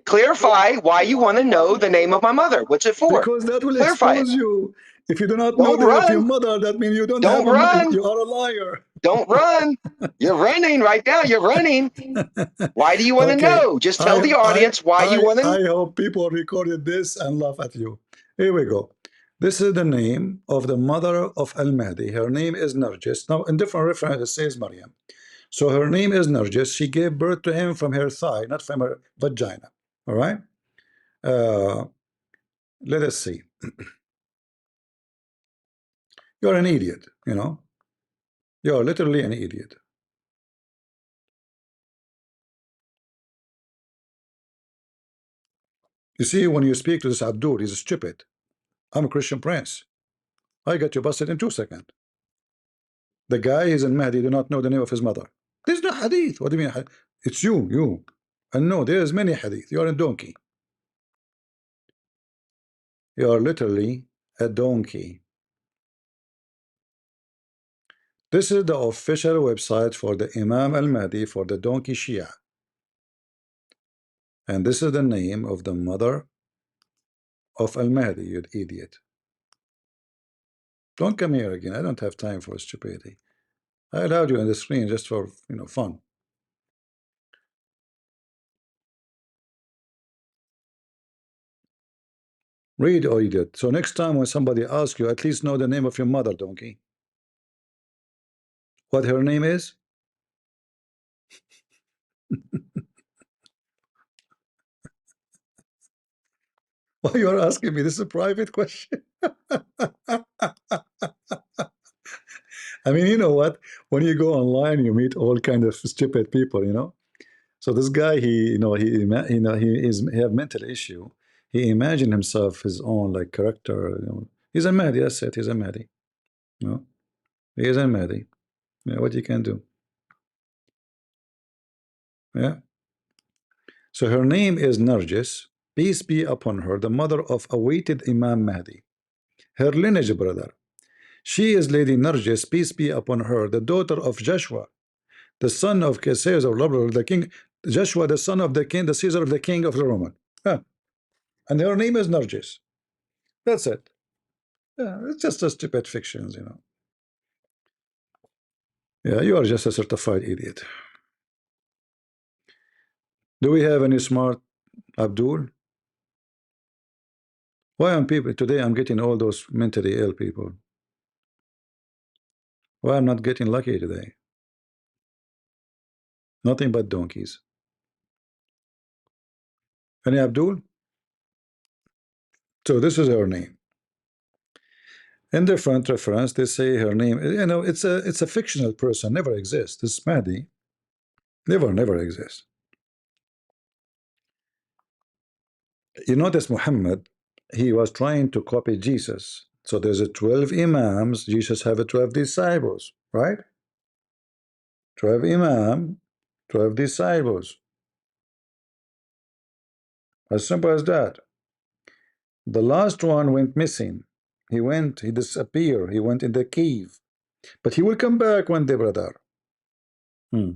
Clarify why you want to know the name of my mother. What's it for? Because that will Clarify expose it. you. If you do not know the name of your mother, that means you don't have you are a liar. Don't run. You're running right now. You're running. Why do you want to know? Just tell the audience why you want to know. I hope people recorded this and laugh at you. Here we go. This is the name of the mother of Al-Mahdi. Her name is Narjis. Now, in different references, it says Maryam. So her name is Narjis. She gave birth to him from her thigh, not from her vagina. All right? Let us see. You're an idiot, you know. You're literally an idiot. You see, when you speak to this Abdul, he's stupid. I'm a Christian prince. I got you busted in 2 seconds. The guy is in Mahdi, do not know the name of his mother. There's no hadith. What do you mean? It's you. And no, there's many hadith. You're a donkey. You are literally a donkey. This is the official website for the Imam al-Mahdi for the donkey Shia. And this is the name of the mother of al-Mahdi, you idiot. Don't come here again. I don't have time for stupidity. I allowed you on the screen just for fun. Read, or idiot. So next time when somebody asks you, at least know the name of your mother, donkey. What her name is? Why you are asking me? This is a private question. I mean, you know what? When you go online, you meet all kind of stupid people, you know. So this guy, he have mental issue. He imagined himself his own like character. He's a Mahdi. That's it. He's a Mahdi. He is a Mahdi. Yeah, what you can do? Yeah. So her name is Narjis. Peace be upon her, the mother of awaited Imam Mahdi. Her lineage, brother. She is Lady Narjis, peace be upon her, the daughter of Joshua, the son of Caesar, the king. Joshua, the son of the king, the Caesar of the king of the Roman. And her name is Narjis. That's it. Yeah, it's just a stupid fictions, you know. Yeah, you are just a certified idiot. Do we have any smart Abdul? Why am people today? I'm getting all those mentally ill people. Why I'm not getting lucky today? Nothing but donkeys. Any Abdul? So this is her name. In the front reference, they say her name. You know, it's a fictional person, never exists. This Mahdi never exists. You notice Muhammad, he was trying to copy Jesus. So there's a 12 imams. Jesus have a 12 disciples, right? 12 imam, 12 disciples. As simple as that. The last one went missing. He disappeared. He went in the cave. But he will come back one day, brother. Yeah.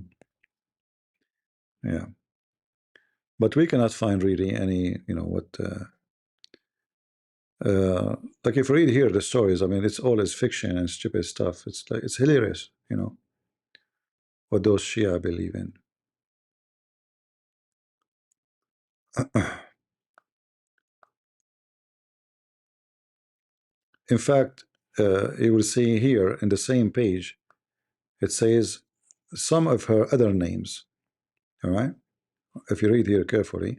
But we cannot find really any, you know, what like if you read here the stories, I mean, it's always fiction and stupid stuff. It's like it's hilarious, you know, what those Shia believe in. In fact, you will see here in the same page, it says some of her other names. All right, if you read here carefully,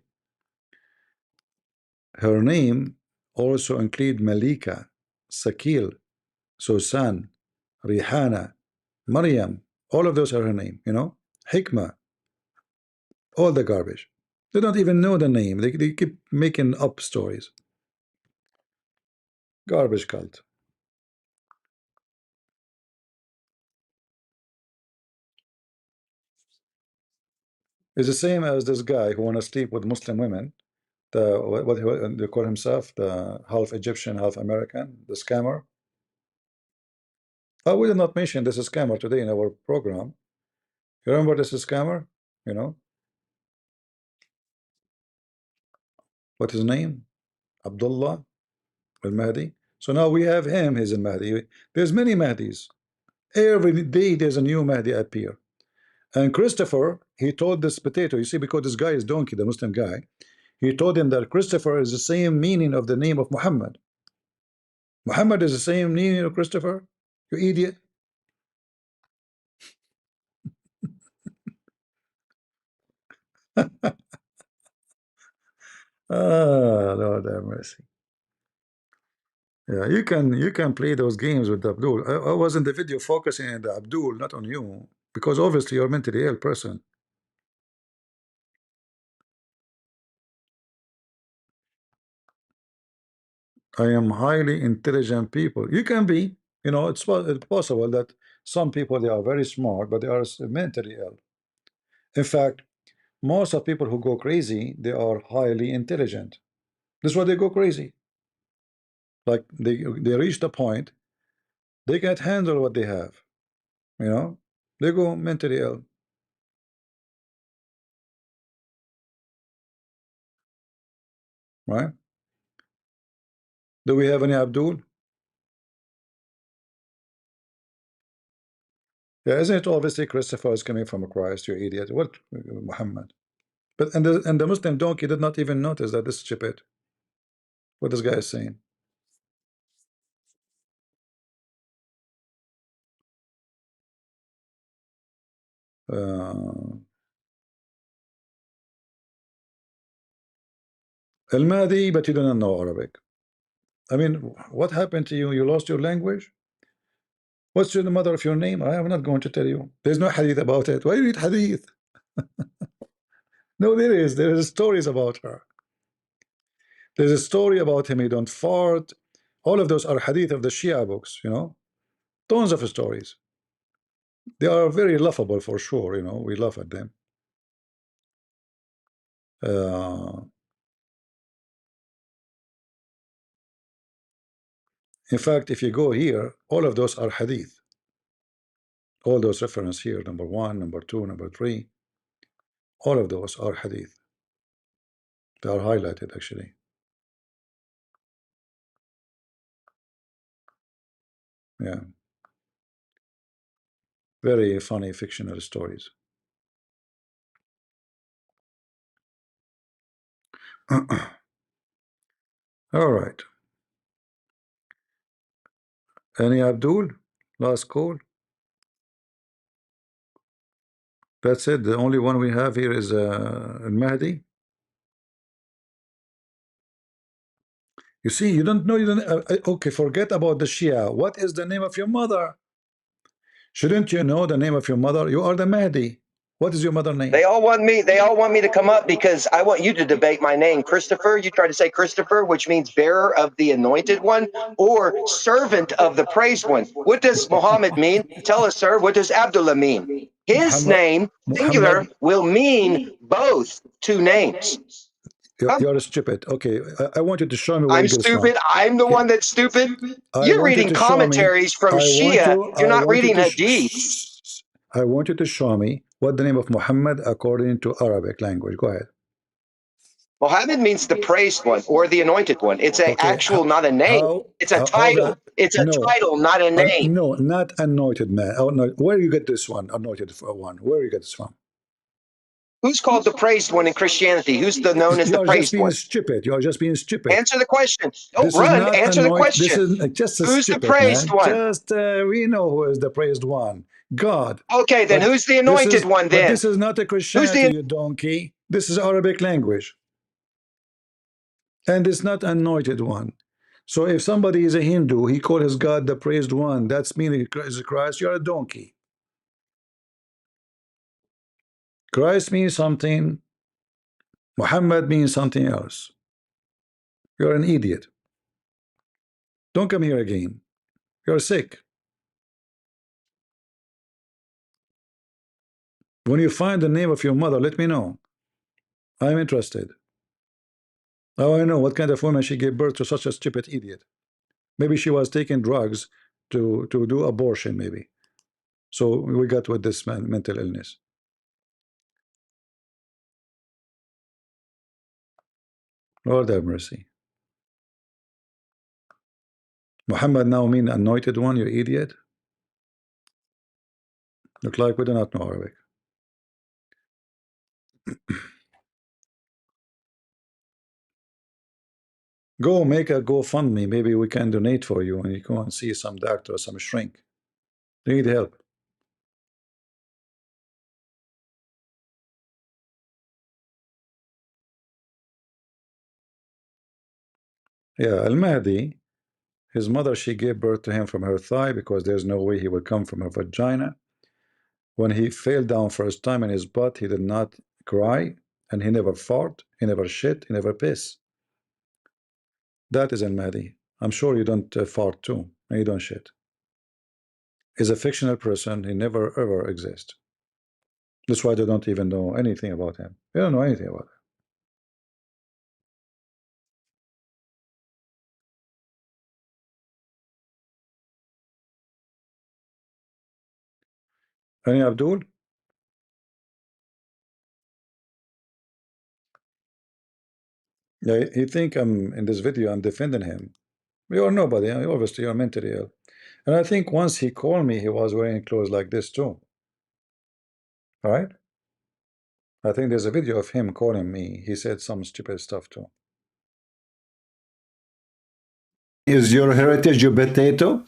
her name also include Malika, Sakil, Susan, Rihana, Maryam. All of those are her name. You know, Hikmah, all the garbage. They don't even know the name. They keep making up stories. Garbage cult. It's the same as this guy who want to sleep with Muslim women. What they call himself, the half Egyptian, half American, the scammer. Oh, we did not mention this scammer today in our program. You remember this scammer? You know what his name? Abdullah al-Mahdi. So now we have him. He's a Mahdi. There's many Mahdis. Every day there's a new Mahdi appear. And Christopher, he told this potato, you see, because this guy is donkey, the Muslim guy, he told him that Christopher is the same meaning of the name of Muhammad. Muhammad is the same meaning of Christopher? You idiot. Ah, Lord have mercy. Yeah, you can play those games with Abdul. I was in the video focusing on the Abdul, not on you, because obviously you're a mentally ill person. I am highly intelligent people. You can be, you know, it's possible that some people they are very smart, but they are mentally ill. In fact, most of people who go crazy, they are highly intelligent. This is why they go crazy. Like they reach the point they can't handle what they have. You know, they go mentally ill. Right? Do we have any Abdul? Yeah, isn't it obviously Christopher is coming from Christ, you idiot? What Muhammad? But and the Muslim donkey did not even notice that this is stupid. What this guy is saying. Al-Mahdi, but you do not know Arabic. I mean, what happened to you? You lost your language? What's the mother of your name? I am not going to tell you. There's no hadith about it. Why do you read hadith? No, there is. There is stories about her. There's a story about him. He don't fart. All of those are hadith of the Shia books, you know. Tons of stories. They are very laughable for sure, you know. We laugh at them. In fact, if you go here, all of those are hadith. All those reference here, number 1, number 2, number 3, all of those are hadith. They are highlighted actually. Yeah. Very funny fictional stories. All right. Any Abdul? Last call. That's it. The only one we have here is Mahdi. You see, you don't know. You don't. Okay, forget about the Shia. What is the name of your mother? Shouldn't you know the name of your mother? You are the Mahdi. What is your mother name? They all want me to come up because I want you to debate my name, Christopher. You try to say Christopher, which means bearer of the anointed one, or servant of the praised one. What does Muhammad mean? Tell us, sir, what does Abdullah mean? His name, singular, will mean both two names. You're stupid. Okay, I want you to show me where I'm you get this from. stupid. I'm the one that's stupid. I You're want you reading to show me. commentaries from Shia. You're not reading hadiths. I want you to show me what the name of Muhammad according to Arabic language. Go ahead. Muhammad means the praised one or the anointed one. It's an actual, not a name. It's a title. It's a title, not a name. No, not anointed man. Oh, no. Where you get this one? Anointed one. Where you get this from? Who's called the praised one in Christianity? Who's known as the praised one? You are just being stupid. You are just being stupid. Answer the question. Don't run. Answer the question. This is just who's stupid, the praised man. one? Just we know who is the praised one. God. Okay, then who's the anointed one then? But this is not a Christianity, you donkey. This is Arabic language. And it's not anointed one. So if somebody is a Hindu, he calls his God the praised one. That's meaning is Christ. You're a donkey. Christ means something. Muhammad means something else. You're an idiot. Don't come here again. You're sick. When you find the name of your mother, let me know. I'm interested. I want to know what kind of woman she gave birth to such a stupid idiot. Maybe she was taking drugs to do abortion, maybe. So we got with this mental illness. Lord have mercy. Muhammad now mean anointed one, you idiot. Look like we do not know Arabic. Go make a GoFundMe. Maybe we can donate for you and you go and see some doctor or some shrink. You need help. Yeah, Al-Mahdi, his mother, she gave birth to him from her thigh because there's no way he would come from her vagina. When he fell down first time in his butt, he did not cry, and he never fart, he never shit, he never piss. That is Al-Mahdi. I'm sure you don't fart too, and you don't shit. He's a fictional person. He never ever exists. That's why they don't even know anything about him. They don't know anything about him. Any Abdul? Yeah, he think I'm in this video, I'm defending him. You're nobody. Obviously, you're mentally ill. And I think once he called me, he was wearing clothes like this too. All right? I think there's a video of him calling me. He said some stupid stuff too. Is your heritage your potato?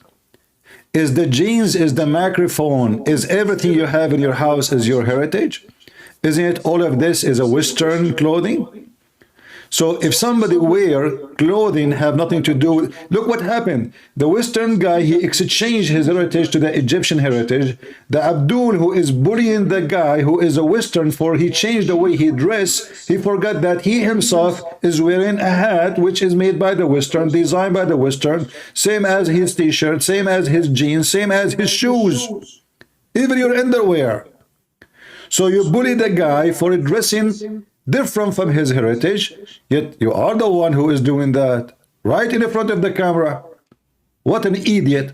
Is the jeans, is the microphone, is everything you have in your house is your heritage? Isn't it all of this is a Western clothing? So if somebody wear clothing have nothing to do with, look what happened. The Western guy, he exchanged his heritage to the Egyptian heritage. The Abdul, who is bullying the guy who is a Western for he changed the way he dress, he forgot that he himself is wearing a hat which is made by the Western, designed by the Western, same as his t-shirt, same as his jeans, same as his shoes, even your underwear. So you bully the guy for dressing different from his heritage, yet you are the one who is doing that right in the front of the camera. What an idiot.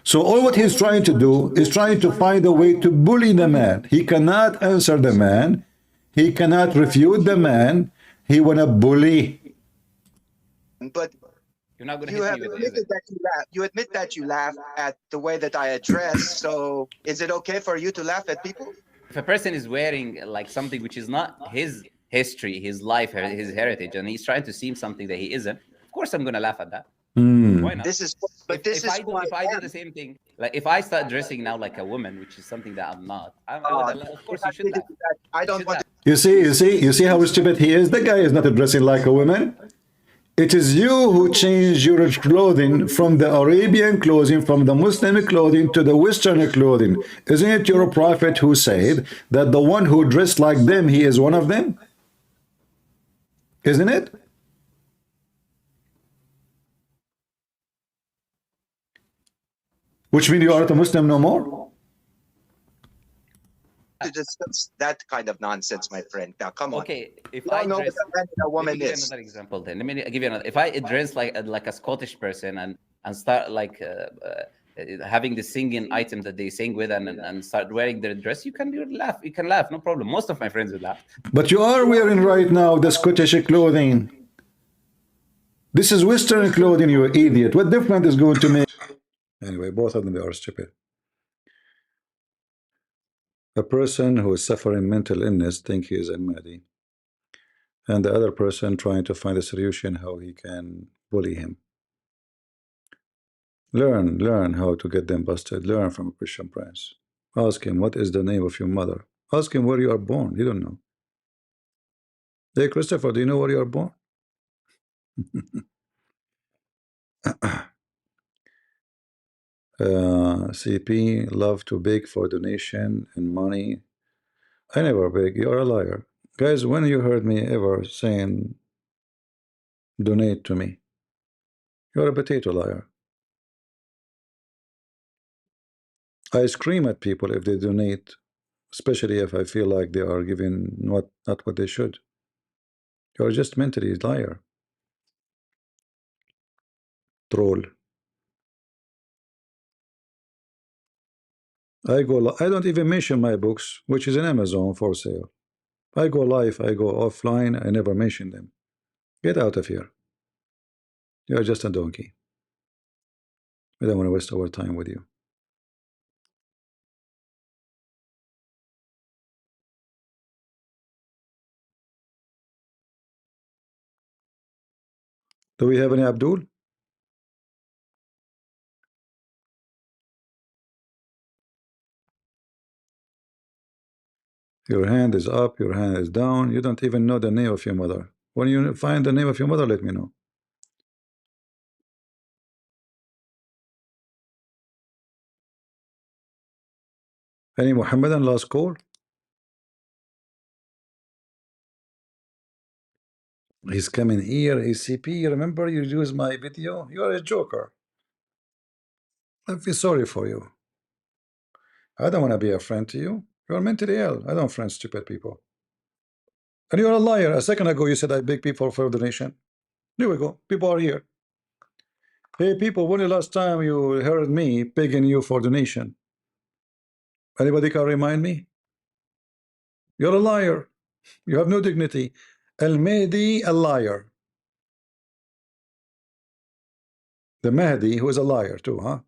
So all what he's trying to do is trying to find a way to bully the man. He cannot answer the man. He cannot refute the man. He wanna bully. But you're not gonna you have admitted that you laugh. You admit that you laugh at the way that I address. So is it okay for you to laugh at people? If a person is wearing like something which is not his history, his life, his heritage, and he's trying to seem something that he isn't, of course I'm going to laugh at that. Why not? This is, but this is who if I do the same thing, like if I start dressing now like a woman, which is something that I'm not, of course you should laugh. I don't want to. You see how stupid he is? The guy is not dressing like a woman. It is you who change your clothing from the Arabian clothing, from the Muslim clothing to the Western clothing. Isn't it your prophet who said that the one who dressed like them, he is one of them? Isn't it? Which means you are not a Muslim no more? To discuss that kind of nonsense, my friend. Now, come on. Okay, if you I don't know dress, what a woman let me give you is. another example. Then let me give you another. If I dress like a Scottish person and start like having the singing item that they sing with and start wearing their dress, you can laugh. You can laugh, no problem. Most of my friends would laugh. But you are wearing right now the Scottish clothing. This is Western clothing, you idiot. What difference is going to make? Anyway, both of them are stupid. A person who is suffering mental illness thinks he is a Mahdi, and the other person trying to find a solution how he can bully him. Learn how to get them busted. Learn from a Christian prince. Ask him, what is the name of your mother? Ask him where you are born. You don't know. Hey, Christopher, do you know where you are born? CP, love to beg for donation and money. I never beg. You're a liar. Guys, when you heard me ever saying donate to me? You're a potato liar. I scream at people if they donate, especially if I feel like they are giving not what they should. You're just mentally a liar. Troll. I don't even mention my books, which is in Amazon for sale. I go live, I go offline, I never mention them. Get out of here. You're just a donkey. I don't want to waste our time with you. Do we have any Abdul? Your hand is up, your hand is down. You don't even know the name of your mother. When you find the name of your mother, let me know. Any Muhammadan last call? He's coming here, ACP. Remember you use my video? You are a joker. I feel sorry for you. I don't want to be a friend to you. You are mentally ill. I don't friend stupid people. And you're a liar. A second ago you said I beg people for donation. Here we go. People are here. Hey people, when the last time you heard me begging you for donation? Anybody can remind me? You're a liar. You have no dignity. Al Mahdi, a liar. The Mahdi, who is a liar too, huh?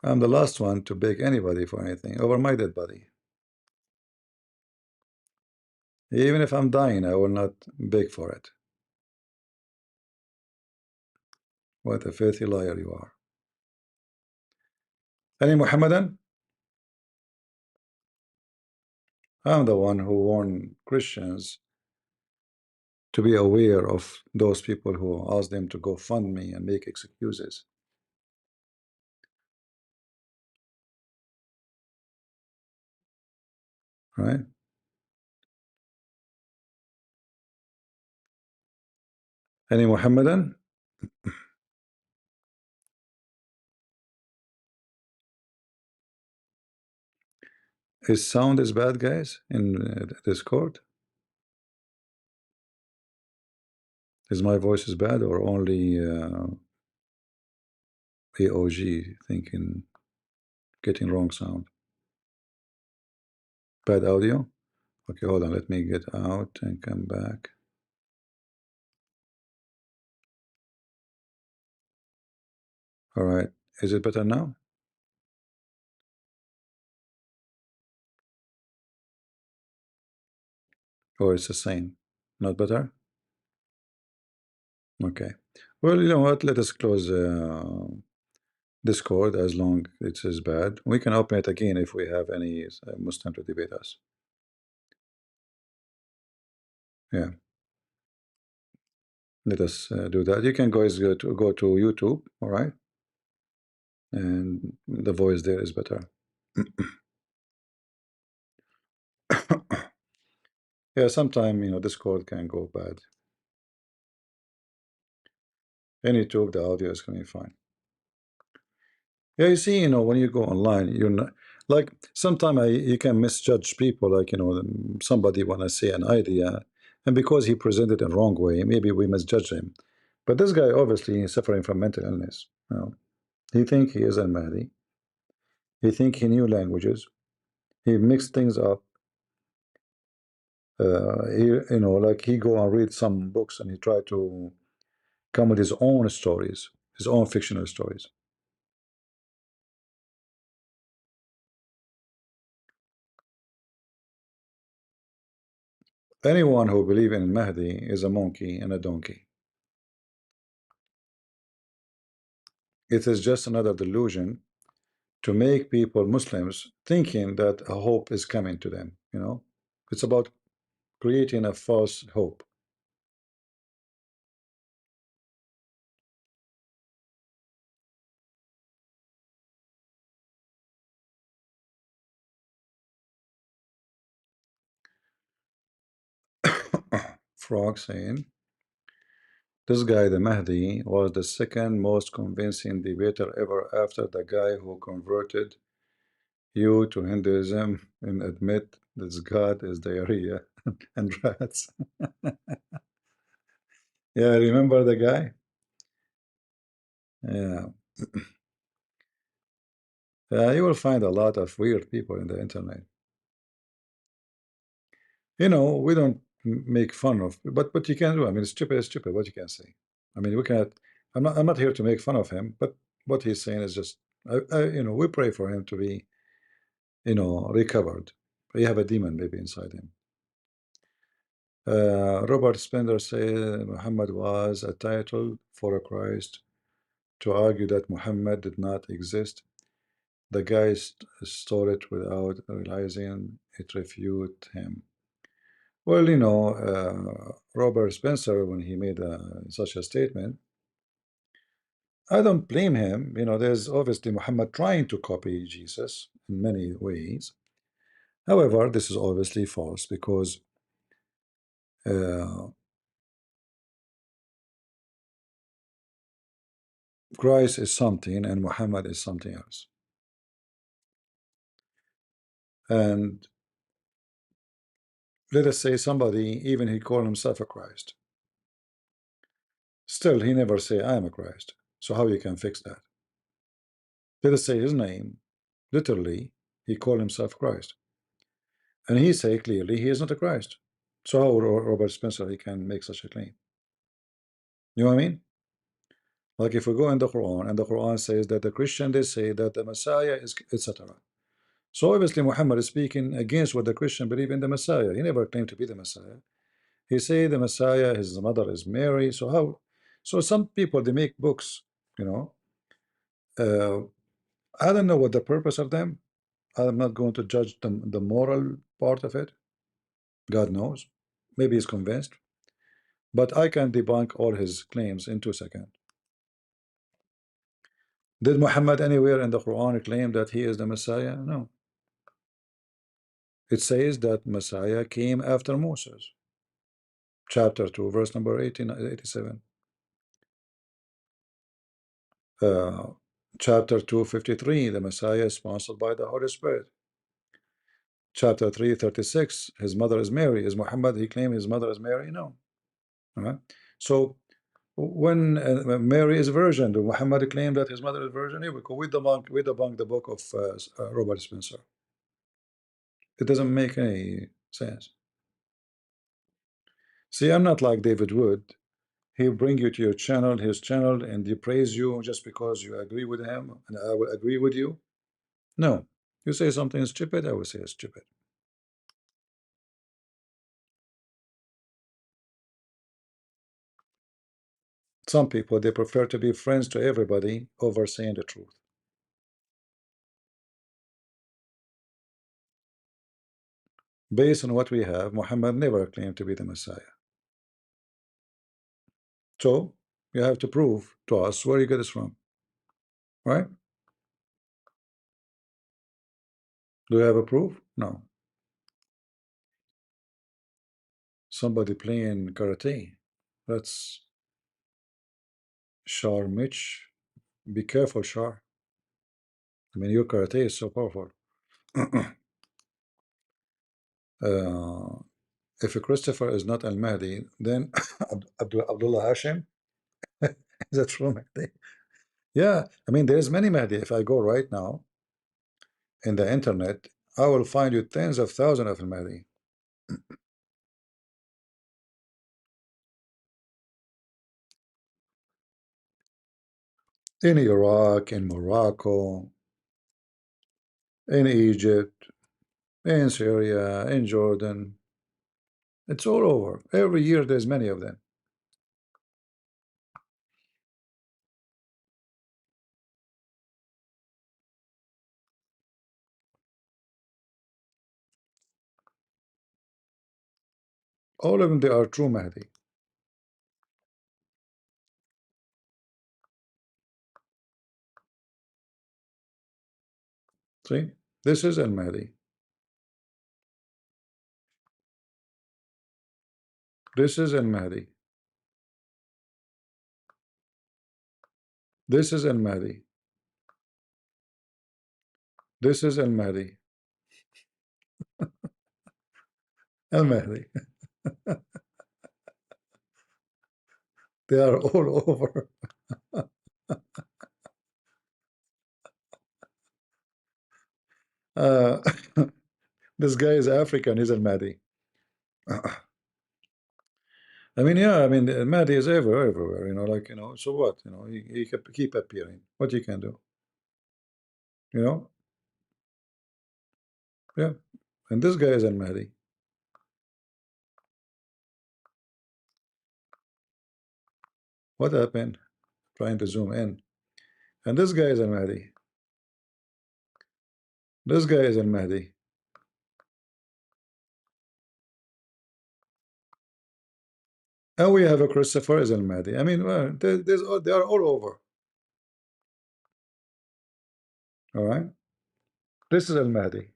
I'm the last one to beg anybody for anything over my dead body. Even if I'm dying, I will not beg for it. What a filthy liar you are. Any Muhammadan? I'm the one who warned Christians to be aware of those people who ask them to go fund me and make excuses. Right? Any Muhammadan? His sound is bad, guys, in Discord. Is my voice is bad or only AOG thinking getting wrong sound? Bad audio? Okay, hold on, let me get out and come back. All right, is it better now? Or it's the same? Not better? Okay. Well, you know what? Let us close Discord as long it is bad. We can open it again if we have any Muslim to debate us. Yeah. Let us do that. You can guys go to YouTube, all right? And the voice there is better. Yeah, sometime, you know, Discord can go bad. In YouTube, the audio is coming fine. Yeah, you see, you know, when you go online, you're not like sometimes you can misjudge people. Like, you know, somebody wanna say an idea, and because he presented in wrong way, maybe we misjudge him. But this guy obviously is suffering from mental illness. You know, he think he is al Mahdi. He think he knew languages. He mixed things up. He, you know, like he go and read some books and he try to come with his own stories, his own fictional stories. Anyone who believes in Mahdi is a monkey and a donkey. It is just another delusion to make people Muslims thinking that a hope is coming to them. You know, it's about creating a false hope. Frog saying, this guy, the Mahdi, was the second most convincing debater ever after the guy who converted you to Hinduism and admit that God is diarrhea and rats. Yeah, remember the guy? Yeah. You will find a lot of weird people in the internet. You know, we don't make fun of, but you can do. I mean, stupid is stupid. What you can say. I mean, we cannot. I'm not here to make fun of him, but what he's saying is just. You know, we pray for him to be, you know, recovered. He have a demon maybe inside him. Robert Spender said Muhammad was a title for a Christ to argue that Muhammad did not exist. The guy stole it without realizing it refute him. Well, you know, Robert Spencer, when he made such a statement, I don't blame him. You know, there's obviously Muhammad trying to copy Jesus in many ways. However, this is obviously false because Christ is something and Muhammad is something else. And let us say somebody, even he called himself a Christ. Still, he never say, I am a Christ. So how you can fix that? Let us say his name, literally, he called himself Christ. And he say clearly he is not a Christ. So how Robert Spencer he can make such a claim? You know what I mean? Like if we go in the Quran and the Quran says that the Christian they say that the Messiah is etc. So obviously Muhammad is speaking against what the Christian believe in the Messiah. He never claimed to be the Messiah. He say the Messiah, his mother is Mary. So how? So some people they make books, you know. I don't know what the purpose of them. I'm not going to judge the moral part of it. God knows. Maybe he's convinced. But I can debunk all his claims in 2 seconds. Did Muhammad anywhere in the Quran claim that he is the Messiah? No. It says that Messiah came after Moses. Chapter 2, verse number 87. Chapter 253, the Messiah is sponsored by the Holy Spirit. Chapter 336, his mother is Mary. Is Muhammad, he claimed his mother is Mary? No. So when Mary is virgin, do Muhammad claim that his mother is virgin? Here we debunk the book of Robert Spencer. It doesn't make any sense. See, I'm not like David Wood. He'll bring you to your channel, his channel, and he praise you just because you agree with him, and I will agree with you. No. You say something is stupid, I will say it's stupid. Some people, they prefer to be friends to everybody over saying the truth. Based on what we have, Muhammad never claimed to be the Messiah. So you have to prove to us where you get this from, right? Do you have a proof? No. Somebody playing karate. That's Shar Mitch. Be careful, Shar. I mean, your karate is so powerful. If Christopher is not Al Mahdi, then Abdullah Hashim is a true Mahdi. Yeah, I mean, there's many Mahdi. If I go right now in the internet, I will find you tens of thousands of Al Mahdi. In Iraq, in Morocco, in Egypt, in Syria, in Jordan. It's all over. Every year there's many of them. All of them, they are true Mahdi. See, this is Al Mahdi. This is Al Mahdi. This is Al Mahdi. This is Al Mahdi. Al Mahdi. They are all over. This guy is African. He's Al Mahdi. I mean, yeah, I mean, Mahdi is everywhere, you know, like, you know, so what, you know, he keep appearing. What you can do, you know? Yeah. And this guy is Al Mahdi. What happened? Trying to zoom in. And this guy is Al Mahdi. This guy is Al Mahdi. And we have a Christopher is Al Mahdi. I mean, well, they are all over. All right. This is Al Mahdi.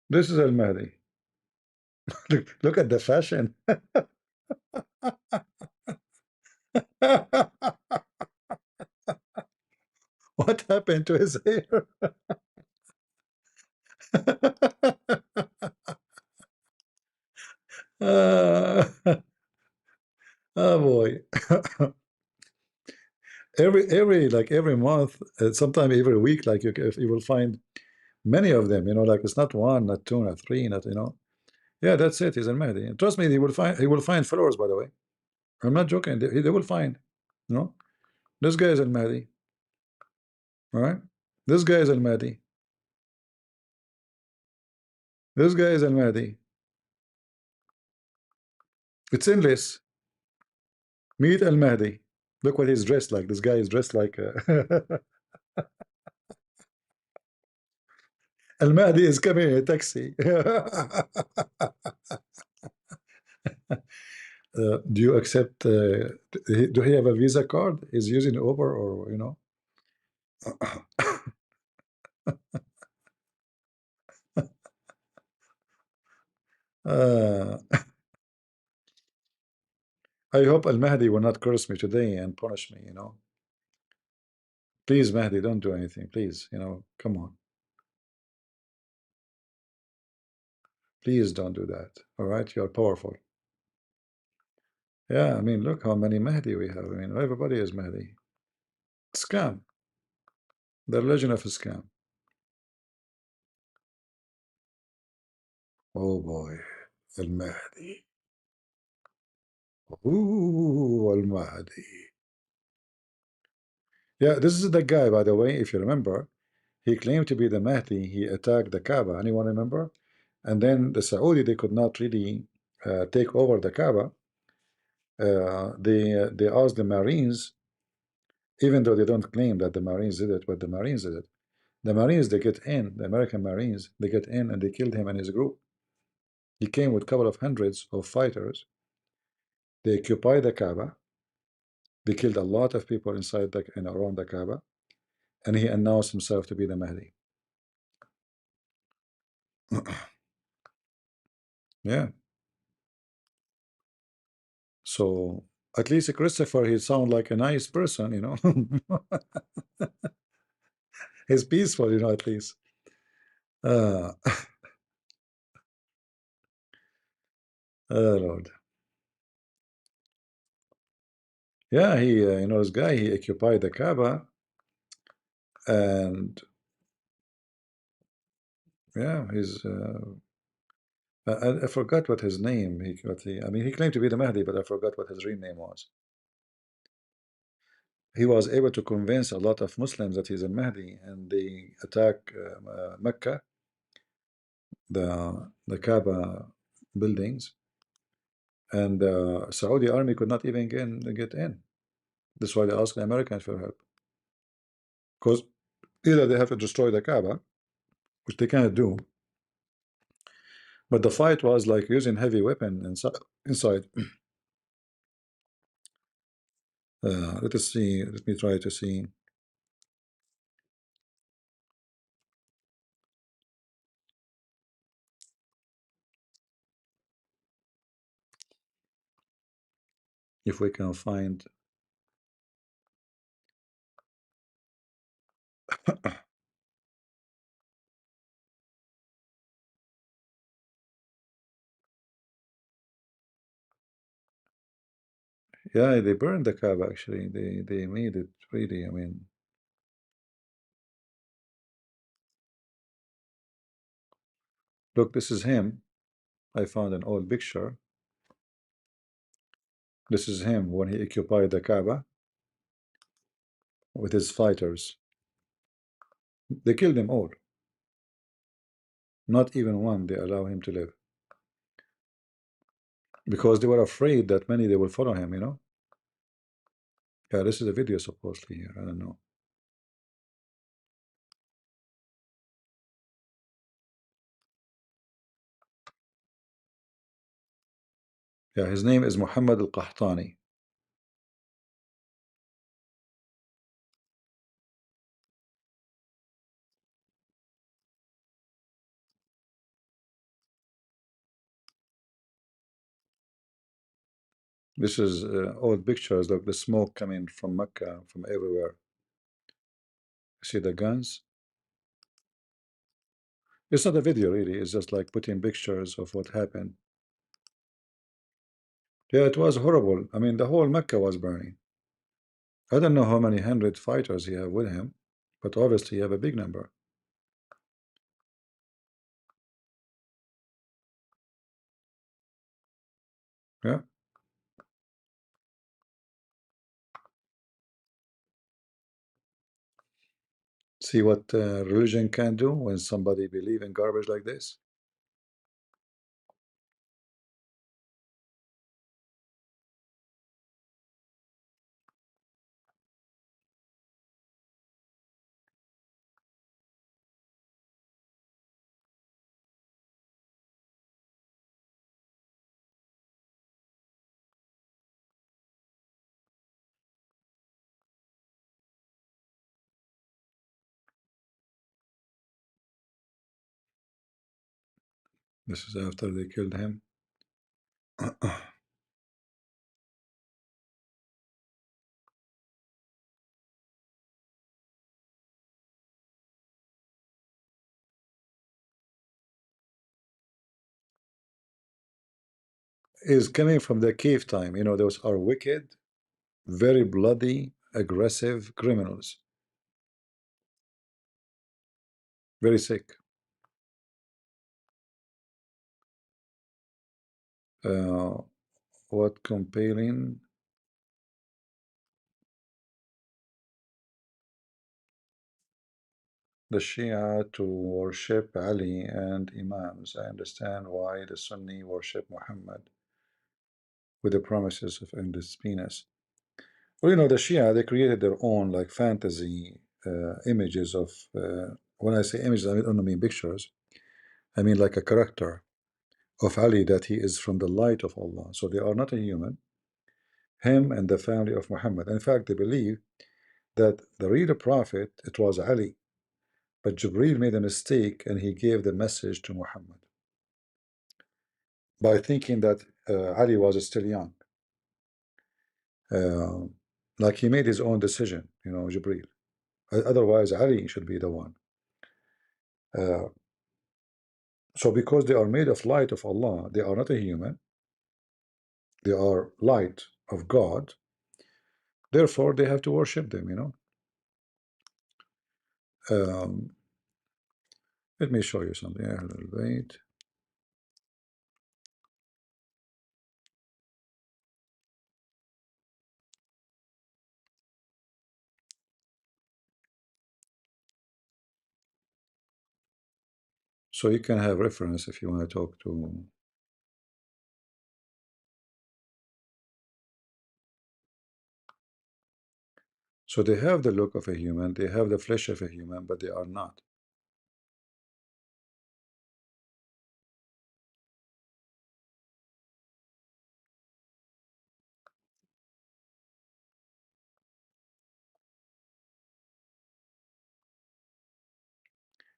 This is Al Mahdi. Look at the fashion. What happened to his hair? Oh boy. every month, sometime every week, like you will find many of them, you know, like it's not one, not two, not three, not, you know. Yeah, that's it. He's Al Mahdi. And trust me, he will find followers, by the way. I'm not joking. They will find, you know, this guy is Al Mahdi. All right. This guy is Al Mahdi. This guy is Al Mahdi. It's endless. Meet Al Mahdi. Look what he's dressed like. This guy is dressed like Al Mahdi is coming in a taxi. Do you accept? Do he have a Visa card? Is using Uber, or you know? I hope Al Mahdi will not curse me today and punish me. You know, please, Mahdi, don't do anything. Please, you know, come on. Please don't do that. All right, you are powerful. Yeah, I mean, look how many Mahdi we have. I mean, everybody is Mahdi. Scam. The religion of a scam. Oh boy, Al Mahdi. Ooh, Al Mahdi. Yeah, this is the guy, by the way, if you remember, he claimed to be the Mahdi. He attacked the Kaaba. Anyone remember? And then the Saudi, they could not really take over the Kaaba. They asked the Marines, even though they don't claim that the Marines did it, but the Marines did it. The Marines, they get in, the American Marines, they get in and they killed him and his group. He came with a couple of hundreds of fighters. They occupied the Kaaba. They killed a lot of people inside and around the Kaaba, and he announced himself to be the Mahdi. Yeah. So at least Christopher, he sounds like a nice person, you know. He's peaceful, you know, at least. Uh, oh Lord. Yeah, he, you know, this guy, he occupied the Kaaba, and yeah, he's. I forgot what his name. I mean, he claimed to be the Mahdi, but I forgot what his real name was. He was able to convince a lot of Muslims that he's a Mahdi, and they attack Mecca, the Kaaba buildings, and Saudi army could not even get in. That's why they asked the Americans for help, because either they have to destroy the Kaaba, which they cannot do, but the fight was like using heavy weapon inside. Let us see. Let me try to see. If we can find. Yeah, they burned the Kaaba actually. They made it really, I mean. Look, this is him. I found an old picture. This is him when he occupied the Kaaba with his fighters. They killed them all. Not even one they allow him to live. Because they were afraid that many they will follow him, you know. Yeah, this is a video supposedly here. I don't know. Yeah, his name is Muhammad al-Qahtani. This is old pictures. Look, the smoke coming from Mecca, from everywhere. See the guns? It's not a video really. It's just like putting pictures of what happened. Yeah, it was horrible. I mean, the whole Mecca was burning. I don't know how many hundred fighters he have with him, but obviously he have a big number. Yeah. See what religion can do when somebody believe in garbage like this. This is after they killed him. Is coming from the cave time. You know, those are wicked, very bloody, aggressive criminals. Very sick. What compelling the Shia to worship Ali and Imams? I understand why the Sunni worship Muhammad. with the promises of endless penis. Well, you know, the Shia, they created their own like fantasy images of, when I say images, I don't mean pictures. I mean like a character of Ali that he is from the light of Allah. So they are not a human. Him and the family of Muhammad. In fact, they believe that the real prophet, it was Ali. But Jibreel made a mistake and he gave the message to Muhammad by thinking that Ali was still young. Like he made his own decision, you know, Jibreel. Otherwise, Ali should be the one. So because they are made of light of Allah, they are not a human. They are light of God. Therefore, they have to worship them, you know. Let me show you something. A little wait. So you can have reference if you want to talk to. So they have the look of a human, they have the flesh of a human, but they are not.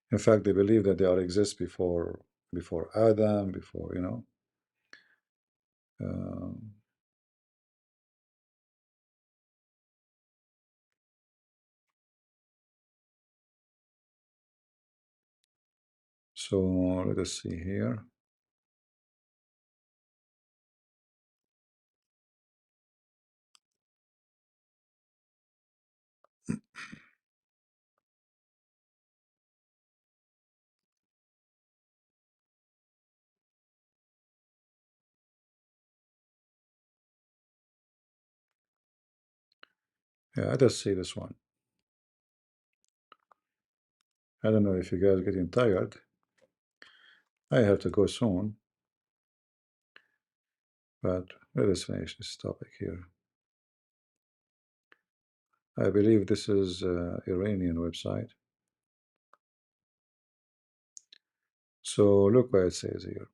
In fact, they believe that they are exist before Adam, before, you know. So let us see here. Yeah, let us see this one. I don't know if you guys are getting tired. I have to go soon. But let us finish this topic here. I believe this is Iranian website. So look what it says here.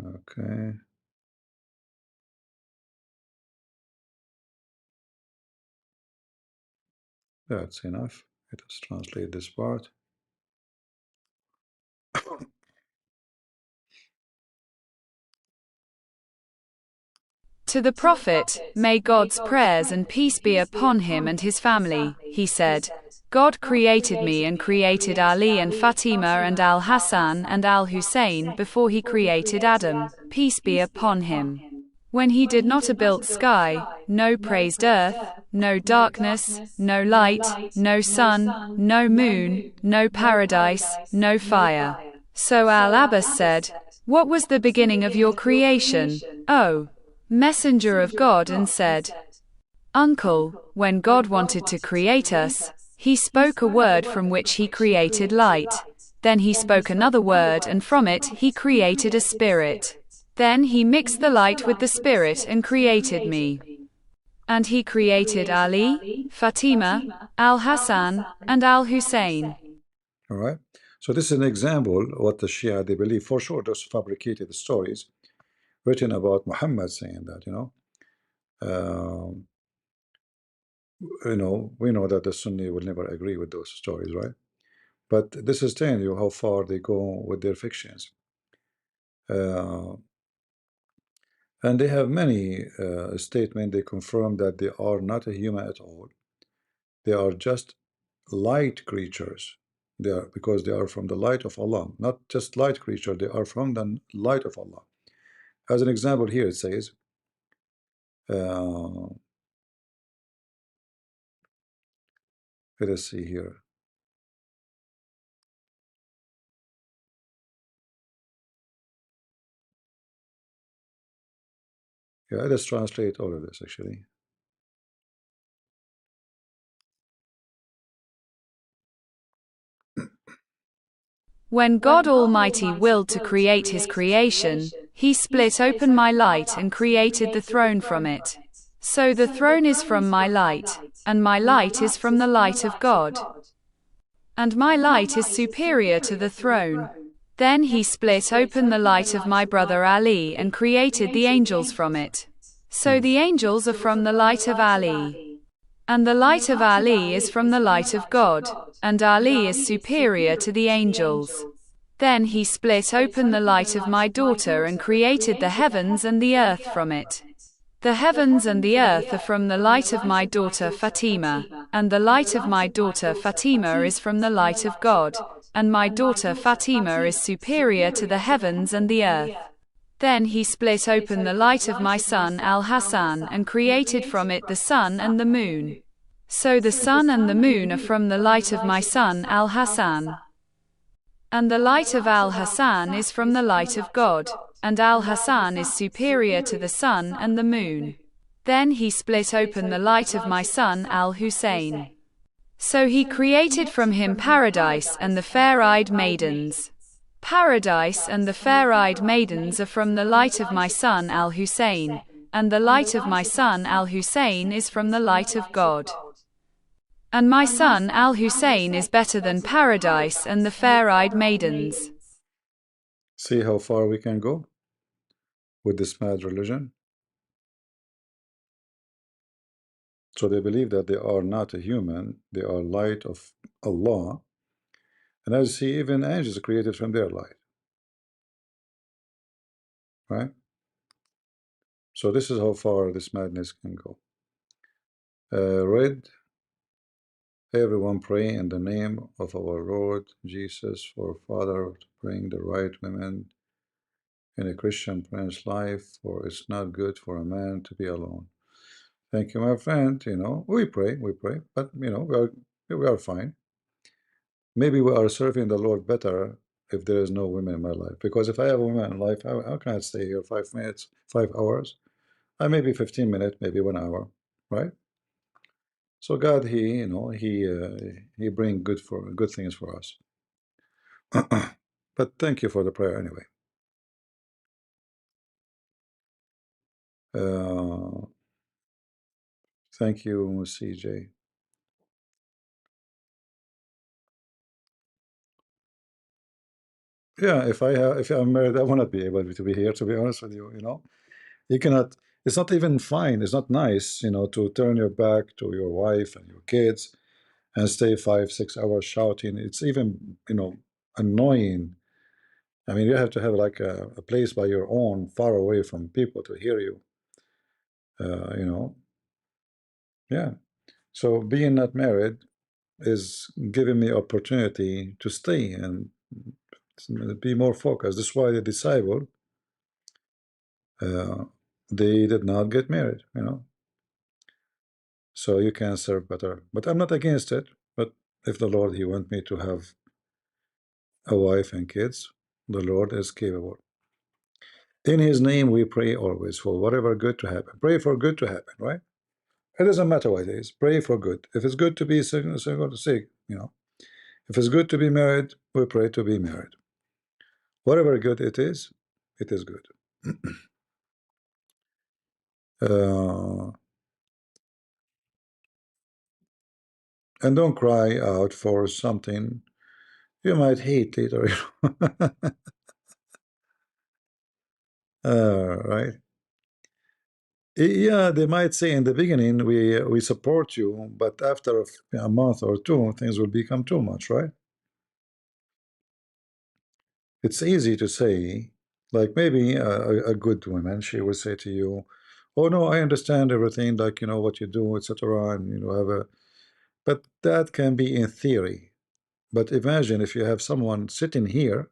Okay. That's enough. Let us translate this part. To the Prophet, may God's prayers and peace be upon him and his family, he said, God created me and created Ali and Fatima and Al-Hassan and Al-Hussein before he created Adam, peace be upon him. When he did not a built sky, no praised earth, no darkness, no light, no sun, no moon, no paradise, no fire. So Al-Abbas said, what was the beginning of your creation, O Messenger of God, and said, Uncle, when God wanted to create us, he spoke a word from which he created light. Then he spoke another word and from it he created a spirit. Then he mixed the light with the spirit and created me. And he created Ali, Fatima, Al-Hassan, and Al-Hussein. All right. So this is an example of what the Shia, they believe. For sure, those fabricated stories written about Muhammad saying that, you know. We know that the Sunni will never agree with those stories, right? But this is telling you how far they go with their fictions. And they have many statements. They confirm that they are not a human at all. They are just light creatures. They are, because they are from the light of Allah. Not just light creature, they are from the light of Allah. As an example here, it says, let us see here. Yeah, let's translate all of this actually. When God Almighty willed to create his creation, he split open my light and created the throne from it. So the throne is from my light, and my light is from the light of God. And my light is superior to the throne. Then he split open the light of my brother Ali and created the angels from it. So the angels are from the light of Ali. And the light of Ali is from the light of God, and Ali is superior to the angels. Then he split open the light of my daughter and created the heavens and the earth from it. The heavens and the earth are from the light of my daughter Fatima, and the light of my daughter Fatima is from the light of God, and my daughter Fatima is superior to the heavens and the earth. Then he split open the light of my son Al-Hassan and created from it the sun and the moon. So the sun and the moon are from the light of my son Al-Hassan. And the light of Al-Hassan is from the light of God, and Al-Hassan is superior to the sun and the moon. Then he split open the light of my son Al-Hussein. So he created from him paradise and the fair-eyed maidens. Paradise and the fair-eyed maidens are from the light of my son Al-Hussein, and the light of my son Al-Hussein is from the light of God. And my son Al-Hussein is better than paradise and the fair-eyed maidens. See how far we can go with this mad religion? So they believe that they are not a human, they are light of Allah. And as you see, even angels are created from their light. Right? So this is how far this madness can go. Read, everyone pray in the name of our Lord Jesus for Father to bring the right women in a Christian parent's life, for it's not good for a man to be alone. Thank you, my friend. You know, we pray, but you know, we are fine. Maybe we are serving the Lord better if there is no women in my life. Because if I have a woman in life, how can I stay here 5 minutes, 5 hours? Maybe 15 minutes, maybe 1 hour, right? So God, He bring good things for us. But thank you for the prayer anyway. Thank you, CJ. Yeah, if I'm married, I will not be able to be here. To be honest with you, you cannot. It's not even fine. It's not nice, to turn your back to your wife and your kids and stay 5, 6 hours shouting. It's even, annoying. I mean, you have to have like a place by your own, far away from people to hear you. Yeah. So being not married is giving me opportunity to stay and be more focused. That's why the disciple, they did not get married, So you can serve better. But I'm not against it. But if the Lord, He want me to have a wife and kids, the Lord is capable. In His name we pray always for whatever good to happen. Pray for good to happen, right? It doesn't matter what it is. Pray for good. If it's good to be single, sick, If it's good to be married, we pray to be married. Whatever good it is good. And don't cry out for something you might hate later. Right? Yeah, they might say in the beginning we support you, but after a month or two, things will become too much, right? It's easy to say, like maybe a good woman, she will say to you, "Oh no, I understand everything, like what you do, etc." And have a, but that can be in theory. But imagine if you have someone sitting here,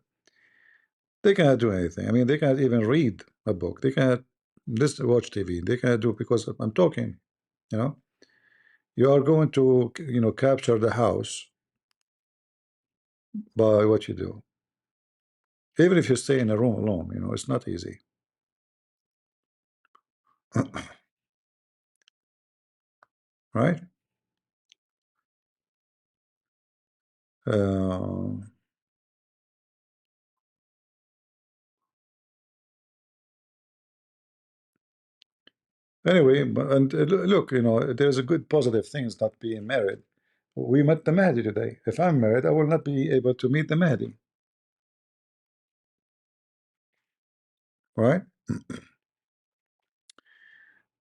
they cannot do anything. I mean, they cannot even read a book. They cannot listen, watch TV. They cannot do because I'm talking. You are going to capture the house by what you do. Even if you stay in a room alone, it's not easy. Right? Uh, anyway, and look, there's a good positive things not being married. We met the Mahdi today. If I'm married, I will not be able to meet the Mahdi. Right?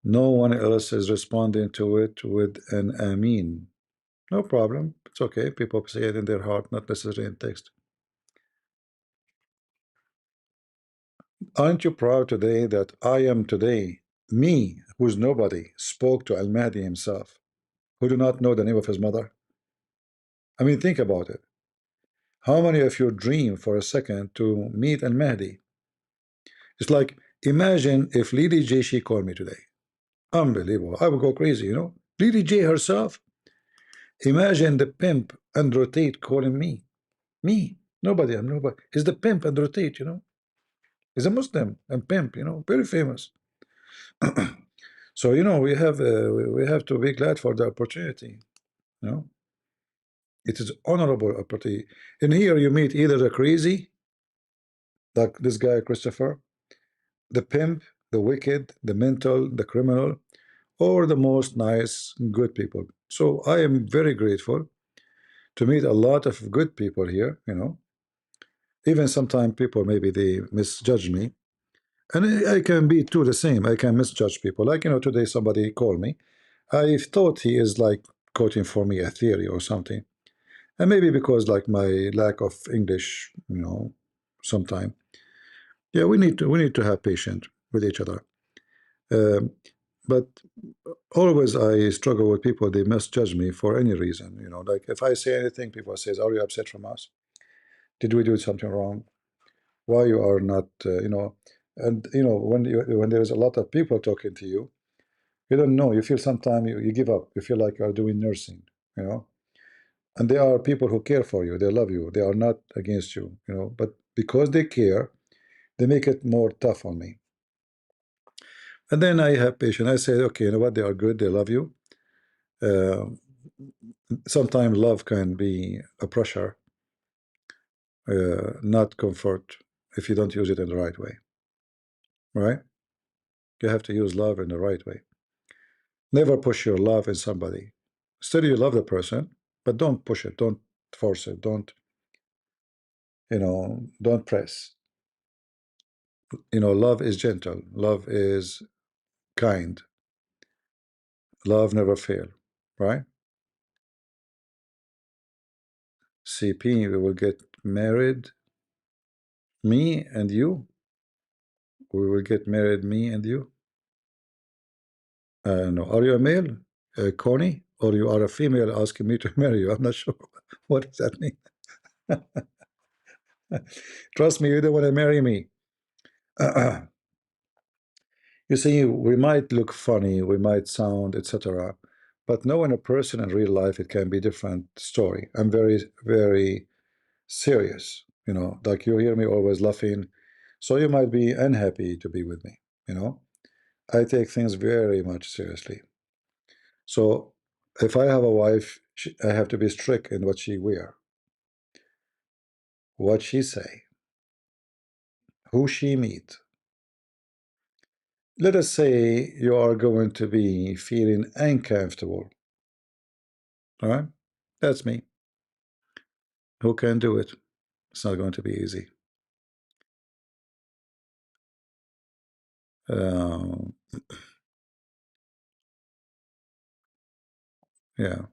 No one else is responding to it with an Ameen. No problem. It's okay. People say it in their heart, not necessarily in text. Aren't you proud today that I am today, me, who's nobody, spoke to Al-Mahdi himself, who do not know the name of his mother? I mean, think about it. How many of you dream for a second to meet Al-Mahdi? It's like, imagine if Lady J, she called me today. Unbelievable. I would go crazy. Lady J herself. Imagine the pimp Andrew Tate calling me. Me. Nobody. I'm nobody. He's the pimp Andrew Tate. He's a Muslim and pimp, very famous. So, we have to be glad for the opportunity. It is honorable opportunity. In here, you meet either the crazy, like this guy, Christopher, the pimp, the wicked, the mental, the criminal, or the most nice, good people. So I am very grateful to meet a lot of good people here, Even sometimes people, maybe they misjudge me. And I can be too the same. I can misjudge people. Like, today somebody called me. I thought he is like quoting for me a theory or something. And maybe because like my lack of English, sometime. Yeah, we need to have patience with each other. Um, but always I struggle with people. They misjudge me for any reason. Like if I say anything, people says, "Are you upset from us? Did we do something wrong? Why you are not?" And when there is a lot of people talking to you, you don't know. You feel sometimes you give up. You feel like you are doing nursing. And there are people who care for you. They love you. They are not against you. But because they care, they make it more tough on me. And then I have patience. I say, okay, you know what? They are good. They love you. Sometimes love can be a pressure, not comfort, if you don't use it in the right way. Right? You have to use love in the right way. Never push your love in somebody. Still, you love the person, but don't push it. Don't force it. Don't press. Love is gentle. Love is kind. Love never fail. Right? CP, we will get married. Me and you. We will get married, me and you. No. Are you a male, Connie? Or you are a female asking me to marry you? I'm not sure. What does that mean? Trust me, you don't want to marry me. You see, we might look funny, we might sound, etc. But knowing a person in real life, it can be different story. I'm very, very serious. Like you hear me always laughing. So you might be unhappy to be with me. I take things very much seriously. So if I have a wife, I have to be strict in what she wear, what she say, who she meet. Let us say you are going to be feeling uncomfortable. All right? That's me. Who can do it? It's not going to be easy. Yeah.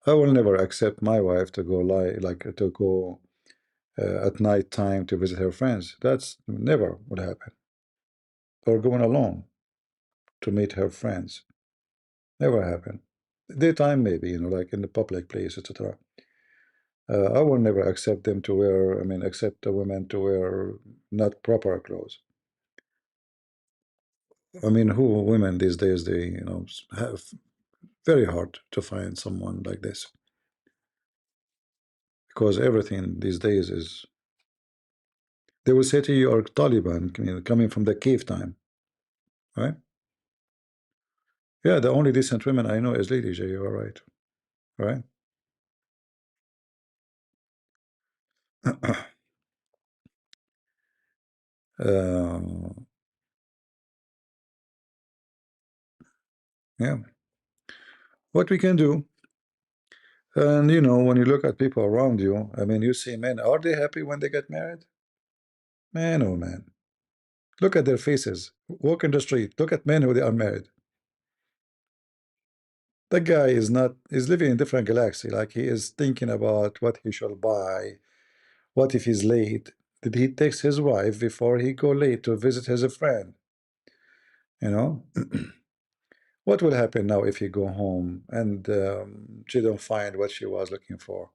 I will never accept my wife to go at night time to visit her friends. That's never would happen. Or going alone to meet her friends. Never happen. Daytime maybe, like in the public place, etc. I will never accept them to wear, accept a woman to wear not proper clothes. Who women these days, they, have very hard to find someone like this. Because everything these days is, they will say to you, are Taliban, coming from the cave time. right? Yeah, the only decent women I know is Lady J. You are right, right? Yeah, what we can do, and you know, when you look at people around you, I mean, you see men, are they happy when they get married? Man, oh man, look at their faces. Walk in the street, look at men who they are married. That guy is not, is living in a different galaxy. Like he is thinking about what he shall buy. What if he's late? Did he text his wife before he go late to visit his friend? You know, what will happen now if he go home and she don't find what she was looking for?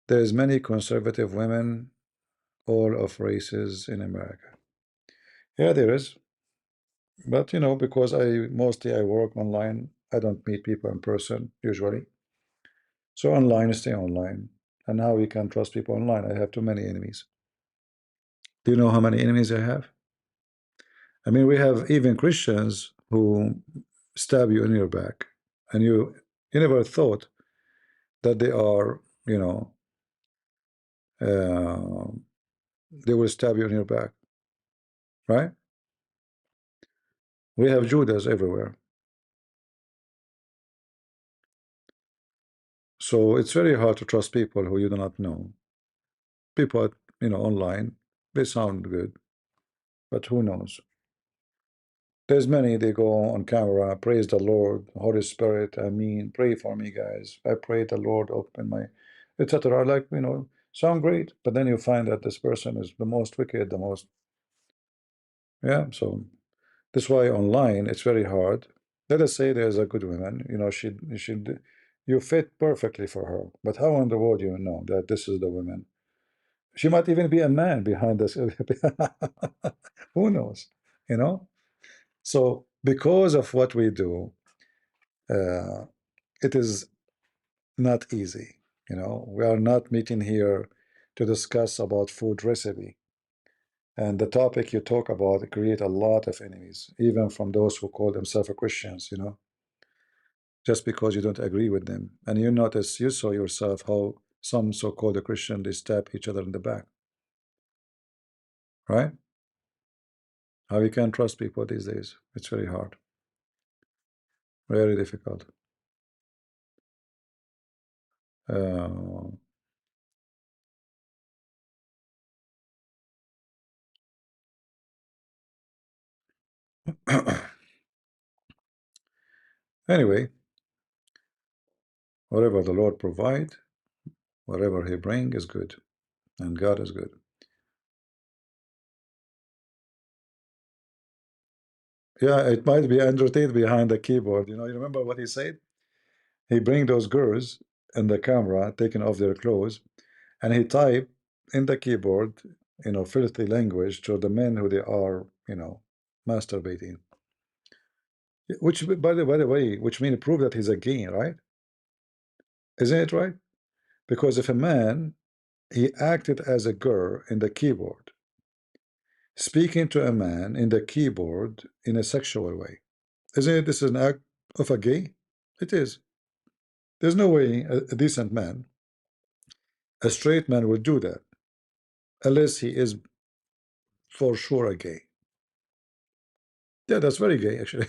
There's many conservative women, all of races in America. Yeah, there is. But you know, because I work online, I don't meet people in person usually. So online, stay online. And how we can trust people online? I have too many enemies. Do you know how many enemies I have? I mean, we have even Christians who stab you in your back, and you never thought that they are, you know, uh, they will stab you in your back, right? We have Judas everywhere. So it's very hard to trust people who you do not know. People, you know, online, they sound good, but who knows? There's many, they go on camera, praise the Lord, Holy Spirit, I mean, pray for me, guys. I pray the Lord open my, etc. Like, you know, sound great, but then you find that this person is the most wicked, the most, yeah, so that's why online it's very hard. Let us say there's a good woman, you know, you fit perfectly for her, but how in the world you know that this is the woman? She might even be a man behind this. Who knows, you know? So because of what we do, it is not easy. You know, we are not meeting here to discuss about food recipe. And the topic you talk about create a lot of enemies, even from those who call themselves Christians, you know, just because you don't agree with them. And you notice, you saw yourself how some so-called Christian, they stab each other in the back, right? How you can trust people these days? It's very hard, very difficult. Uh, anyway, whatever the Lord provide, whatever He bring is good, and God is good. Yeah, it might be Andrew Tate behind the keyboard. You know, you remember what he said? He bring those girls in the camera, taking off their clothes, and he type in the keyboard, you know, filthy language to the men who they are, you know, masturbating. Which, by the way, which means prove that he's a gay, right? Isn't it right? Because if a man, he acted as a girl in the keyboard, speaking to a man in the keyboard in a sexual way, isn't it this is an act of a gay? It is. There's no way a decent man, a straight man, would do that unless he is for sure a gay. Yeah, that's very gay, actually.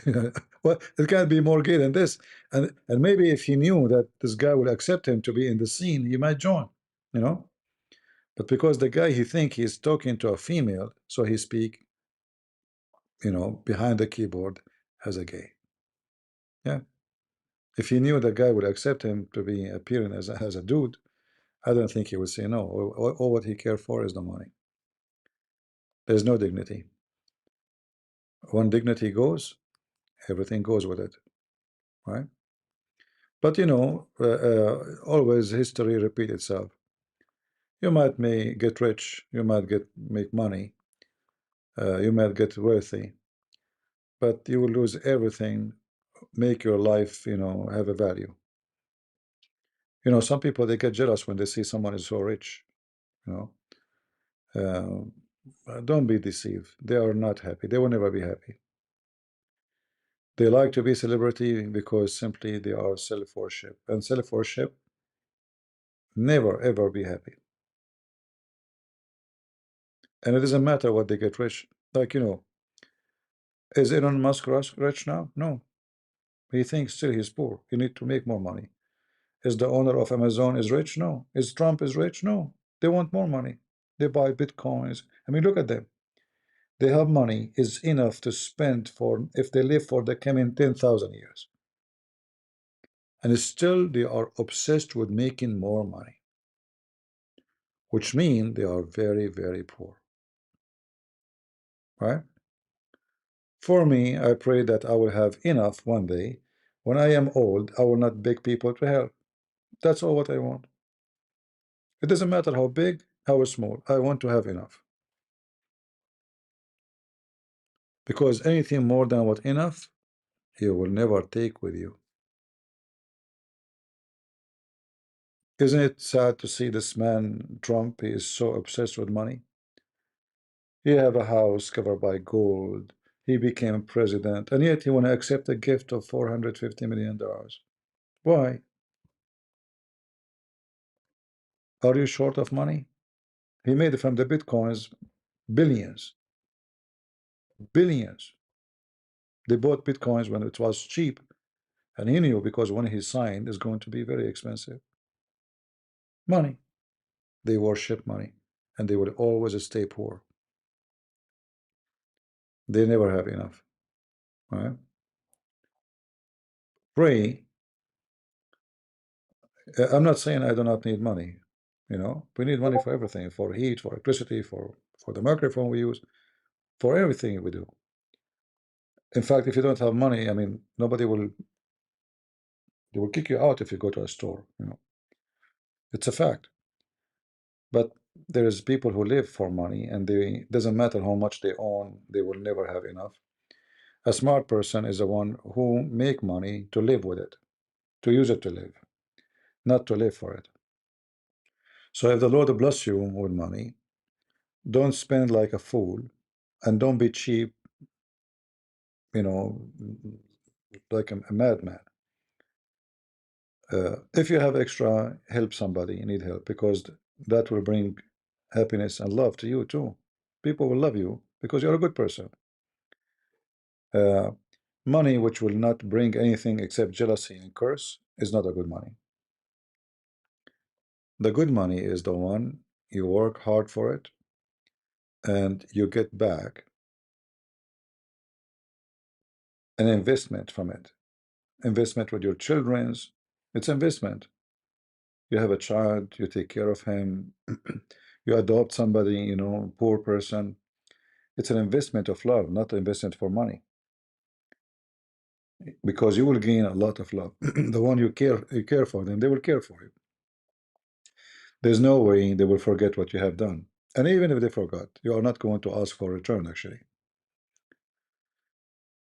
Well, it can't be more gay than this. And maybe if he knew that this guy would accept him to be in the scene, he might join, you know. But because the guy, he think he's talking to a female, so he speak, you know, behind the keyboard as a gay. Yeah. If he knew the guy would accept him to be appearing as a dude, I don't think he would say no. All what he cared for is the money. There's no dignity. When dignity goes, everything goes with it, right? But you know, always history repeat itself. You might may get rich, you might make money, you might get wealthy, but you will lose everything. Make your life, you know, have a value. You know, some people, they get jealous when they see someone is so rich. You know, don't be deceived. They are not happy. They will never be happy. They like to be celebrity because simply they are self-worship, and self-worship never ever be happy. And it doesn't matter what they get rich. Like, is Elon Musk rich now? No. He thinks still he's poor. You need to make more money. Is the owner of Amazon is rich? No. Is Trump is rich? No. They want more money. They buy bitcoins. I mean, look at them. They have money is enough to spend for if they live for the coming 10,000 years. And still they are obsessed with making more money, which means they are very, very poor. Right? For me, I pray that I will have enough one day. When I am old, I will not beg people to help. That's all what I want. It doesn't matter how big, how small. I want to have enough. Because anything more than what enough, you will never take with you. Isn't it sad to see this man, Trump? He is so obsessed with money. He have a house covered by gold. He became president, and yet he want to accept a gift of $450 million. Why? Are you short of money? He made from the bitcoins billions. Billions. They bought bitcoins when it was cheap, and he knew because when he signed, it's going to be very expensive. Money. They worship money, and they will always stay poor. They never have enough. Right? Pray. I'm not saying I do not need money. We need money for everything, for heat, for electricity, for the microphone we use, for everything we do. In fact, if you don't have money, I mean, nobody will. They will kick you out if you go to a store. It's a fact. But there is people who live for money, and they doesn't matter how much they own, they will never have enough. A smart person is the one who make money to live with it, to use it to live, not to live for it. So if the Lord bless you with money, don't spend like a fool, and don't be cheap, like a madman. If you have extra, help somebody, you need help, because that will bring happiness and love to you too. People will love you because you're a good person. Money which will not bring anything except jealousy and curse is not a good money. The good money is the one you work hard for it and you get back an investment from it. Investment with your children's, it's investment. You have a child, you take care of him, you adopt somebody, poor person. It's an investment of love, not an investment for money. Because you will gain a lot of love. The one you care for them, they will care for you. There's no way they will forget what you have done. And even if they forgot, you are not going to ask for return, actually.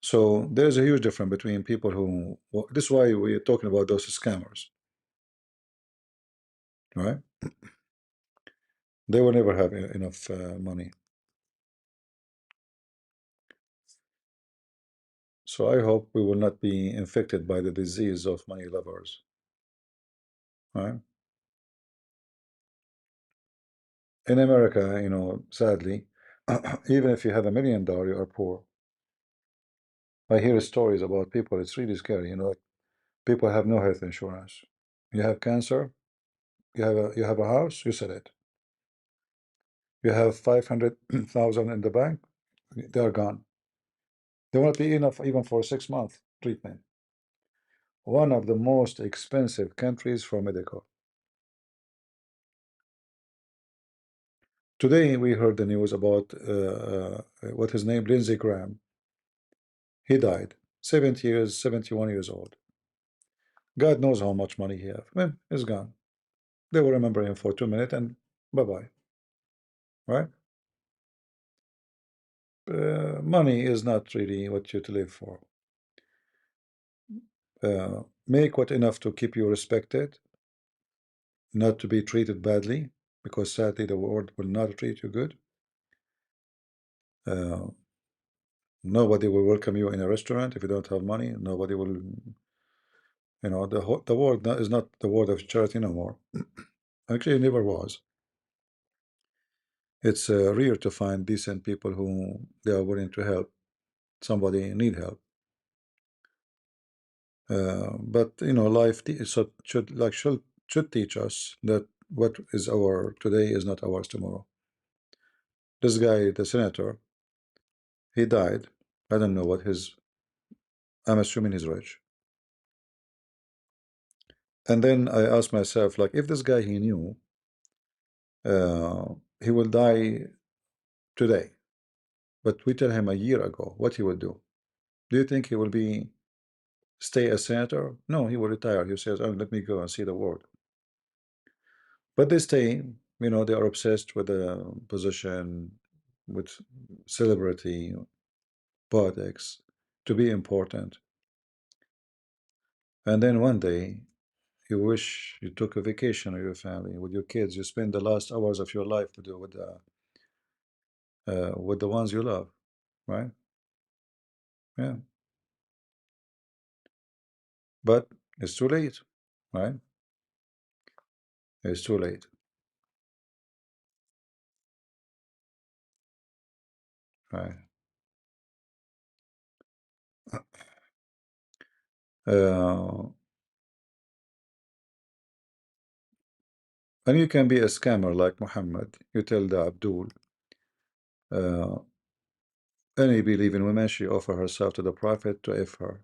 So there's a huge difference between people who, this is why we're talking about those scammers. Right? They will never have enough money. So I hope we will not be infected by the disease of money lovers. Right? In America, sadly, even if you have $1 million, you are poor. I hear stories about people, it's really scary, people have no health insurance. You have cancer, you have a house, you sell it. You have 500,000 in the bank, they are gone. They won't be enough even for 6 month treatment. One of the most expensive countries for medical. Today we heard the news about what his name, Lindsey Graham. He died, 71 years old. God knows how much money he have. Well, he's gone. They will remember him for 2 minutes and bye-bye. Right? Money is not really what you to live for. Make what enough to keep you respected, not to be treated badly, because sadly the world will not treat you good. Nobody will welcome you in a restaurant if you don't have money. Nobody will, you know, the world is not the world of charity no more. Actually, it never was. It's rare to find decent people who they are willing to help somebody need help. But you know, life so should teach us that what is our today is not ours tomorrow. This guy, the senator, he died. I don't know what his. I'm assuming he's rich. And then I asked myself, like, if this guy he knew, he will die today, but we tell him a year ago what he will do. Do you think he will stay a senator? No, he will retire. He says, "Oh, let me go and see the world." But they stay. You know, they are obsessed with the position, with celebrity, politics, to be important. And then one day, you wish you took a vacation with your family, with your kids. You spend the last hours of your life with the ones you love, right? Yeah. But it's too late, right? It's too late. Right. And you can be a scammer like Muhammad. You tell the Abdul, any believing woman, she offer herself to the Prophet to F her.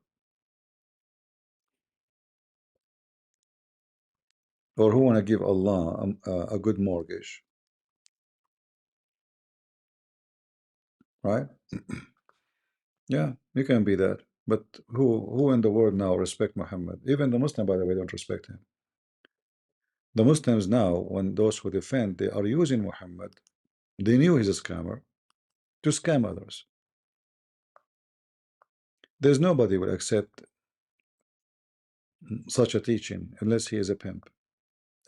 Or who want to give Allah a good mortgage, right? Yeah, you can be that. But who in the world now respect Muhammad? Even the Muslim, by the way, don't respect him. The Muslims now, when those who defend, they are using Muhammad. They knew he's a scammer to scam others. There's nobody will accept such a teaching unless he is a pimp.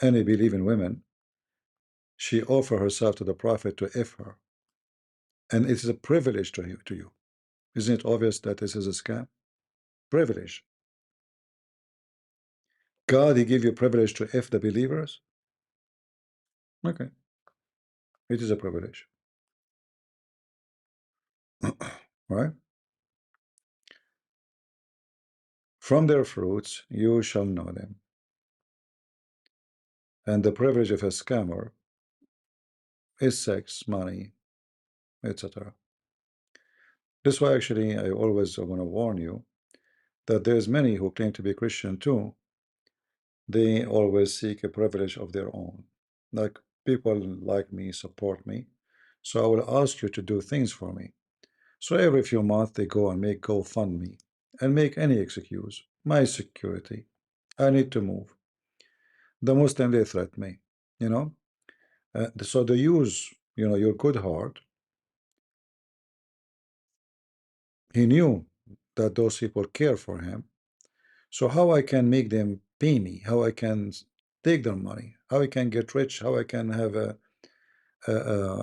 Any believing women, she offer herself to the Prophet to F her. And it is a privilege to you. Isn't it obvious that this is a scam? Privilege. God, he give you privilege to F the believers? Okay. It is a privilege. Right? From their fruits you shall know them. And the privilege of a scammer is sex, money, etc. This is why actually I always want to warn you that there's many who claim to be Christian too. They always seek a privilege of their own. Like people like me support me, so I will ask you to do things for me. So every few months they go and make GoFundMe and make any excuse. My security. I need to move. The Muslim they threat me, you know. So they use, you know, your good heart. He knew that those people care for him. So how I can make them pay me? How I can take their money? How I can get rich? How I can have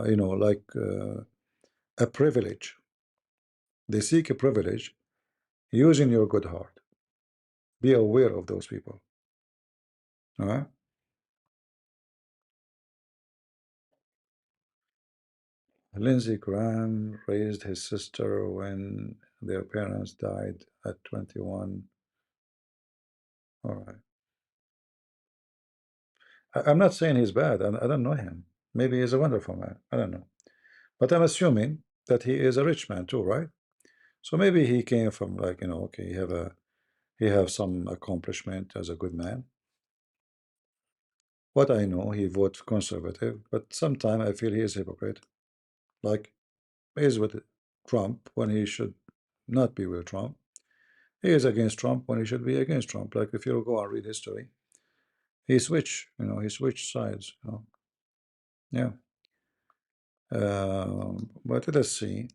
you know, like a privilege? They seek a privilege using your good heart. Be aware of those people. All right. Lindsey Graham raised his sister when their parents died at 21. All right. I'm not saying he's bad. I don't know him. Maybe he's a wonderful man. I don't know. But I'm assuming that he is a rich man too, right? So maybe he came from like, you know, okay, he have some accomplishment as a good man. What I know, he votes conservative, but sometimes I feel he is a hypocrite. Like he is with Trump when he should not be with Trump. He is against Trump when he should be against Trump. Like if you go and read history, he switched, you know, he switched sides. You know? Yeah. But let's see.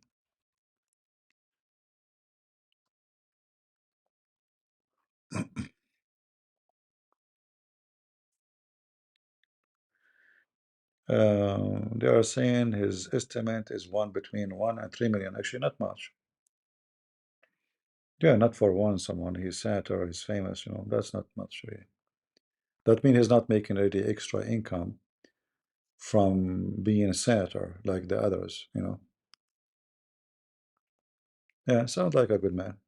They are saying his estimate is between 1 and 3 million. Actually, not much. Yeah, not for one someone he's senator, he's famous, you know, that's not much really. That means he's not making any extra income from being a senator like the others, you know. Yeah, sounds like a good man.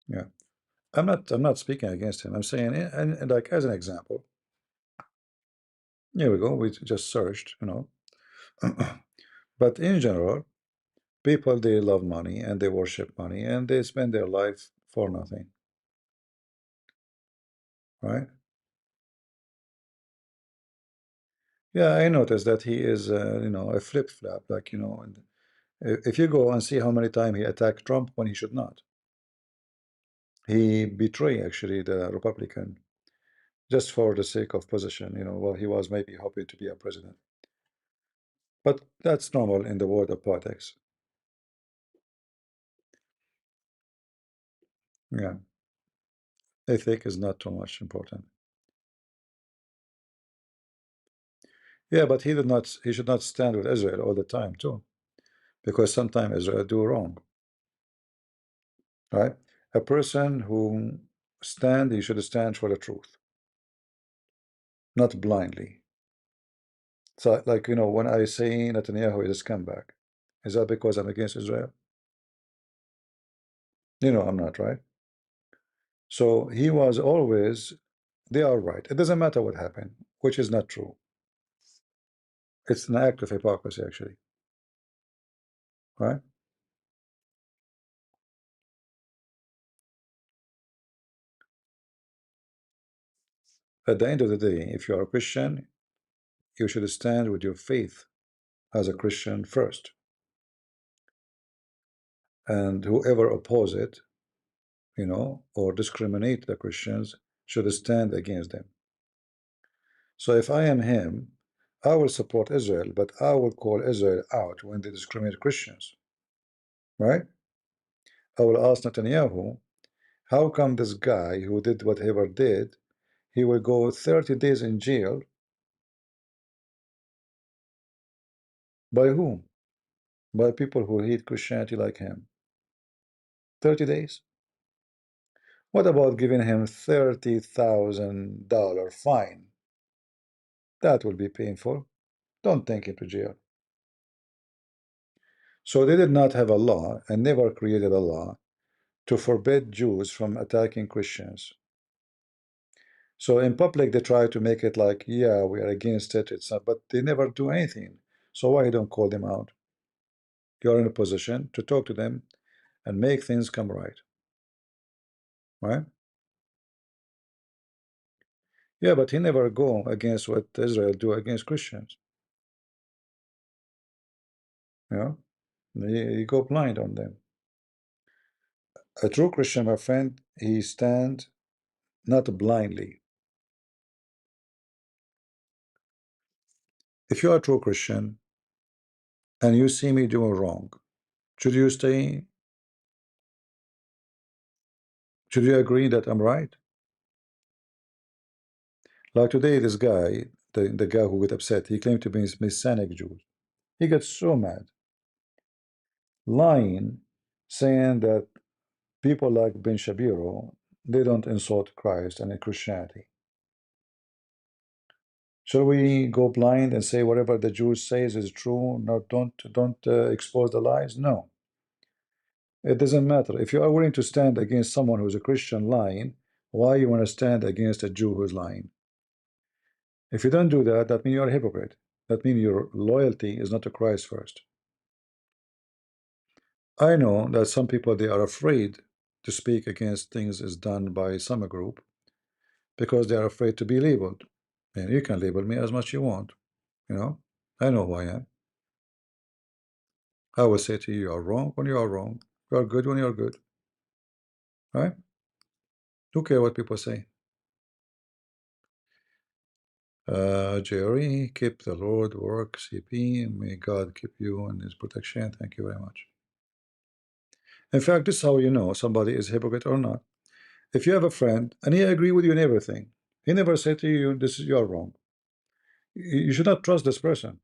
Yeah, I'm not speaking against him. I'm saying, and like as an example, here we go. We just searched, you know. But in general, people, they love money and they worship money and they spend their life for nothing, right? Yeah, I noticed that he is, you know, a flip-flap, like, you know, and if you go and see how many times he attacked Trump when he should not. He betrayed actually the Republican just for the sake of position, you know, while he was maybe hoping to be a president. But that's normal in the world of politics. Yeah, ethic is not too much important. Yeah, but he should not stand with Israel all the time too, because sometimes Israel do wrong, right? A person who he should stand for the truth, not blindly. So, like, you know, when I say Netanyahu is a scumbag, is that because I'm against Israel? You know, I'm not, right? So he was always, they are right. It doesn't matter what happened, which is not true. It's an act of hypocrisy, actually, right? At the end of the day, if you are a Christian, you should stand with your faith as a Christian first. And whoever oppose it, you know, or discriminate the Christians should stand against them. So if I am him, I will support Israel, but I will call Israel out when they discriminate Christians, right? I will ask Netanyahu, how come this guy who did whatever did, he will go 30 days in jail? By whom? By people who hate Christianity like him. 30 days? What about giving him $30,000 fine? That will be painful. Don't take him to jail. So they did not have a law and never created a law to forbid Jews from attacking Christians. So in public they try to make it like, yeah, we are against it, it's not, but they never do anything. So why don't call them out? You're in a position to talk to them and make things come right. Right? Yeah, but he never go against what Israel do against Christians. You know? You go blind on them. A true Christian, my friend, he stand not blindly. If you are a true Christian and you see me doing wrong, should you stay? Should you agree that I'm right? Like today, this guy, the guy who got upset, he claimed to be Messianic Jew. He got so mad, lying, saying that people like Ben Shapiro, they don't insult Christ and Christianity. Shall we go blind and say whatever the Jews says is true? No, don't expose the lies. No, it doesn't matter. If you are willing to stand against someone who's a Christian lying, why you want to stand against a Jew who's lying? If you don't do that, that means you're a hypocrite. That means your loyalty is not to Christ first. I know that some people, they are afraid to speak against things is done by some group because they are afraid to be labeled. And you can label me as much you want. You know, I know who I am. I will say to you, you are wrong when you are wrong. You are good when you are good. Right? Who care what people say? Jerry, keep the Lord work, CP. May God keep you in his protection. Thank you very much. In fact, this is how you know somebody is hypocrite or not. If you have a friend and he agree with you in everything, he never said to you, this is you're wrong. You should not trust this person.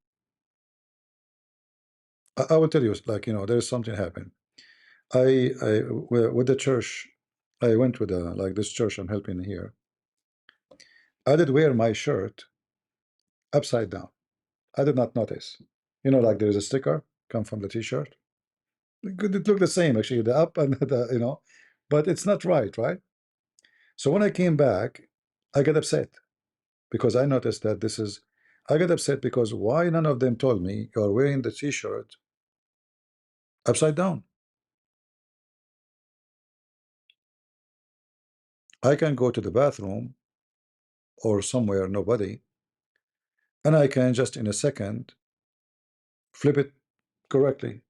I will tell you, like, there's something happened. With the church, I went with like this church I'm helping here. I did wear my shirt upside down. I did not notice. Like there's a sticker come from the t-shirt. It looked the same actually, the up and the but it's not right, right? So when I came back, I got upset because I noticed that this is. I got upset because why none of them told me you're wearing the t-shirt upside down? I can go to the bathroom or somewhere nobody, and I can just in a second flip it correctly.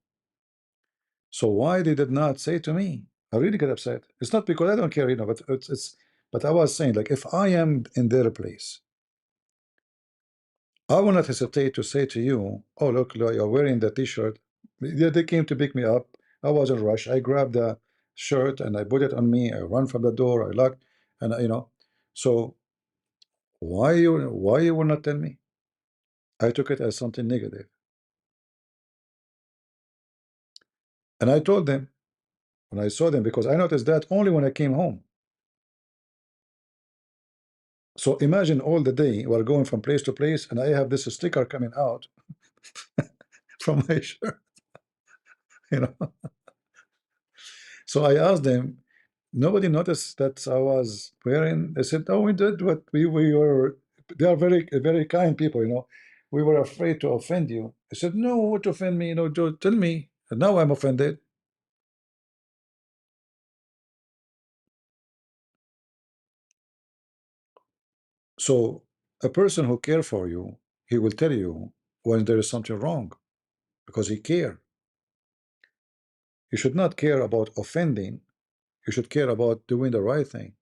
So why they did not say to me? I really get upset. It's not because I don't care, but but I was saying, like, if I am in their place, I will not hesitate to say to you, oh look, you're wearing the t-shirt. They came to pick me up. I was in a rush. I grabbed the shirt and I put it on me. I run from the door. I locked, and So why you will not tell me? I took it as something negative, and I told them when I saw them, because I noticed that only when I came home. So imagine all the day we're going from place to place, and I have this sticker coming out from my shirt, you know. So I asked them, nobody noticed that I was wearing. They said, "Oh, we did what we were." They are very kind people, We were afraid to offend you. I said, "No, what to offend me? Tell me." And now I'm offended. So a person who cares for you, he will tell you when there is something wrong, because he cares. You should not care about offending. You should care about doing the right thing,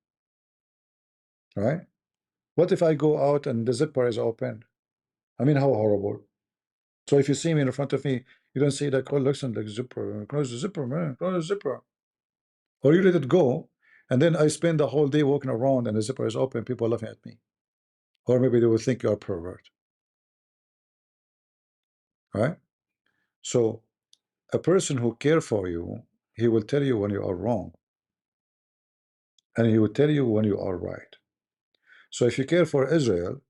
right? What if I go out and the zipper is open? I mean, how horrible. So if you see me in front of me, you don't say like, oh, listen, like zipper, close the zipper, man, close the zipper. Or you let it go, and then I spend the whole day walking around and the zipper is open, people laughing at me. Or maybe they will think you're a pervert, right? So a person who cares for you, he will tell you when you are wrong, and he will tell you when you are right. So if you care for Israel,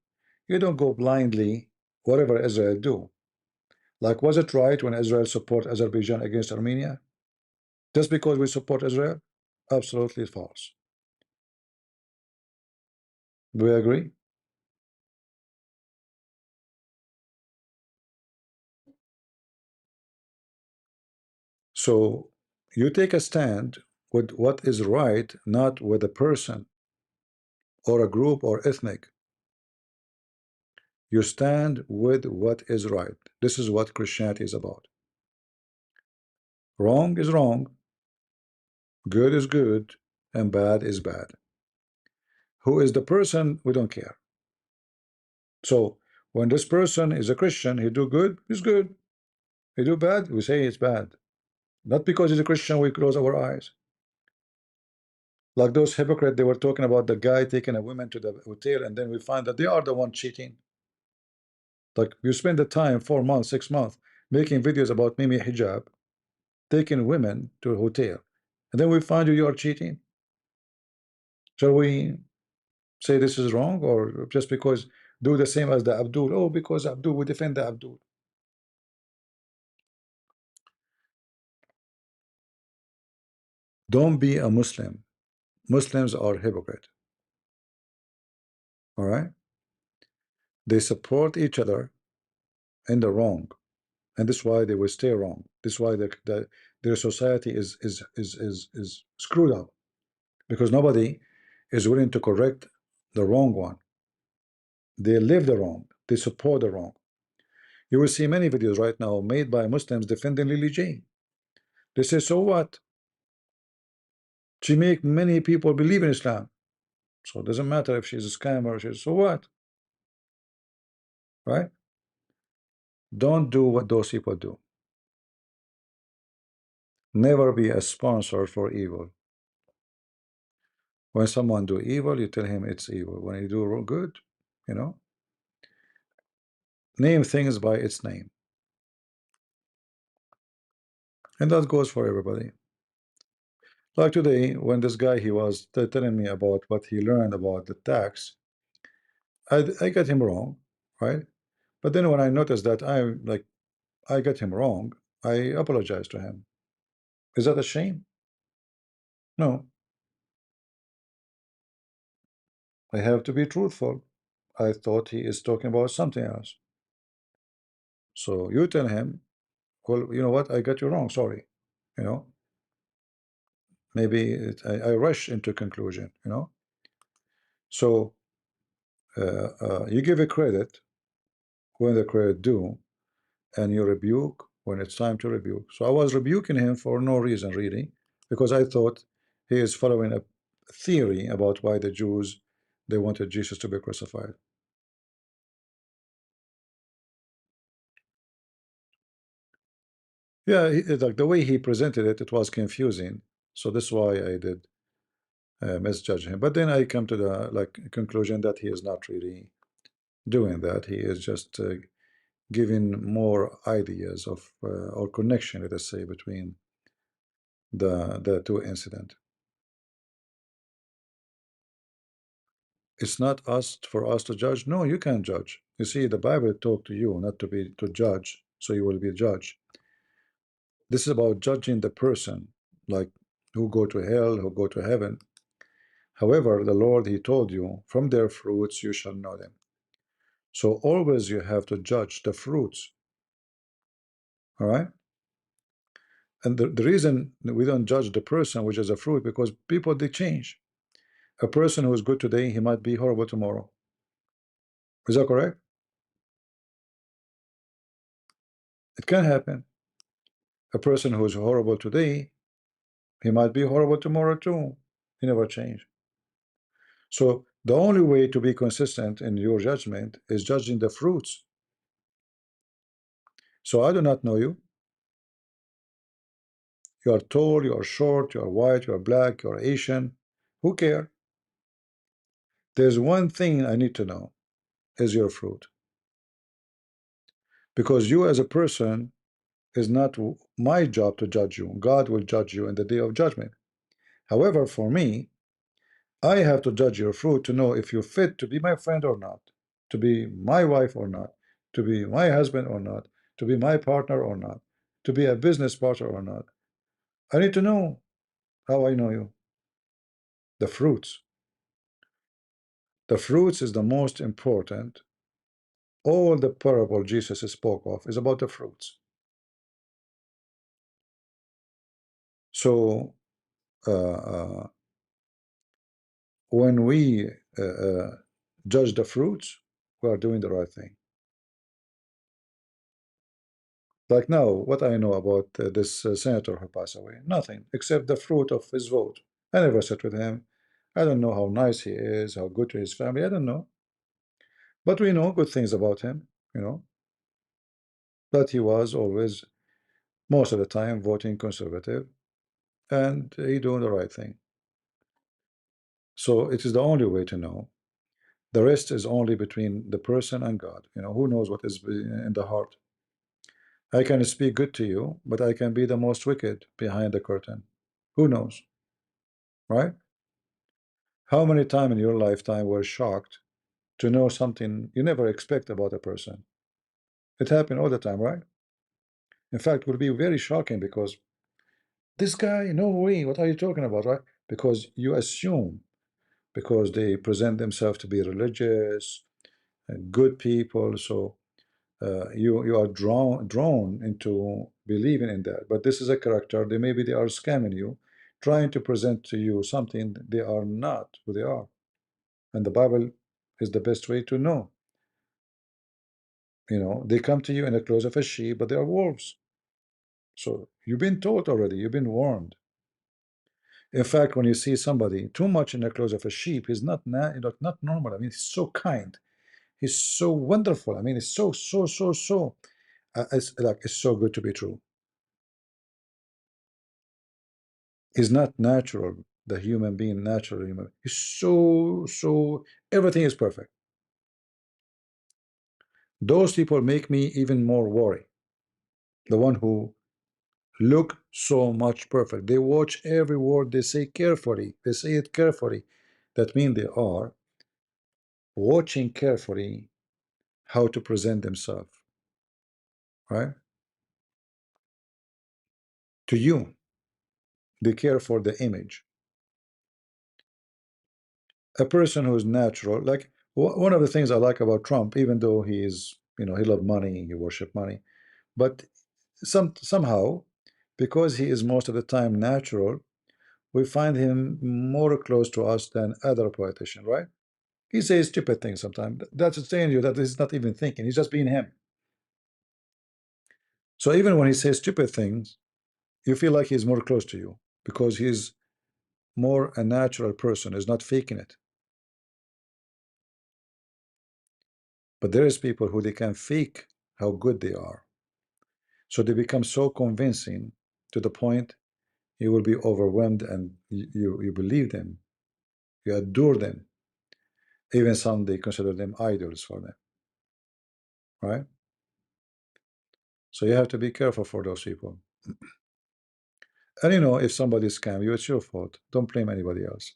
you don't go blindly whatever Israel do. Like, was it right when Israel support Azerbaijan against Armenia? Just because we support Israel? Absolutely false. Do we agree? So you take a stand with what is right, not with a person or a group or ethnic. You stand with what is right. This is what Christianity is about. Wrong is wrong, good is good, and bad is bad. Who is the person? We don't care. So when this person is a Christian, he do good, he's good. He do bad, we say it's bad. Not because he's a Christian, we close our eyes. Like those hypocrites, they were talking about the guy taking a woman to the hotel, and then we find that they are the one cheating. Like, you spend the time 4 months, 6 months making videos about Mimi Hijab, taking women to a hotel, and then we find you are cheating. Shall we say this is wrong, or just because do the same as the Abdul? Oh, because Abdul, we defend the Abdul. Don't be a Muslim. Muslims are hypocrite. All right, they support each other in the wrong, and this is why they will stay wrong. This is why their society is screwed up, because nobody is willing to correct the wrong one. They live the wrong, they support the wrong. You will see many videos right now made by Muslims defending Lily Jane. They say, so what? She make many people believe in Islam, so it doesn't matter if she's a scammer or she's, so what? Right? Don't do what those people do. Never be a sponsor for evil. When someone do evil, you tell him it's evil. When you do good, Name things by its name. And that goes for everybody. Like today, when this guy, he was telling me about what he learned about the tax, I got him wrong, right? But then when I noticed that I got him wrong, I apologized to him. Is that a shame? No. I have to be truthful. I thought he is talking about something else. So you tell him, well, you know what, I got you wrong, sorry. You know, maybe I rush into conclusion, you know. So you give a credit when the credit due, and you rebuke when it's time to rebuke. So I was rebuking him for no reason, really, because I thought he is following a theory about why the Jews, they wanted Jesus to be crucified. Yeah, like the way he presented it, it was confusing. So that's why I did misjudge him. But then I come to the conclusion that he is not really doing that. He is just giving more ideas of or connection, let us say, between the two incidents. It's not us for us to judge. No, you can't judge. You see, the Bible talked to you not to be to judge, so you will be judged. This is about judging the person, like who go to hell, who go to heaven. However, the Lord, he told you, from their fruits you shall know them. So always you have to judge the fruits. All right? And the reason we don't judge the person, which is a fruit, because people, they change. A person who is good today, he might be horrible tomorrow. Is that correct? It can happen. A person who is horrible today, he might be horrible tomorrow too. He never change. So the only way to be consistent in your judgment is judging the fruits. So I do not know you. You are tall, you are short, you are white, you are black, you are Asian. Who cares? There's one thing I need to know is your fruit. Because you as a person is not my job to judge you. God will judge you in the day of judgment. However, for me, I have to judge your fruit to know if you're fit to be my friend or not, to be my wife or not, to be my husband or not, to be my partner or not, to be a business partner or not. I need to know how I know you. The fruits. The fruits is the most important. All the parable Jesus spoke of is about the fruits. So when we judge the fruits, we are doing the right thing. Like now, what I know about this senator who passed away, nothing except the fruit of his vote. I never sat with him. I don't know how nice he is, how good to his family. I don't know. But we know good things about him, you know. But he was always, most of the time, voting conservative, and he doing the right thing. So it is the only way to know. The rest is only between the person and God. You know, who knows what is in the heart? I can speak good to you, but I can be the most wicked behind the curtain. Who knows? Right? How many times in your lifetime were shocked to know something you never expect about a person? It happened all the time, right? In fact, it will be very shocking because this guy, no way, what are you talking about, right? Because you assume, because they present themselves to be religious and good people, so you are drawn into believing in that. But this is a character. Maybe they are scamming you, trying to present to you something they are not who they are. And the Bible is the best way to know. You know, they come to you in the clothes of a sheep, but they are wolves. So you've been told already. You've been warned. In fact, when you see somebody too much in the clothes of a sheep, he's not normal. I mean, he's so kind. He's so wonderful. I mean, it's so. It's so good to be true. Is not natural, the human being, natural human. He's so, everything is perfect. Those people make me even more worry. The one who look so much perfect. They watch every word they say carefully. They say it carefully. That means they are watching carefully how to present themselves, right? To you, they care for the image. A person who's natural, like one of the things I like about Trump, even though he is, he love money, he worship money, but somehow, because he is most of the time natural, we find him more close to us than other politicians, right? He says stupid things sometimes. That's saying you that he's not even thinking. He's just being him. So even when he says stupid things, you feel like he's more close to you because he's more a natural person. He's not faking it. But there is people who they can fake how good they are. So they become so convincing to the point you will be overwhelmed and you believe them. You adore them. Even some they consider them idols for them. Right? So you have to be careful for those people. And if somebody scams you, it's your fault. Don't blame anybody else.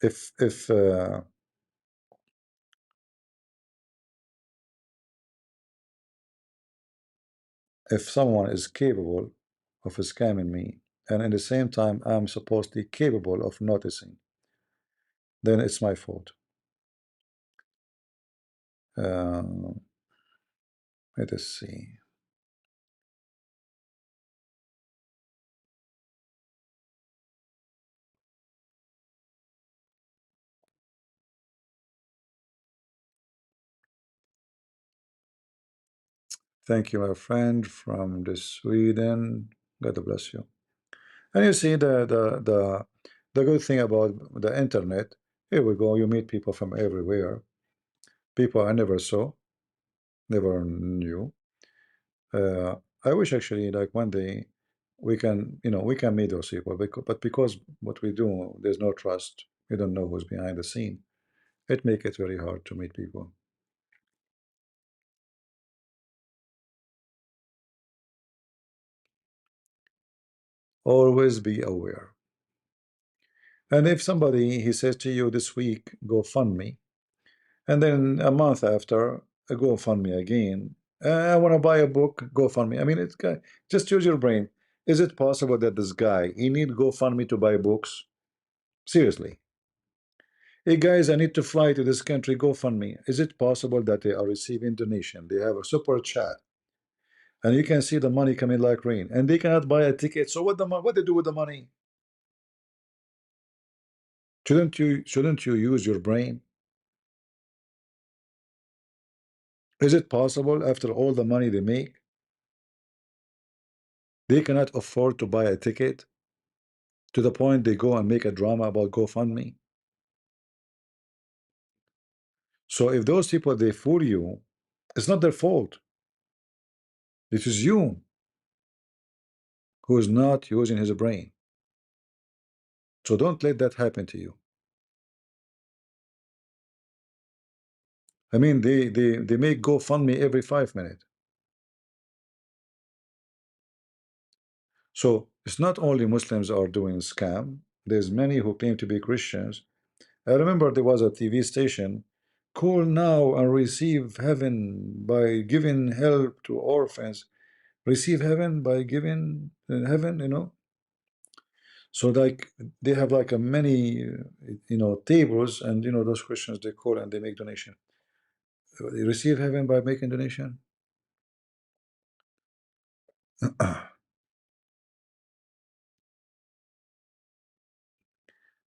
If someone is capable of scamming me, and at the same time I'm supposedly capable of noticing, then it's my fault. Let us see. Thank you, my friend from the Sweden. God bless you. And you see the good thing about the internet. Here we go. You meet people from everywhere. People I never saw, never knew. I wish actually like one day we can meet those people, but because what we do, there's no trust. We don't know who's behind the scene. It makes it very hard to meet people. Always be aware. And if somebody he says to you this week, go fund me, and then a month after, go fund me again. I want to buy a book, go fund me. I mean, it's just use your brain. Is it possible that this guy he need GoFundMe to buy books? Seriously. Hey guys, I need to fly to this country, GoFundMe. Is it possible that they are receiving donation? They have a super chat, and you can see the money coming like rain, and they cannot buy a ticket. So what they do with the money? Shouldn't you use your brain? Is it possible after all the money they make, they cannot afford to buy a ticket to the point they go and make a drama about GoFundMe? So if those people they fool you, it's not their fault. It is you who is not using his brain. So don't let that happen to you. I mean, they make GoFundMe every 5 minutes. So it's not only Muslims are doing scam. There's many who claim to be Christians. I remember there was a TV station, call now and receive heaven by giving help to orphans. Receive heaven by giving heaven. So like they have like a many tables, and those Christians they call and they make donation. They receive heaven by making donation.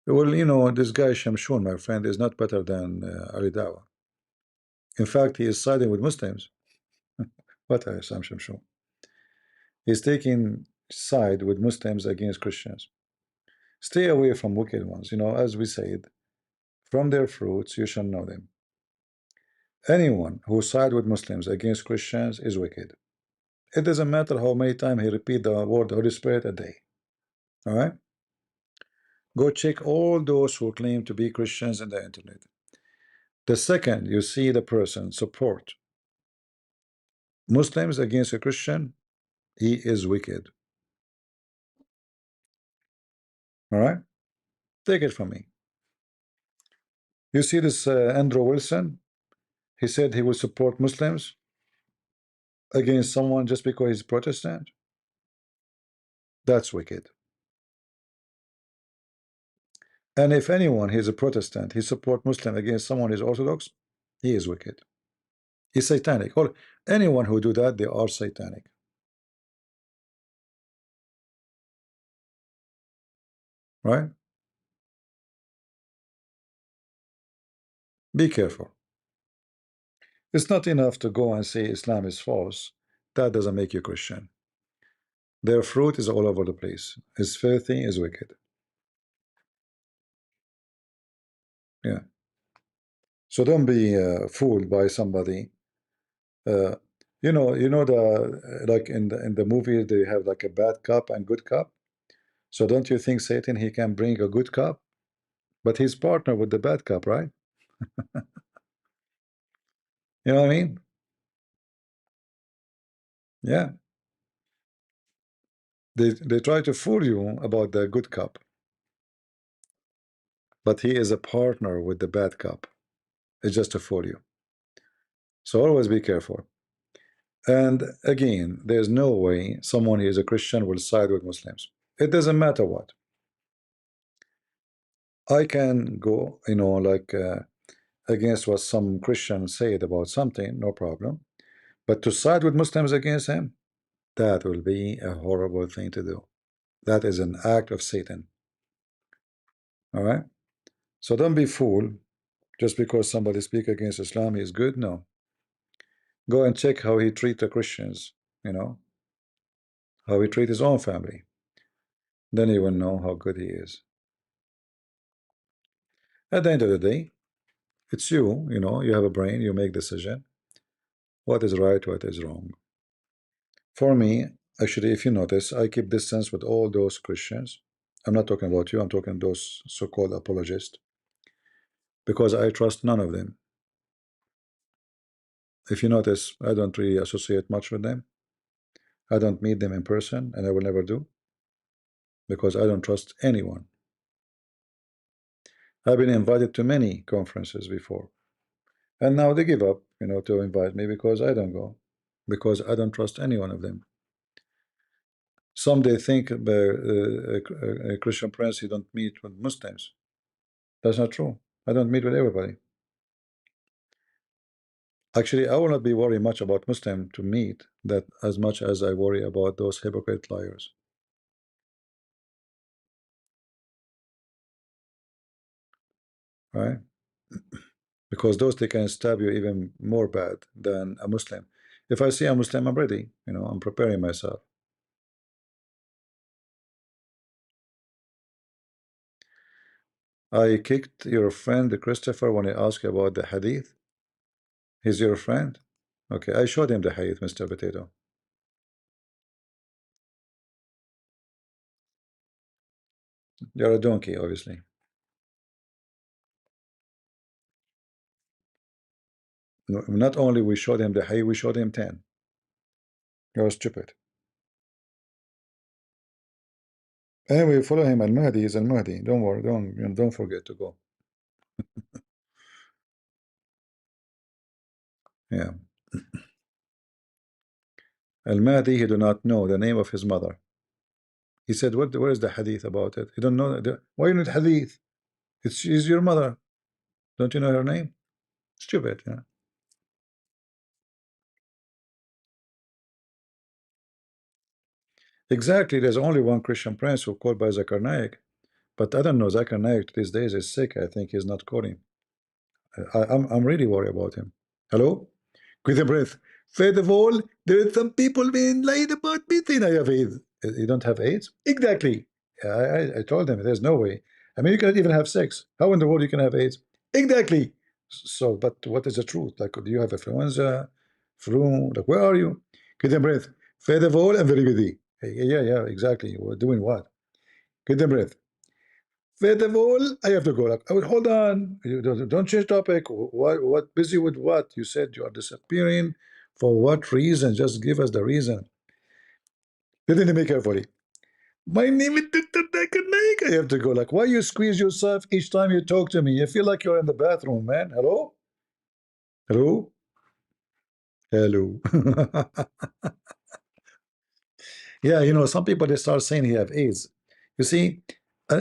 Well, this guy Shamshun, my friend, is not better than Ali Dawah. In fact, he is siding with Muslims. What is Sam Shamshun? He's taking side with Muslims against Christians. Stay away from wicked ones. As we said, from their fruits you shall know them. Anyone who side with Muslims against Christians is wicked. It doesn't matter how many times he repeat the word Holy Spirit a day. All right? Go check all those who claim to be Christians on the internet. The second you see the person support Muslims against a Christian, he is wicked. All right? Take it from me. You see this Andrew Wilson, he said he will support Muslims against someone just because he's Protestant. That's wicked. And if anyone, he's a Protestant, he support Muslim against someone who's Orthodox, he is wicked. He's satanic. Or anyone who do that, they are satanic. Right? Be careful. It's not enough to go and say Islam is false. That doesn't make you Christian. Their fruit is all over the place. It's filthy, it's wicked. Yeah. So don't be fooled by somebody. You know the like in the movie they have like a bad cop and good cop. So don't you think Satan, he can bring a good cop, but he's partner with the bad cop, right? You know what I mean? Yeah. They try to fool you about the good cop, but he is a partner with the bad cop. It's just to fool you. So always be careful. And again, there's no way someone who is a Christian will side with Muslims. It doesn't matter what. I can go, you know, like against what some Christians said about something, no problem. But to side with Muslims against him, that will be a horrible thing to do. That is an act of Satan. All right? So don't be fooled just because somebody speak against Islam, he is good. No. Go and check how he treat the Christians, you know, how he treat his own family. Then you will know how good he is. At the end of the day, it's you, you know, you have a brain, you make decision. What is right, what is wrong. For me, actually, if you notice, I keep distance with all those Christians. I'm not talking about you, I'm talking those so-called apologists, because I trust none of them. If you notice, I don't really associate much with them. I don't meet them in person, and I will never do, because I don't trust anyone. I've been invited to many conferences before, and now they give up, you know, to invite me because I don't go, because I don't trust any one of them. Some they think a Christian prince, you don't meet with Muslims. That's not true. I don't meet with everybody. Actually, I will not be worried much about Muslim to meet that as much as I worry about those hypocrite liars. Right? Because those, they can stab you even more bad than a Muslim. If I see a Muslim, I'm ready. You know, I'm preparing myself. I kicked your friend Christopher when he asked you about the hadith. He's your friend? Okay, I showed him the hadith, Mr. Potato. You're a donkey, obviously. No, not only we showed him the hadith, we showed him 10. You're stupid. Anyway, follow him. Al-Mahdi is Al-Mahdi. Don't worry, don't forget to go. Yeah. Al-Mahdi, he do not know the name of his mother. He said, where is the hadith about it? You don't know why you need hadith? She's your mother. Don't you know her name? Stupid, yeah. Exactly. There's only one Christian prince who called by Zakir Naik, but I don't know. Zakir Naik these days is sick. I think he's not calling. I'm really worried about him. Hello? With a breath. First of all, there are some people being lied about me saying I have AIDS. You don't have AIDS? Exactly. I told them there's no way. I mean, you can't even have sex. How in the world you can have AIDS? Exactly. So, but what is the truth? Like, do you have influenza, flu? Like, where are you? Get a breath. First of all, I'm very busy. Yeah, exactly. We're doing what? Get a breath. First of all, I have to go. Like, oh, hold on. You don't change topic. What? Busy with what? You said you are disappearing. For what reason? Just give us the reason. Didn't me carefully. My name is Dr. Naik. I have to go. Like, why you squeeze yourself each time you talk to me? I feel like you're in the bathroom, man. Hello? Hello? Hello. Yeah, you know, some people, they start saying he have AIDS. You see,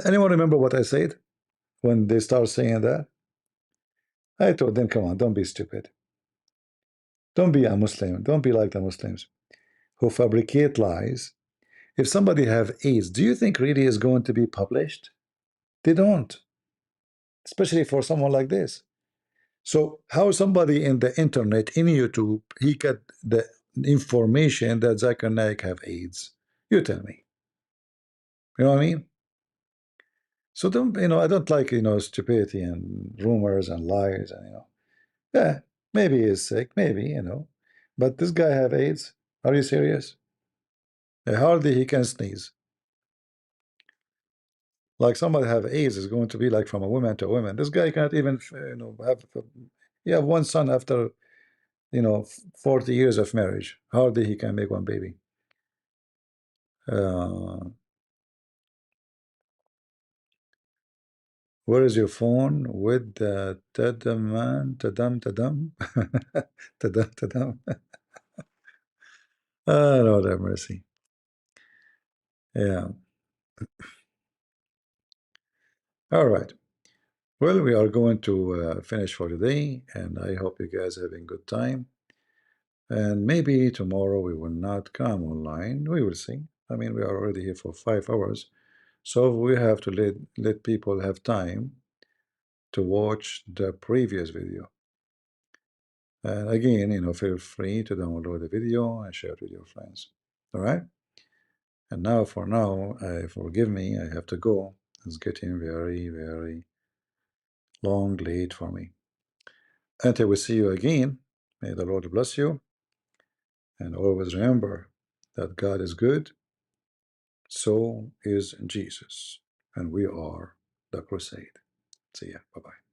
anyone remember what I said when they start saying that? I told them, come on, don't be stupid. Don't be a Muslim. Don't be like the Muslims who fabricate lies. If somebody have AIDS, do you think really is going to be published? They don't, especially for someone like this. So how somebody in the internet, in YouTube, he got the information that Zakir Naik have AIDS? You tell me. You know what I mean? So don't, you know, I don't like, you know, stupidity and rumors and lies and, you know, yeah, maybe he's sick, maybe, you know, but this guy have AIDS. Are you serious? Hardly he can sneeze. Like somebody have AIDS is going to be like from a woman to a woman. This guy can't even, you know, have. He have one son after, you know, 40 years of marriage. Hardly he can make one baby. Where is your phone with the tadam tadam tadam tadam tadam? Oh, Lord have mercy. Yeah. All right. Well, we are going to finish for today, and I hope you guys are having a good time. And maybe tomorrow we will not come online. We will see. I mean, we are already here for 5 hours, so we have to let people have time to watch the previous video. And again, you know, feel free to download the video and share it with your friends. All right. And now, for now, forgive me. I have to go. It's getting very, very long, late for me. Until we see you again, may the Lord bless you. And always remember that God is good, so is Jesus. And we are the crusade. See ya. Bye bye.